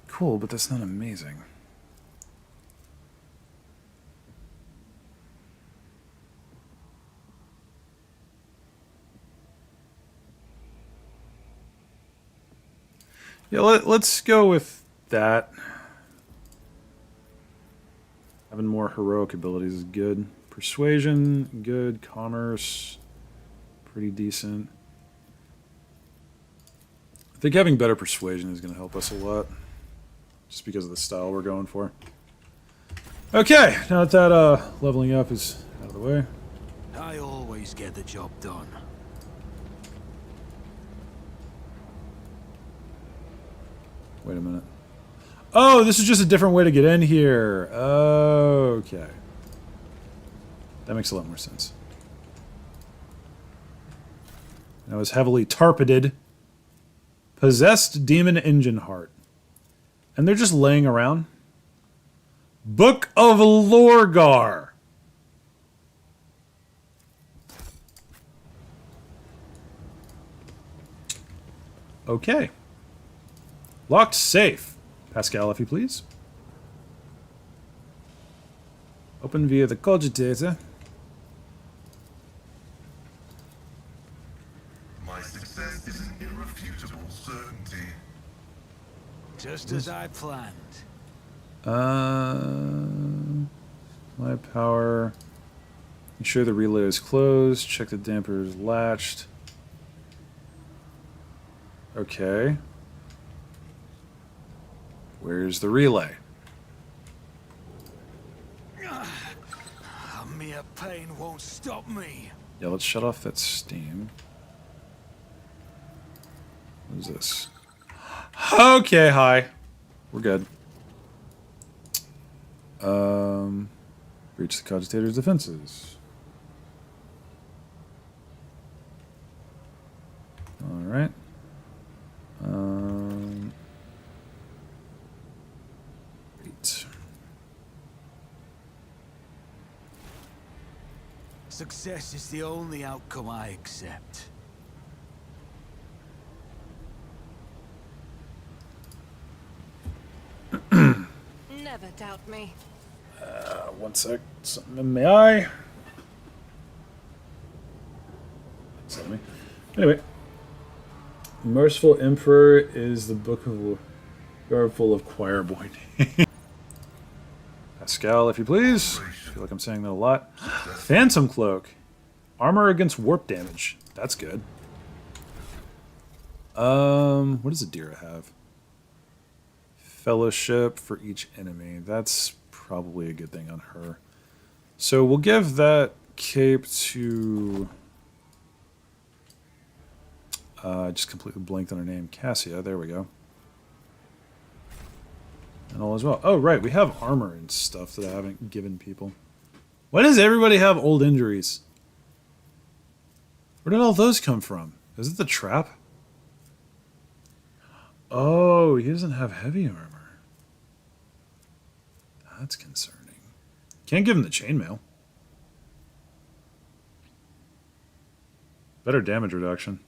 Cool, but that's not amazing. Yeah, let's go with that. Having more heroic abilities is good. Persuasion, good. Commerce, pretty decent. I think having better persuasion is going to help us a lot. Just because of the style we're going for. Okay, now that leveling up is out of the way. I always get the job done. Wait a minute. Oh, this is just a different way to get in here. Okay. That makes a lot more sense. I was heavily tarpeted. Possessed Demon Engine Heart. And they're just laying around. Book of Lorgar. Okay. Locked safe. Pascal, if you please. Oh. Open via the cogitator. My success is an irrefutable certainty. Just as I planned. My power. Ensure the relay is closed. Check the damper is latched. Okay. Where's the relay? Mere pain won't stop me. Yeah, let's shut off that steam. What is this? Okay, hi. We're good. Breach the cogitator's defenses. Alright. Great. Success is the only outcome I accept. Never doubt me. One sec. Something in my eye. That's not me. Anyway. Merciful Emperor is the book of yard full of choir boy. Pascal, if you please. I feel like I'm saying that a lot. Phantom Cloak. Armor against warp damage. That's good. What does Adira have? Fellowship for each enemy. That's probably a good thing on her. So we'll give that cape to... I just completely blanked on her name. Cassia. There we go. And all as well. Oh, right. We have armor and stuff that I haven't given people. Why does everybody have old injuries? Where did all those come from? Is it the trap? Oh, he doesn't have heavy armor. That's concerning. Can't give him the chainmail. Better damage reduction.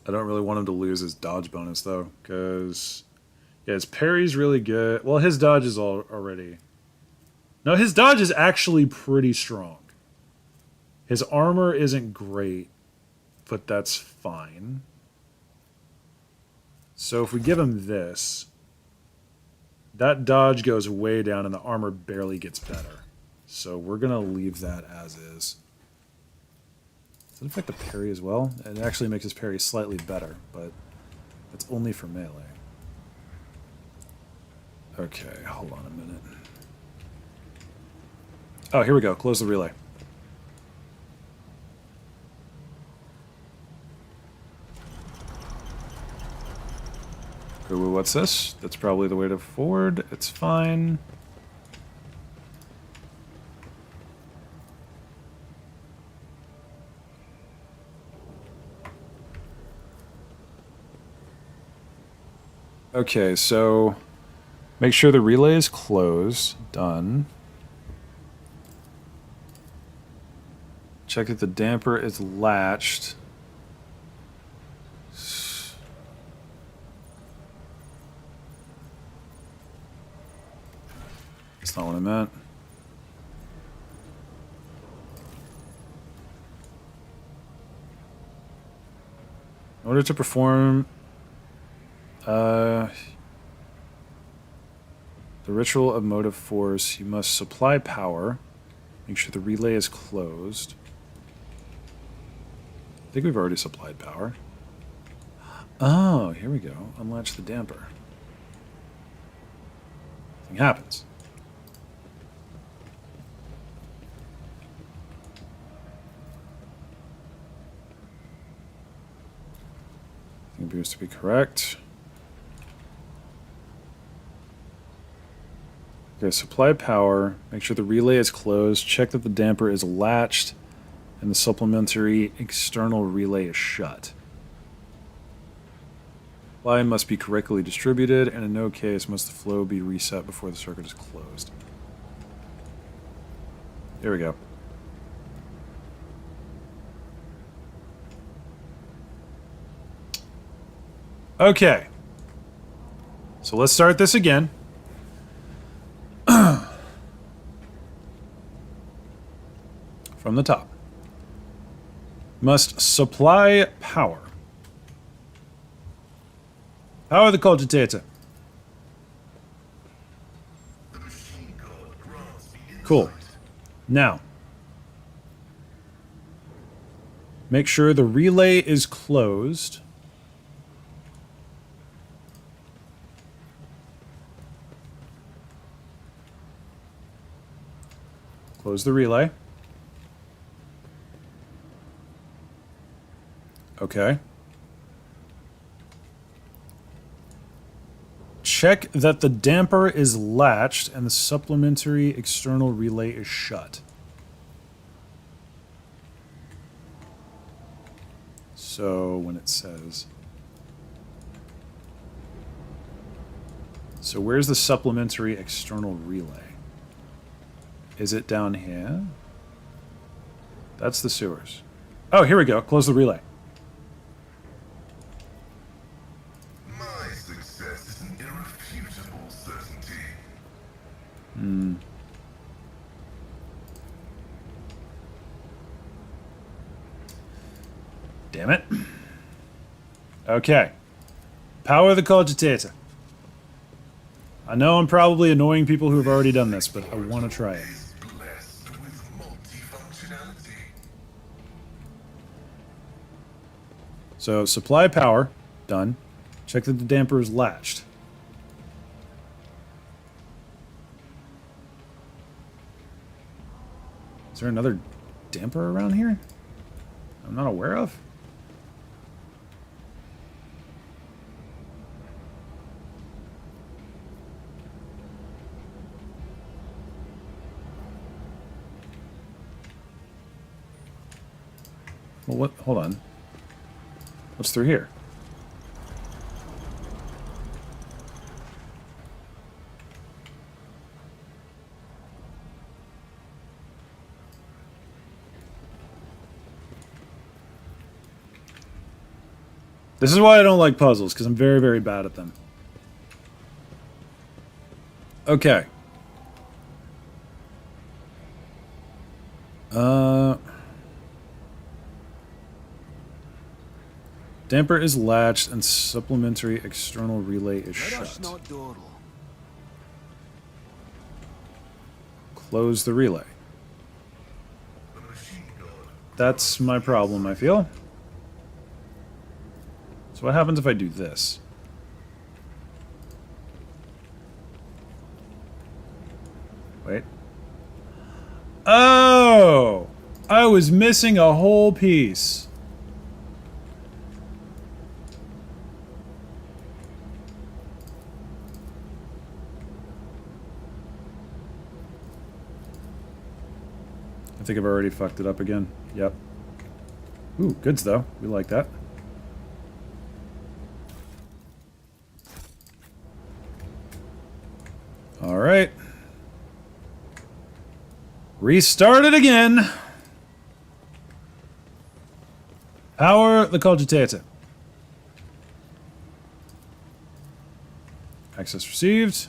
I don't really want him to lose his dodge bonus, though, because... Yeah, his parry's really good. Well, his dodge is already... No, his dodge is actually pretty strong. His armor isn't great, but that's fine. So if we give him this, that dodge goes way down and the armor barely gets better. So we're going to leave that as is. Does it affect the parry as well? It actually makes his parry slightly better, but it's only for melee. Okay, hold on a minute. Oh, here we go. Close the relay. Ooh, what's this? That's probably the way to forward. It's fine. Okay, so make sure the relay is closed. Done. Check that the damper is latched. That's not what I meant. In order to perform the ritual of motive force, you must supply power. Make sure the relay is closed. I think we've already supplied power. Oh, here we go. Unlatch the damper. Nothing happens. Everything appears to be correct. Okay, supply power. Make sure the relay is closed. Check that the damper is latched and the supplementary external relay is shut. Supply must be correctly distributed, and in no case must the flow be reset before the circuit is closed. There we go. Okay. So let's start this again. from the top. Must supply power. Power the cogitator. Cool. Now, make sure the relay is closed. Close the relay. Okay. Check that the damper is latched and the supplementary external relay is shut. So when it says... So where's the supplementary external relay? Is it down here? That's the sewers. Oh, here we go. Close the relay. My success is an irrefutable certainty. Damn it. Okay. Power the cogitator. I know I'm probably annoying people who have already done this, but I want to try it. Blessed with multifunctionality. So, supply power. Done. Check that the damper is latched. Is there another damper around here I'm not aware of? Well, what? Hold on. What's through here? This is why I don't like puzzles, because I'm very, very bad at them. Okay. Damper is latched and supplementary external relay is shut. Close the relay. That's my problem, I feel. So what happens if I do this? Wait. Oh! I was missing a whole piece. I think I've already fucked it up again. Yep. Ooh, goods though. We like that. All right. Restart it again. Power the cogitator. Access received.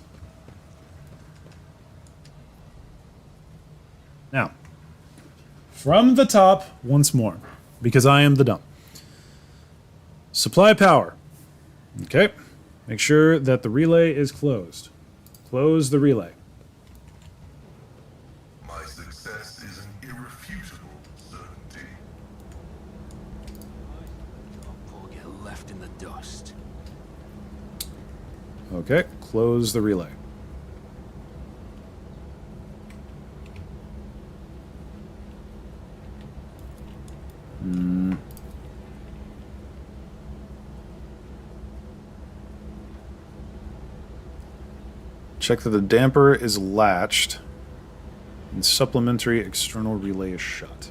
Now, from the top once more, because I am the dump. Supply power. Okay. Make sure that the relay is closed. Close the relay. My success is an irrefutable certainty. I'll get left in the dust. Okay, close the relay. Check that the damper is latched and supplementary external relay is shut.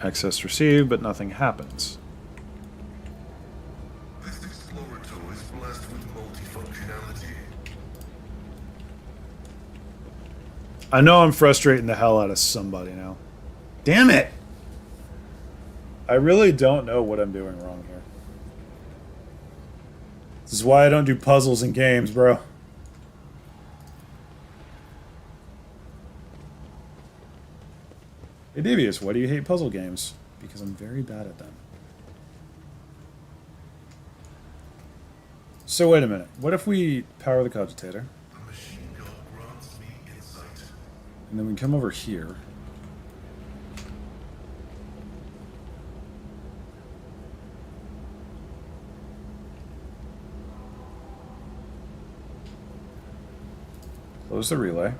Access received, but nothing happens. This explorator is blessed with multifunctionality. I know I'm frustrating the hell out of somebody now. Damn it! I really don't know what I'm doing wrong here. This is why I don't do puzzles in games, bro. Hey, Devious, why do you hate puzzle games? Because I'm very bad at them. So wait a minute. What if we power the cogitator? The machine gun grants me insight. And then we come over here. Close the relay.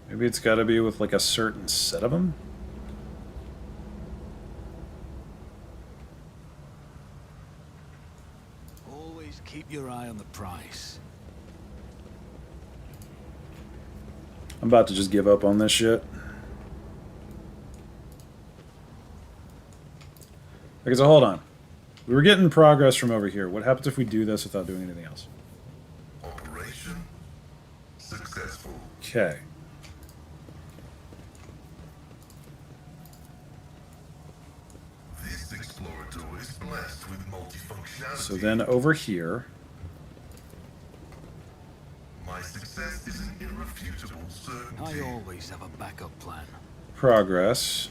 Maybe it's got to be with like a certain set of them. Always keep your eye on the price. I'm about to just give up on this shit. Okay, so hold on. We were getting progress from over here. What happens if we do this without doing anything else? Operation successful. Okay. This explorator is blessed with multifunctionality. So then over here. My success is an irrefutable certainty. I always have a backup plan. Progress.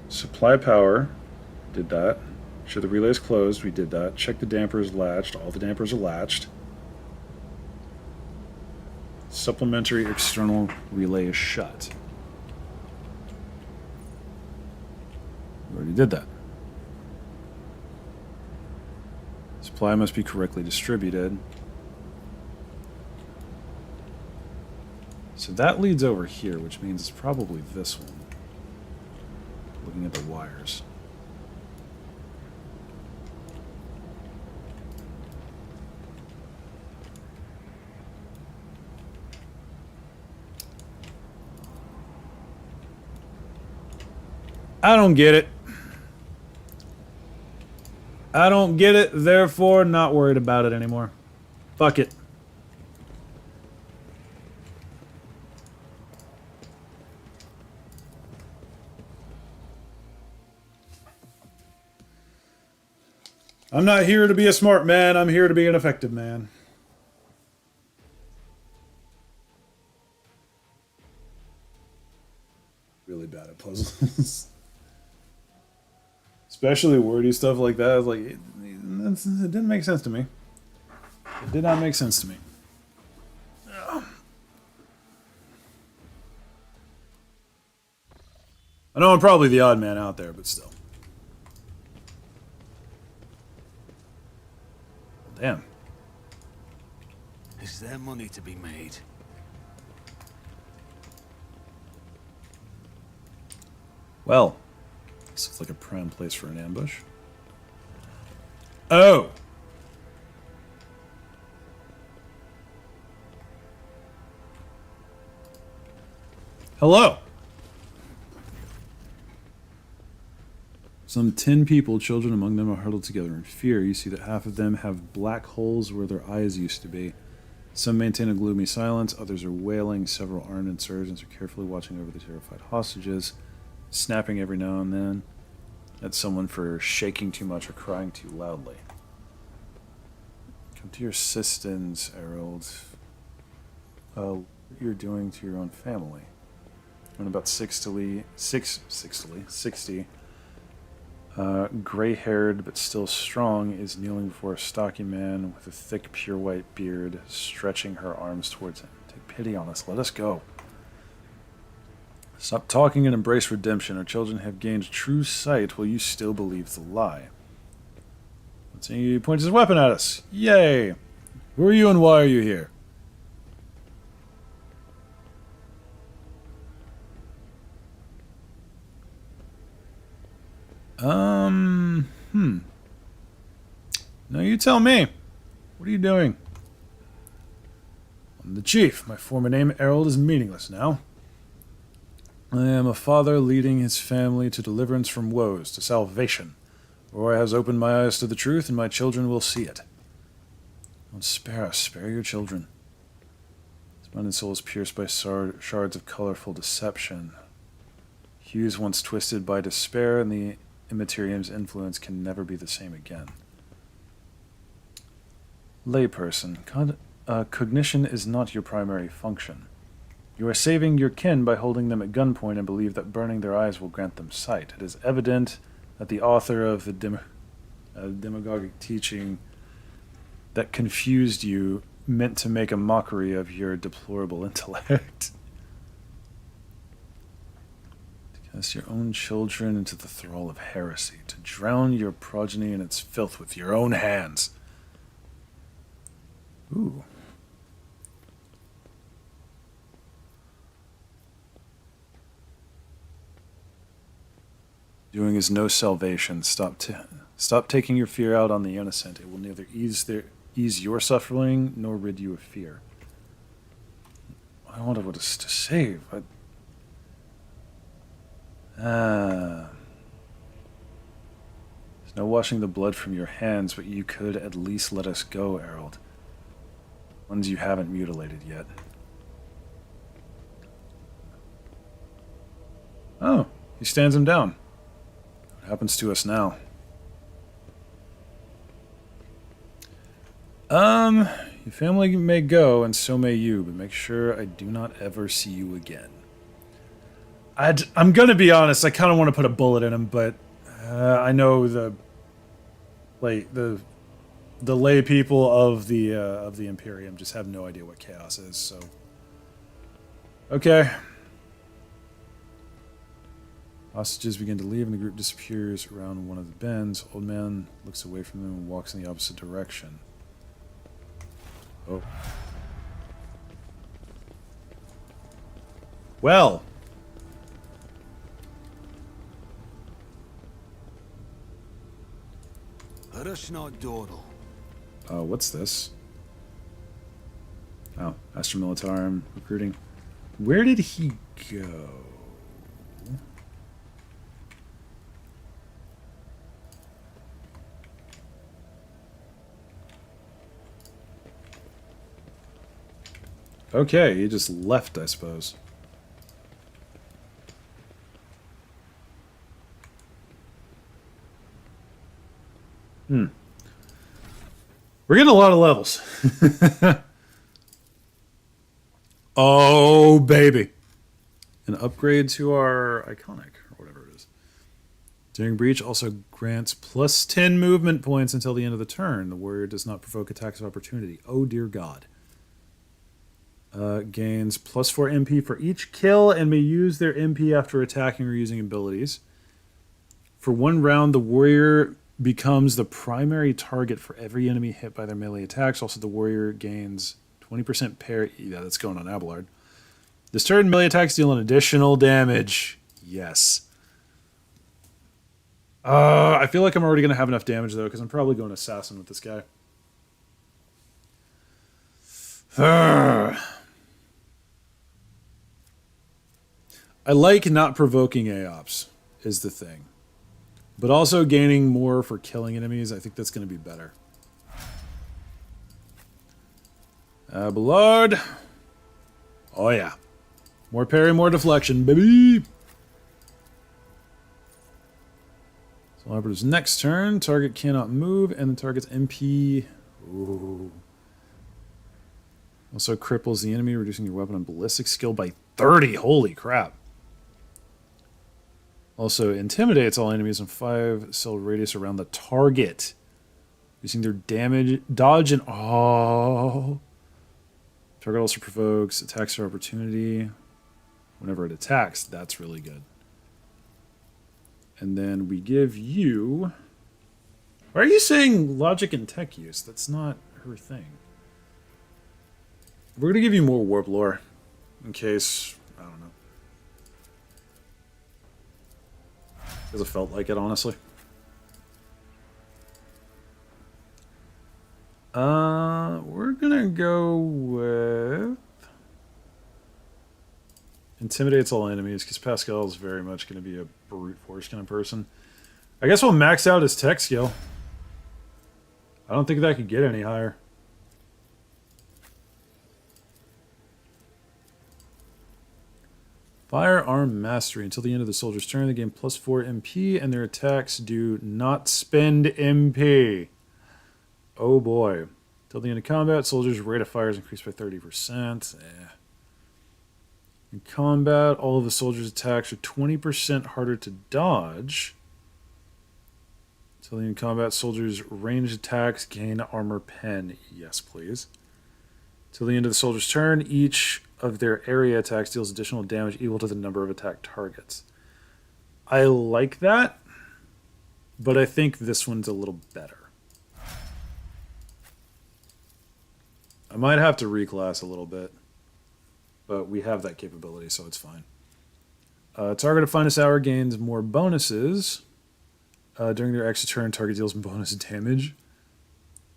Supply power. Did that. Show the relays closed. We did that. Check the dampers latched. All the dampers are latched. Supplementary external relay is shut. We already did that. Supply must be correctly distributed. So that leads over here, which means it's probably this one. Looking at the wires. I don't get it. I don't get it, therefore not worried about it anymore. Fuck it. I'm not here to be a smart man, I'm here to be an effective man. Really bad at puzzles. Especially wordy stuff like that. Like, it didn't make sense to me. It did not make sense to me. I know I'm probably the odd man out there, but still. Damn. Is there money to be made? Well, this looks like a prime place for an ambush. Oh! Hello! Some 10 people, children among them, are huddled together in fear. You see that half of them have black holes where their eyes used to be. Some maintain a gloomy silence, others are wailing. Several armed insurgents are carefully watching over the terrified hostages, snapping every now and then at someone for shaking too much or crying too loudly. Come to your assistance, Harold. What you're doing to your own family. When about 60, gray-haired but still strong, is kneeling before a stocky man with a thick, pure white beard, stretching her arms towards him. Take pity on us. Let us go. Stop talking and embrace redemption. Our children have gained true sight while you still believe the lie. He points his weapon at us. Yay! Who are you and why are you here? No, you tell me. What are you doing? the chief. My former name, Errol, is meaningless now. I am a father leading his family to deliverance from woes, to salvation. Roy has opened my eyes to the truth, and my children will see it. Don't spare us, spare your children. His mind and soul is pierced by shards of colorful deception. Hues once twisted by despair, and the Immaterium's influence can never be the same again. Layperson, cognition is not your primary function. You are saving your kin by holding them at gunpoint and believe that burning their eyes will grant them sight. It is evident that the author of the demagogic teaching that confused you meant to make a mockery of your deplorable intellect. To cast your own children into the thrall of heresy, to drown your progeny in its filth with your own hands. Ooh. Doing is no salvation. Stop taking your fear out on the innocent. It will neither ease your suffering nor rid you of fear. I wanted what is to save. There's no washing the blood from your hands, but you could at least let us go, Errol. Ones you haven't mutilated yet. Oh, he stands him down. What happens to us now? Your family may go, and so may you, but make sure I do not ever see you again. I'm gonna be honest, I kind of want to put a bullet in him, but I know the lay people of the Imperium just have no idea what chaos is, so... Okay. Hostages begin to leave and the group disappears around one of the bends. Old man looks away from them and walks in the opposite direction. Oh. Well. What's this? Oh, Astra Militarum recruiting. Where did he go? Okay, he just left, I suppose. We're getting a lot of levels. Oh, baby. An upgrade to our iconic, or whatever it is. During Breach also grants plus 10 movement points until the end of the turn. The warrior does not provoke attacks of opportunity. Oh, dear God. Gains plus 4 MP for each kill and may use their MP after attacking or using abilities. For one round, the warrior becomes the primary target for every enemy hit by their melee attacks. Also, the warrior gains 20% parry. Yeah, that's going on Abelard. This turn, melee attacks deal an additional damage. Yes. I feel like I'm already going to have enough damage, though, because I'm probably going Assassin with this guy. I like not provoking AOPs, is the thing. But also gaining more for killing enemies, I think that's going to be better. Abelard. Oh, yeah. More parry, more deflection, baby. So Albert's next turn. Target cannot move, and the target's MP... Ooh. Also cripples the enemy, reducing your weapon and ballistic skill by 30. Holy crap. Also intimidates all enemies in 5-cell radius around the target. Using their damage, dodge, and... Oh. Target also provokes attacks of opportunity. Whenever it attacks, that's really good. And then we give you... Why are you saying logic and tech use? That's not her thing. We're going to give you more warp lore. In case... I don't know. Because it felt like it, honestly. We're going to go with... Intimidates all enemies, because Pascal is very much going to be a brute force kind of person. I guess we'll max out his tech skill. I don't think that could get any higher. Firearm Mastery. Until the end of the soldier's turn, they gain +4 MP, and their attacks do not spend MP. Oh boy. Till the end of combat, soldiers' rate of fire is increased by 30%. In combat, all of the soldiers' attacks are 20% harder to dodge. Till the end of combat, soldiers' ranged attacks gain armor pen. Yes, please. Till the end of the soldier's turn, each of their area attacks deals additional damage equal to the number of attack targets. I like that, but I think this one's a little better. I might have to reclass a little bit, but we have that capability, so it's fine. Target of Finest Hour gains more bonuses. During their extra turn, target deals bonus damage.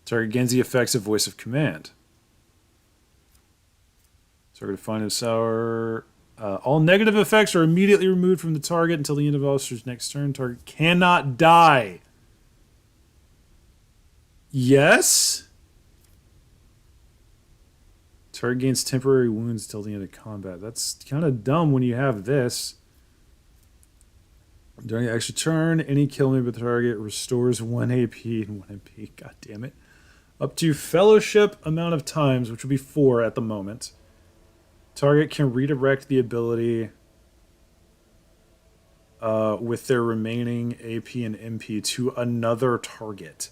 Target gains the effects of Voice of Command. Target of Finest Hour. All negative effects are immediately removed from the target until the end of the officer's next turn. Target cannot die. Yes? Target gains temporary wounds until the end of combat. That's kind of dumb when you have this. During the extra turn, any kill made by the target restores 1 AP and 1 MP. God damn it. Up to fellowship amount of times, which would be 4 at the moment. Target can redirect the ability with their remaining AP and MP to another target.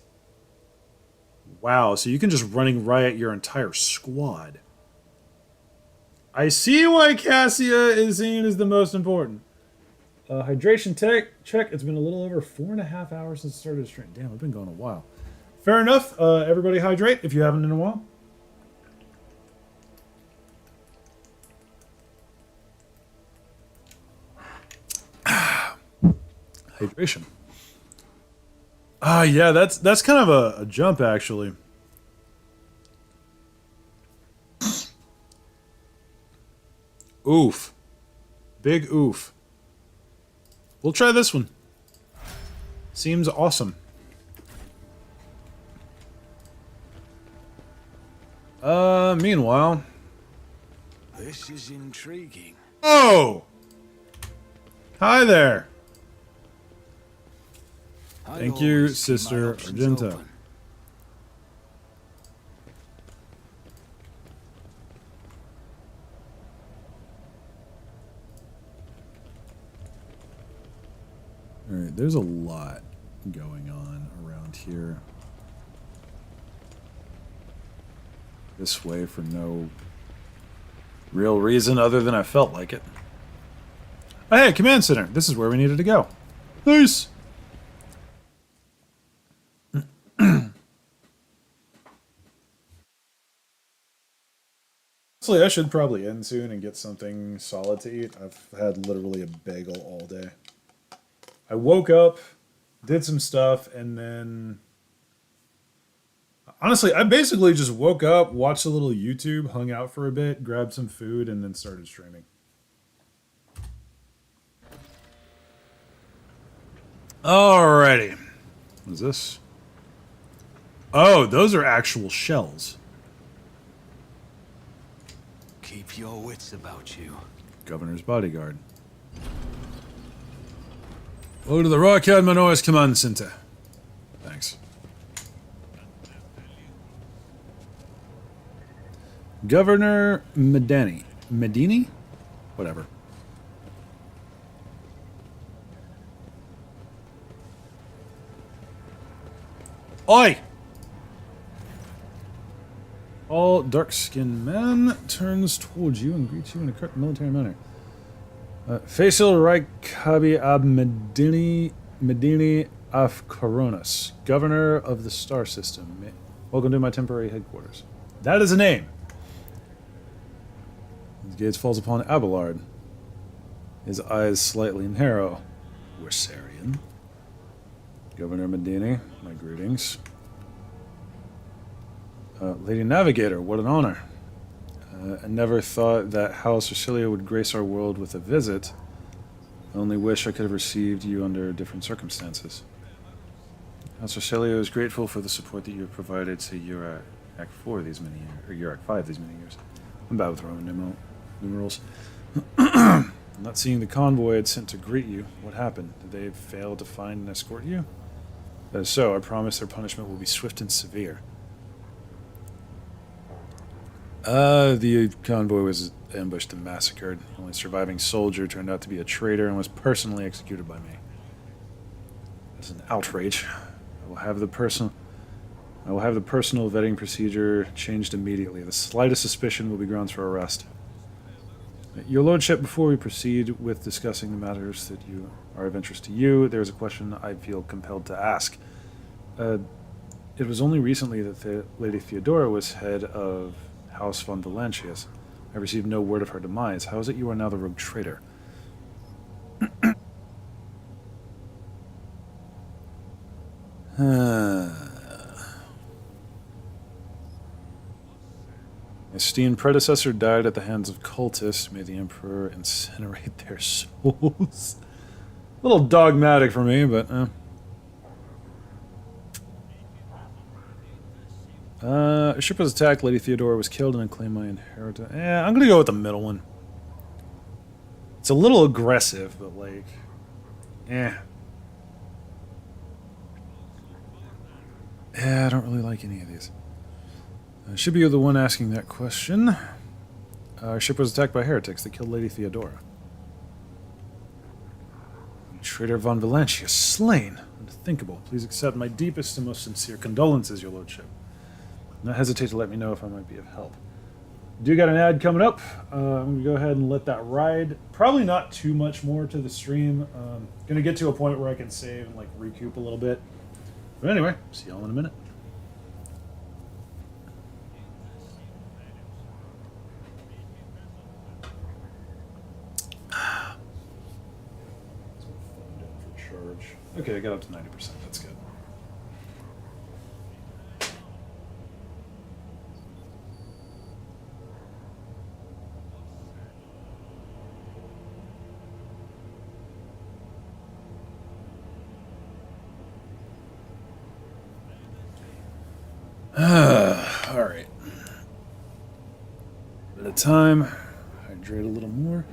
Wow, so you can just running riot your entire squad. I see why Cassia is seen as the most important. Hydration check. It's been a little over 4.5 hours since I started stream. Damn, I've been going a while. Fair enough. Everybody hydrate if you haven't in a while. Hydration. Yeah, that's kind of a jump, actually. Oof. Big oof. We'll try this one. Seems awesome. Meanwhile. This is intriguing. Oh! Hi there. Thank you, Sister Argento. Alright, there's a lot going on around here. This way for no real reason other than I felt like it. Oh, hey, Command Center. This is where we needed to go. Nice! Honestly, I should probably end soon and get something solid to eat. I've had literally a bagel all day. I woke up, did some stuff, and then... Honestly, I basically just woke up, watched a little YouTube, hung out for a bit, grabbed some food, and then started streaming. Alrighty. What is this? Oh, those are actual shells. Keep your wits about you. Governor's bodyguard. Go to the Rockhead Manois Command Center. Thanks. Governor Medani. Medini? Whatever. Oi! All dark-skinned man turns towards you and greets you in a correct military manner. Faisal Raikabi Ab Medini af Coronas, Governor of the Star System. Welcome to my temporary headquarters. That is a name. His gaze falls upon Abelard. His eyes slightly narrow. Wersarian. Governor Medini, my greetings. Lady Navigator, what an honor. I never thought that House Ercilia would grace our world with a visit. I only wish I could have received you under different circumstances. House Ercilia is grateful for the support that you have provided to Yurak 4 these many years, or Yurak 5 these many years. I'm bad with Roman numerals. Not seeing the convoy I'd sent to greet you. What happened? Did they fail to find and escort you? That is so. I promise their punishment will be swift and severe. The convoy was ambushed and massacred. The only surviving soldier turned out to be a traitor and was personally executed by me. That's an outrage. I will have the personal vetting procedure changed immediately. The slightest suspicion will be grounds for arrest. Your Lordship, before we proceed with discussing the matters that are of interest to you, there is a question I feel compelled to ask. It was only recently that Lady Theodora was head of House von Valancius. I received no word of her demise. How is it you are now the rogue traitor? Esteemed predecessor died at the hands of cultists. May the Emperor incinerate their souls. A little dogmatic for me, but... A ship was attacked, Lady Theodora was killed, and I claim my inheritance. I'm gonna go with the middle one. It's a little aggressive, but like... I don't really like any of these. I should be the one asking that question. Our ship was attacked by heretics that killed Lady Theodora. Traitor von Valancius slain. Unthinkable. Please accept my deepest and most sincere condolences, Your Lordship. Do not hesitate to let me know if I might be of help. Do got an ad coming up. I'm going to go ahead and let that ride. Probably not too much more to the stream. Going to get to a point where I can save and like recoup a little bit. But anyway, see y'all in a minute. Okay, I got up to 90%. That's good. All right. Bit of time. Hydrate a little more.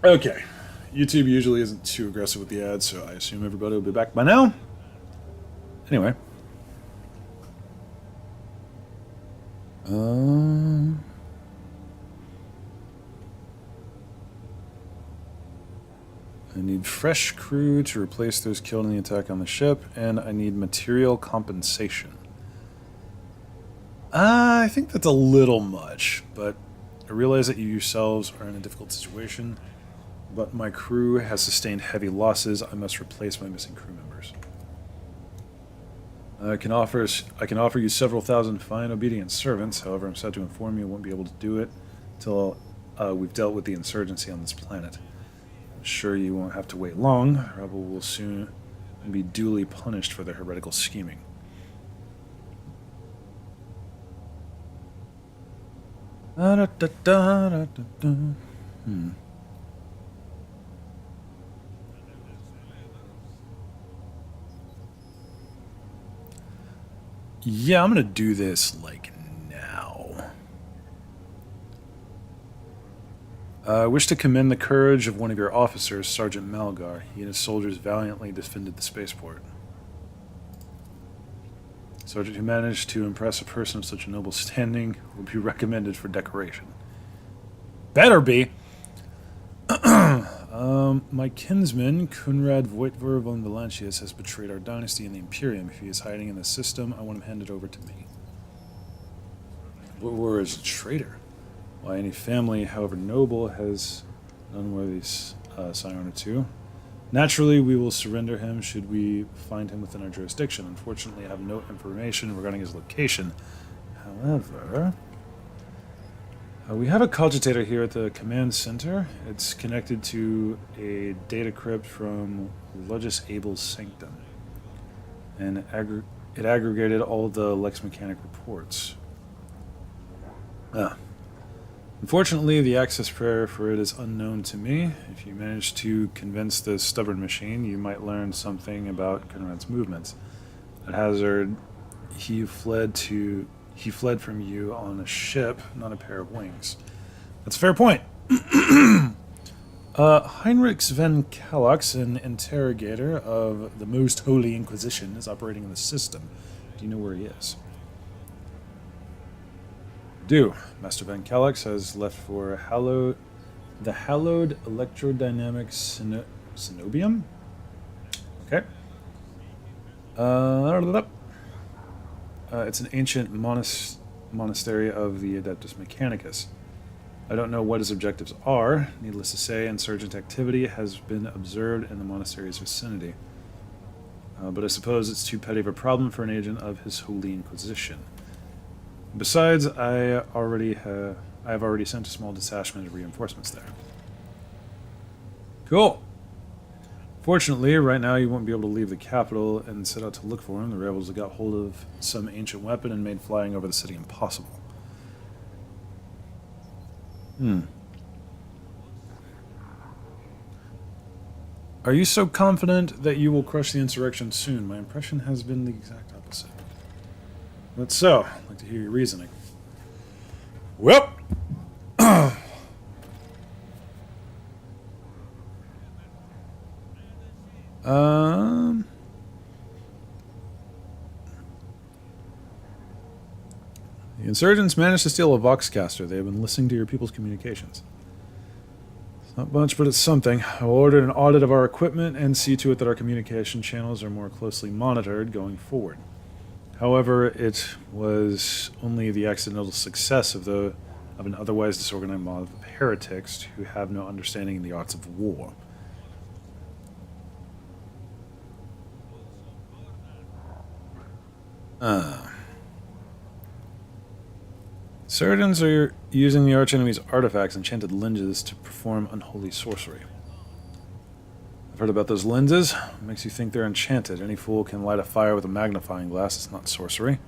Okay. YouTube usually isn't too aggressive with the ads, so I assume everybody will be back by now. Anyway. I need fresh crew to replace those killed in the attack on the ship, and I need material compensation. I think that's a little much, but I realize that you yourselves are in a difficult situation, but my crew has sustained heavy losses. I must replace my missing crew members. I can offer you several thousand fine, obedient servants. However, I'm sad to inform you I won't be able to do it until we've dealt with the insurgency on this planet. I'm sure you won't have to wait long. The rebel will soon be duly punished for their heretical scheming. Yeah, I'm gonna do this, like, now. I wish to commend the courage of one of your officers, Sergeant Malgar. He and his soldiers valiantly defended the spaceport. Sergeant who managed to impress a person of such a noble standing will be recommended for decoration. Better be! My kinsman, Kunrad Voitvor von Valancius, has betrayed our dynasty and the Imperium. If he is hiding in the system, I want him handed over to me. Voitvor is a traitor. Why, any family, however noble, has none worthy sign honor to. Naturally, we will surrender him should we find him within our jurisdiction. Unfortunately, I have no information regarding his location. However... we have a cogitator here at the command center. It's connected to a data crypt from Lugus Abel's sanctum. and it aggregated all the Lex Mechanic reports. Unfortunately, the access prayer for it is unknown to me. If you manage to convince this stubborn machine, you might learn something about Conrad's movements. At Hazard, he fled from you on a ship, not a pair of wings. That's a fair point. Heinrich Sven Kallax, an interrogator of the Most Holy Inquisition, is operating in the system. Do you know where he is? Do. Master Van Kallax has left for the hallowed electrodynamic Cenobium? Okay. It's an ancient monastery of the Adeptus Mechanicus. I don't know what his objectives are. Needless to say, insurgent activity has been observed in the monastery's vicinity. But I suppose it's too petty of a problem for an agent of his Holy Inquisition. Besides, I have already sent a small detachment of reinforcements there. Cool. Fortunately, right now you won't be able to leave the capital and set out to look for him. The rebels have got hold of some ancient weapon and made flying over the city impossible. Are you so confident that you will crush the insurrection soon? My impression has been the exact opposite. But so, I'd like to hear your reasoning. Well, the insurgents managed to steal a Voxcaster. They have been listening to your people's communications. It's not much, but it's something. I will order an audit of our equipment and see to it that our communication channels are more closely monitored going forward. However, it was only the accidental success of an otherwise disorganized mob of heretics who have no understanding in the arts of war. Surgeons are using the archenemy's artifacts, enchanted lenses, to perform unholy sorcery. I've heard about those lenses. It makes you think they're enchanted. Any fool can light a fire with a magnifying glass. It's not sorcery.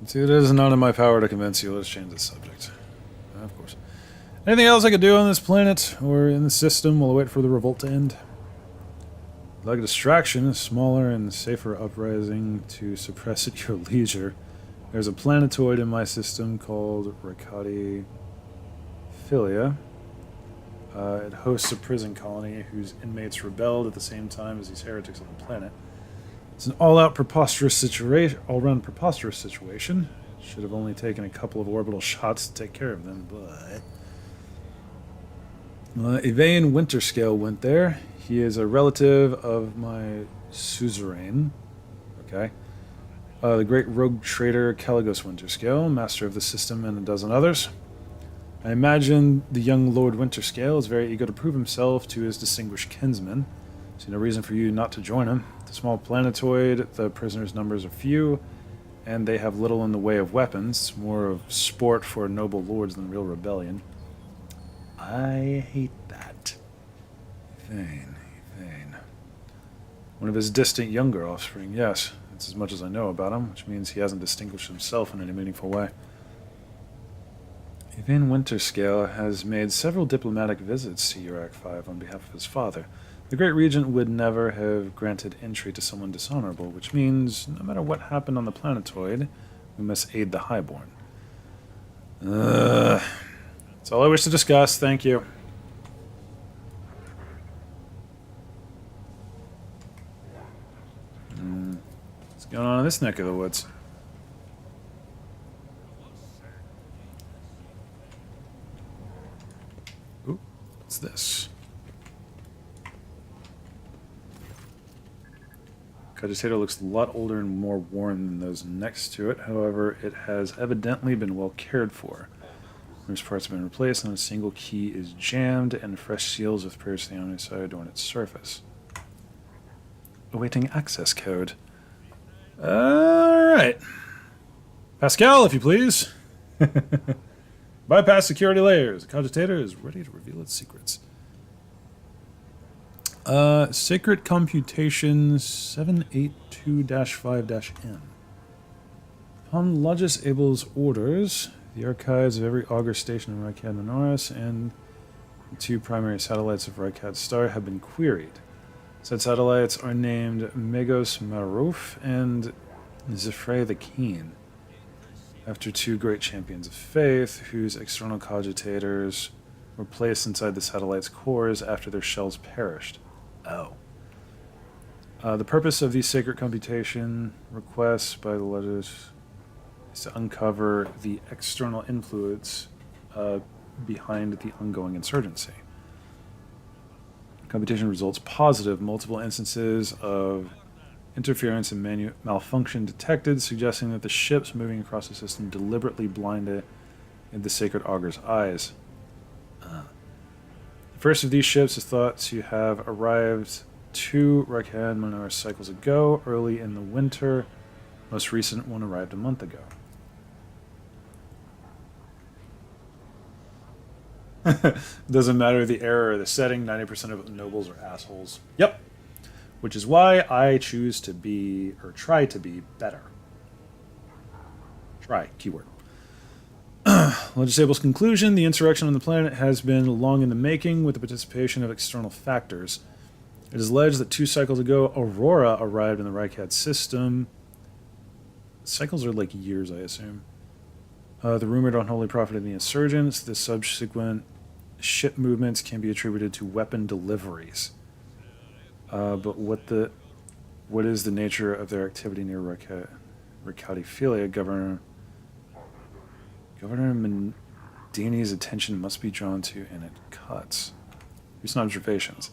See, it is not in my power to convince you. Let's change the subject. Of course. Anything else I could do on this planet or in the system while I wait for the revolt to end? Like a distraction, a smaller and safer uprising to suppress at your leisure. There's a planetoid in my system called Rakati Philia. It hosts a prison colony whose inmates rebelled at the same time as these heretics on the planet. It's an all-round preposterous situation. Should have only taken a couple of orbital shots to take care of them, but... Yvain Winterscale went there. He is a relative of my suzerain. Okay. The great rogue trader Caligos Winterscale, master of the system and a dozen others. I imagine the young Lord Winterscale is very eager to prove himself to his distinguished kinsman. See no reason for you not to join him. The small planetoid, the prisoners' numbers are few, and they have little in the way of weapons. More of sport for noble lords than real rebellion. I hate that. Yvain. One of his distant younger offspring, yes. That's as much as I know about him, which means he hasn't distinguished himself in any meaningful way. Yvain Winterscale has made several diplomatic visits to Urak 5 on behalf of his father. The Great Regent would never have granted entry to someone dishonorable, which means no matter what happened on the planetoid, we must aid the Highborn. That's all I wish to discuss, thank you. What's going on in this neck of the woods? Ooh, what's this? Cogitator looks a lot older and more worn than those next to it. However, it has evidently been well cared for. Numerous parts have been replaced, and a single key is jammed, and fresh seals with prayers to the only side adorn its surface. Awaiting access code. Alright. Pascal, if you please. Bypass security layers. The Cogitator is ready to reveal its secrets. Sacred Computation 782-5-N. Upon Logis Abel's orders, the archives of every augur station in Rykad Minoris and the 2 primary satellites of Rykad Star have been queried. Said satellites are named Megos Maruf and Zifre the Keen, after 2 great champions of faith, whose external cogitators were placed inside the satellite's cores after their shells perished. Oh. The purpose of these sacred computation requests by the Legis is to uncover the external influence behind the ongoing insurgency. Computation results positive. Multiple instances of interference and malfunction detected, suggesting that the ships moving across the system deliberately blinded the sacred augur's eyes. The first of these ships is thought to have arrived 2 Rykad Minoris cycles ago, early in the winter. Most recent one arrived a month ago. Doesn't matter the era or the setting, 90% of nobles are assholes. Yep. Which is why I choose to be, or try to be, better. Try, keyword. Legisable's conclusion: the insurrection on the planet has been long in the making with the participation of external factors. It is alleged that 2 cycles ago, Aurora arrived in the Rykad system. Cycles are like years, I assume. The rumored unholy prophet of the insurgents. The subsequent ship movements can be attributed to weapon deliveries. But what is the nature of their activity near Ricadiphilia? Governor Mandini's attention must be drawn to, and it cuts. Recent observations.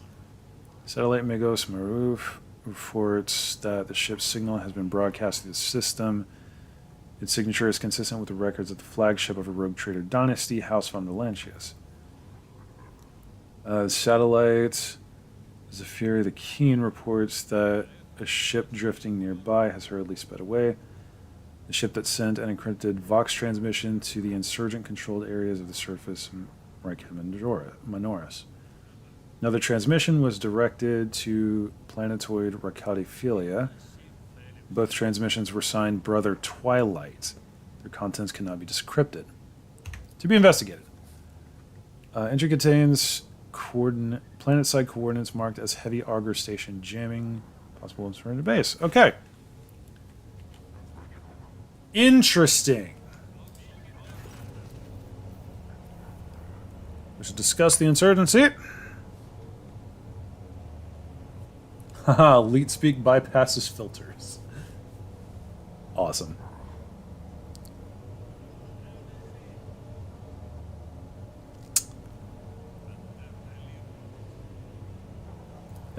Satellite Megos Maruf reports that the ship's signal has been broadcast through the system. Its signature is consistent with the records of the flagship of a rogue trader dynasty, House von Valentius. Satellite Zephyr the Keen reports that a ship drifting nearby has hurriedly sped away. The ship that sent an encrypted Vox transmission to the insurgent-controlled areas of the surface Rykad Minoris. Another transmission was directed to planetoid Ricadiphilia. Both transmissions were signed Brother Twilight. Their contents cannot be decrypted. To be investigated. Entry contains planet-side coordinates marked as heavy augur station jamming. Possible insurgent base. Okay. Interesting. We should discuss the insurgency. Haha, Elite Speak bypasses filters. Awesome.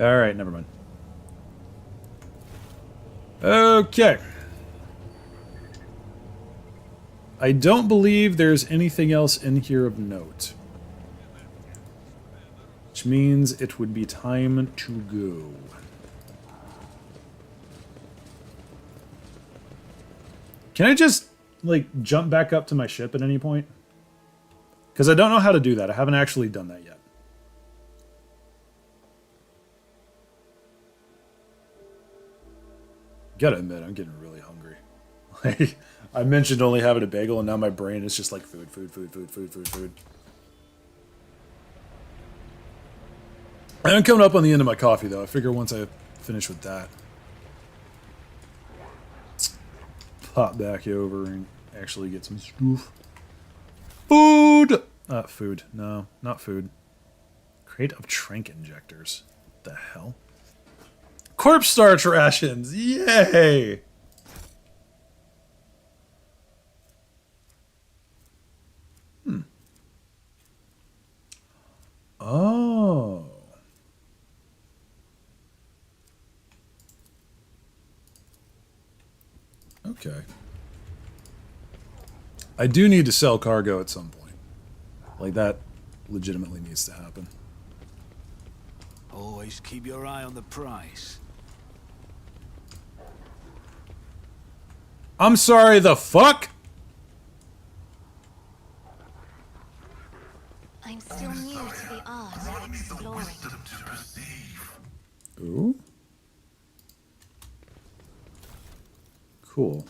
Alright, never mind. Okay. I don't believe there's anything else in here of note. Which means it would be time to go. Can I just, like, jump back up to my ship at any point? Because I don't know how to do that. I haven't actually done that yet. Gotta admit, I'm getting really hungry. Like, I mentioned only having a bagel, and now my brain is just like food. I'm coming up on the end of my coffee, though. I figure once I finish with that, pop back over and actually get some stuff. Food! Food. No, not food. Crate of trank injectors. What the hell? Corpse starch rations! Yay! Oh. Okay. I do need to sell cargo at some point. Like, that legitimately needs to happen. Always keep your eye on the price. I'm sorry, the fuck? I'm still new to the art of exploring. Wisdom to perceive. Cool.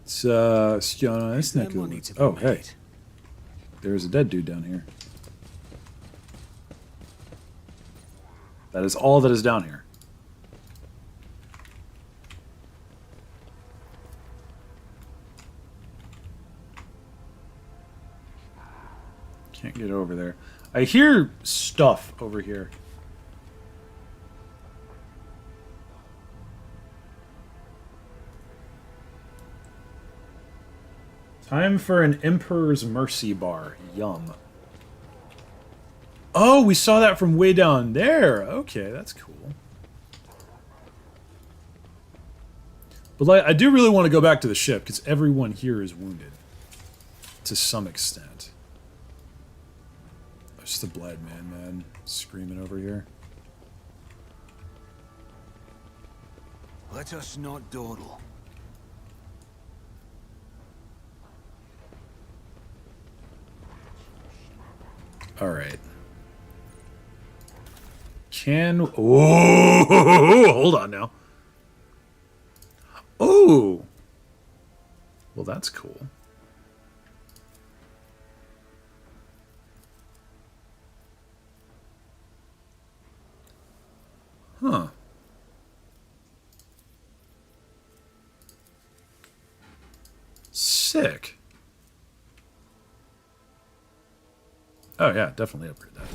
It's Is there money to be oh, hey. made? There's a dead dude down here. That is all that is down here. Can't get over there. I hear stuff over here. Time for an Emperor's Mercy bar. Yum. Oh, we saw that from way down there. Okay, that's cool. But like, I do really want to go back to the ship because everyone here is wounded to some extent. Oh, just a blind man screaming over here. Let us not dawdle. All right. Oh, hold on now. Oh. Well, that's cool. Huh. Sick. Oh, yeah, definitely upgrade that.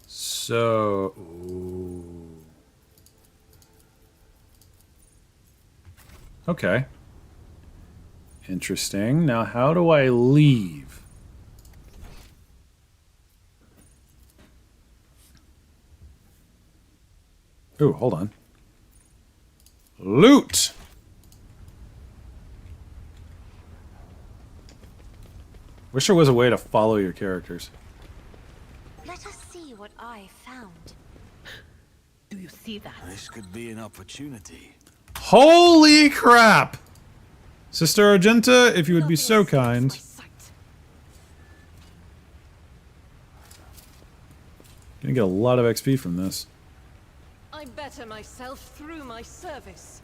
So, ooh. Okay. Interesting. Now, how do I leave? Ooh, hold on. Loot! Wish there was a way to follow your characters. Let us see what I found. Do you see that? This could be an opportunity. Holy crap! Sister Argenta, if you would be so kind. Gonna get a lot of XP from this. I better myself through my service.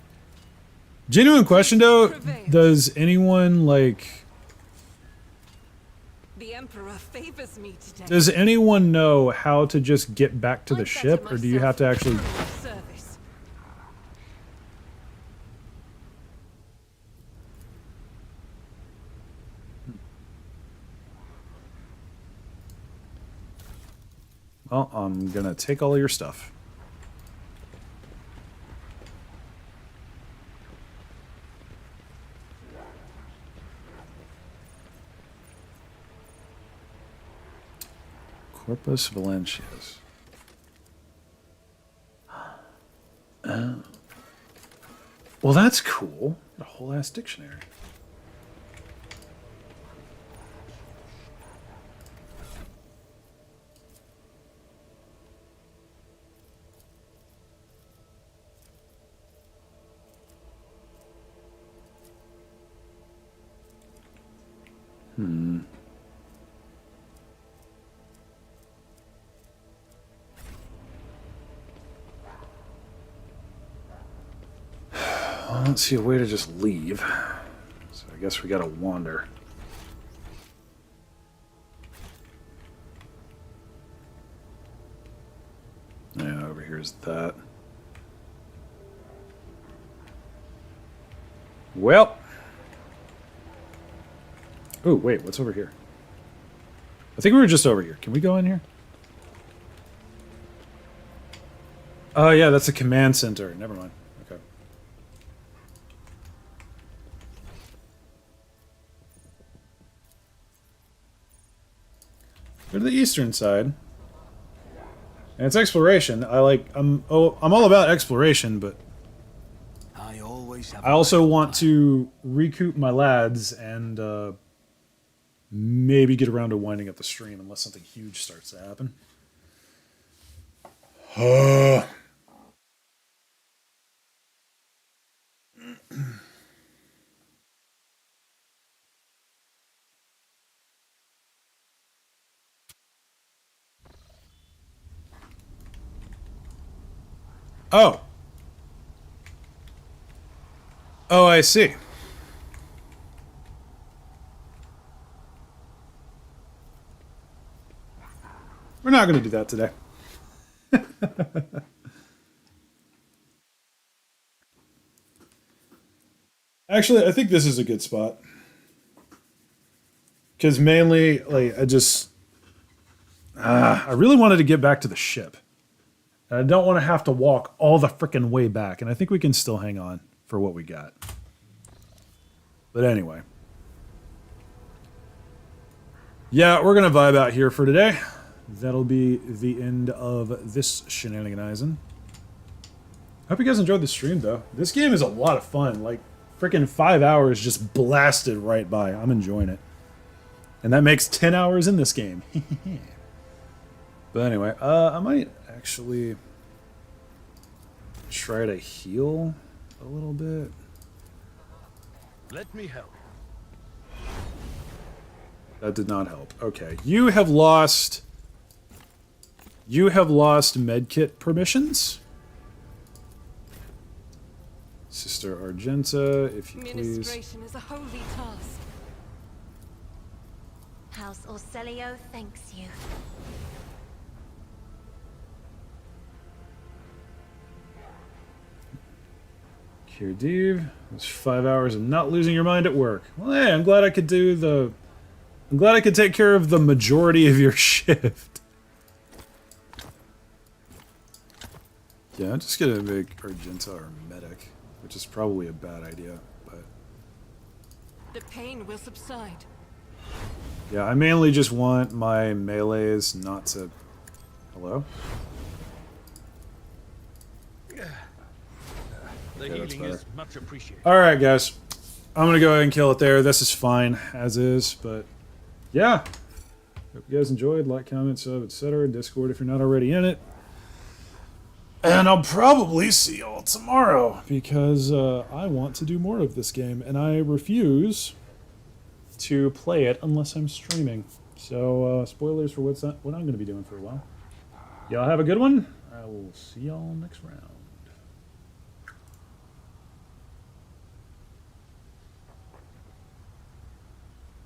Genuine question though, does anyone like... The Emperor favors me today. Does anyone know how to just get back to the I ship, better or do you have to myself actually... through my service. Well, I'm gonna take all your stuff. Corpus Valencius. Oh. Well, that's cool. A whole ass dictionary. I don't see a way to just leave. So I guess we gotta wander. Yeah, over here's that. Well. Oh, wait, what's over here? I think we were just over here. Can we go in here? Oh, yeah, that's a command center. Never mind. Okay. Go to the eastern side. And it's exploration. I'm all about exploration, but I always have I also want to recoup my lads and maybe get around to winding up the stream unless something huge starts to happen. Oh. Oh, I see. We're not going to do that today. Actually, I think this is a good spot. Because mainly, like, I really wanted to get back to the ship. And I don't want to have to walk all the frickin' way back. And I think we can still hang on for what we got. But anyway. Yeah, we're going to vibe out here for today. That'll be the end of this shenaniganizing. Hope you guys enjoyed the stream, though. This game is a lot of fun. Like, frickin' 5 hours just blasted right by. I'm enjoying it. And that makes 10 hours in this game. But anyway, I might actually try to heal a little bit. Let me help. That did not help. Okay, you have lost medkit permissions. Sister Argenta, if you please. Administration is a holy task. House Orselio thanks you. Kirdiv, it's 5 hours of not losing your mind at work. Well, hey, I'm glad I could take care of the majority of your shift. Yeah, I'm just gonna make Argenta our medic, which is probably a bad idea, but... The pain will subside. Yeah, I mainly just want my melees not to... Hello? The healing is much appreciated. Alright, guys. I'm gonna go ahead and kill it there. This is fine, as is, but... Yeah. Hope you guys enjoyed. Like, comment, sub, etc. Discord if you're not already in it. And I'll probably see y'all tomorrow, because I want to do more of this game, and I refuse to play it unless I'm streaming. So, spoilers for what I'm going to be doing for a while. Y'all have a good one. I will see y'all next round.